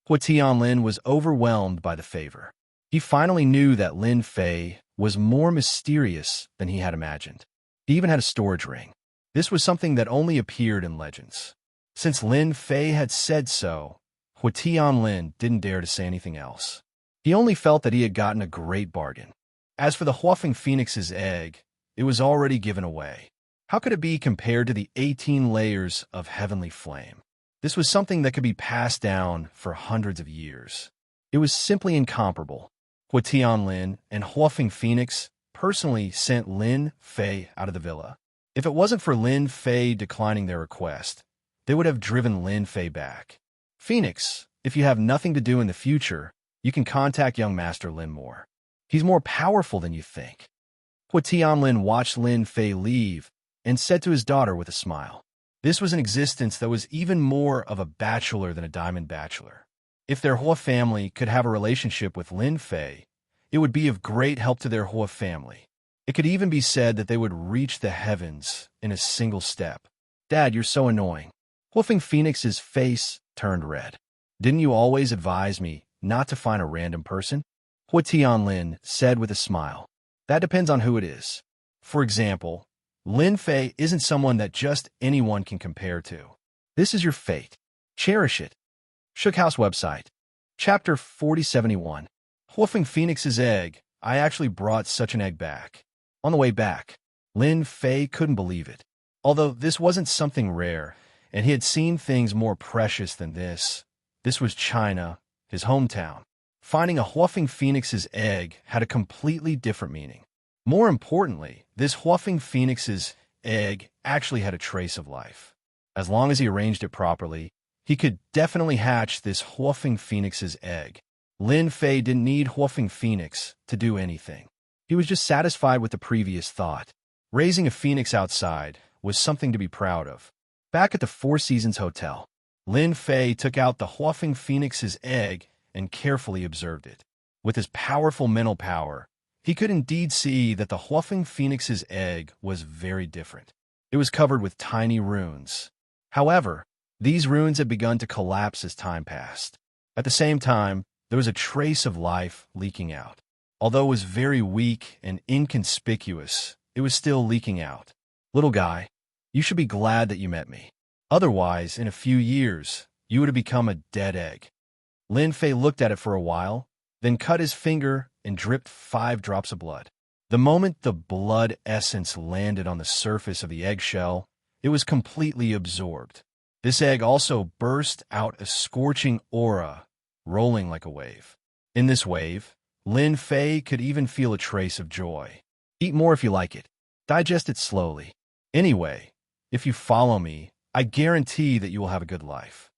Hua Tianlin was overwhelmed by the favor. He finally knew that Lin Fei was more mysterious than he had imagined. He even had a storage ring. This was something that only appeared in legends. Since Lin Fei had said so, Hua Tianlin didn't dare to say anything else. He only felt that he had gotten a great bargain. As for the Huafeng Phoenix's egg, it was already given away. How could it be compared to the 18 layers of heavenly flame? This was something that could be passed down for hundreds of years. It was simply incomparable. Hua Tianlin and Huafeng Phoenix personally sent Lin Fei out of the villa. If it wasn't for Lin Fei declining their request, they would have driven Lin Fei back. Phoenix, if you have nothing to do in the future, you can contact young Master Lin Moore. He's more powerful than you think. Hua Tianlin watched Lin Fei leave and said to his daughter with a smile. This was an existence that was even more of a bachelor than a diamond bachelor. If their Hua family could have a relationship with Lin Fei, it would be of great help to their Hua family. It could even be said that they would reach the heavens in a single step. Dad, you're so annoying. Huafeng Phoenix's face turned red. Didn't you always advise me not to find a random person? Hua Tianlin said with a smile. That depends on who it is. For example, Lin Fei isn't someone that just anyone can compare to. This is your fate. Cherish it. Shook House website. Chapter 4071. Huafeng Phoenix's egg. I actually brought such an egg back. On the way back, Lin Fei couldn't believe it. Although this wasn't something rare, and he had seen things more precious than this. This was China, his hometown. Finding a Huafeng Phoenix's egg had a completely different meaning. More importantly, this Huafeng Phoenix's egg actually had a trace of life. As long as he arranged it properly, he could definitely hatch this Huafeng Phoenix's egg. Lin Fei didn't need Huafeng Phoenix to do anything. He was just satisfied with the previous thought. Raising a phoenix outside was something to be proud of. Back at the Four Seasons Hotel, Lin Fei took out the Huafeng Phoenix's egg and carefully observed it. With his powerful mental power, he could indeed see that the Huafeng Phoenix's egg was very different. It was covered with tiny runes. However, these runes had begun to collapse as time passed. At the same time, there was a trace of life leaking out. Although it was very weak and inconspicuous, it was still leaking out. Little guy, you should be glad that you met me. Otherwise, in a few years, you would have become a dead egg. Lin Fei looked at it for a while, then cut his finger and dripped 5 drops of blood. The moment the blood essence landed on the surface of the eggshell, it was completely absorbed. This egg also burst out a scorching aura, rolling like a wave. In this wave, Lin Fei could even feel a trace of joy. Eat more if you like it. Digest it slowly. Anyway, if you follow me, I guarantee that you will have a good life.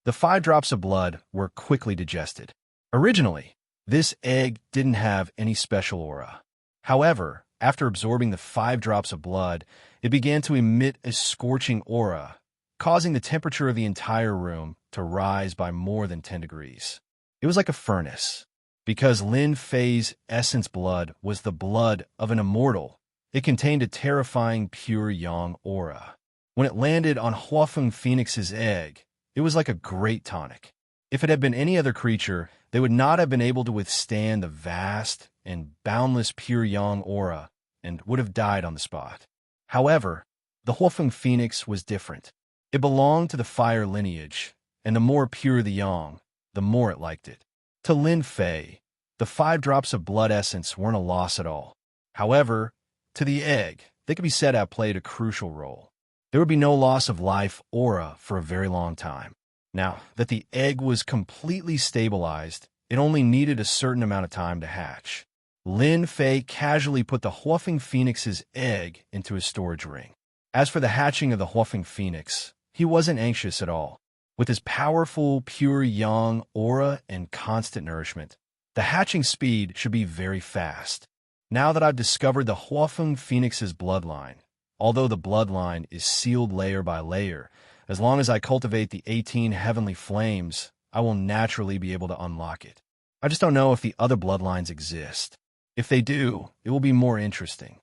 The 5 drops of blood were quickly digested. Originally, this egg didn't have any special aura. However, after absorbing the 5 drops of blood, it began to emit a scorching aura, causing the temperature of the entire room to rise by more than 10 degrees. It was like a furnace. Because Lin Fei's essence blood was the blood of an immortal, it contained a terrifying pure yang aura. When it landed on Huafeng Phoenix's egg, it was like a great tonic. If it had been any other creature, they would not have been able to withstand the vast and boundless pure yang aura and would have died on the spot. However, the Huafeng Phoenix was different. It belonged to the fire lineage, and the more pure the yang, the more it liked it. To Lin Fei, the 5 drops of blood essence weren't a loss at all. However, to the egg, they could be said to have played a crucial role. There would be no loss of life aura for a very long time. Now that the egg was completely stabilized, it only needed a certain amount of time to hatch. Lin Fei casually put the Huafeng Phoenix's egg into his storage ring. As for the hatching of the Huafeng Phoenix, he wasn't anxious at all. With his powerful, pure yang aura and constant nourishment, the hatching speed should be very fast. Now that I've discovered the Huafeng Phoenix's bloodline, although the bloodline is sealed layer by layer, as long as I cultivate the 18 heavenly flames, I will naturally be able to unlock it. I just don't know if the other bloodlines exist. If they do, it will be more interesting.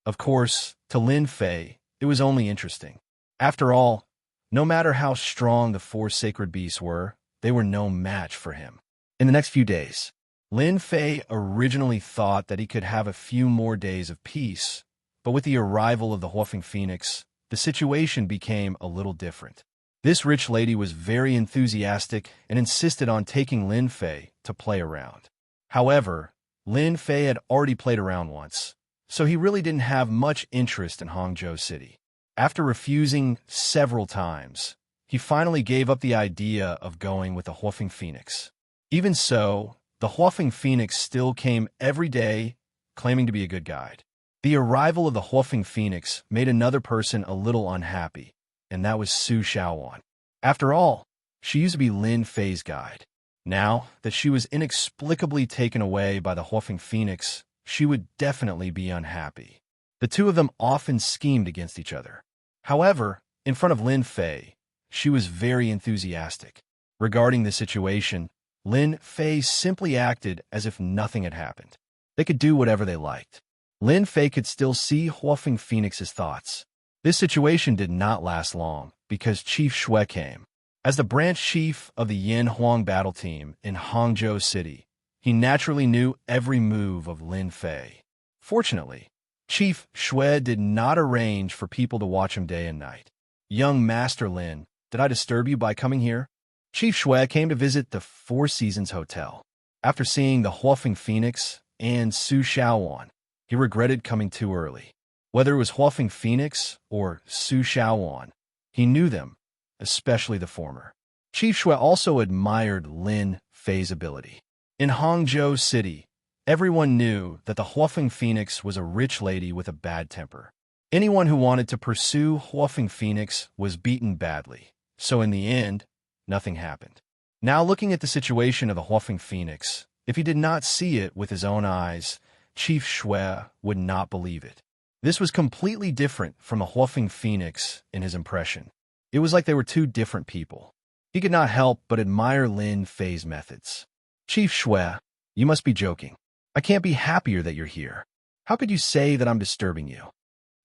Of course, to Lin Fei, it was only interesting. After all, no matter how strong the four sacred beasts were, they were no match for him. In the next few days, Lin Fei originally thought that he could have a few more days of peace, but with the arrival of the Huafeng Phoenix, the situation became a little different. This rich lady was very enthusiastic and insisted on taking Lin Fei to play around. However, Lin Fei had already played around once, so he really didn't have much interest in Hangzhou City. After refusing several times, he finally gave up the idea of going with the Huafeng Phoenix. Even so, the Huafeng Phoenix still came every day, claiming to be a good guide. The arrival of the Huafeng Phoenix made another person a little unhappy, and that was Su Xiaowan. After all, she used to be Lin Fei's guide. Now that she was inexplicably taken away by the Huafeng Phoenix, she would definitely be unhappy. The two of them often schemed against each other. However, in front of Lin Fei, she was very enthusiastic. Regarding the situation, Lin Fei simply acted as if nothing had happened. They could do whatever they liked. Lin Fei could still see Huafeng Phoenix's thoughts. This situation did not last long, because Chief Shui came. As the branch chief of the Yin Huang battle team in Hangzhou City, he naturally knew every move of Lin Fei. Fortunately, Chief Shui did not arrange for people to watch him day and night. Young Master Lin, did I disturb you by coming here? Chief Shui came to visit the Four Seasons Hotel. After seeing the Huafeng Phoenix and Su Xiaowan, he regretted coming too early. Whether it was Huafeng Phoenix or Su Xiaowan, he knew them, especially the former. Chief Shui also admired Lin Fei's ability. In Hangzhou City, everyone knew that the Huafeng Phoenix was a rich lady with a bad temper. Anyone who wanted to pursue Huafeng Phoenix was beaten badly, so in the end, nothing happened. Now looking at the situation of the Huafeng Phoenix, if he did not see it with his own eyes, Chief Shui would not believe it. This was completely different from the Huafeng Phoenix in his impression. It was like they were two different people. He could not help but admire Lin Fei's methods. Chief Shui, you must be joking. I can't be happier that you're here. How could you say that I'm disturbing you?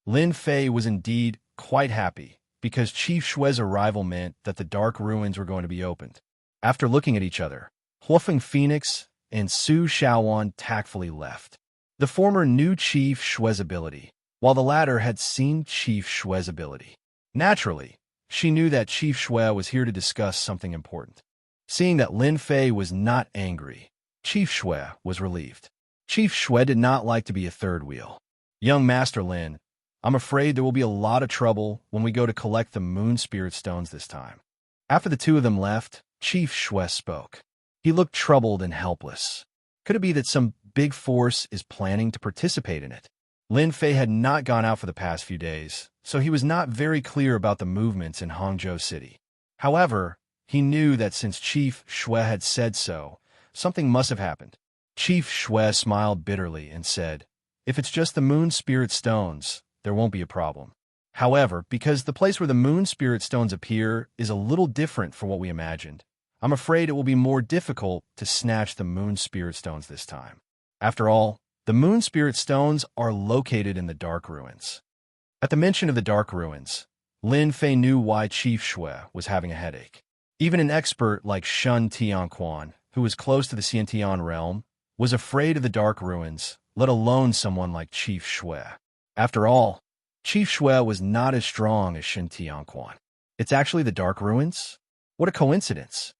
Lin Fei was indeed quite happy, because Chief Shui's arrival meant that the dark ruins were going to be opened. After looking at each other, Huafeng Phoenix and Su Xiaowan tactfully left. The former knew Chief Shui's ability, while the latter had seen Chief Shui's ability. Naturally, she knew that Chief Shui was here to discuss something important. Seeing that Lin Fei was not angry, Chief Shui was relieved. Chief Shui did not like to be a third wheel. Young Master Lin, I'm afraid there will be a lot of trouble when we go to collect the Moon Spirit Stones this time. After the two of them left, Chief Shui spoke. He looked troubled and helpless. Could it be that some big force is planning to participate in it? Lin Fei had not gone out for the past few days, so he was not very clear about the movements in Hangzhou City. However, he knew that since Chief Shui had said so, something must have happened. Chief Shui smiled bitterly and said, if it's just the Moon Spirit Stones, there won't be a problem. However, because the place where the Moon Spirit Stones appear is a little different from what we imagined, I'm afraid it will be more difficult to snatch the Moon Spirit Stones this time. After all, the Moon Spirit Stones are located in the Dark Ruins. At the mention of the Dark Ruins, Lin Fei knew why Chief Shui was having a headache. Even an expert like Shun Tianquan, who was close to the Xiantian realm, was afraid of the Dark Ruins, let alone someone like Chief Shui. After all, Chief Shui was not as strong as Shun Tianquan. It's actually the Dark Ruins? What a coincidence.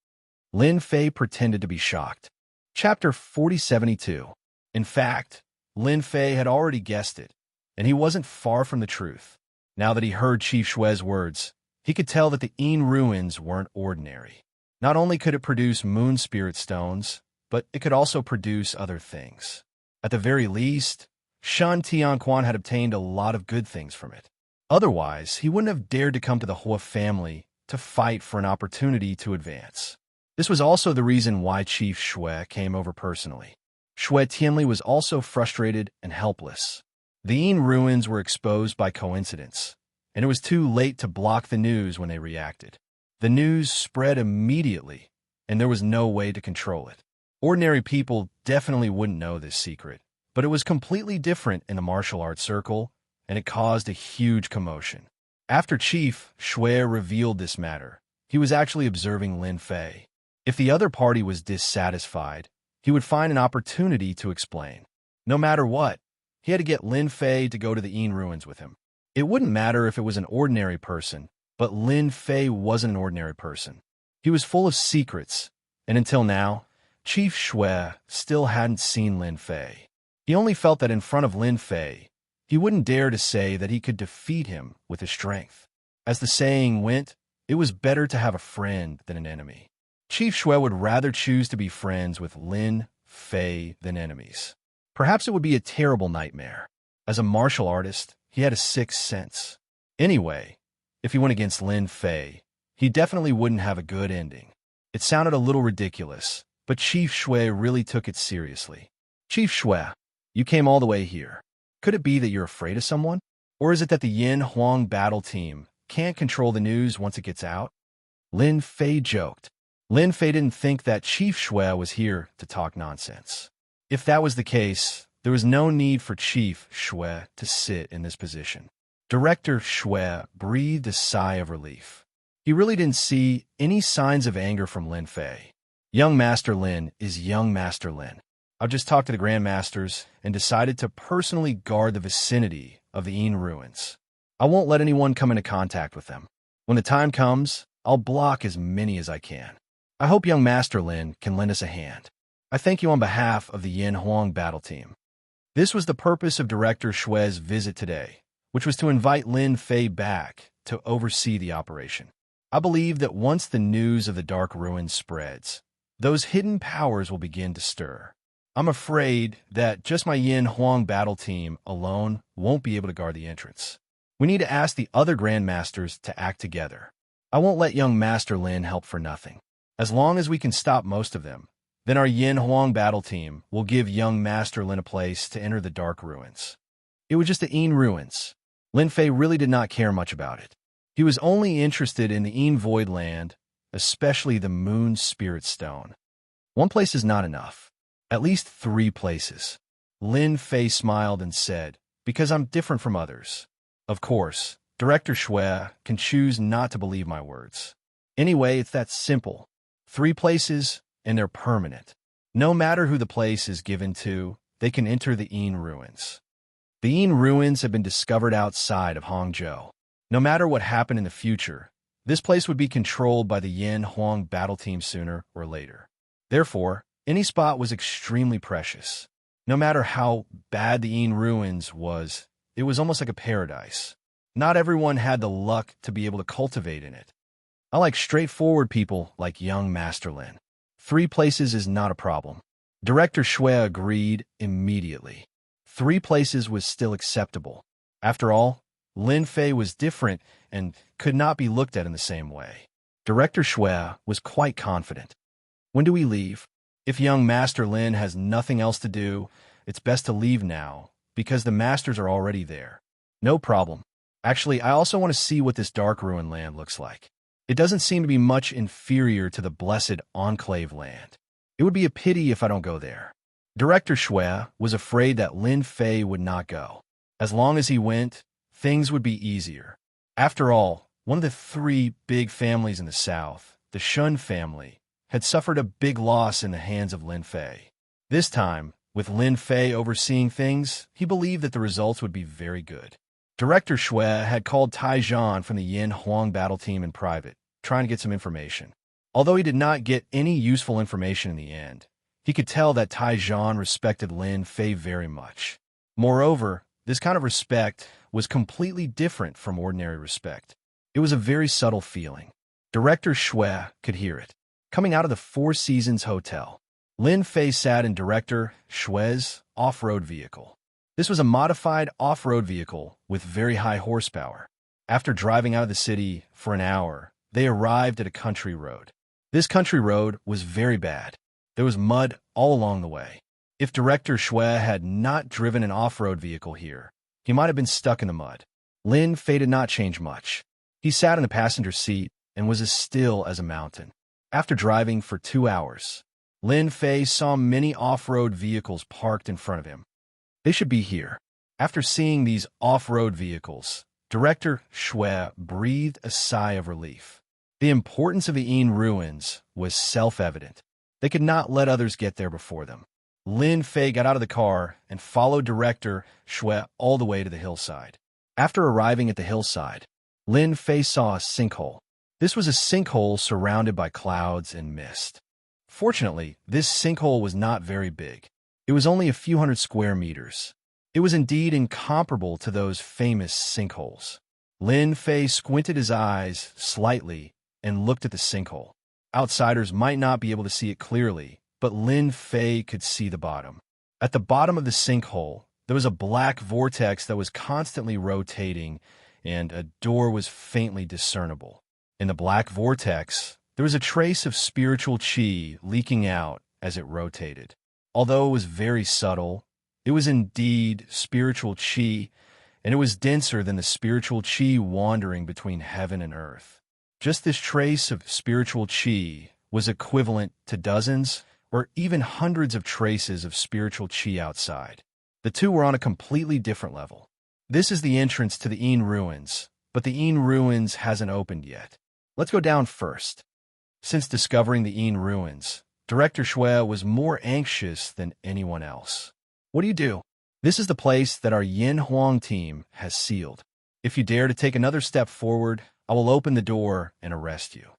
Lin Fei pretended to be shocked. Chapter 4072. In fact, Lin Fei had already guessed it, and he wasn't far from the truth. Now that he heard Chief Shui's words, he could tell that the Yin ruins weren't ordinary. Not only could it produce Moon Spirit Stones, but it could also produce other things. At the very least, Shan Tianquan had obtained a lot of good things from it. Otherwise, he wouldn't have dared to come to the Hua family to fight for an opportunity to advance. This was also the reason why Chief Shui came over personally. Shui Tianli was also frustrated and helpless. The Yin ruins were exposed by coincidence, and it was too late to block the news when they reacted. The news spread immediately, and there was no way to control it. Ordinary people definitely wouldn't know this secret, but it was completely different in the martial arts circle, and it caused a huge commotion. After Chief Shui revealed this matter, he was actually observing Lin Fei. If the other party was dissatisfied, he would find an opportunity to explain. No matter what, he had to get Lin Fei to go to the Yin ruins with him. It wouldn't matter if it was an ordinary person, but Lin Fei wasn't an ordinary person. He was full of secrets, and until now, Chief Shui still hadn't seen Lin Fei. He only felt that in front of Lin Fei, he wouldn't dare to say that he could defeat him with his strength. As the saying went, it was better to have a friend than an enemy. Chief Shui would rather choose to be friends with Lin Fei than enemies. Perhaps it would be a terrible nightmare. As a martial artist, he had a sixth sense. Anyway, if he went against Lin Fei, he definitely wouldn't have a good ending. It sounded a little ridiculous, but Chief Shui really took it seriously. Chief Shui, you came all the way here. Could it be that you're afraid of someone? Or is it that the Yin Huang battle team can't control the news once it gets out? Lin Fei joked. Lin Fei didn't think that Chief Shui was here to talk nonsense. If that was the case, there was no need for Chief Shui to sit in this position. Director Shui breathed a sigh of relief. He really didn't see any signs of anger from Lin Fei. Young Master Lin is young Master Lin. I've just talked to the Grandmasters and decided to personally guard the vicinity of the Yin ruins. I won't let anyone come into contact with them. When the time comes, I'll block as many as I can. I hope young Master Lin can lend us a hand. I thank you on behalf of the Yin Huang battle team. This was the purpose of Director Shui's visit today, which was to invite Lin Fei back to oversee the operation. I believe that once the news of the Dark Ruins spreads, those hidden powers will begin to stir. I'm afraid that just my Yin Huang battle team alone won't be able to guard the entrance. We need to ask the other Grandmasters to act together. I won't let young Master Lin help for nothing. As long as we can stop most of them, then our Yin Huang battle team will give young Master Lin a place to enter the Dark Ruins. It was just the Yin ruins. Lin Fei really did not care much about it. He was only interested in the Yin Void Land, especially the Moon Spirit Stone. One place is not enough. At least 3 places. Lin Fei smiled and said, because I'm different from others. Of course, Director Shui can choose not to believe my words. Anyway, it's that simple. 3 places, and they're permanent. No matter who the place is given to, they can enter the Yin ruins. The Yin ruins have been discovered outside of Hangzhou. No matter what happened in the future, this place would be controlled by the Yin Huang battle team sooner or later. Therefore, any spot was extremely precious. No matter how bad the Yin ruins was, it was almost like a paradise. Not everyone had the luck to be able to cultivate in it. I like straightforward people like young Master Lin. 3 places is not a problem. Director Shui agreed immediately. 3 places was still acceptable. After all, Lin Fei was different and could not be looked at in the same way. Director Shui was quite confident. When do we leave? If young Master Lin has nothing else to do, it's best to leave now, because the masters are already there. No problem. Actually, I also want to see what this Dark Ruin land looks like. It doesn't seem to be much inferior to the blessed Enclave land. It would be a pity if I don't go there. Director Shui was afraid that Lin Fei would not go. As long as he went, things would be easier. After all, one of the 3 big families in the south, the Shun family, had suffered a big loss in the hands of Lin Fei. This time, with Lin Fei overseeing things, he believed that the results would be very good. Director Shui had called Tai Zhan from the Yin Huang battle team in private, trying to get some information. Although he did not get any useful information in the end, he could tell that Tai Zhan respected Lin Fei very much. Moreover, this kind of respect was completely different from ordinary respect. It was a very subtle feeling. Director Shui could hear it. Coming out of the 4 Seasons Hotel, Lin Fei sat in Director Shui's off-road vehicle. This was a modified off-road vehicle with very high horsepower. After driving out of the city for an hour, they arrived at a country road. This country road was very bad. There was mud all along the way. If Director Shui had not driven an off-road vehicle here, he might have been stuck in the mud. Lin Fei did not change much. He sat in the passenger seat and was as still as a mountain. After driving for 2 hours, Lin Fei saw many off-road vehicles parked in front of him. They should be here. After seeing these off-road vehicles, Director Shui breathed a sigh of relief. The importance of the Yin ruins was self-evident. They could not let others get there before them. Lin Fei got out of the car and followed Director Shui all the way to the hillside. After arriving at the hillside, Lin Fei saw a sinkhole. This was a sinkhole surrounded by clouds and mist. Fortunately, this sinkhole was not very big. It was only a few hundred square meters. It was indeed incomparable to those famous sinkholes. Lin Fei squinted his eyes slightly and looked at the sinkhole. Outsiders might not be able to see it clearly, but Lin Fei could see the bottom. At the bottom of the sinkhole, there was a black vortex that was constantly rotating, and a door was faintly discernible. In the black vortex, there was a trace of spiritual qi leaking out as it rotated. Although it was very subtle, it was indeed spiritual qi, and it was denser than the spiritual qi wandering between heaven and earth. Just this trace of spiritual qi was equivalent to dozens or even hundreds of traces of spiritual qi outside. The two were on a completely different level. This is the entrance to the Yin ruins, but the Yin ruins hasn't opened yet. Let's go down first. Since discovering the Yin ruins, Director Shui was more anxious than anyone else. What do you do? This is the place that our Yin Huang team has sealed. If you dare to take another step forward, I will open the door and arrest you.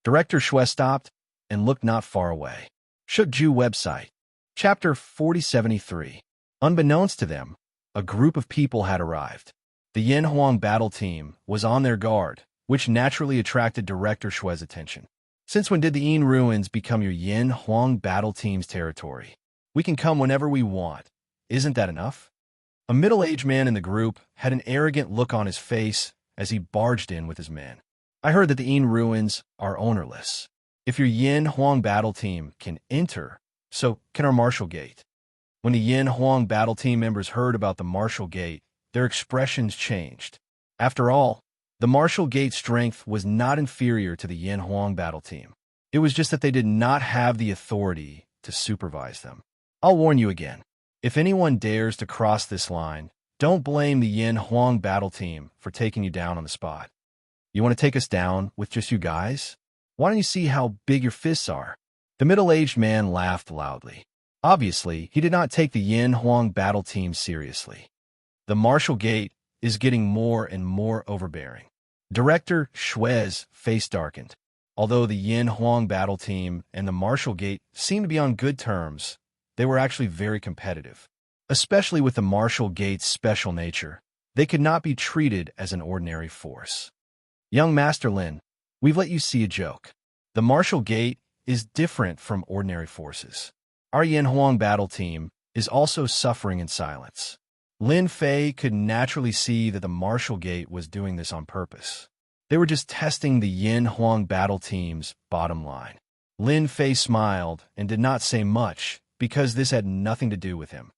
Director Shui stopped and looked not far away. Shukju website. Chapter 4073. Unbeknownst to them, a group of people had arrived. The Yin Huang battle team was on their guard, which naturally attracted Director Shui's attention. Since when did the Yin ruins become your Yin Huang battle team's territory? We can come whenever we want. Isn't that enough? A middle-aged man in the group had an arrogant look on his face as he barged in with his men. I heard that the Yin ruins are ownerless. If your Yin Huang battle team can enter, so can our martial gate. When the Yin Huang battle team members heard about the martial gate, their expressions changed. After all, the martial gate strength was not inferior to the Yin Huang battle team. It was just that they did not have the authority to supervise them. I'll warn you again. If anyone dares to cross this line, don't blame the Yin Huang battle team for taking you down on the spot. You want to take us down with just you guys? Why don't you see how big your fists are? The middle-aged man laughed loudly. Obviously, he did not take the Yin Huang battle team seriously. The martial gate is getting more and more overbearing. Director Shui's face darkened. Although the Yin Huang battle team and the martial gate seemed to be on good terms, they were actually very competitive. Especially with the martial gate's special nature, they could not be treated as an ordinary force. Young Master Lin, we've let you see a joke. The martial gate is different from ordinary forces. Our Yin Huang battle team is also suffering in silence. Lin Fei could naturally see that the martial gate was doing this on purpose. They were just testing the Yin Huang battle team's bottom line. Lin Fei smiled and did not say much because this had nothing to do with him.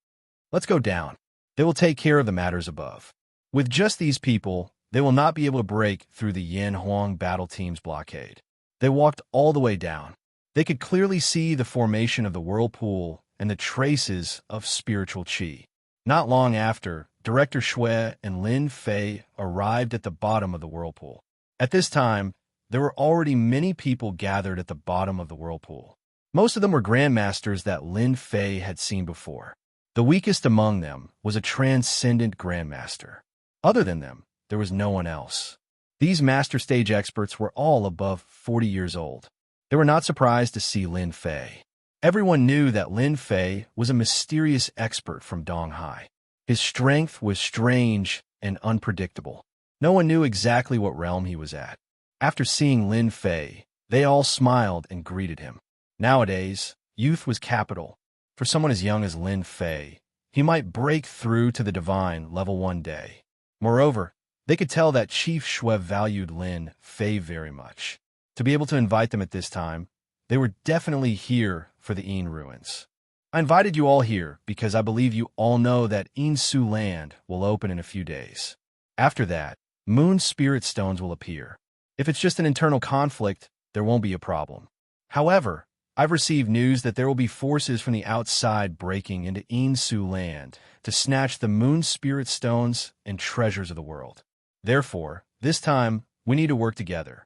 Let's go down. They will take care of the matters above. With just these people, they will not be able to break through the Yin Huang battle team's blockade. They walked all the way down. They could clearly see the formation of the whirlpool and the traces of spiritual qi. Not long after, Director Shui and Lin Fei arrived at the bottom of the whirlpool. At this time, there were already many people gathered at the bottom of the whirlpool. Most of them were grandmasters that Lin Fei had seen before. The weakest among them was a Transcendent grandmaster. Other than them, there was no one else. These master stage experts were all above 40 years old. They were not surprised to see Lin Fei. Everyone knew that Lin Fei was a mysterious expert from Donghai. His strength was strange and unpredictable. No one knew exactly what realm he was at. After seeing Lin Fei, they all smiled and greeted him. Nowadays, youth was capital. For someone as young as Lin Fei, he might break through to the divine level one day. Moreover, They could tell that Chief Shui valued Lin Fei very much. To be able to invite them at this time, they were definitely here for the Yin ruins. I invited you all here because I believe you all know that Yin Su land will open in a few days. After that, moon spirit stones will appear. If it's just an internal conflict, there won't be a problem. However, I've received news that there will be forces from the outside breaking into Yin Su land to snatch the moon spirit stones and treasures of the world. Therefore, this time, we need to work together.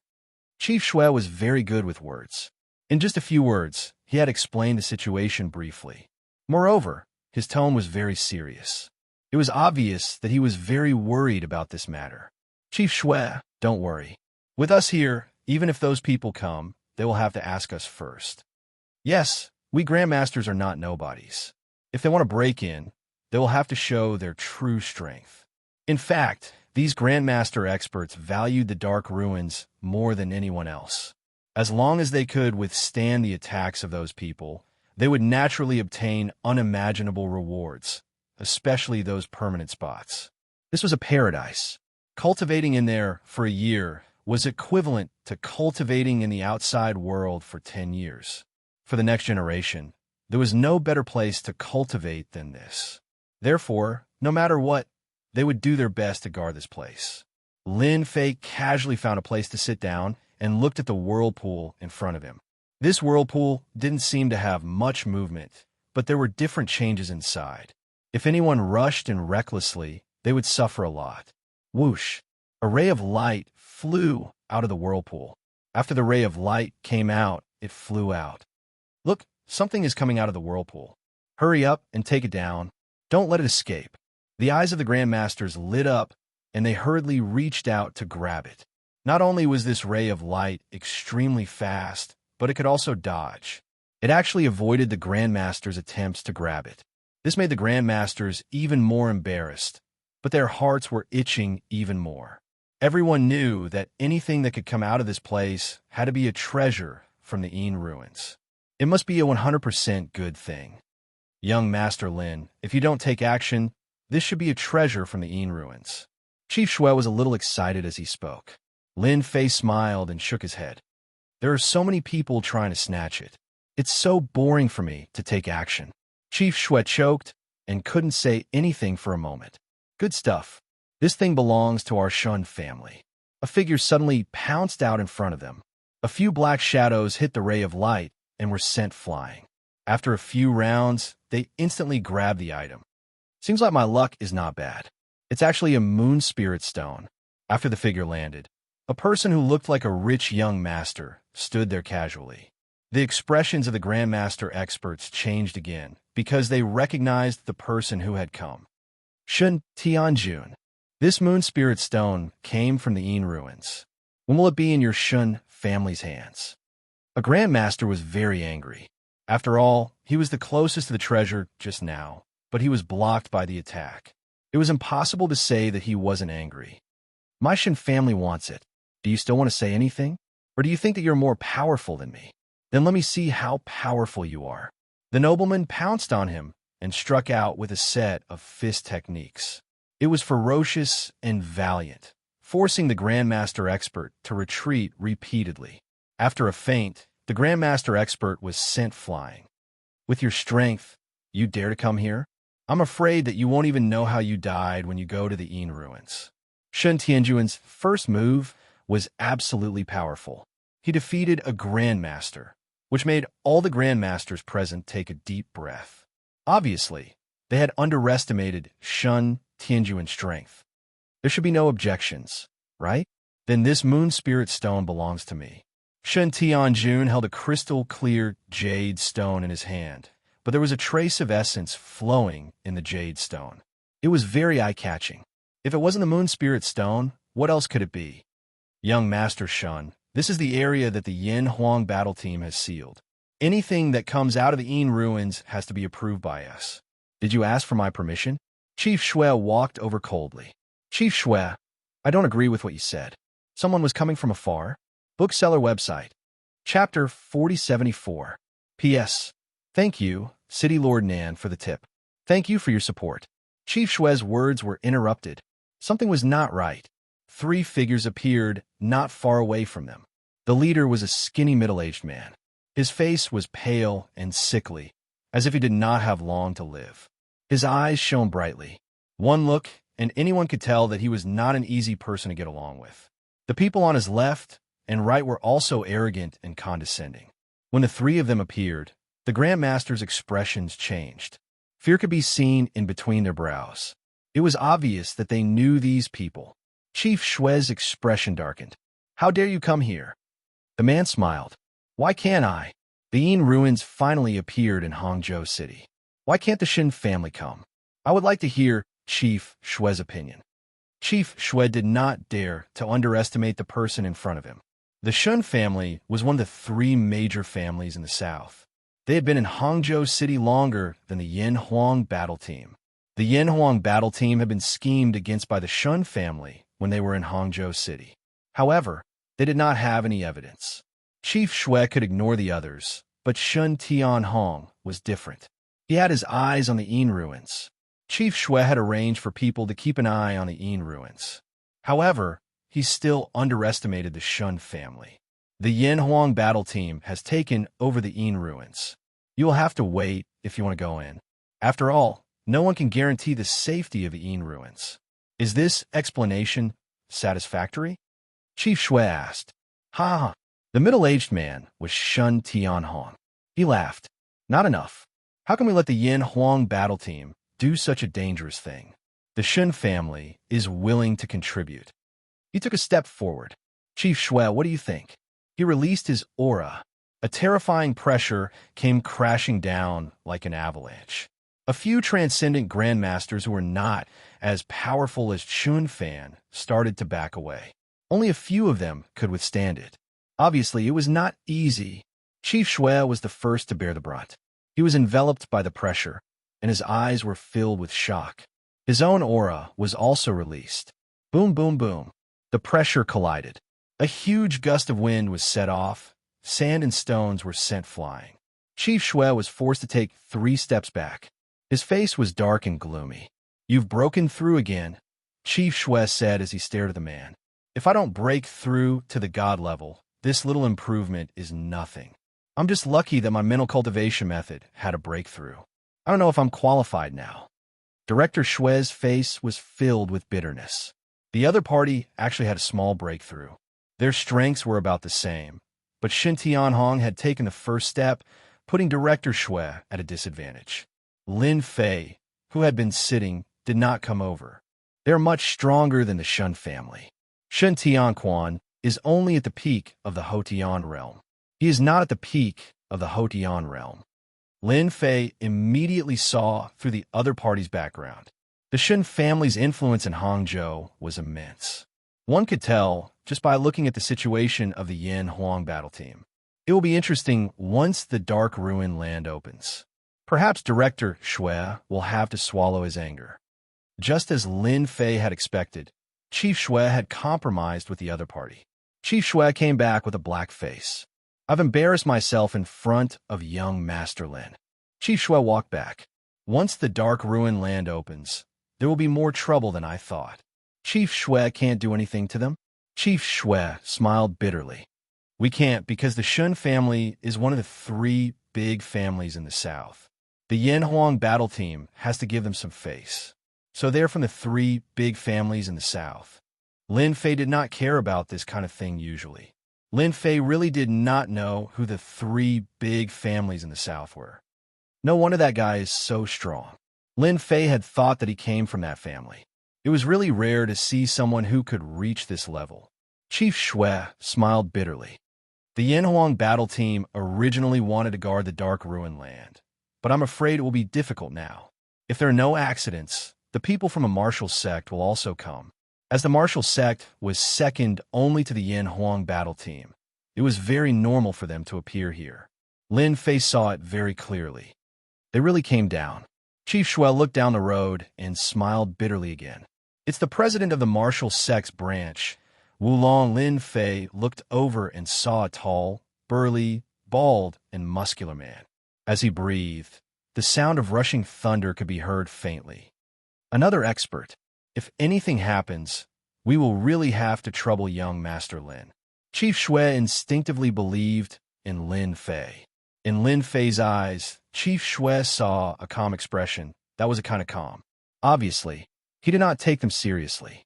Chief Shui was very good with words. In just a few words, he had explained the situation briefly. Moreover, his tone was very serious. It was obvious that he was very worried about this matter. Chief Shui, don't worry. With us here, even if those people come, they will have to ask us first. Yes, we Grandmasters are not nobodies. If they want to break in, they will have to show their true strength. In fact, these Grandmaster experts valued the Dark Ruins more than anyone else. As long as they could withstand the attacks of those people, they would naturally obtain unimaginable rewards, especially those permanent spots. This was a paradise. Cultivating in there for a year was equivalent to cultivating in the outside world for 10 years. For the next generation, there was no better place to cultivate than this. Therefore, no matter what, they would do their best to guard this place. Lin Fei casually found a place to sit down and looked at the whirlpool in front of him. This whirlpool didn't seem to have much movement, but there were different changes inside. If anyone rushed and recklessly, they would suffer a lot. Whoosh! A ray of light flew out of the whirlpool. After the ray of light came out, it flew out. Look, something is coming out of the whirlpool. Hurry up and take it down. Don't let it escape. The eyes of the Grandmasters lit up, and they hurriedly reached out to grab it. Not only was this ray of light extremely fast, but it could also dodge. It actually avoided the Grandmasters' attempts to grab it. This made the Grandmasters even more embarrassed, but their hearts were itching even more. Everyone knew that anything that could come out of this place had to be a treasure from the Yin ruins. It must be a 100% good thing. Young Master Lin, if you don't take action, this should be a treasure from the Yin ruins. Chief Shui was a little excited as he spoke. Lin Fei smiled and shook his head. There are so many people trying to snatch it. It's so boring for me to take action. Chief Shui choked and couldn't say anything for a moment. Good stuff. This thing belongs to our Shun family. A figure suddenly pounced out in front of them. A few black shadows hit the ray of light and were sent flying. After a few rounds, they instantly grabbed the item. Seems like my luck is not bad. It's actually a moon spirit stone. After the figure landed, a person who looked like a rich young master stood there casually. The expressions of the Grandmaster experts changed again because they recognized the person who had come. Shun Tianjun. This moon spirit stone came from the Yin ruins. When will it be in your Shun family's hands? A Grandmaster was very angry. After all, he was the closest to the treasure just now, but he was blocked by the attack. It was impossible to say that he wasn't angry. My Shun family wants it. Do you still want to say anything? Or do you think that you're more powerful than me? Then let me see how powerful you are. The nobleman pounced on him and struck out with a set of fist techniques. It was ferocious and valiant, forcing the Grandmaster expert to retreat repeatedly. After a feint, the Grandmaster expert was sent flying. With your strength, you dare to come here? I'm afraid that you won't even know how you died when you go to the Yin ruins. Shun Tianjuan's first move was absolutely powerful. He defeated a Grandmaster, which made all the Grandmasters present take a deep breath. Obviously, they had underestimated Shun Tianjuan's strength. There should be no objections, right? Then this moon spirit stone belongs to me. Shun Tianjun held a crystal-clear jade stone in his hand, but there was a trace of essence flowing in the jade stone. It was very eye-catching. If it wasn't the moon spirit stone, what else could it be? Young Master Shun, this is the area that the Yin Huang battle team has sealed. Anything that comes out of the Yin ruins has to be approved by us. Did you ask for my permission? Chief Shui walked over coldly. Chief Shui, I don't agree with what you said. Someone was coming from afar? Bookseller website. Chapter 4074. P.S. Thank you, City Lord Nan, for the tip. Thank you for your support. Chief Shui's words were interrupted. Something was not right. three figures appeared not far away from them. The leader was a skinny middle-aged man. His face was pale and sickly, as if he did not have long to live. His eyes shone brightly. One look, and anyone could tell that he was not an easy person to get along with. The people on his left and right were also arrogant and condescending. When the three of them appeared, the Grand Master's expressions changed. Fear could be seen in between their brows. It was obvious that they knew these people. Chief Xue's expression darkened. "How dare you come here?" The man smiled. "Why can't I? The Yin ruins finally appeared in Hangzhou City. Why can't the Shen family come? I would like to hear Chief Xue's opinion." Chief Xue did not dare to underestimate the person in front of him. The Shen family was one of the three major families in the south. They had been in Hangzhou City longer than the Yin Huang battle team. The Yin Huang battle team had been schemed against by the Shen family when they were in Hangzhou City. However, they did not have any evidence. Chief Xue could ignore the others, but Shen Tianhong was different. He had his eyes on the Yin ruins. Chief Xue had arranged for people to keep an eye on the Yin ruins. However, he still underestimated the Shen family. The Yin Huang battle team has taken over the Yin ruins. You will have to wait if you want to go in. After all, no one can guarantee the safety of the Yin ruins. Is this explanation satisfactory? Chief Xue asked. Ha! The middle-aged man was Shen Tianhong. He laughed. Not enough. How can we let the Yin Huang battle team do such a dangerous thing? The Shen family is willing to contribute. He took a step forward. Chief Xue, what do you think? He released his aura. A terrifying pressure came crashing down like an avalanche. A few transcendent grandmasters who were not as powerful as Chun Fan started to back away. Only a few of them could withstand it. Obviously, it was not easy. Chief Xue was the first to bear the brunt. He was enveloped by the pressure, and his eyes were filled with shock. His own aura was also released. Boom, boom, boom. The pressure collided. A huge gust of wind was set off. Sand and stones were sent flying. Chief Xue was forced to take 3 steps back. His face was dark and gloomy. "You've broken through again," Chief Xue said as he stared at the man. "If I don't break through to the god level, this little improvement is nothing. I'm just lucky that my mental cultivation method had a breakthrough. I don't know if I'm qualified now." Director Xue's face was filled with bitterness. The other party actually had a small breakthrough. Their strengths were about the same, but Shen Tianhong had taken the first step, putting Director Xue at a disadvantage. Lin Fei, who had been sitting, did not come over. They are much stronger than the Shen family. Shen Tianquan is only at the peak of the Houtian realm. He is not at the peak of the Houtian realm. Lin Fei immediately saw through the other party's background. The Shen family's influence in Hangzhou was immense. One could tell just by looking at the situation of the Yin Huang battle team. It will be interesting once the Dark Ruin land opens. Perhaps Director Xue will have to swallow his anger. Just as Lin Fei had expected, Chief Xue had compromised with the other party. Chief Xue came back with a black face. "I've embarrassed myself in front of young Master Lin." Chief Xue walked back. "Once the Dark Ruin land opens, there will be more trouble than I thought. Chief Xue can't do anything to them?" Chief Xue smiled bitterly. "We can't because the Shen family is one of the 3 big families in the south. The Yin Huang battle team has to give them some face. So they're from the 3 big families in the south." Lin Fei did not care about this kind of thing usually. Lin Fei really did not know who the 3 big families in the south were. No wonder that guy is so strong. Lin Fei had thought that he came from that family. It was really rare to see someone who could reach this level. Chief Xue smiled bitterly. "The Yin Huang battle team originally wanted to guard the Dark Ruin land, but I'm afraid it will be difficult now. If there are no accidents, the people from a martial sect will also come. As the martial sect was second only to the Yin Huang battle team, it was very normal for them to appear here." Lin Fei saw it very clearly. They really came down. Chief Xue looked down the road and smiled bitterly again. "It's the president of the martial sect's branch." Wulong Lin Fei looked over and saw a tall, burly, bald, and muscular man. As he breathed, the sound of rushing thunder could be heard faintly. "Another expert. If anything happens, We will really have to trouble young Master Lin. Chief Shui instinctively believed in Lin Fei. In Lin Fei's eyes, Chief Shui saw a calm expression that was a kind of calm. Obviously, he did not take them seriously.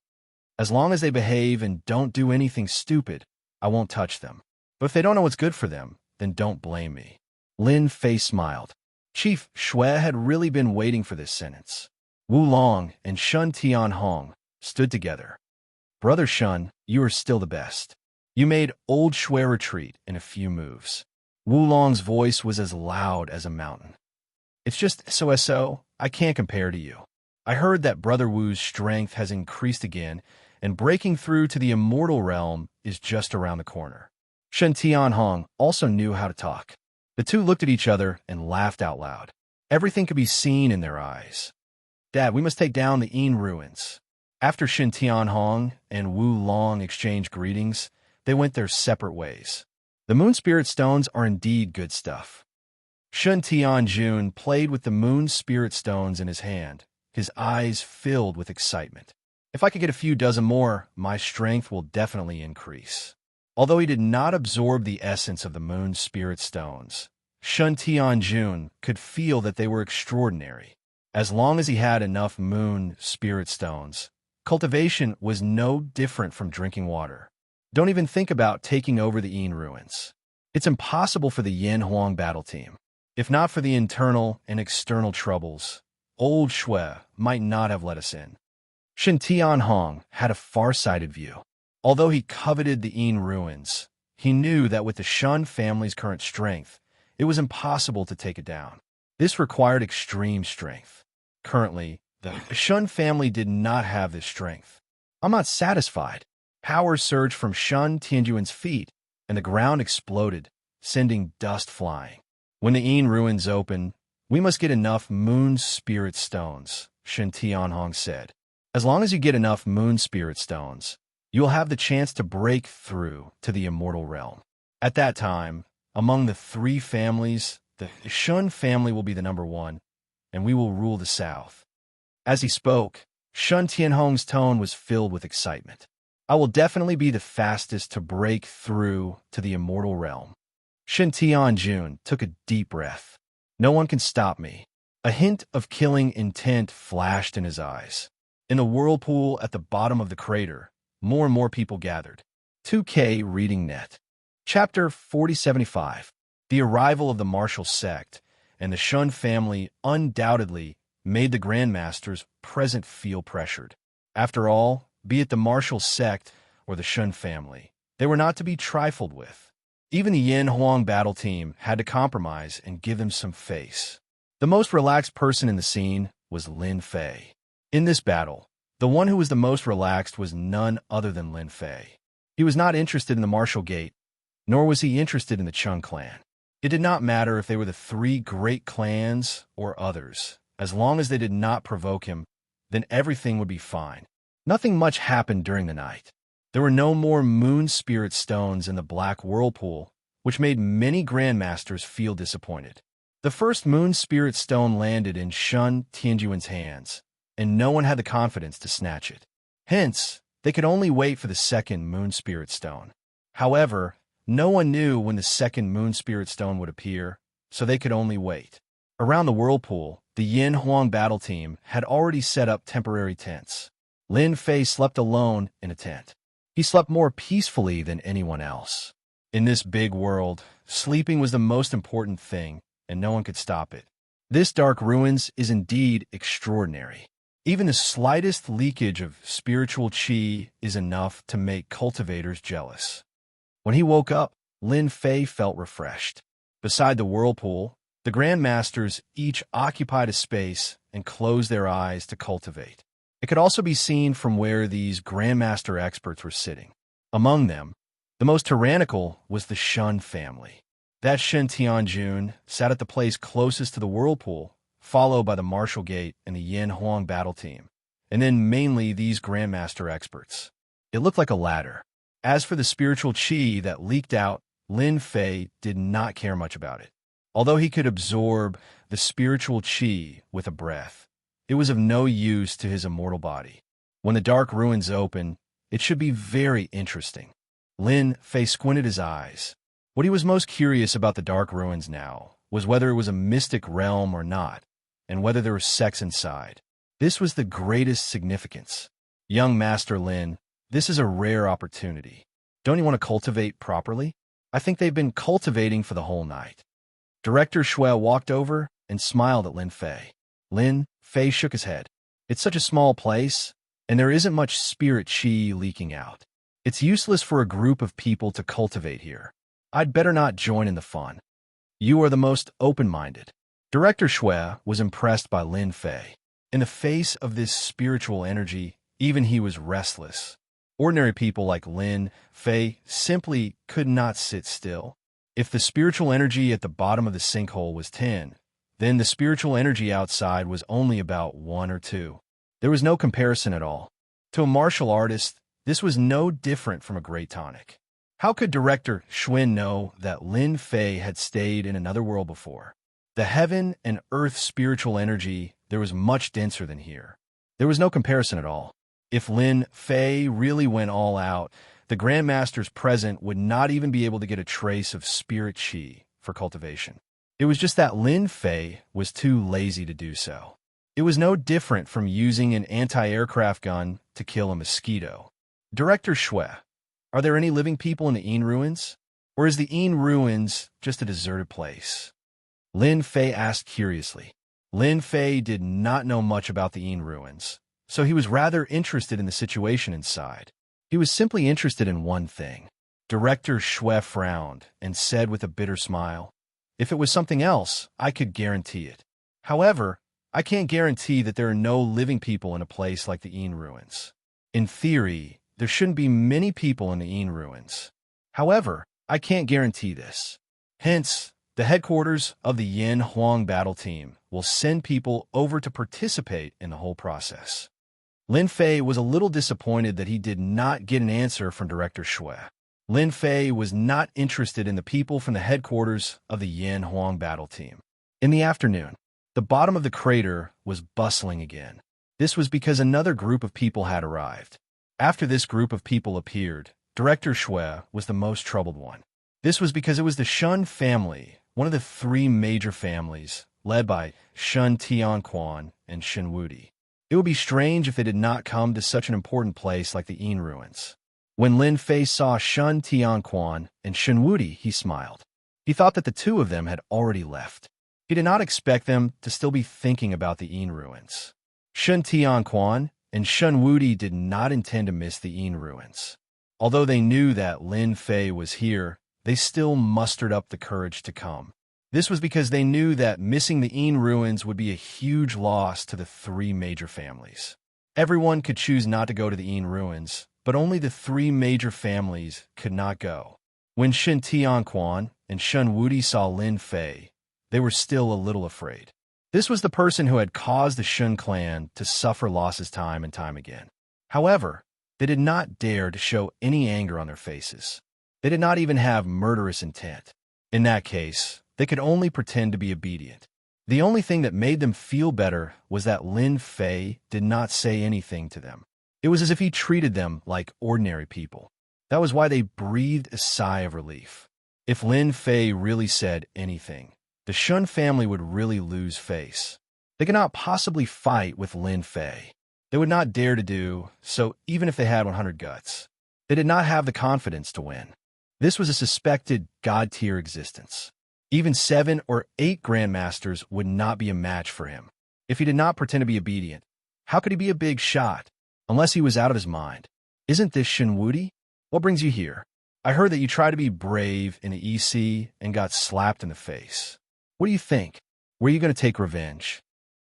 As long as they behave and don't do anything stupid, I won't touch them. But if they don't know what's good for them, then don't blame me. Lin Fei smiled. Chief Shui had really been waiting for this sentence. Wu Long and Shun Tianhong stood together. Brother Shun, you are still the best. You made old Shui retreat in a few moves. Wu Long's voice was as loud as a mountain. It's just so, I can't compare to you. I heard that Brother Wu's strength has increased again, and breaking through to the immortal realm is just around the corner. Shen Tianhong also knew how to talk. The two looked at each other and laughed out loud. Everything could be seen in their eyes. Dad, we must take down the Yin ruins. After Shen Tianhong and Wu Long exchanged greetings, they went their separate ways. The Moon Spirit Stones are indeed good stuff. Shun Tianjun played with the Moon Spirit Stones in his hand, his eyes filled with excitement. If I could get a few dozen more, my strength will definitely increase. Although he did not absorb the essence of the Moon Spirit Stones, Shun Tianjun could feel that they were extraordinary. As long as he had enough Moon Spirit Stones, cultivation was no different from drinking water. Don't even think about taking over the Yin ruins. It's impossible for the Yin Huang battle team. If not for the internal and external troubles, old Shui might not have let us in. Shen Tianhong had a far-sighted view. Although he coveted the Yin ruins, he knew that with the Shun family's current strength, it was impossible to take it down. This required extreme strength. Currently, the Shun family did not have this strength. I'm not satisfied. Power surged from Shun Tianjuan's feet, and the ground exploded, sending dust flying. When the Yin ruins open, we must get enough Moon Spirit Stones, Shen Tianhong said. As long as you get enough Moon Spirit Stones, you will have the chance to break through to the immortal realm. At that time, among the three families, the Shun family will be the number one, and we will rule the south. As he spoke, Shun Tianhong's tone was filled with excitement. I will definitely be the fastest to break through to the immortal realm. Shen Tianjun took a deep breath. No one can stop me. A hint of killing intent flashed in his eyes. In the whirlpool at the bottom of the crater, more and more people gathered. 2K Reading Net. Chapter 4075. The arrival of the martial sect and the Shun family undoubtedly made the grandmasters present feel pressured. After all, be it the martial sect or the Shun family, they were not to be trifled with. Even the Yin Huang battle team had to compromise and give them some face. The most relaxed person in the scene was Lin Fei. In this battle, the one who was the most relaxed was none other than Lin Fei. He was not interested in the martial gate, nor was he interested in the Chung clan. It did not matter if they were the three great clans or others. As long as they did not provoke him, then everything would be fine. Nothing much happened during the night. There were no more Moon Spirit Stones in the Black Whirlpool, which made many grandmasters feel disappointed. The first Moon Spirit Stone landed in Shun Tianjuan's hands, and no one had the confidence to snatch it. Hence, they could only wait for the second Moon Spirit Stone. However, no one knew when the second Moon Spirit Stone would appear, so they could only wait. Around the whirlpool, the Yin Huang battle team had already set up temporary tents. Lin Fei slept alone in a tent. He slept more peacefully than anyone else. In this big world, sleeping was the most important thing, and no one could stop it. This dark ruins is indeed extraordinary. Even the slightest leakage of spiritual qi is enough to make cultivators jealous. When he woke up, Lin Fei felt refreshed. Beside the whirlpool, the grandmasters each occupied a space and closed their eyes to cultivate. It could also be seen from where these grandmaster experts were sitting. Among them, the most tyrannical was the Shun family. That Shen Tianjun sat at the place closest to the whirlpool, followed by the martial gate and the Yin Huang battle team, and then mainly these grandmaster experts. It looked like a ladder. As for the spiritual qi that leaked out, Lin Fei did not care much about it. Although he could absorb the spiritual qi with a breath, it was of no use to his immortal body. When the dark ruins opened, It should be very interesting. Lin Fei squinted his eyes. What he was most curious about the Dark Ruins now was whether it was a mystic realm or not, and whether there was sex inside. This was the greatest significance. Young Master Lin, this is a rare opportunity. Don't you want to cultivate properly? I think they've been cultivating for the whole night. Director Shui walked over and smiled at Lin Fei. Lin Fei shook his head. It's such a small place, and there isn't much spirit qi leaking out. It's useless for a group of people to cultivate here. I'd better not join in the fun. You are the most open-minded. Director Shui was impressed by Lin Fei. In the face of this spiritual energy, even he was restless. Ordinary people like Lin Fei simply could not sit still. If the spiritual energy at the bottom of the sinkhole was 10, then the spiritual energy outside was only about 1 or 2. There was no comparison at all. To a martial artist, this was no different from a great tonic. How could Director Shui know that Lin Fei had stayed in another world before? The heaven and earth spiritual energy there was much denser than here. There was no comparison at all. If Lin Fei really went all out, the Grandmasters present would not even be able to get a trace of spirit qi for cultivation. It was just that Lin Fei was too lazy to do so. It was no different from using an anti-aircraft gun to kill a mosquito. Director Shui, are there any living people in the Yin ruins? Or is the Yin ruins just a deserted place? Lin Fei asked curiously. Lin Fei did not know much about the Yin ruins, so he was rather interested in the situation inside. He was simply interested in one thing. Director Shui frowned and said with a bitter smile, "If it was something else, I could guarantee it. However, I can't guarantee that there are no living people in a place like the Yin ruins. In theory, there shouldn't be many people in the Yin ruins. However, I can't guarantee this. Hence, the headquarters of the Yin Huang battle team will send people over to participate in the whole process." Lin Fei was a little disappointed that he did not get an answer from Director Shui. Lin Fei was not interested in the people from the headquarters of the Yin Huang battle team. In the afternoon, the bottom of the crater was bustling again. This was because another group of people had arrived. After this group of people appeared, Director Shui was the most troubled one. This was because it was the Shun family, one of the 3 major families, led by Shun Tianquan and Shen Wudi. It would be strange if they did not come to such an important place like the Yin ruins. When Lin Fei saw Shun Tianquan and Shen Wudi, he smiled. He thought that the 2 of them had already left. He did not expect them to still be thinking about the Yin ruins. Shun Tianquan and Shen Wudi did not intend to miss the Yin ruins. Although they knew that Lin Fei was here, they still mustered up the courage to come. This was because they knew that missing the Yin ruins would be a huge loss to the 3 major families. Everyone could choose not to go to the Yin ruins, but only the 3 major families could not go. When Shen Tianquan and Shen Wudi saw Lin Fei, they were still a little afraid. This was the person who had caused the Shun clan to suffer losses time and time again. However, they did not dare to show any anger on their faces. They did not even have murderous intent. In that case, they could only pretend to be obedient. The only thing that made them feel better was that Lin Fei did not say anything to them. It was as if he treated them like ordinary people. That was why they breathed a sigh of relief. If Lin Fei really said anything, the Shun family would really lose face. They could not possibly fight with Lin Fei. They would not dare to do so even if they had 100 guts. They did not have the confidence to win. This was a suspected god-tier existence. Even 7 or 8 grandmasters would not be a match for him. If he did not pretend to be obedient, how could he be a big shot? Unless he was out of his mind. Isn't this Shen Wudi? What brings you here? I heard that you tried to be brave in the EC and got slapped in the face. What do you think? Were you going to take revenge?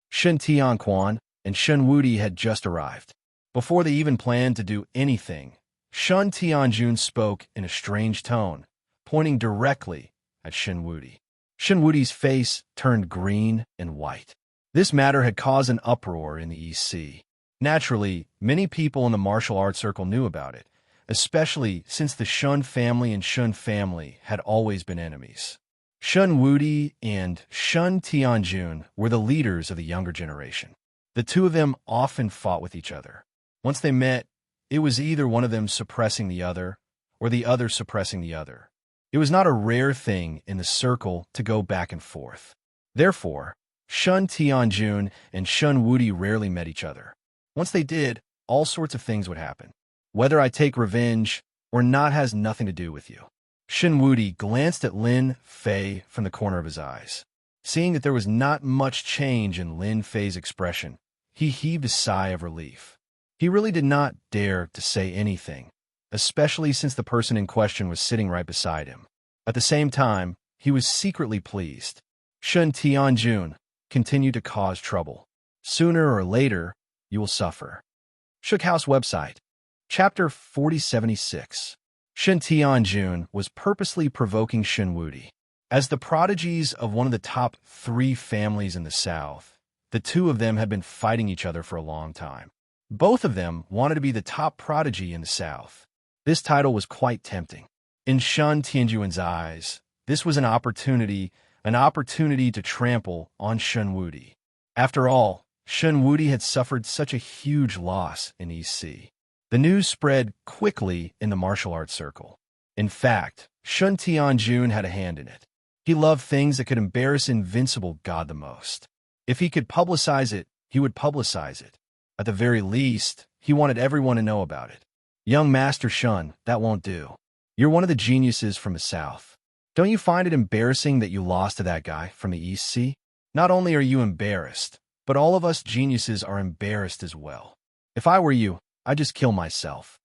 Shen Tianquan and Shen Wudi had just arrived. Before they even planned to do anything, Shun Tianjun spoke in a strange tone, pointing directly at Shen Wudi. Shen Wudi's face turned green and white. This matter had caused an uproar in the EC. Naturally, many people in the martial arts circle knew about it, especially since the Shun family and Shun family had always been enemies. Shen Wudi and Shun Tianjun were the leaders of the younger generation. The 2 of them often fought with each other. Once they met, It was either one of them suppressing the other, or the other suppressing the other. It was not a rare thing in the circle to go back and forth. Therefore, Shun Tianjun and Shun Wudi rarely met each other. Once they did, all sorts of things would happen. Whether I take revenge or not has nothing to do with you. Shun Wudi glanced at Lin Fei from the corner of his eyes. Seeing that there was not much change in Lin Fei's expression, he heaved a sigh of relief. He really did not dare to say anything, especially since the person in question was sitting right beside him. At the same time, he was secretly pleased. Shun Tianjun continued to cause trouble. Sooner or later, you will suffer. Shook House website. Chapter 4076. Shun Tianjun was purposely provoking Shun Wudi. As the prodigies of one of the top 3 families in the South, the two of them had been fighting each other for a long time. Both of them wanted to be the top prodigy in the South. This title was quite tempting. In Shun Tianjun's eyes, this was an opportunity to trample on Shun Wudi. After all, Shun Wudi had suffered such a huge loss in EC. The news spread quickly in the martial arts circle. In fact, Shun Tianjun had a hand in it. He loved things that could embarrass Invincible God the most. If he could publicize it, he would publicize it. At the very least, he wanted everyone to know about it. Young Master Shun, that won't do. You're one of the geniuses from the South. Don't you find it embarrassing that you lost to that guy from the East Sea? Not only are you embarrassed, but all of us geniuses are embarrassed as well. If I were you, I'd just kill myself.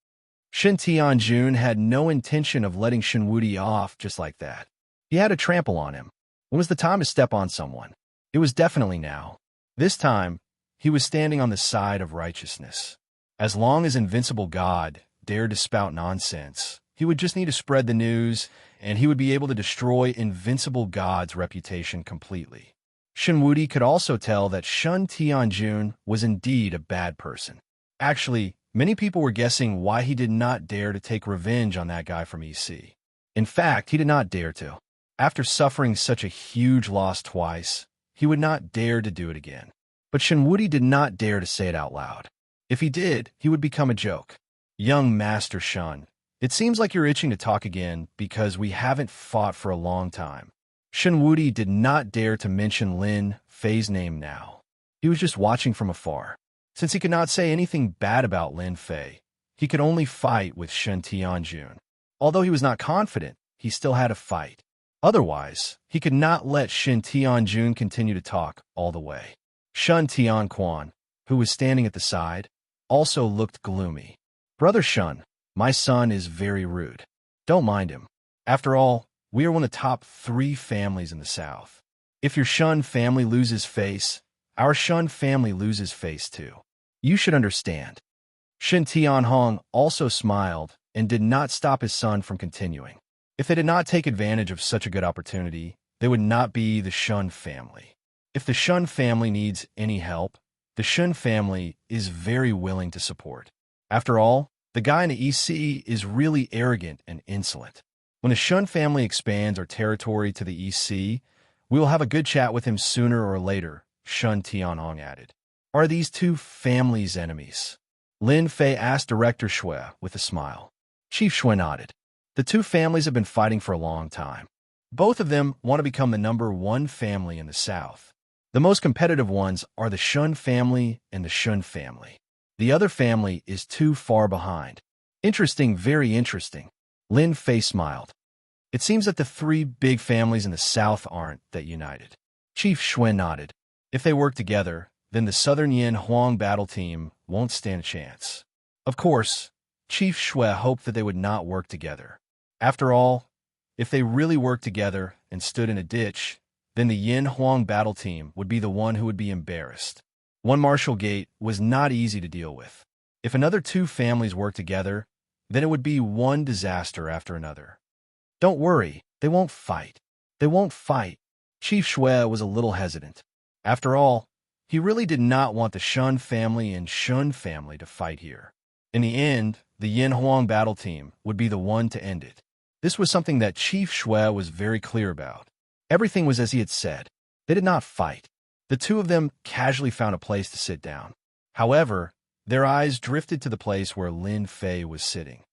Shun Tianjun had no intention of letting Shun Wudi off just like that. He had to trample on him. When was the time to step on someone? It was definitely now. This time, he was standing on the side of righteousness. As long as Invincible God dared to spout nonsense, he would just need to spread the news, and he would be able to destroy Invincible God's reputation completely. Shun Wudi could also tell that Shun Tianjun was indeed a bad person. Actually, many people were guessing why he did not dare to take revenge on that guy from EC. In fact, he did not dare to. After suffering such a huge loss twice, he would not dare to do it again. But Shun Wudi did not dare to say it out loud. If he did, he would become a joke. Young Master Shun, it seems like you're itching to talk again because we haven't fought for a long time. Shun Wudi did not dare to mention Lin Fei's name now. He was just watching from afar. Since he could not say anything bad about Lin Fei, he could only fight with Shun Tianjun. Although he was not confident, he still had to fight. Otherwise, he could not let Shun Tianjun continue to talk all the way. Shun Tianquan, who was standing at the side, also looked gloomy. Brother Shun, my son is very rude. Don't mind him. After all, we are one of the top 3 families in the South. If your Shun family loses face, our Shun family loses face too. You should understand. Shun Tianhong also smiled and did not stop his son from continuing. If they did not take advantage of such a good opportunity, they would not be the Shun family. If the Shun family needs any help, the Shun family is very willing to support. After all, the guy in the EC is really arrogant and insolent. When the Shun family expands our territory to the EC, we will have a good chat with him sooner or later, Shun Tianhong added. Are these two families enemies? Lin Fei asked Director Shui with a smile. Chief Shui nodded. The two families have been fighting for a long time. Both of them want to become the #1 family in the South. The most competitive ones are the Shun family and the Shun family. The other family is too far behind. Interesting, very interesting. Lin Fei smiled. It seems that the 3 big families in the South aren't that united. Chief Shui nodded. If they work together, then the Southern Yin Huang battle team won't stand a chance. Of course, Chief Shui hoped that they would not work together. After all, if they really worked together and stood in a ditch, then the Yin Huang battle team would be the one who would be embarrassed. One martial gate was not easy to deal with. If another 2 families worked together, then it would be one disaster after another. Don't worry, they won't fight. They won't fight. Chief Shui was a little hesitant. After all, he really did not want the Shun family and Shun family to fight here. In the end, the Yin Huang battle team would be the one to end it. This was something that Chief Shui was very clear about. Everything was as he had said. They did not fight. The 2 of them casually found a place to sit down. However, Their eyes drifted to the place where Lin Fei was sitting.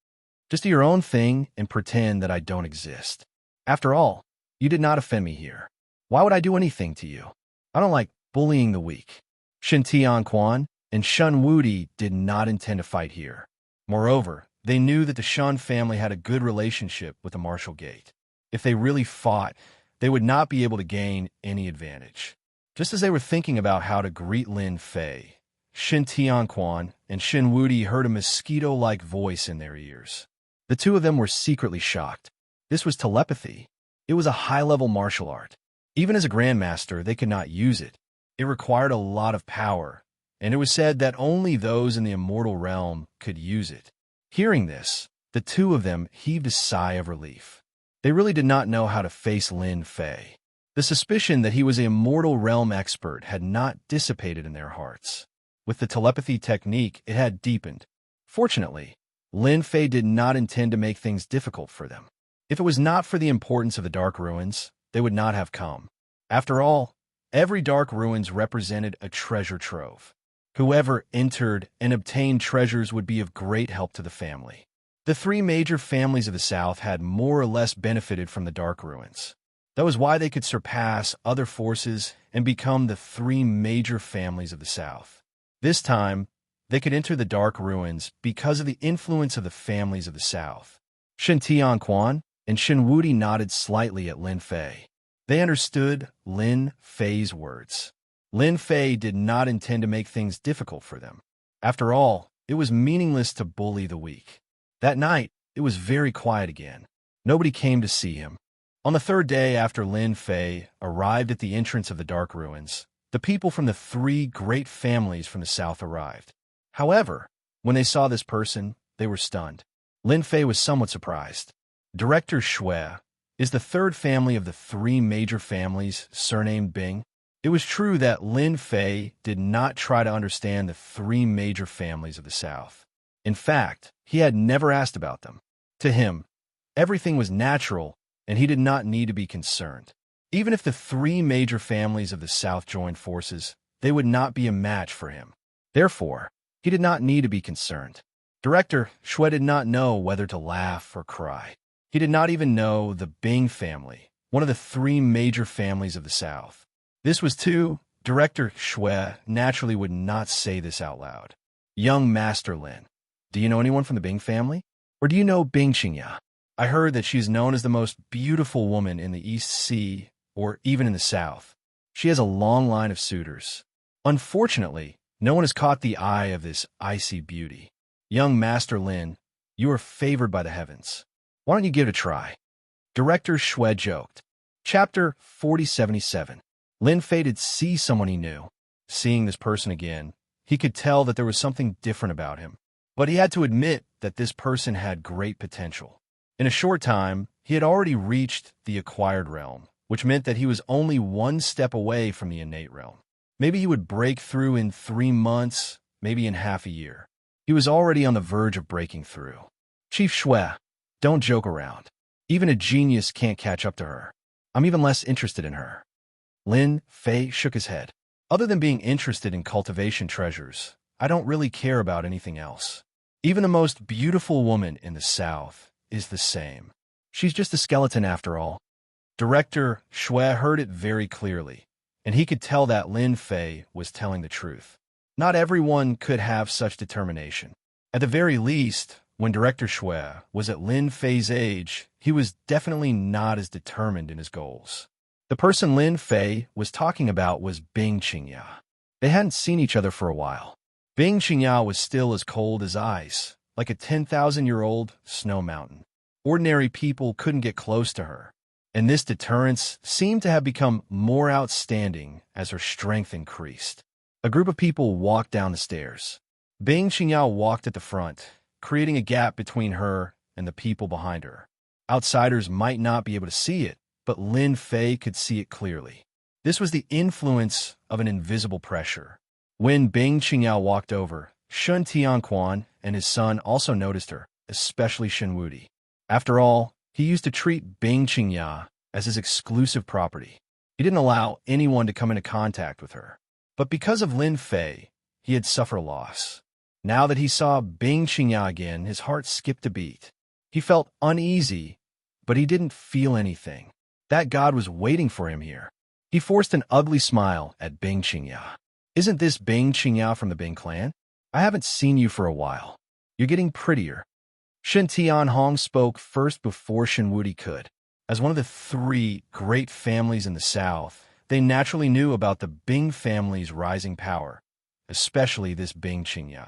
Just do your own thing and pretend that I don't exist. After all, you did not offend me here. Why would I do anything to you? I don't like bullying the weak. Shen Tianquan and Shun Wudi did not intend to fight here. Moreover, they knew that the Shun family had a good relationship with the Martial Gate. If they really fought, they would not be able to gain any advantage. Just as they were thinking about how to greet Lin Fei, Shen Tianquan and Shen Wudi heard a mosquito-like voice in their ears. The two of them were secretly shocked. This was telepathy. It was a high-level martial art. Even as a grandmaster, they could not use it. It required a lot of power, and it was said that only those in the immortal realm could use it. Hearing this, the two of them heaved a sigh of relief. They really did not know how to face Lin Fei. The suspicion that he was an immortal realm expert had not dissipated in their hearts. With the telepathy technique, it had deepened. Fortunately, Lin Fei did not intend to make things difficult for them. If it was not for the importance of the Dark Ruins, they would not have come. After all, every Dark Ruins represented a treasure trove. Whoever entered and obtained treasures would be of great help to the family. The three major families of the South had more or less benefited from the Dark Ruins. That was why they could surpass other forces and become the three major families of the South. This time, they could enter the Dark Ruins because of the influence of the families of the South. Shen Tianquan and Shen Wudi nodded slightly at Lin Fei. They understood Lin Fei's words. Lin Fei did not intend to make things difficult for them. After all, it was meaningless to bully the weak. That night, it was very quiet again. Nobody came to see him. On the third day after Lin Fei arrived at the entrance of the Dark Ruins, the people from the three great families from the south arrived. However, when they saw this person, they were stunned. Lin Fei was somewhat surprised. Director Shui is the third family of the three major families, surnamed Bing. It was true that Lin Fei did not try to understand the three major families of the South. In fact, he had never asked about them. To him, everything was natural, and he did not need to be concerned. Even if the three major families of the South joined forces, they would not be a match for him. Therefore, he did not need to be concerned. Director Shui did not know whether to laugh or cry. He did not even know the Bing family, one of the three major families of the South. This was too. Director Shui naturally would not say this out loud. Young Master Lin, do you know anyone from the Bing family? Or do you know Bing Xianxia? I heard that she is known as the most beautiful woman in the East Sea, or even in the South. She has a long line of suitors. Unfortunately, no one has caught the eye of this icy beauty. Young Master Lin, you are favored by the heavens. Why don't you give it a try? Director Shui joked. Chapter 4077. Lin Fei did see someone he knew. Seeing this person again, he could tell that there was something different about him. But he had to admit that this person had great potential. In a short time, he had already reached the acquired realm, which meant that he was only one step away from the innate realm. Maybe he would break through in 3 months, maybe in half a year. He was already on the verge of breaking through. Chief Shui, don't joke around. Even a genius can't catch up to her. I'm even less interested in her. Lin Fei shook his head. Other than being interested in cultivation treasures, I don't really care about anything else. Even the most beautiful woman in the South is the same. She's just a skeleton after all. Director Shui heard it very clearly, and he could tell that Lin Fei was telling the truth. Not everyone could have such determination. At the very least, when Director Shui was at Lin Fei's age, he was definitely not as determined in his goals. The person Lin Fei was talking about was Bing Xianxia. They hadn't seen each other for a while. Bing Xianxia was still as cold as ice, like a 10,000-year-old snow mountain. Ordinary people couldn't get close to her, and this deterrence seemed to have become more outstanding as her strength increased. A group of people walked down the stairs. Bing Xianxia walked at the front, creating a gap between her and the people behind her. Outsiders might not be able to see it, but Lin Fei could see it clearly. This was the influence of an invisible pressure. When Bing Xianxia walked over, Shen Tianquan and his son also noticed her, especially Shen Wudi. After all, he used to treat Bing Xianxia as his exclusive property. He didn't allow anyone to come into contact with her. But because of Lin Fei, he had suffered a loss. Now that he saw Bing Xianxia again, his heart skipped a beat. He felt uneasy, but he didn't feel anything. That god was waiting for him here. He forced an ugly smile at Bing Xianxia. Isn't this Bing Xianxia from the Bing clan? I haven't seen you for a while. You're getting prettier. Shen Tianhong spoke first before Shen Wuti could. As one of the three great families in the south, they naturally knew about the Bing family's rising power, especially this Bing Xianxia.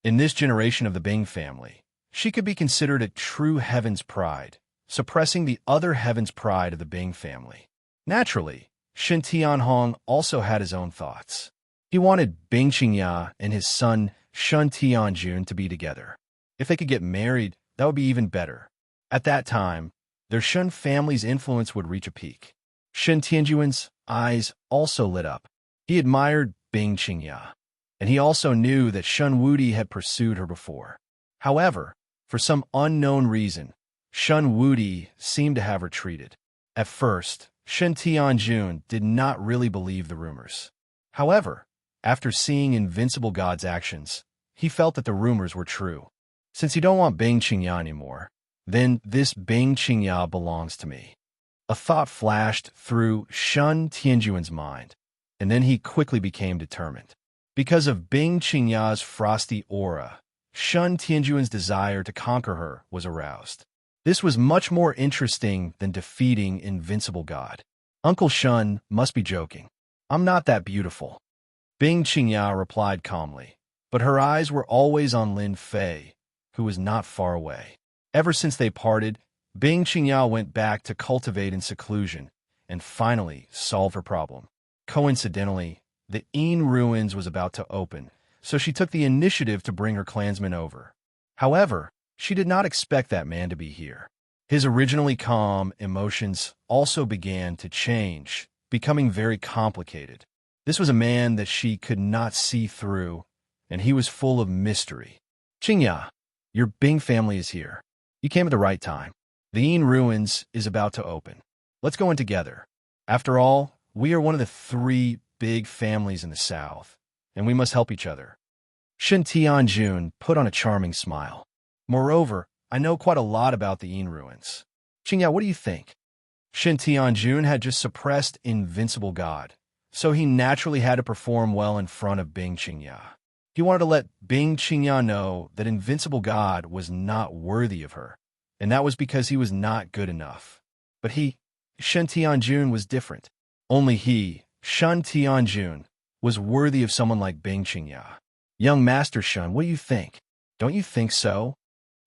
In this generation of the Bing family, she could be considered a true heaven's pride, suppressing the other heaven's pride of the Bing family. Naturally, Shen Tianhong also had his own thoughts. He wanted Bing Xianxia and his son Shen Tianjun to be together. If they could get married, that would be even better. At that time, their Shen family's influence would reach a peak. Shen Tianjun's eyes also lit up. He admired Bing Xianxia, and he also knew that Shen Wuti had pursued her before. However, for some unknown reason, Shen Wuti seemed to have retreated. At first, Shen Tianjun did not really believe the rumors. However, after seeing Invincible God's actions, he felt that the rumors were true. Since you don't want Bing Xianxia anymore, then this Bing Xianxia belongs to me. A thought flashed through Shen Tianjun's mind, and then he quickly became determined. Because of Bing Xianxia's frosty aura, Shen Tianjun's desire to conquer her was aroused. This was much more interesting than defeating Invincible God. Uncle Shen must be joking. I'm not that beautiful. Bing Xianxia replied calmly, but her eyes were always on Lin Fei, who was not far away. Ever since they parted, Bing Xianxia went back to cultivate in seclusion and finally solve her problem. Coincidentally, the Yin ruins was about to open, so she took the initiative to bring her clansmen over. However, she did not expect that man to be here. His originally calm emotions also began to change, becoming very complicated. This was a man that she could not see through, and he was full of mystery. Xianxia, your Bing family is here. You came at the right time. The Yin ruins is about to open. Let's go in together. After all, we are one of the three big families in the south, and we must help each other. Shen Tianjun put on a charming smile. Moreover, I know quite a lot about the Yin ruins. Xianxia, what do you think? Shen Tianjun had just suppressed Invincible God, so he naturally had to perform well in front of Bing Xianxia. He wanted to let Bing Xianxia know that Invincible God was not worthy of her, and that was because he was not good enough. But he, Shen Tianjun, was different. Only he, Shen Tianjun, was worthy of someone like Bing Xianxia. Young Master Shen, what do you think? Don't you think so?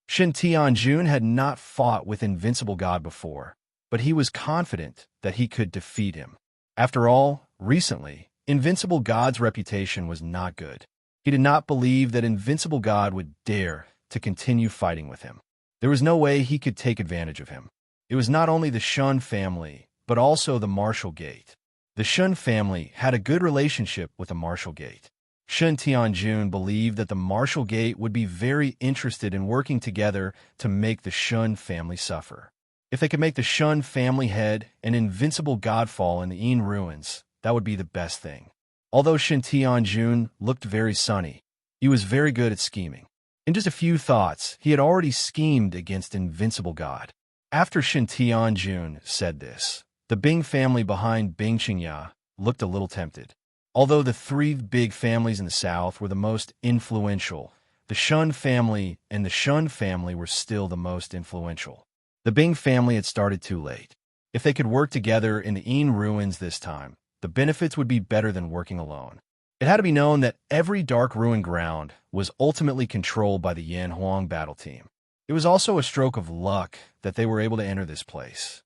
Shen Tianjun had not fought with Invincible God before, but he was confident that he could defeat him. After all, recently, Invincible God's reputation was not good. He did not believe that Invincible God would dare to continue fighting with him. There was no way he could take advantage of him. It was not only the Shen family, but also the Martial Gate. The Shen family had a good relationship with the Martial Gate. Shen Tianjun believed that the Martial Gate would be very interested in working together to make the Shen family suffer. If they could make the Shen family head an Invincible God fall in the Yin ruins, that would be the best thing. Although Shen Tianjun looked very sunny, he was very good at scheming. In just a few thoughts, he had already schemed against Invincible God. After Shen Tianjun said this, the Bing family behind Bing Xianxia looked a little tempted. Although the three big families in the south were the most influential, the Shen family and the Shen family were still the most influential. The Bing family had started too late. If they could work together in the Yin ruins this time, the benefits would be better than working alone. It had to be known that every dark ruin ground was ultimately controlled by the Yan Huang battle team. It was also a stroke of luck that they were able to enter this place.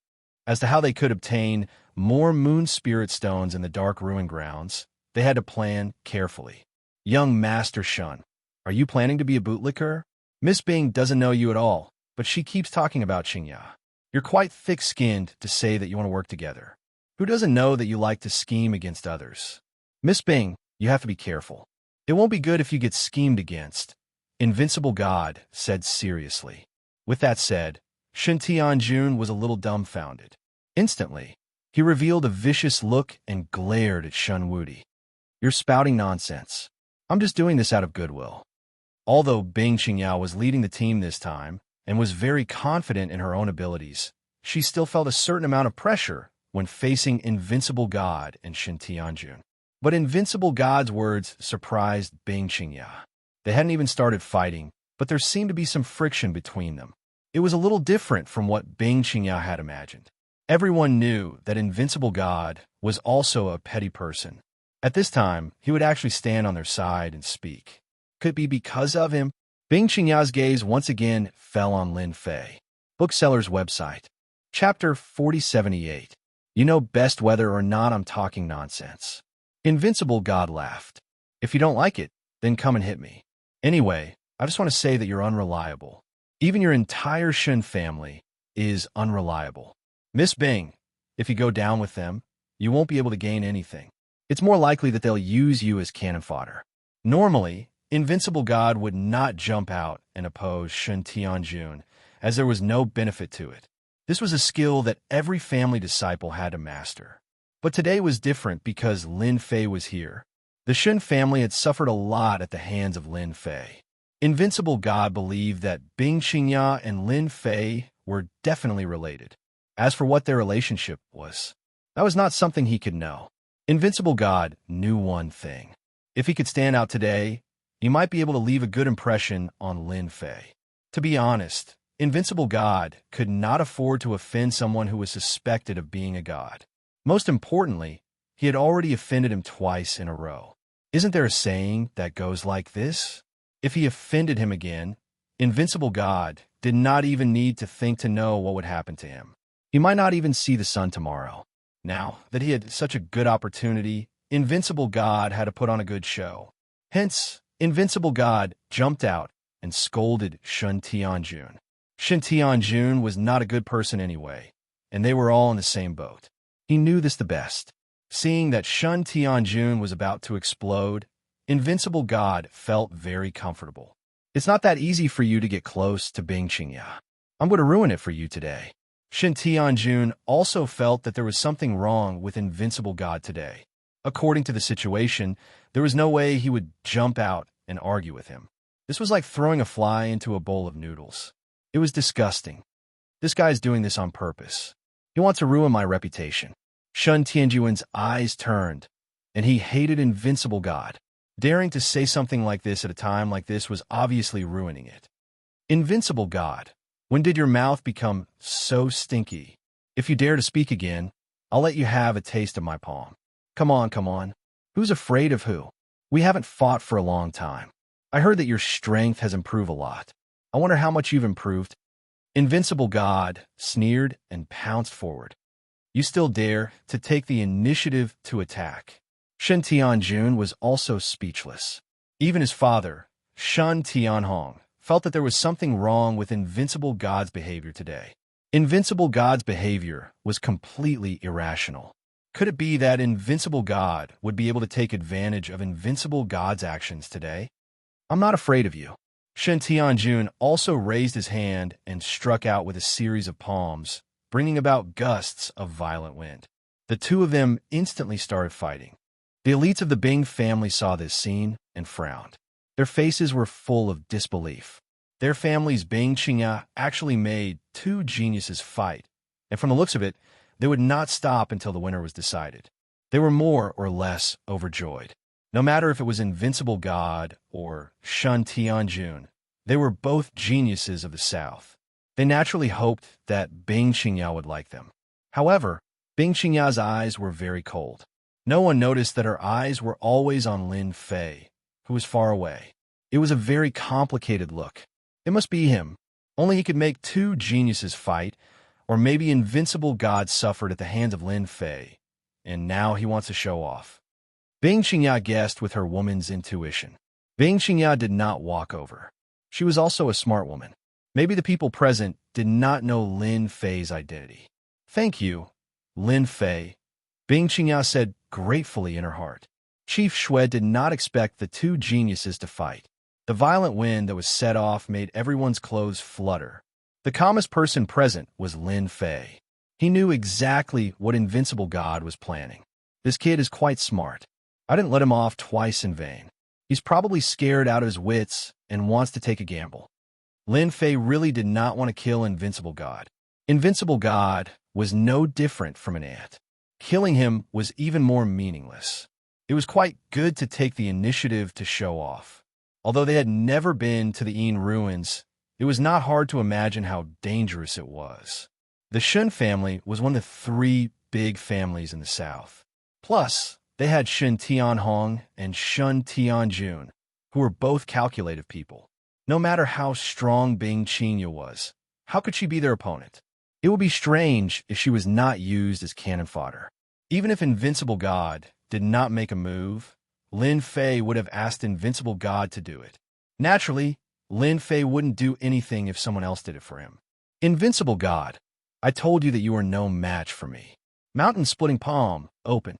As to how they could obtain more moon spirit stones in the dark ruin grounds, they had to plan carefully. Young Master Shen, are you planning to be a bootlicker? Miss Bing doesn't know you at all, but she keeps talking about Xianxia. You're quite thick-skinned to say that you want to work together. Who doesn't know that you like to scheme against others? Miss Bing, you have to be careful. It won't be good if you get schemed against. Invincible God said seriously. With that said, Shen Tianjun was a little dumbfounded. Instantly, he revealed a vicious look and glared at Shen Wuti. You're spouting nonsense. I'm just doing this out of goodwill. Although Bing Qingyao was leading the team this time and was very confident in her own abilities, she still felt a certain amount of pressure when facing Invincible God and Shen Tianjun. But Invincible God's words surprised Bing Qingyao. They hadn't even started fighting, but there seemed to be some friction between them. It was a little different from what Bing Qingyao had imagined. Everyone knew that Invincible God was also a petty person. At this time, he would actually stand on their side and speak. Could it be because of him? Bing Qingyao's gaze once again fell on Lin Fei. Bookseller's website. Chapter 4078. You know best whether or not I'm talking nonsense. Invincible God laughed. If you don't like it, then come and hit me. Anyway, I just want to say that you're unreliable. Even your entire Shen family is unreliable. Miss Bing, if you go down with them, you won't be able to gain anything. It's more likely that they'll use you as cannon fodder. Normally, Invincible God would not jump out and oppose Shen Tianjun, as there was no benefit to it. This was a skill that every family disciple had to master. But today was different because Lin Fei was here. The Shen family had suffered a lot at the hands of Lin Fei. Invincible God believed that Bing Qingyao and Lin Fei were definitely related. As for what their relationship was, that was not something he could know. Invincible God knew one thing. If he could stand out today, he might be able to leave a good impression on Lin Fei. To be honest, Invincible God could not afford to offend someone who was suspected of being a god. Most importantly, he had already offended him twice in a row. Isn't there a saying that goes like this? If he offended him again, Invincible God did not even need to think to know what would happen to him. He might not even see the sun tomorrow. Now that he had such a good opportunity, Invincible God had to put on a good show. Hence, Invincible God jumped out and scolded Shen Tianjun. Shen Tianjun was not a good person anyway, and they were all in the same boat. He knew this the best. Seeing that Shen Tianjun was about to explode, Invincible God felt very comfortable. It's not that easy for you to get close to Bing Qingyao. I'm going to ruin it for you today. Shen Tianjun also felt that there was something wrong with Invincible God today. According to the situation, there was no way he would jump out and argue with him. This was like throwing a fly into a bowl of noodles. It was disgusting. This guy's doing this on purpose. He wants to ruin my reputation. Shen Tianjun's eyes turned, and he hated Invincible God. Daring to say something like this at a time like this was obviously ruining it. Invincible God, when did your mouth become so stinky? If you dare to speak again, I'll let you have a taste of my palm. Come on, come on. Who's afraid of who? We haven't fought for a long time. I heard that your strength has improved a lot. I wonder how much you've improved. Invincible God sneered and pounced forward. You still dare to take the initiative to attack. Shen Tianjun was also speechless. Even his father, Shen Tianhong, felt that there was something wrong with Invincible God's behavior today. Invincible God's behavior was completely irrational. Could it be that Invincible God would be able to take advantage of Invincible God's actions today? I'm not afraid of you. Shen Tianjun also raised his hand and struck out with a series of palms, bringing about gusts of violent wind. The two of them instantly started fighting. The elites of the Bing family saw this scene and frowned. Their faces were full of disbelief. Their family's Bing Qingyao actually made two geniuses fight, and from the looks of it, they would not stop until the winner was decided. They were more or less overjoyed. No matter if it was Invincible God or Shen Tianjun, they were both geniuses of the South. They naturally hoped that Bing Qingyao would like them. However, Bing Qingyao's eyes were very cold. No one noticed that her eyes were always on Lin Fei, who was far away. It was a very complicated look. It must be him. Only he could make two geniuses fight, or maybe Invincible God suffered at the hands of Lin Fei, and now he wants to show off. Bing Qingyao guessed with her woman's intuition. Bing Qingyao did not walk over. She was also a smart woman. Maybe the people present did not know Lin Fei's identity. Thank you, Lin Fei, Bing Qingyao said gratefully in her heart. Chief Shui did not expect the two geniuses to fight. The violent wind that was set off made everyone's clothes flutter. The calmest person present was Lin Fei. He knew exactly what Invincible God was planning. This kid is quite smart. I didn't let him off twice in vain. He's probably scared out of his wits and wants to take a gamble. Lin Fei really did not want to kill Invincible God. Invincible God was no different from an ant. Killing him was even more meaningless. It was quite good to take the initiative to show off. Although they had never been to the Yin ruins, it was not hard to imagine how dangerous it was. The Shun family was one of the three big families in the south. Plus, they had Shun Tianhong and Shun Tianjun, who were both calculative people. No matter how strong Bing Qinya was, how could she be their opponent? It would be strange if she was not used as cannon fodder. Even if Invincible God did not make a move, Lin Fei would have asked Invincible God to do it. Naturally, Lin Fei wouldn't do anything if someone else did it for him. Invincible God, I told you that you are no match for me. Mountain splitting palm, open.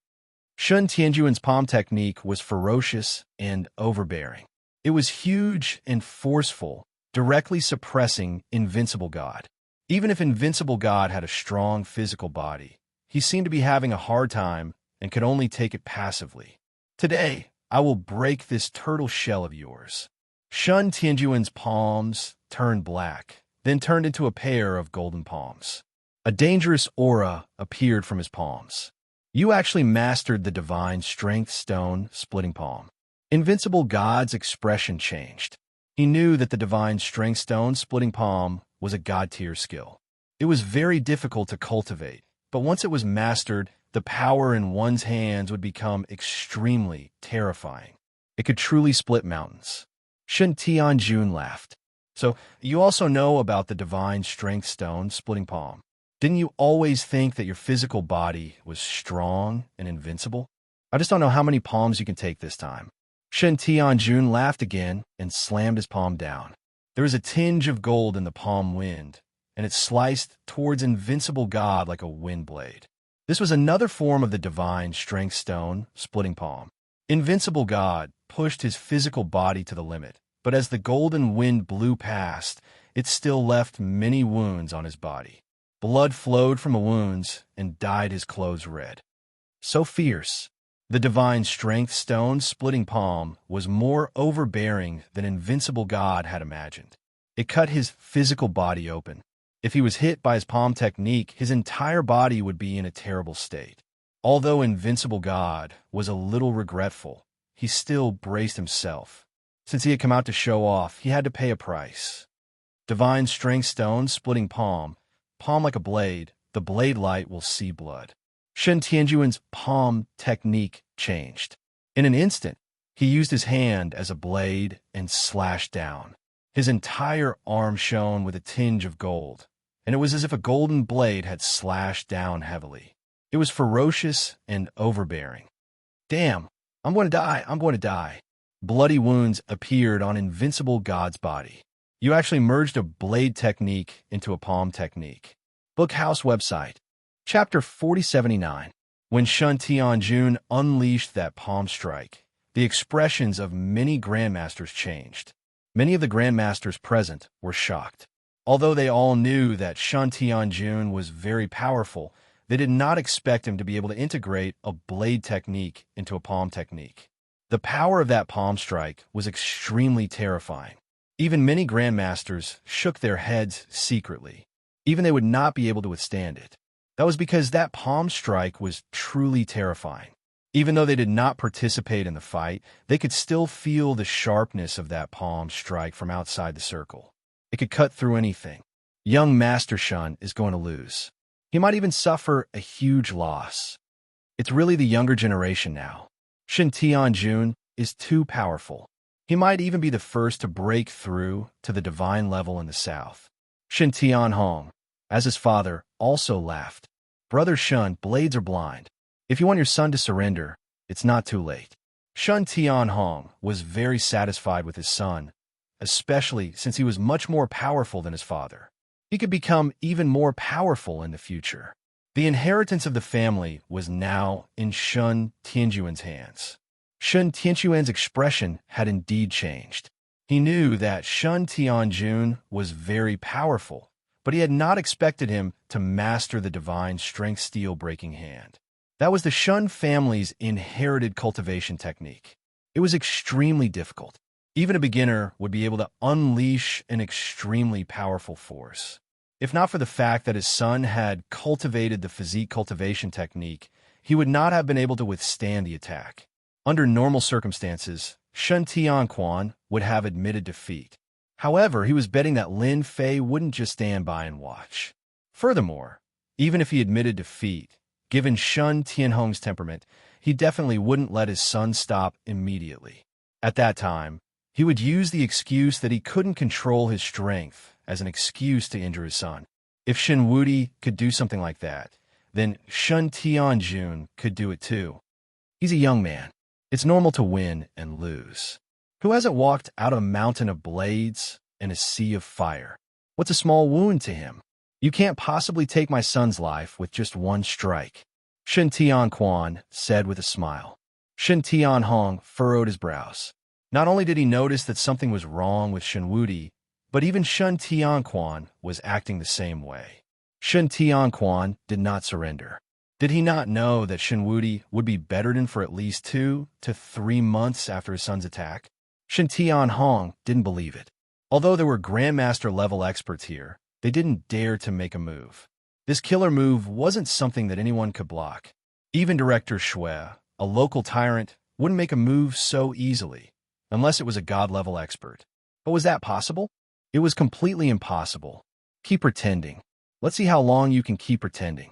Shun Tianjuan's palm technique was ferocious and overbearing. It was huge and forceful, directly suppressing Invincible God. Even if Invincible God had a strong physical body, he seemed to be having a hard time and could only take it passively. Today, I will break this turtle shell of yours. Shun Tianjuan's palms turned black, then turned into a pair of golden palms. A dangerous aura appeared from his palms. You actually mastered the divine strength stone splitting palm. Invincible God's expression changed. He knew that the divine strength stone splitting palm was a god-tier skill. It was very difficult to cultivate, but once it was mastered, the power in one's hands would become extremely terrifying. It could truly split mountains. Shun Tianjun laughed. So, you also know about the divine strength stone splitting palm. Didn't you always think that your physical body was strong and invincible? I just don't know how many palms you can take this time. Shun Tianjun laughed again and slammed his palm down. There was a tinge of gold in the palm wind, and it sliced towards Invincible God like a wind blade. This was another form of the divine strength stone splitting palm. Invincible God pushed his physical body to the limit, but as the golden wind blew past, it still left many wounds on his body. Blood flowed from the wounds and dyed his clothes red. So fierce. The divine strength stone splitting palm was more overbearing than Invincible God had imagined. It cut his physical body open. If he was hit by his palm technique, his entire body would be in a terrible state. Although Invincible God was a little regretful, he still braced himself. Since he had come out to show off, he had to pay a price. Divine strength stone splitting palm, palm like a blade, the blade light will see blood. Shun Tianjuan's palm technique changed. In an instant, he used his hand as a blade and slashed down. His entire arm shone with a tinge of gold, and it was as if a golden blade had slashed down heavily. It was ferocious and overbearing. Damn, I'm going to die, I'm going to die. Bloody wounds appeared on Invincible God's body. You actually merged a blade technique into a palm technique. Bookhouse website. Chapter 4079. When Shun Tianjun unleashed that palm strike, the expressions of many grandmasters changed. Many of the grandmasters present were shocked. Although they all knew that Shun Tianjun was very powerful, they did not expect him to be able to integrate a blade technique into a palm technique. The power of that palm strike was extremely terrifying. Even many grandmasters shook their heads secretly. Even they would not be able to withstand it. That was because that palm strike was truly terrifying. Even though they did not participate in the fight, they could still feel the sharpness of that palm strike from outside the circle. It could cut through anything. Young Master Shun is going to lose. He might even suffer a huge loss. It's really the younger generation now. Shun Tianjun is too powerful. He might even be the first to break through to the divine level in the south. Shun Tianhong, as his father, also laughed. Brother Shun, blades are blind. If you want your son to surrender, it's not too late. Shun Tianhong was very satisfied with his son, especially since he was much more powerful than his father. He could become even more powerful in the future. The inheritance of the family was now in Shun Tianjuan's hands. Shun Tianjuan's expression had indeed changed. He knew that Shun Tianjun was very powerful, but he had not expected him to master the divine strength steel breaking hand. That was the Shun family's inherited cultivation technique. It was extremely difficult. Even a beginner would be able to unleash an extremely powerful force. If not for the fact that his son had cultivated the physique cultivation technique, he would not have been able to withstand the attack. Under normal circumstances, Shen Tianquan would have admitted defeat. However, he was betting that Lin Fei wouldn't just stand by and watch. Furthermore, even if he admitted defeat, given Shen Tianhong's temperament, he definitely wouldn't let his son stop immediately. At that time, he would use the excuse that he couldn't control his strength as an excuse to injure his son. If Shen Wudi could do something like that, then Shen Tianjun could do it too. He's a young man. It's normal to win and lose. Who hasn't walked out a mountain of blades and a sea of fire? What's a small wound to him? You can't possibly take my son's life with just one strike, Shen Tianquan said with a smile. Shen Tianhong furrowed his brows. Not only did he notice that something was wrong with Shen Wudi, but even Shen Tianquan was acting the same way. Shen Tianquan did not surrender. Did he not know that Shen Wudi would be bedridden for at least 2 to 3 months after his son's attack? Shen Tianhong didn't believe it. Although there were Grandmaster-level experts here, they didn't dare to make a move. This killer move wasn't something that anyone could block. Even Director Shui, a local tyrant, wouldn't make a move so easily, unless it was a god-level expert. But was that possible? It was completely impossible. Keep pretending. Let's see how long you can keep pretending.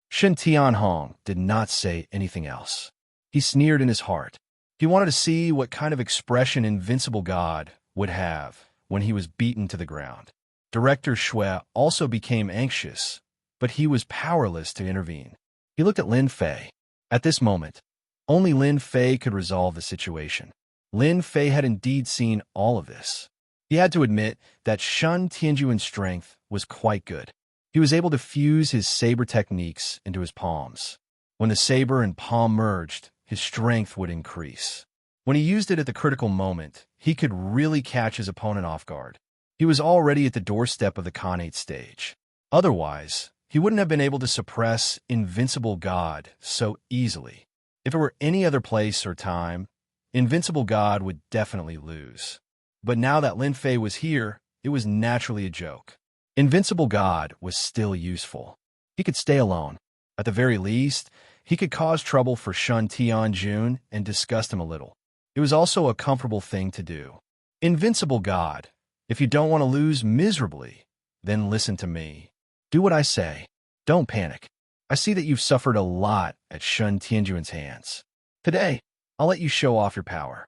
Shen Tianhong did not say anything else. He sneered in his heart. He wanted to see what kind of expression Invincible God would have when he was beaten to the ground. Director Shui also became anxious, but he was powerless to intervene. He looked at Lin Fei. At this moment, only Lin Fei could resolve the situation. Lin Fei had indeed seen all of this. He had to admit that Shen Tianjuan's strength was quite good. He was able to fuse his saber techniques into his palms. When the saber and palm merged, his strength would increase. When he used it at the critical moment, he could really catch his opponent off guard. He was already at the doorstep of the Khanate stage. Otherwise, he wouldn't have been able to suppress Invincible God so easily. If it were any other place or time, Invincible God would definitely lose. But now that Lin Fei was here, it was naturally a joke. Invincible God was still useful. He could stay alone. At the very least, he could cause trouble for Shen Tianjun and disgust him a little. It was also a comfortable thing to do. Invincible God, if you don't want to lose miserably, then listen to me. Do what I say. Don't panic. I see that you've suffered a lot at Shen Tianjun's hands. Today, I'll let you show off your power.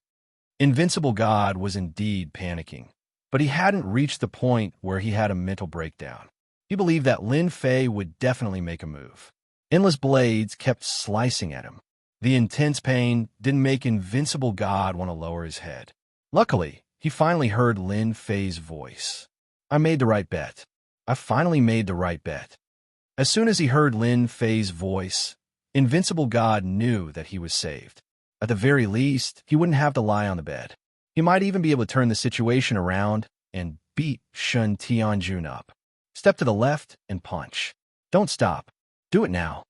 Invincible God was indeed panicking, but he hadn't reached the point where he had a mental breakdown. He believed that Lin Fei would definitely make a move. Endless blades kept slicing at him. The intense pain didn't make Invincible God want to lower his head. Luckily, he finally heard Lin Fei's voice. I made the right bet. I finally made the right bet. As soon as he heard Lin Fei's voice, Invincible God knew that he was saved. At the very least, he wouldn't have to lie on the bed. He might even be able to turn the situation around and beat Shen Tianjun up. Step to the left and punch. Don't stop. Do it now.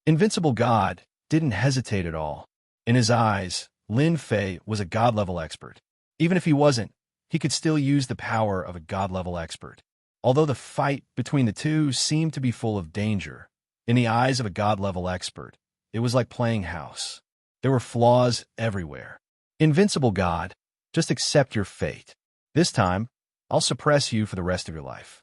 Invincible God didn't hesitate at all. In his eyes, Lin Fei was a god-level expert. Even if he wasn't, he could still use the power of a god-level expert. Although the fight between the two seemed to be full of danger, in the eyes of a god-level expert, it was like playing house. There were flaws everywhere. Invincible God, just accept your fate. This time, I'll suppress you for the rest of your life.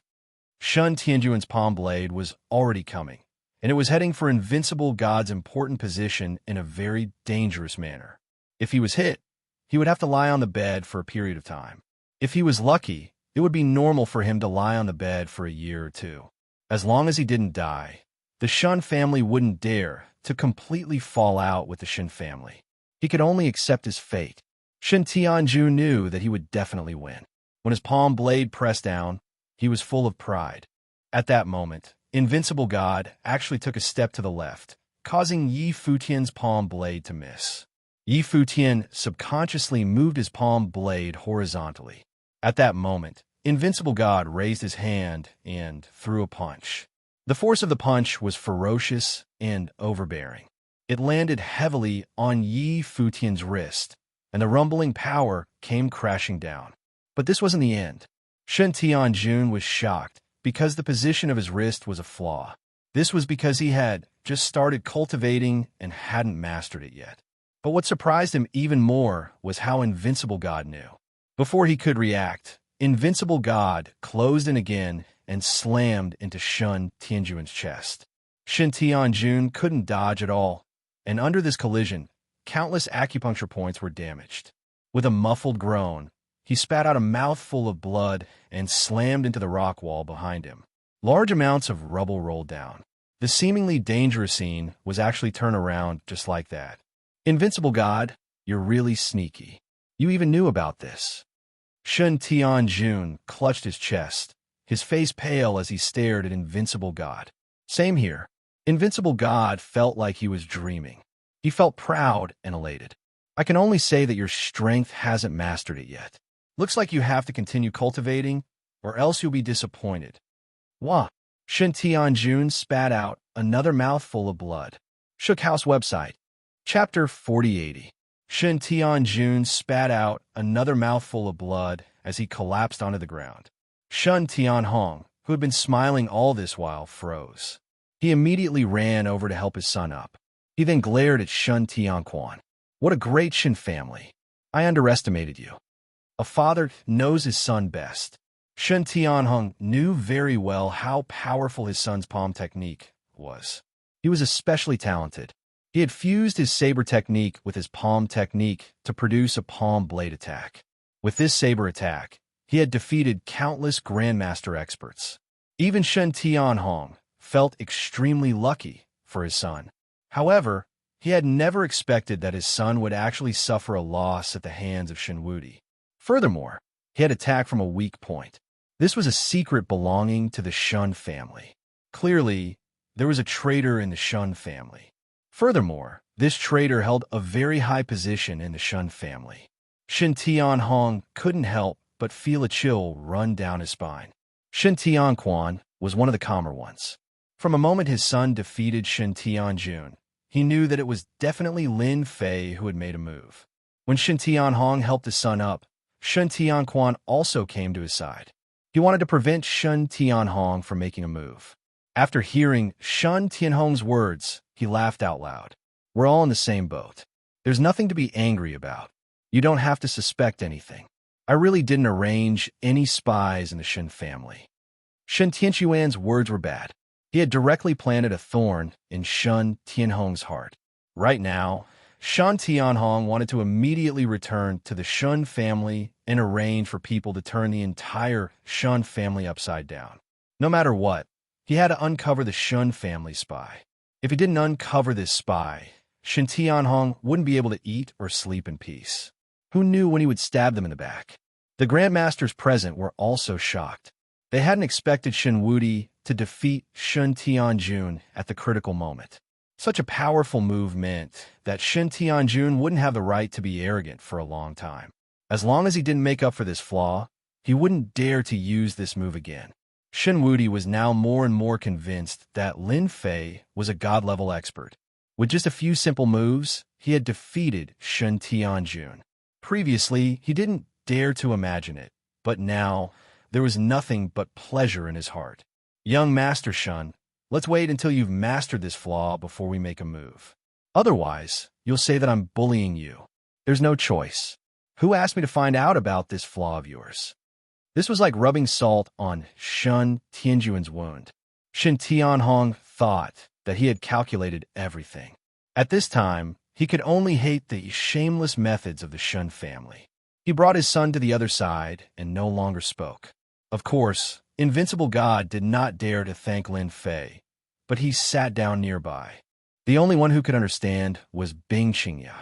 Shen Tianjuan's palm blade was already coming, and it was heading for Invincible God's important position in a very dangerous manner. If he was hit, he would have to lie on the bed for a period of time. If he was lucky, it would be normal for him to lie on the bed for a year or two. As long as he didn't die, the Shen family wouldn't dare to completely fall out with the Shen family. He could only accept his fate. Shen Tianju knew that he would definitely win. When his palm blade pressed down, he was full of pride. At that moment, Invincible God actually took a step to the left, causing Yi Futian's palm blade to miss. Yi Futian subconsciously moved his palm blade horizontally. At that moment, Invincible God raised his hand and threw a punch. The force of the punch was ferocious and overbearing. It landed heavily on Yi Futian's wrist, and the rumbling power came crashing down. But this wasn't the end. Shen Tianjun was shocked because the position of his wrist was a flaw. This was because he had just started cultivating and hadn't mastered it yet. But what surprised him even more was how Invincible God knew. Before he could react, Invincible God closed in again and slammed into Shen Tianjun's chest. Shen Tianjun couldn't dodge at all, and under this collision, countless acupuncture points were damaged. With a muffled groan, he spat out a mouthful of blood and slammed into the rock wall behind him. Large amounts of rubble rolled down. The seemingly dangerous scene was actually turned around just like that. Invincible God, you're really sneaky. You even knew about this. Shen Tianjun clutched his chest, his face pale as he stared at Invincible God. Same here. Invincible God felt like he was dreaming. He felt proud and elated. I can only say that your strength hasn't mastered it yet. Looks like you have to continue cultivating, or else you'll be disappointed. Wah! Shen Tianjun spat out another mouthful of blood. Shook House website. Chapter 4080. Shen Tianjun spat out another mouthful of blood as he collapsed onto the ground. Shen Tianhong, who had been smiling all this while, froze. He immediately ran over to help his son up. He then glared at Shen Tianquan. What a great Shen family. I underestimated you. A father knows his son best. Shen Tianhong knew very well how powerful his son's palm technique was. He was especially talented. He had fused his saber technique with his palm technique to produce a palm blade attack. With this saber attack, he had defeated countless grandmaster experts. Even Shen Tianhong felt extremely lucky for his son. However, he had never expected that his son would actually suffer a loss at the hands of Shen Wuti. Furthermore, he had attacked from a weak point. This was a secret belonging to the Shen family. Clearly, there was a traitor in the Shen family. Furthermore, this traitor held a very high position in the Shen family. Shen Tianhong couldn't help but feel a chill run down his spine. Shen Tianquan was one of the calmer ones. From a moment his son defeated Shen Tianjun, he knew that it was definitely Lin Fei who had made a move. When Shen Tianhong helped his son up, Shen Tianquan also came to his side. He wanted to prevent Shen Tianhong from making a move. After hearing Shen Tianhong's words, he laughed out loud. We're all in the same boat. There's nothing to be angry about. You don't have to suspect anything. I really didn't arrange any spies in the Shen family. Shen Tianquan's words were bad. He had directly planted a thorn in Shen Tianhong's heart. Right now, Shen Tianhong wanted to immediately return to the Shen family and arrange for people to turn the entire Shen family upside down. No matter what, he had to uncover the Shen family spy. If he didn't uncover this spy, Shen Tianhong wouldn't be able to eat or sleep in peace. Who knew when he would stab them in the back? The grandmasters present were also shocked. They hadn't expected Shen Wuti to defeat Shen Tianjun at the critical moment. Such a powerful move meant that Shen Tianjun wouldn't have the right to be arrogant for a long time. As long as he didn't make up for this flaw, he wouldn't dare to use this move again. Shen Wuti was now more and more convinced that Lin Fei was a god-level expert. With just a few simple moves, he had defeated Shen Tianjun. Previously, he didn't dare to imagine it, but now there was nothing but pleasure in his heart. Young Master Shen, let's wait until you've mastered this flaw before we make a move. Otherwise, you'll say that I'm bullying you. There's no choice. Who asked me to find out about this flaw of yours? This was like rubbing salt on Shen Tianjun's wound. Shen Tianhong thought that he had calculated everything. At this time, he could only hate the shameless methods of the Shen family. He brought his son to the other side and no longer spoke. Of course, Invincible God did not dare to thank Lin Fei, but he sat down nearby. The only one who could understand was Xianxia.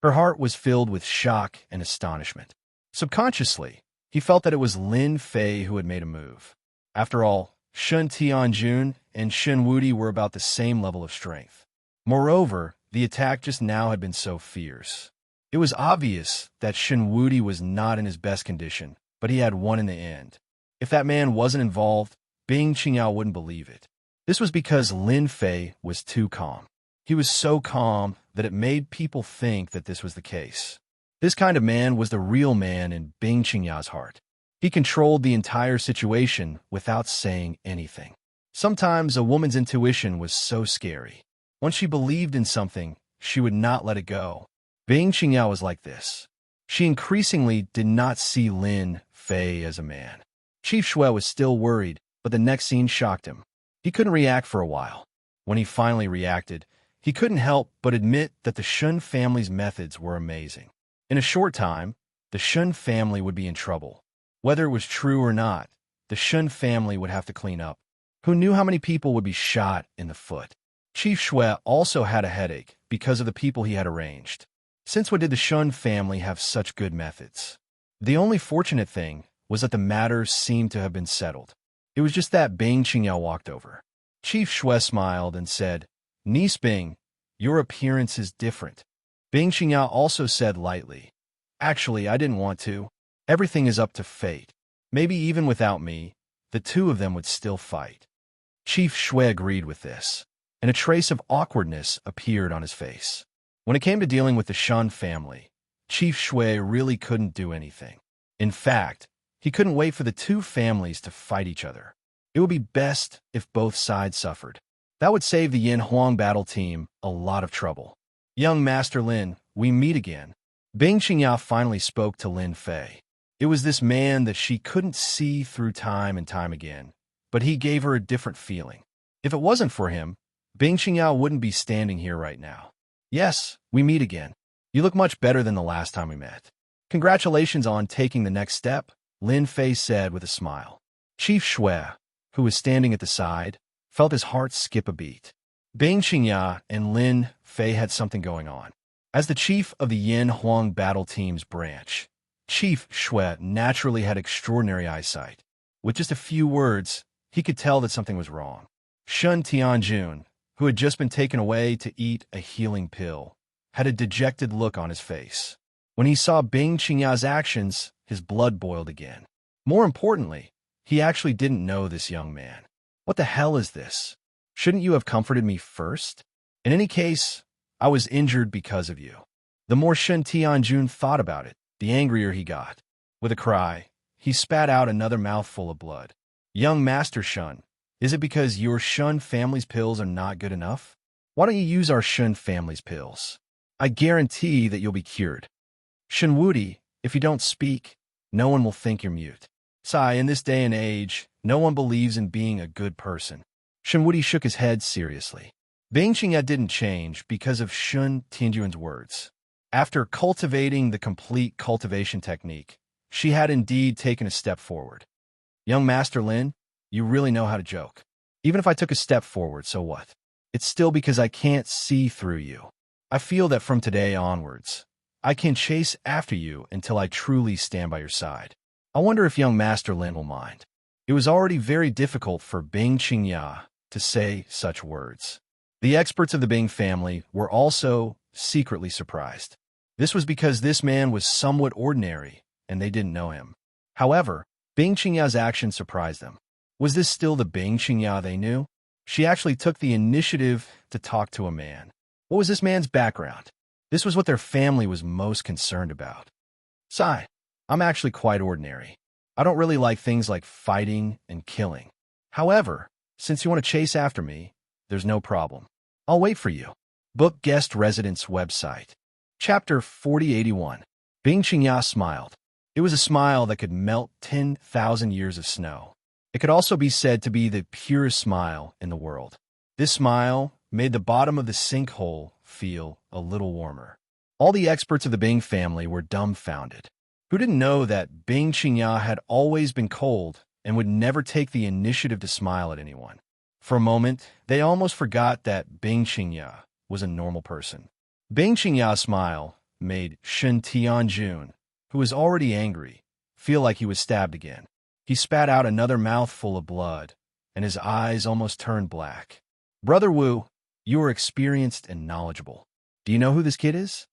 Her heart was filled with shock and astonishment. Subconsciously, he felt that it was Lin Fei who had made a move. After all, Shen Tianjun and Shen Wuti were about the same level of strength. Moreover, the attack just now had been so fierce. It was obvious that Shen Wuti was not in his best condition, but he had won in the end. If that man wasn't involved, Xianxia wouldn't believe it. This was because Lin Fei was too calm. He was so calm that it made people think that this was the case. This kind of man was the real man in Bing Qingya's heart. He controlled the entire situation without saying anything. Sometimes a woman's intuition was so scary. Once she believed in something, she would not let it go. Bing Qingya was like this. She increasingly did not see Lin Fei as a man. Chief Shui was still worried, but the next scene shocked him. He couldn't react for a while. When he finally reacted, he couldn't help but admit that the Shun family's methods were amazing. In a short time, the Shun family would be in trouble. Whether it was true or not, the Shun family would have to clean up. Who knew how many people would be shot in the foot? Chief Shui also had a headache because of the people he had arranged. Since when did the Shun family have such good methods? The only fortunate thing was that the matter seemed to have been settled. It was just that Bing Qingya walked over. Chief Shui smiled and said, "Niece Bing, your appearance is different." Bing Qingya also said lightly, "Actually, I didn't want to. Everything is up to fate. Maybe even without me, the two of them would still fight." Chief Shui agreed with this, and a trace of awkwardness appeared on his face. When it came to dealing with the Shun family, Chief Shui really couldn't do anything. In fact, he couldn't wait for the two families to fight each other. It would be best if both sides suffered. That would save the Yin Huang battle team a lot of trouble. "Young Master Lin, we meet again." Bing Qingya finally spoke to Lin Fei. It was this man that she couldn't see through time and time again, but he gave her a different feeling. If it wasn't for him, Bing Qingya wouldn't be standing here right now. "Yes, we meet again. You look much better than the last time we met." "Congratulations on taking the next step," Lin Fei said with a smile. Chief Shui, who was standing at the side, felt his heart skip a beat. Bing Qingya and Lin Fei had something going on. As the chief of the Yin Huang battle team's branch, Chief Shui naturally had extraordinary eyesight. With just a few words, he could tell that something was wrong. Shun Tianjun, who had just been taken away to eat a healing pill, had a dejected look on his face. When he saw Bing Qingya's actions, his blood boiled again. More importantly, he actually didn't know this young man. "What the hell is this? Shouldn't you have comforted me first? In any case, I was injured because of you." The more Shun Tianjun thought about it, the angrier he got. With a cry, he spat out another mouthful of blood. "Young Master Shun, is it because your Shun family's pills are not good enough? Why don't you use our Shun family's pills? I guarantee that you'll be cured. Shenwudi, if you don't speak, no one will think you're mute. Sai, in this day and age, no one believes in being a good person." Shenwudi shook his head seriously. Bing Qingya didn't change because of Shun Tianjun's words. After cultivating the complete cultivation technique, she had indeed taken a step forward. "Young Master Lin, you really know how to joke. Even if I took a step forward, so what? It's still because I can't see through you. I feel that from today onwards, I can chase after you until I truly stand by your side. I wonder if young Master Lin will mind." It was already very difficult for Bing Qingya to say such words. The experts of the Bing family were also secretly surprised. This was because this man was somewhat ordinary, and they didn't know him. However, Bing Qingya's action surprised them. Was this still the Bing Qingya they knew? She actually took the initiative to talk to a man. What was this man's background? This was what their family was most concerned about. "Sai, I'm actually quite ordinary. I don't really like things like fighting and killing. However, since you want to chase after me, there's no problem. I'll wait for you." Book Guest Residence Website. Chapter 4081. Bing Qingya smiled. It was a smile that could melt 10,000 years of snow. It could also be said to be the purest smile in the world. This smile made the bottom of the sinkhole feel a little warmer. All the experts of the Bing family were dumbfounded. Who didn't know that Bing Qingya had always been cold and would never take the initiative to smile at anyone? For a moment, they almost forgot that Bing Qingya was a normal person. Bing Qingya's smile made Shun Tianjun, who was already angry, feel like he was stabbed again. He spat out another mouthful of blood, and his eyes almost turned black. "Brother Wu, you are experienced and knowledgeable. Do you know who this kid is?"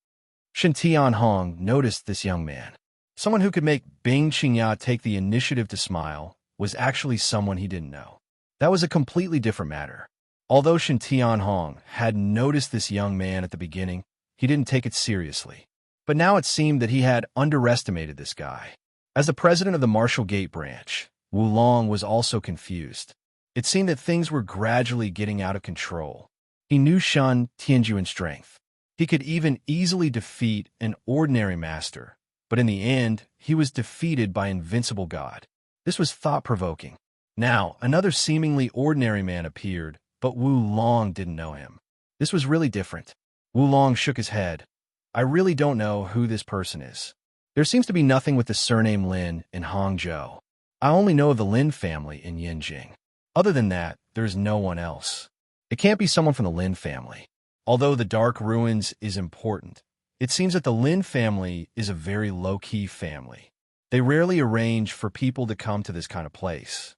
Shen Tianhong noticed this young man. Someone who could make Bing Qingya take the initiative to smile was actually someone he didn't know. That was a completely different matter. Although Shen Tianhong had noticed this young man at the beginning, he didn't take it seriously. But now it seemed that he had underestimated this guy. As the president of the Martial Gate branch, Wulong was also confused. It seemed that things were gradually getting out of control. He knew Shan Tianjuan's strength. He could even easily defeat an ordinary master, but in the end, he was defeated by Invincible God. This was thought-provoking. Now, another seemingly ordinary man appeared, but Wulong didn't know him. This was really different. Wulong shook his head. I really don't know who this person is. There seems to be nothing with the surname Lin in Hangzhou. I only know of the Lin family in Yinjing. Other than that, there's no one else. It can't be someone from the Lin family. Although the Dark Ruins is important, it seems that the Lin family is a very low-key family. They rarely arrange for people to come to this kind of place.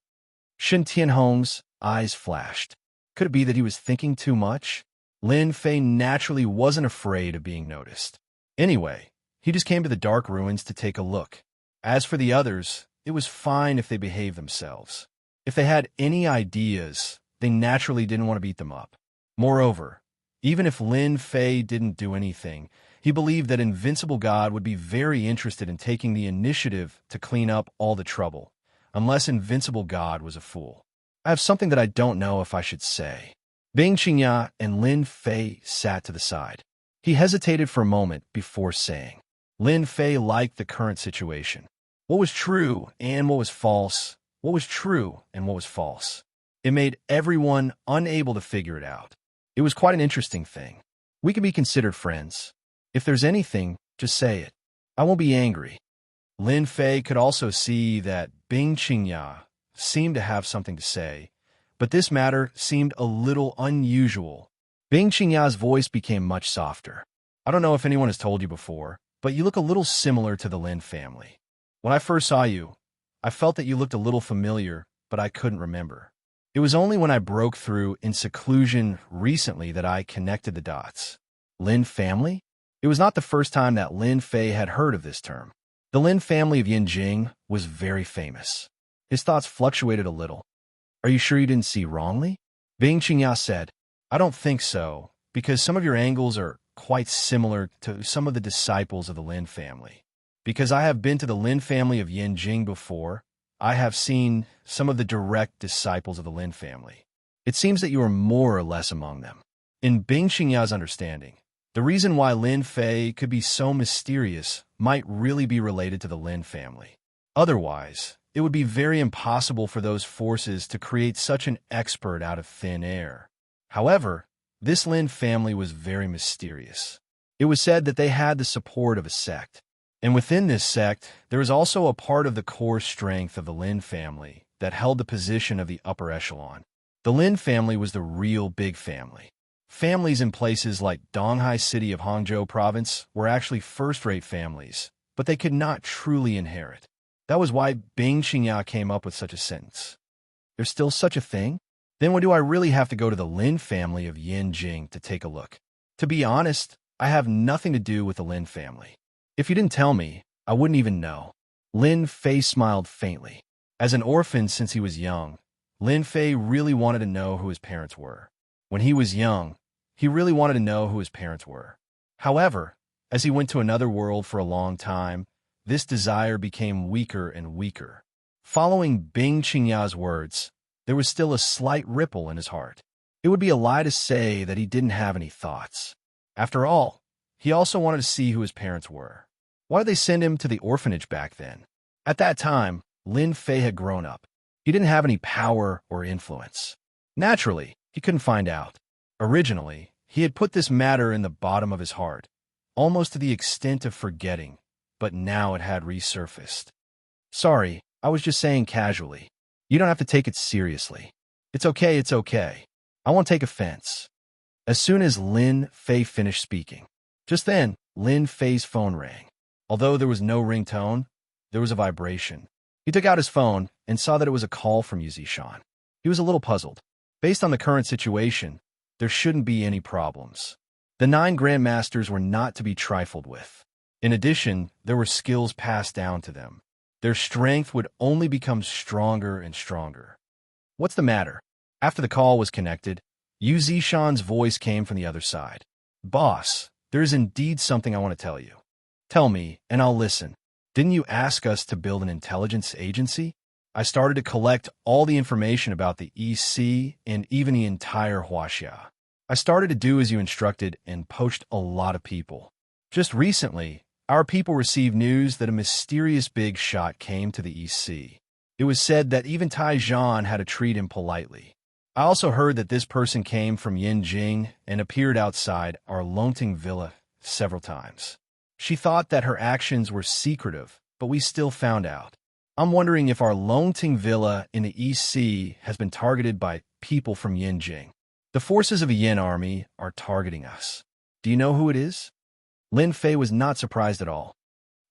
Shen Tianhong's eyes flashed. Could it be that he was thinking too much? Lin Fei naturally wasn't afraid of being noticed. Anyway, he just came to the Dark Ruins to take a look. As for the others, it was fine if they behaved themselves. If they had any ideas, they naturally didn't want to beat them up. Moreover, even if Lin Fei didn't do anything, he believed that Invincible God would be very interested in taking the initiative to clean up all the trouble, unless Invincible God was a fool. I have something that I don't know if I should say. Bing Xianxia and Lin Fei sat to the side. He hesitated for a moment before saying. Lin Fei liked the current situation. What was true and what was false? What was true and what was false? It made everyone unable to figure it out. It was quite an interesting thing. We can be considered friends. If there's anything, just say it. I won't be angry. Lin Fei could also see that Bing Xianxia seemed to have something to say, but this matter seemed a little unusual. Bing Xianxia's voice became much softer. I don't know if anyone has told you before, but you look a little similar to the Lin family. When I first saw you, I felt that you looked a little familiar, but I couldn't remember. It was only when I broke through in seclusion recently that I connected the dots. Lin family? It was not the first time that Lin Fei had heard of this term. The Lin family of Yinjing was very famous. His thoughts fluctuated a little. Are you sure you didn't see wrongly? Bing Xianxia said, I don't think so, because some of your angles are quite similar to some of the disciples of the Lin family. Because I have been to the Lin family of Yinjing before, I have seen some of the direct disciples of the Lin family. It seems that you are more or less among them. In Bing Xianxia's understanding, the reason why Lin Fei could be so mysterious might really be related to the Lin family. Otherwise, it would be very impossible for those forces to create such an expert out of thin air. However, this Lin family was very mysterious. It was said that they had the support of a sect. And within this sect, there was also a part of the core strength of the Lin family that held the position of the upper echelon. The Lin family was the real big family. Families in places like Donghai City of Hangzhou Province were actually first-rate families, but they could not truly inherit. That was why Bing Xianxia came up with such a sentence. There's still such a thing? Then why do I really have to go to the Lin family of Yinjing to take a look? To be honest, I have nothing to do with the Lin family. If you didn't tell me, I wouldn't even know. Lin Fei smiled faintly. As an orphan since he was young, Lin Fei really wanted to know who his parents were. When he was young, he really wanted to know who his parents were. However, as he went to another world for a long time, this desire became weaker and weaker. Following Bing Xianxia's words, there was still a slight ripple in his heart. It would be a lie to say that he didn't have any thoughts. After all, he also wanted to see who his parents were. Why did they send him to the orphanage back then? At that time, Lin Fei had grown up. He didn't have any power or influence. Naturally, he couldn't find out. Originally, he had put this matter in the bottom of his heart, almost to the extent of forgetting, but now it had resurfaced. Sorry, I was just saying casually. You don't have to take it seriously. It's okay, it's okay. I won't take offense. As soon as Lin Fei finished speaking, just then, Lin Fei's phone rang. Although there was no ringtone, there was a vibration. He took out his phone and saw that it was a call from Yuzishan. He was a little puzzled. Based on the current situation, there shouldn't be any problems. The 9 Grandmasters were not to be trifled with. In addition, there were skills passed down to them. Their strength would only become stronger and stronger. What's the matter? After the call was connected, Yu Zishan's voice came from the other side. Boss, there is indeed something I want to tell you. Tell me, and I'll listen. Didn't you ask us to build an intelligence agency? I started to collect all the information about the EC and even the entire Wuxia. I started to do as you instructed and poached a lot of people. Just recently, our people received news that a mysterious big shot came to the EC. It was said that even Taijian had to treat him politely. I also heard that this person came from Yinjing and appeared outside our Longting villa several times. She thought that her actions were secretive, but we still found out. I'm wondering if our Longting villa in the EC has been targeted by people from Yinjing. The forces of a Yin army are targeting us. Do you know who it is? Lin Fei was not surprised at all.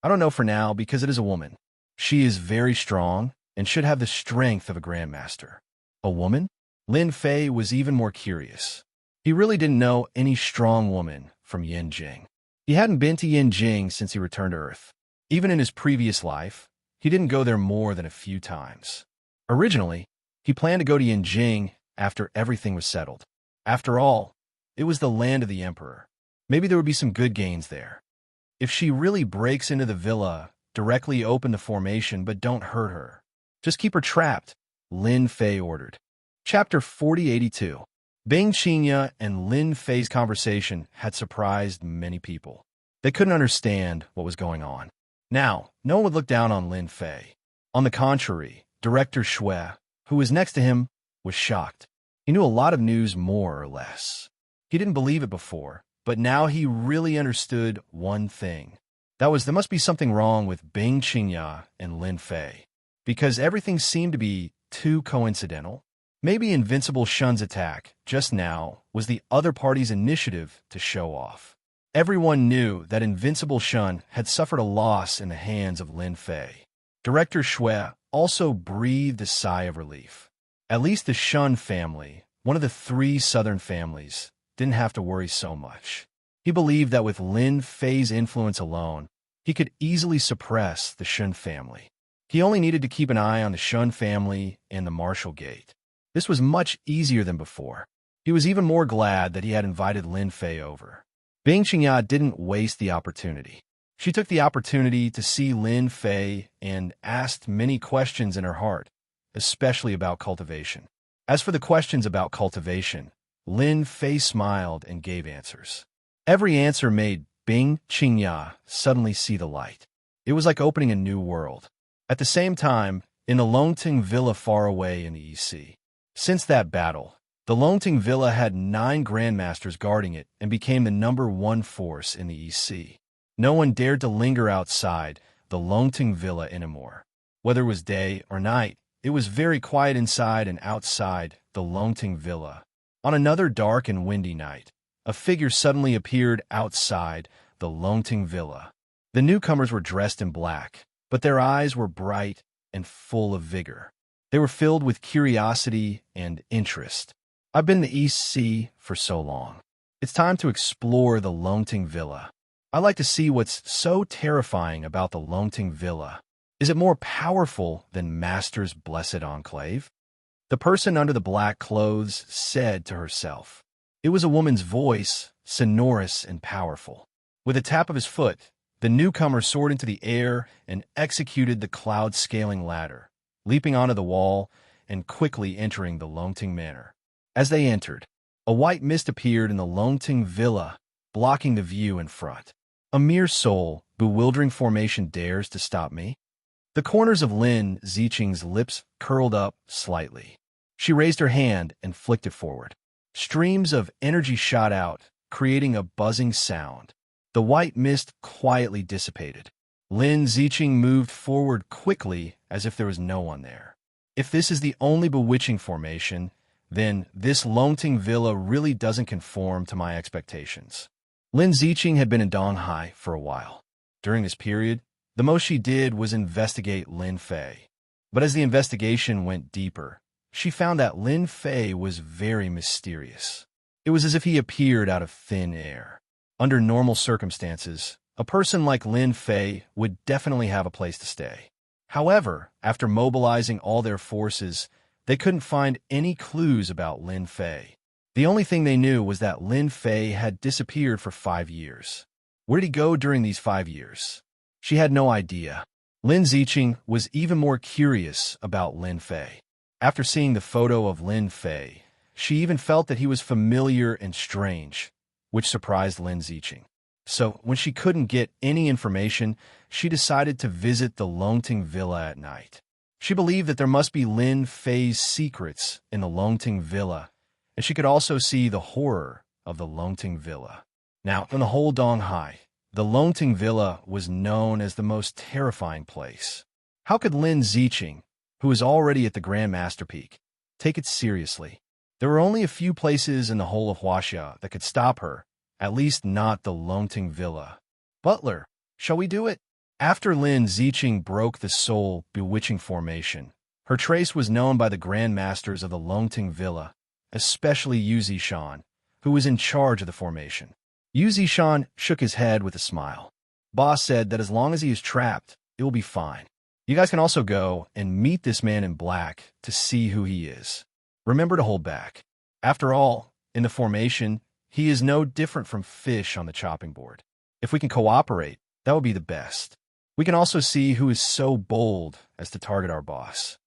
I don't know for now because it is a woman. She is very strong and should have the strength of a grandmaster. A woman? Lin Fei was even more curious. He really didn't know any strong woman from Yinjing. He hadn't been to Yinjing since he returned to Earth. Even in his previous life, he didn't go there more than a few times. Originally, he planned to go to Yinjing after everything was settled. After all, it was the land of the emperor. Maybe there would be some good gains there. If she really breaks into the villa, directly open the formation but don't hurt her. Just keep her trapped, Lin Fei ordered. Chapter 4082. Bing Xianxia and Lin Fei's conversation had surprised many people. They couldn't understand what was going on. Now, no one would look down on Lin Fei. On the contrary, Director Shui, who was next to him, was shocked. He knew a lot of news more or less. He didn't believe it before, but now he really understood one thing. That was there must be something wrong with Bing Xianxia and Lin Fei, because everything seemed to be too coincidental. Maybe Invincible Shun's attack, just now, was the other party's initiative to show off. Everyone knew that Invincible Shun had suffered a loss in the hands of Lin Fei. Director Shui also breathed a sigh of relief. At least the Shun family, one of the three southern families, didn't have to worry so much. He believed that with Lin Fei's influence alone, he could easily suppress the Shun family. He only needed to keep an eye on the Shun family and the Marshal Gate. This was much easier than before. He was even more glad that he had invited Lin Fei over. Bing Xianxia didn't waste the opportunity. She took the opportunity to see Lin Fei and asked many questions in her heart, especially about cultivation. As for the questions about cultivation, Lin Fei smiled and gave answers. Every answer made Bing Xianxia suddenly see the light. It was like opening a new world. At the same time, in the Longting Villa far away in the EC. Since that battle, the Longting Villa had 9 grandmasters guarding it and became the #1 force in the EC. No one dared to linger outside the Longting Villa anymore. Whether it was day or night, it was very quiet inside and outside the Longting Villa. On another dark and windy night, a figure suddenly appeared outside the Longting Villa. The newcomers were dressed in black, but their eyes were bright and full of vigor. They were filled with curiosity and interest. I've been in the EC for so long. It's time to explore the Longting Villa. I like to see what's so terrifying about the Longting Villa. Is it more powerful than Master's blessed enclave? The person under the black clothes said to herself. It was a woman's voice, sonorous and powerful. With a tap of his foot, the newcomer soared into the air and executed the cloud-scaling ladder, leaping onto the wall and quickly entering the Longting Manor. As they entered, a white mist appeared in the Longting Villa, blocking the view in front. A mere soul, bewildering formation dares to stop me? The corners of Lin Ziqing's lips curled up slightly. She raised her hand and flicked it forward. Streams of energy shot out, creating a buzzing sound. The white mist quietly dissipated. Lin Ziqing moved forward quickly as if there was no one there. If this is the only bewitching formation, then this Longting Villa really doesn't conform to my expectations. Lin Ziqing had been in Donghai for a while. During this period, the most she did was investigate Lin Fei. But as the investigation went deeper, she found that Lin Fei was very mysterious. It was as if he appeared out of thin air. Under normal circumstances, a person like Lin Fei would definitely have a place to stay. However, after mobilizing all their forces, they couldn't find any clues about Lin Fei. The only thing they knew was that Lin Fei had disappeared for 5 years. Where did he go during these 5 years? She had no idea. Lin Ziqing was even more curious about Lin Fei. After seeing the photo of Lin Fei, she even felt that he was familiar and strange, which surprised Lin Ziqing. So, when she couldn't get any information, she decided to visit the Longting Villa at night. She believed that there must be Lin Fei's secrets in the Longting Villa, and she could also see the horror of the Longting Villa. Now, in the whole Donghai, the Longting Villa was known as the most terrifying place. How could Lin Ziqing, who was already at the Grand Master Peak, take it seriously? There were only a few places in the whole of Wuxia that could stop her, at least not the Longting Villa. Butler, shall we do it? After Lin Ziqing broke the soul bewitching formation, her trace was known by the Grand Masters of the Longting Villa, especially Yu Zishan, who was in charge of the formation. Yu Zishan shook his head with a smile. Boss said that as long as he is trapped, it will be fine. You guys can also go and meet this man in black to see who he is. Remember to hold back. After all, in the formation, he is no different from fish on the chopping board. If we can cooperate, that would be the best. We can also see who is so bold as to target our boss.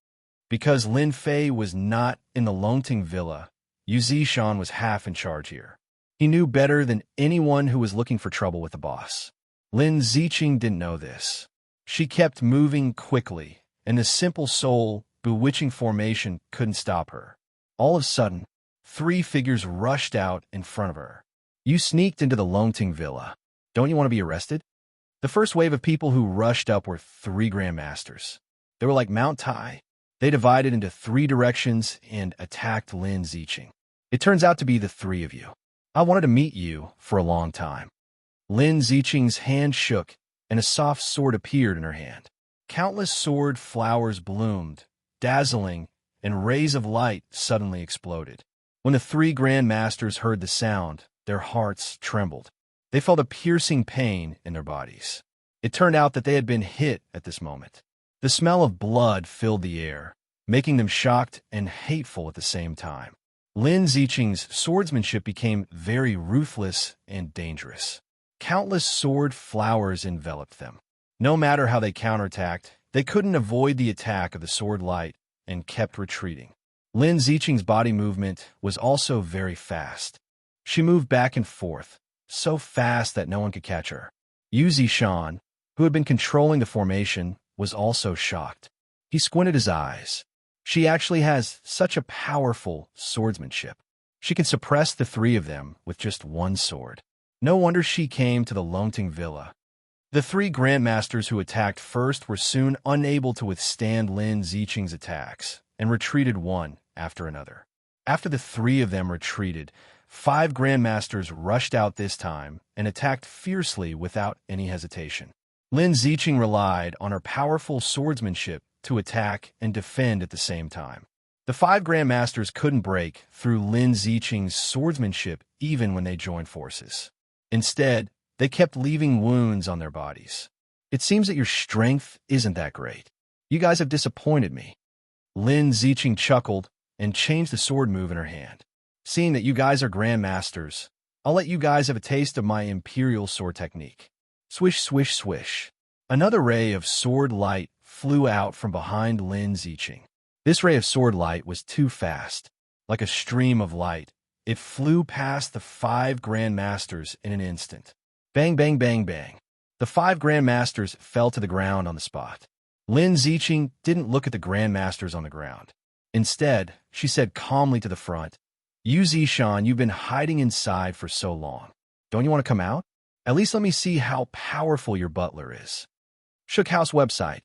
Because Lin Fei was not in the Longting Villa, Yu Zishan was half in charge here. He knew better than anyone who was looking for trouble with the boss. Lin Ziqing didn't know this. She kept moving quickly, and the simple soul, bewitching formation couldn't stop her. All of a sudden, 3 figures rushed out in front of her. You sneaked into the Longting Villa. Don't you want to be arrested? The first wave of people who rushed up were 3 Grandmasters. They were like Mount Tai. They divided into 3 directions and attacked Lin Ziqing. It turns out to be the 3 of you. I wanted to meet you for a long time. Lin Ziqing's hand shook, and a soft sword appeared in her hand. Countless sword flowers bloomed, dazzling, and rays of light suddenly exploded. When the 3 Grandmasters heard the sound, their hearts trembled. They felt a piercing pain in their bodies. It turned out that they had been hit at this moment. The smell of blood filled the air, making them shocked and hateful at the same time. Lin Ziqing's swordsmanship became very ruthless and dangerous. Countless sword flowers enveloped them. No matter how they counterattacked, they couldn't avoid the attack of the sword light and kept retreating. Lin Ziqing's body movement was also very fast. She moved back and forth, so fast that no one could catch her. Yu Zishan, who had been controlling the formation, was also shocked. He squinted his eyes. She actually has such a powerful swordsmanship. She can suppress the 3 of them with just 1 sword. No wonder she came to the Longting Villa. The 3 Grandmasters who attacked first were soon unable to withstand Lin Ziqing's attacks and retreated one after another. After the 3 of them retreated, 5 Grandmasters rushed out this time and attacked fiercely without any hesitation. Lin Ziqing relied on her powerful swordsmanship to attack and defend at the same time. The 5 Grandmasters couldn't break through Lin Ziqing's swordsmanship even when they joined forces. Instead, they kept leaving wounds on their bodies. It seems that your strength isn't that great. You guys have disappointed me. Lin Ziqing chuckled and changed the sword move in her hand. Seeing that you guys are Grandmasters, I'll let you guys have a taste of my Imperial sword technique. Swish, swish, swish. Another ray of sword light flew out from behind Lin Ziqing. This ray of sword light was too fast. Like a stream of light, it flew past the 5 Grandmasters in an instant. Bang, bang, bang, bang. The 5 Grandmasters fell to the ground on the spot. Lin Ziqing didn't look at the Grandmasters on the ground. Instead, she said calmly to the front, Yu Zishan, you've been hiding inside for so long. Don't you want to come out? At least let me see how powerful your butler is. Shook House website.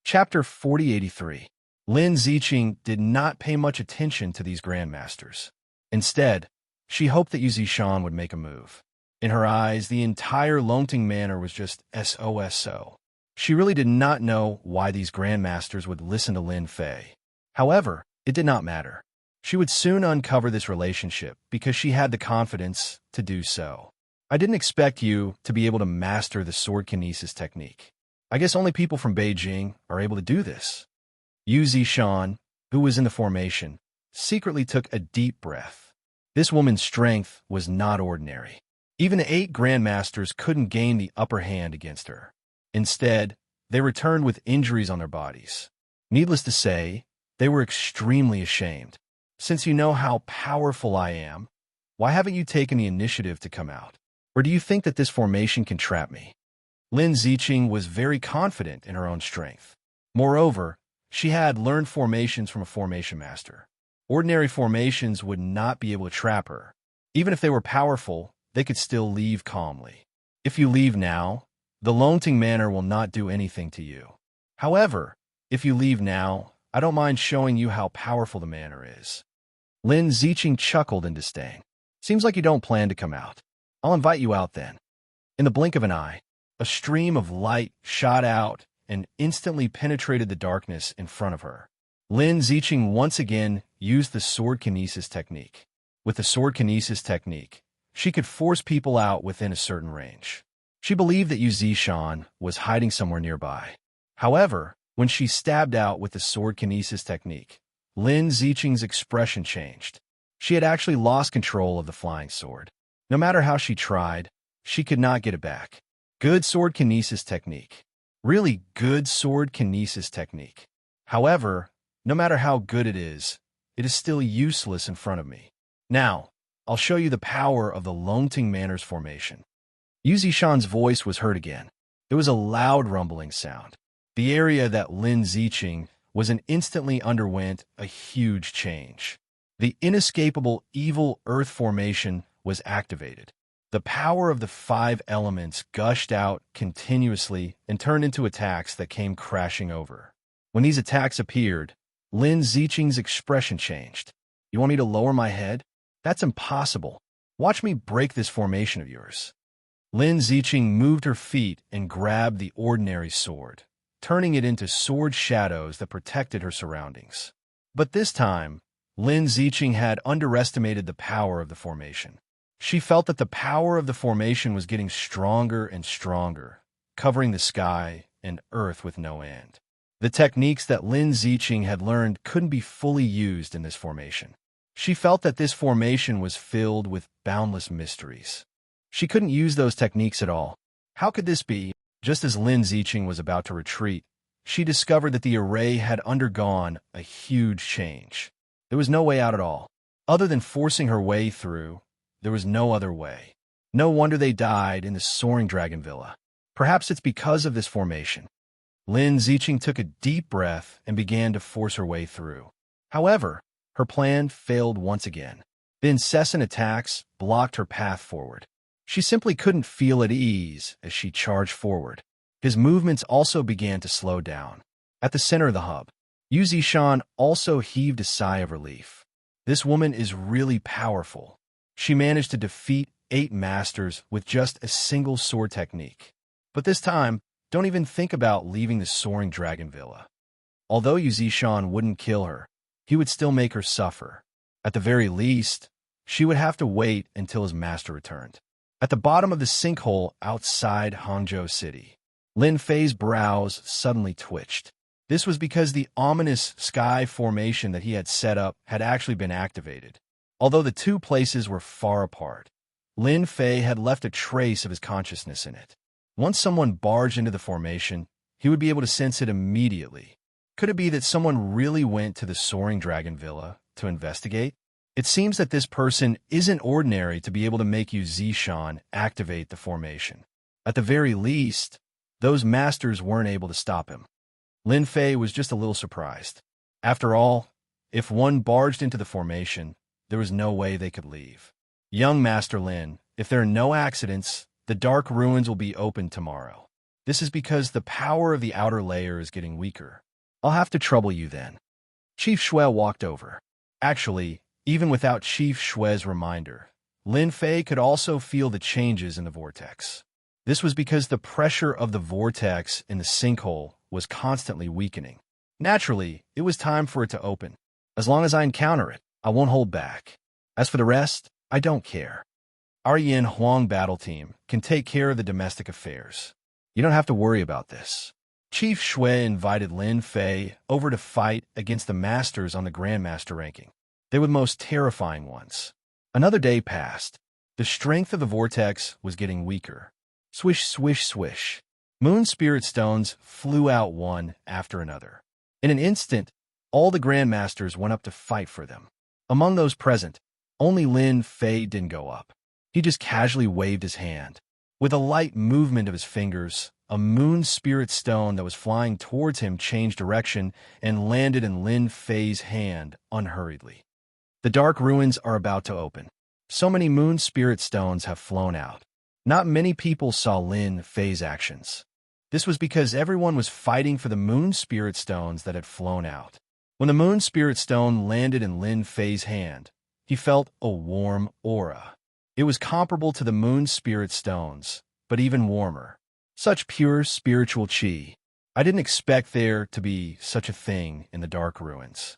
Chapter 4083. Lin Ziqing did not pay much attention to these Grandmasters. Instead, she hoped that Yu Zishan would make a move. In her eyes, the entire Longting Manor was just SOSO. She really did not know why these Grandmasters would listen to Lin Fei. However, it did not matter. She would soon uncover this relationship because she had the confidence to do so. I didn't expect you to be able to master the sword kinesis technique. I guess only people from Beijing are able to do this. Yu Zishan, who was in the formation, secretly took a deep breath. This woman's strength was not ordinary. Even the 8 grandmasters couldn't gain the upper hand against her. Instead, they returned with injuries on their bodies. Needless to say, they were extremely ashamed. Since you know how powerful I am, why haven't you taken the initiative to come out? Or do you think that this formation can trap me? Lin Ziqing was very confident in her own strength. Moreover, she had learned formations from a formation master. Ordinary formations would not be able to trap her. Even if they were powerful, they could still leave calmly. If you leave now, the Longting Manor will not do anything to you. However, if you leave now, I don't mind showing you how powerful the manor is. Lin Ziqing chuckled in disdain. Seems like you don't plan to come out. I'll invite you out then. In the blink of an eye, a stream of light shot out and instantly penetrated the darkness in front of her. Lin Ziqing once again used the sword kinesis technique. With the sword kinesis technique, she could force people out within a certain range. She believed that Yu Zishan was hiding somewhere nearby. However, when she stabbed out with the sword kinesis technique, Lin Ziqing's expression changed. She had actually lost control of the flying sword. No matter how she tried, she could not get it back. Good sword kinesis technique. Really good sword kinesis technique. However, no matter how good it is still useless in front of me. Now, I'll show you the power of the Longting Manor's formation. Yu Zishan's voice was heard again. There was a loud rumbling sound. The area that Lin Ziqing was in instantly underwent a huge change. The inescapable evil earth formation was activated. The power of the 5 elements gushed out continuously and turned into attacks that came crashing over. When these attacks appeared, Lin Ziqing's expression changed. You want me to lower my head? That's impossible. Watch me break this formation of yours. Lin Ziqing moved her feet and grabbed the ordinary sword, turning it into sword shadows that protected her surroundings. But this time, Lin Ziqing had underestimated the power of the formation. She felt that the power of the formation was getting stronger and stronger, covering the sky and earth with no end. The techniques that Lin Ziqing had learned couldn't be fully used in this formation. She felt that this formation was filled with boundless mysteries. She couldn't use those techniques at all. How could this be? Just as Lin Ziqing was about to retreat, she discovered that the array had undergone a huge change. There was no way out at all. Other than forcing her way through, there was no other way. No wonder they died in the Soaring Dragon Villa. Perhaps it's because of this formation. Lin Ziqing took a deep breath and began to force her way through. However, her plan failed once again. The incessant attacks blocked her path forward. She simply couldn't feel at ease as she charged forward. His movements also began to slow down. At the center of the hub, Yu Zishan also heaved a sigh of relief. This woman is really powerful. She managed to defeat 8 masters with just a single sword technique. But this time, don't even think about leaving the Soaring Dragon Villa. Although Yu Zishan wouldn't kill her, he would still make her suffer. At the very least, she would have to wait until his master returned. At the bottom of the sinkhole outside Hangzhou City, Lin Fei's brows suddenly twitched. This was because the ominous sky formation that he had set up had actually been activated. Although the 2 places were far apart, Lin Fei had left a trace of his consciousness in it. Once someone barged into the formation, he would be able to sense it immediately. Could it be that someone really went to the Soaring Dragon Villa to investigate? It seems that this person isn't ordinary to be able to make Yu Zishan activate the formation. At the very least, those masters weren't able to stop him. Lin Fei was just a little surprised. After all, if one barged into the formation, there was no way they could leave. Young Master Lin, if there are no accidents, the dark ruins will be open tomorrow. This is because the power of the outer layer is getting weaker. I'll have to trouble you then. Chief Shui walked over. Actually, even without Chief Shui's reminder, Lin Fei could also feel the changes in the vortex. This was because the pressure of the vortex in the sinkhole was constantly weakening. Naturally, it was time for it to open. As long as I encounter it, I won't hold back. As for the rest, I don't care. Our Yin Huang battle team can take care of the domestic affairs. You don't have to worry about this. Chief Shui invited Lin Fei over to fight against the masters on the Grandmaster ranking. They were the most terrifying ones. Another day passed. The strength of the vortex was getting weaker. Swish, swish, swish. Moon spirit stones flew out one after another. In an instant, all the grandmasters went up to fight for them. Among those present, only Lin Fei didn't go up. He just casually waved his hand. With a light movement of his fingers, a moon spirit stone that was flying towards him changed direction and landed in Lin Fei's hand unhurriedly. The dark ruins are about to open. So many moon spirit stones have flown out. Not many people saw Lin Fei's actions. This was because everyone was fighting for the moon spirit stones that had flown out. When the moon spirit stone landed in Lin Fei's hand, he felt a warm aura. It was comparable to the moon spirit stones, but even warmer. Such pure spiritual qi. I didn't expect there to be such a thing in the dark ruins.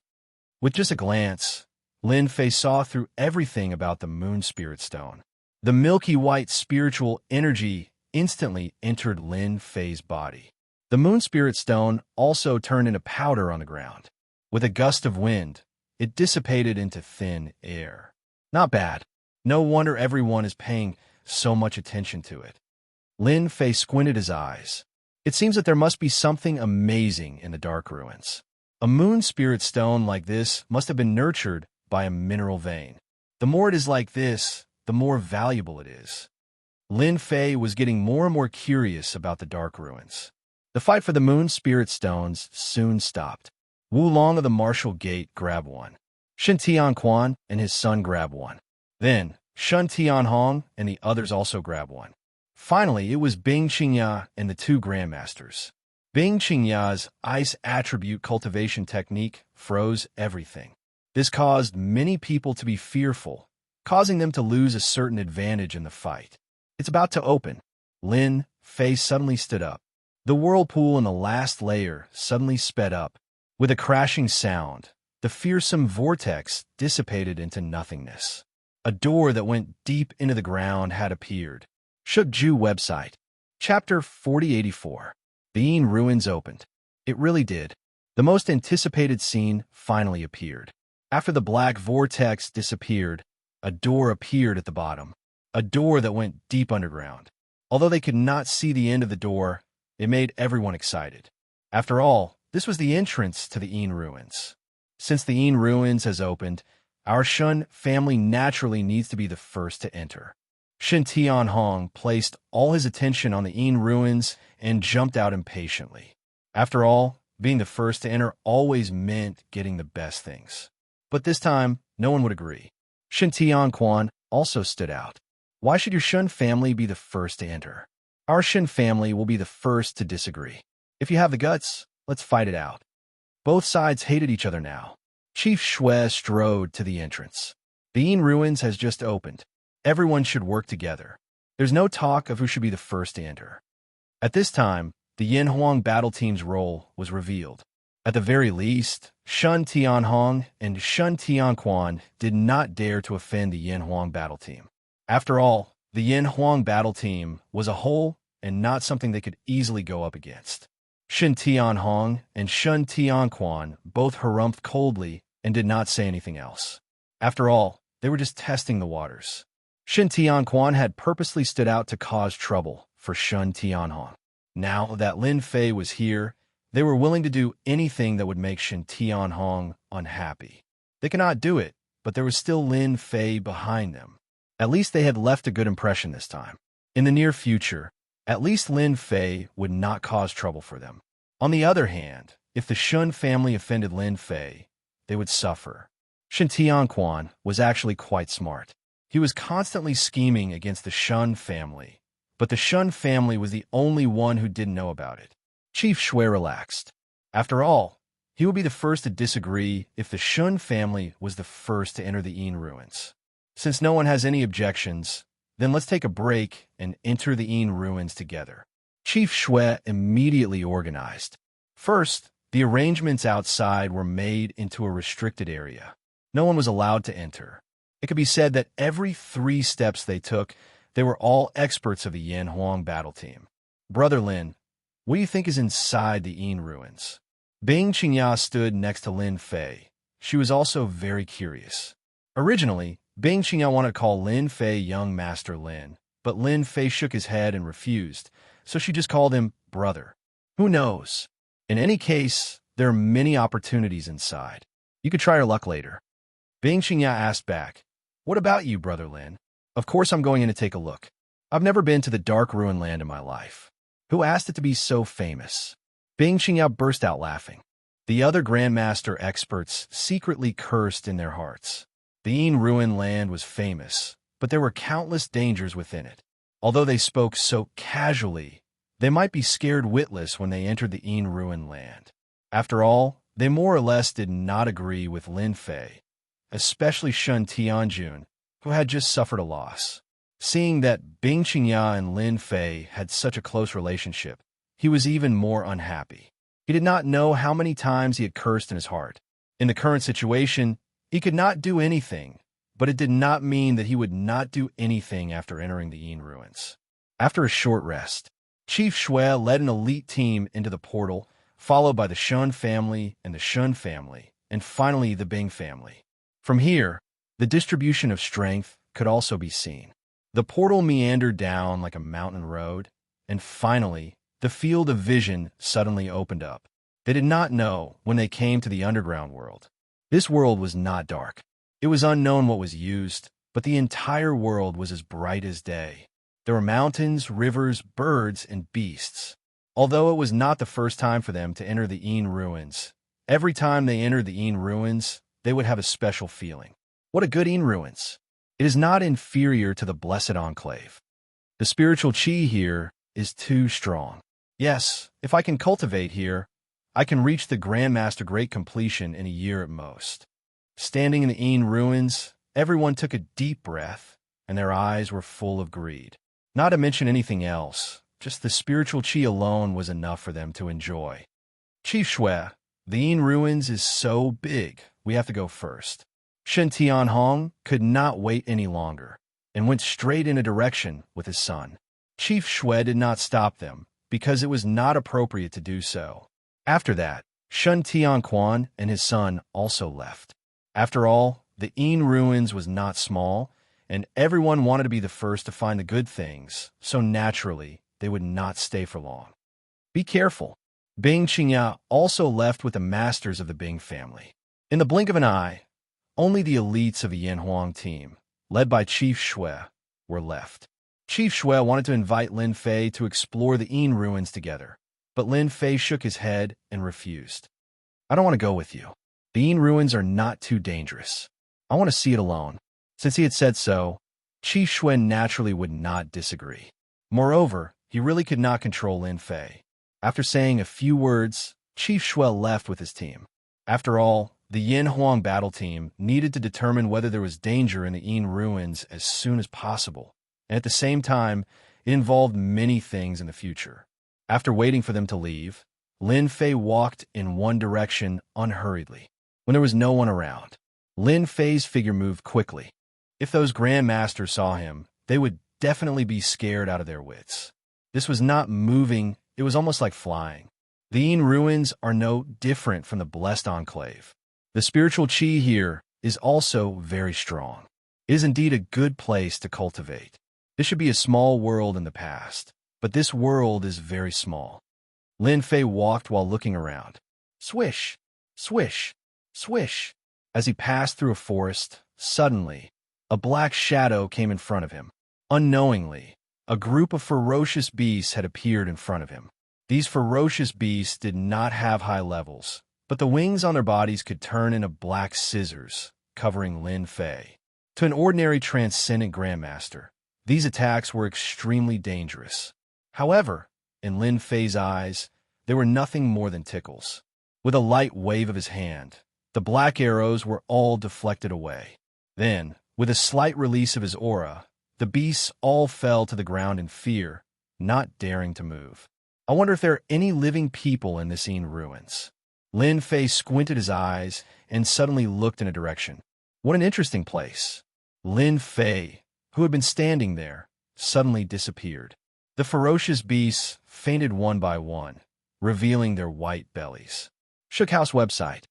With just a glance, Lin Fei saw through everything about the moon spirit stone. The milky white spiritual energy instantly entered Lin Fei's body. The moon spirit stone also turned into powder on the ground. With a gust of wind, it dissipated into thin air. Not bad. No wonder everyone is paying so much attention to it. Lin Fei squinted his eyes. It seems that there must be something amazing in the dark ruins. A moon spirit stone like this must have been nurtured by a mineral vein. The more it is like this, the more valuable it is. Lin Fei was getting more and more curious about the dark ruins. The fight for the moon spirit stones soon stopped. Wu Long of the Martial Gate grabbed one. Shen Tianquan and his son grabbed one. Then, Shun Tianhong and the others also grabbed one. Finally, it was Bing Xianxia and the two grandmasters. Bing Xianxia's ice attribute cultivation technique froze everything. This caused many people to be fearful, causing them to lose a certain advantage in the fight. It's about to open. Lin Fei suddenly stood up. The whirlpool in the last layer suddenly sped up. With a crashing sound, the fearsome vortex dissipated into nothingness. A door that went deep into the ground had appeared. Shukju website. Chapter 4084. The Yin Ruins opened. It really did. The most anticipated scene finally appeared. After the black vortex disappeared, a door appeared at the bottom. A door that went deep underground. Although they could not see the end of the door, it made everyone excited. After all, this was the entrance to the Yin Ruins. Since the Yin Ruins has opened, our Shun family naturally needs to be the first to enter. Shen Tianhong placed all his attention on the Yin Ruins and jumped out impatiently. After all, being the first to enter always meant getting the best things. But this time, no one would agree. Shen Tianquan also stood out. Why should your Shun family be the first to enter? Our Shun family will be the first to disagree. If you have the guts, let's fight it out. Both sides hated each other now. Chief Shui strode to the entrance. The Yin Ruins has just opened. Everyone should work together. There's no talk of who should be the first to enter. At this time, the Yin Huang battle team's role was revealed. At the very least, Shun Tianhong and Shun Tianquan did not dare to offend the Yin Huang battle team. After all, the Yin Huang battle team was a whole and not something they could easily go up against. Shen Tianhong and Shun Tianquan both harumphed coldly and did not say anything else. After all, they were just testing the waters. Shen Tianquan had purposely stood out to cause trouble for Shun Tianhong. Now that Lin Fei was here, they were willing to do anything that would make Shen Tianhong unhappy. They could not do it, but there was still Lin Fei behind them. At least they had left a good impression this time. In the near future, at least Lin Fei would not cause trouble for them. On the other hand, if the Shun family offended Lin Fei, they would suffer. Shen Tianquan was actually quite smart. He was constantly scheming against the Shun family, but the Shun family was the only one who didn't know about it. Chief Shui relaxed. After all, he would be the first to disagree if the Shun family was the first to enter the Yin Ruins. Since no one has any objections, then let's take a break and enter the Yin Ruins together. Chief Shui immediately organized. First, the arrangements outside were made into a restricted area. No one was allowed to enter. It could be said that every 3 steps they took, they were all experts of the Yin Huang battle team. Brother Lin, what do you think is inside the Yin Ruins? Bing Xianxia stood next to Lin Fei. She was also very curious. Originally, Bing Qingya wanted to call Lin Fei young Master Lin, but Lin Fei shook his head and refused, so she just called him brother. Who knows? In any case, there are many opportunities inside. You could try your luck later. Bing Qingya asked back, "What about you, Brother Lin?" "Of course I'm going in to take a look. I've never been to the Dark Ruin Land in my life." "Who asked it to be so famous?" Bing Qingya burst out laughing. The other Grandmaster experts secretly cursed in their hearts. The Yin Ruin Land was famous, but there were countless dangers within it. Although they spoke so casually, they might be scared witless when they entered the Yin Ruin Land. After all, they more or less did not agree with Lin Fei, especially Shun Tianjun, who had just suffered a loss. Seeing that Bing Qingya and Lin Fei had such a close relationship, he was even more unhappy. He did not know how many times he had cursed in his heart. In the current situation, he could not do anything, but it did not mean that he would not do anything after entering the Yin Ruins. After a short rest, Chief Shui led an elite team into the portal, followed by the Shun family and the Shun family, and finally the Bing family. From here, the distribution of strength could also be seen. The portal meandered down like a mountain road, and finally, the field of vision suddenly opened up. They did not know when they came to the underground world. This world was not dark. It was unknown what was used, but the entire world was as bright as day. There were mountains, rivers, birds, and beasts. Although it was not the first time for them to enter the Yin Ruins, every time they entered the Yin Ruins, they would have a special feeling. What a good Yin Ruins! It is not inferior to the Blessed Enclave. The spiritual chi here is too strong. Yes, if I can cultivate here, I can reach the Grandmaster Great Completion in a year at most. Standing in the Yin Ruins, everyone took a deep breath, and their eyes were full of greed. Not to mention anything else, just the spiritual chi alone was enough for them to enjoy. "Chief Shui, the Yin Ruins is so big, we have to go first." Shen Tianhong could not wait any longer, and went straight in a direction with his son. Chief Shui did not stop them, because it was not appropriate to do so. After that, Shun Tianquan and his son also left. After all, the Yin Ruins was not small, and everyone wanted to be the first to find the good things, so naturally, they would not stay for long. Be careful. Bing Qingya also left with the masters of the Bing family. In the blink of an eye, only the elites of the Yin Huang team, led by Chief Shui, were left. Chief Shui wanted to invite Lin Fei to explore the Yin Ruins together, but Lin Fei shook his head and refused. "I don't want to go with you. The Yin Ruins are not too dangerous. I want to see it alone." Since he had said so, Chief Shui naturally would not disagree. Moreover, he really could not control Lin Fei. After saying a few words, Chief Shui left with his team. After all, the Yin Huang battle team needed to determine whether there was danger in the Yin Ruins as soon as possible, and at the same time, it involved many things in the future. After waiting for them to leave, Lin Fei walked in one direction unhurriedly. When there was no one around, Lin Fei's figure moved quickly. If those Grandmasters saw him, they would definitely be scared out of their wits. This was not moving, it was almost like flying. The Yin Ruins are no different from the Blessed Enclave. The spiritual chi here is also very strong. It is indeed a good place to cultivate. This should be a small world in the past, but this world is very small. Lin Fei walked while looking around. Swish, swish, swish. As he passed through a forest, suddenly, a black shadow came in front of him. Unknowingly, a group of ferocious beasts had appeared in front of him. These ferocious beasts did not have high levels, but the wings on their bodies could turn into black scissors, covering Lin Fei. To an ordinary Transcendent Grandmaster, these attacks were extremely dangerous. However, in Lin Fei's eyes, they were nothing more than tickles. With a light wave of his hand, the black arrows were all deflected away. Then, with a slight release of his aura, the beasts all fell to the ground in fear, not daring to move. I wonder if there are any living people in this Yin Ruins. Lin Fei squinted his eyes and suddenly looked in a direction. What an interesting place. Lin Fei, who had been standing there, suddenly disappeared. The ferocious beasts fainted one by one, revealing their white bellies. Shookhouse website.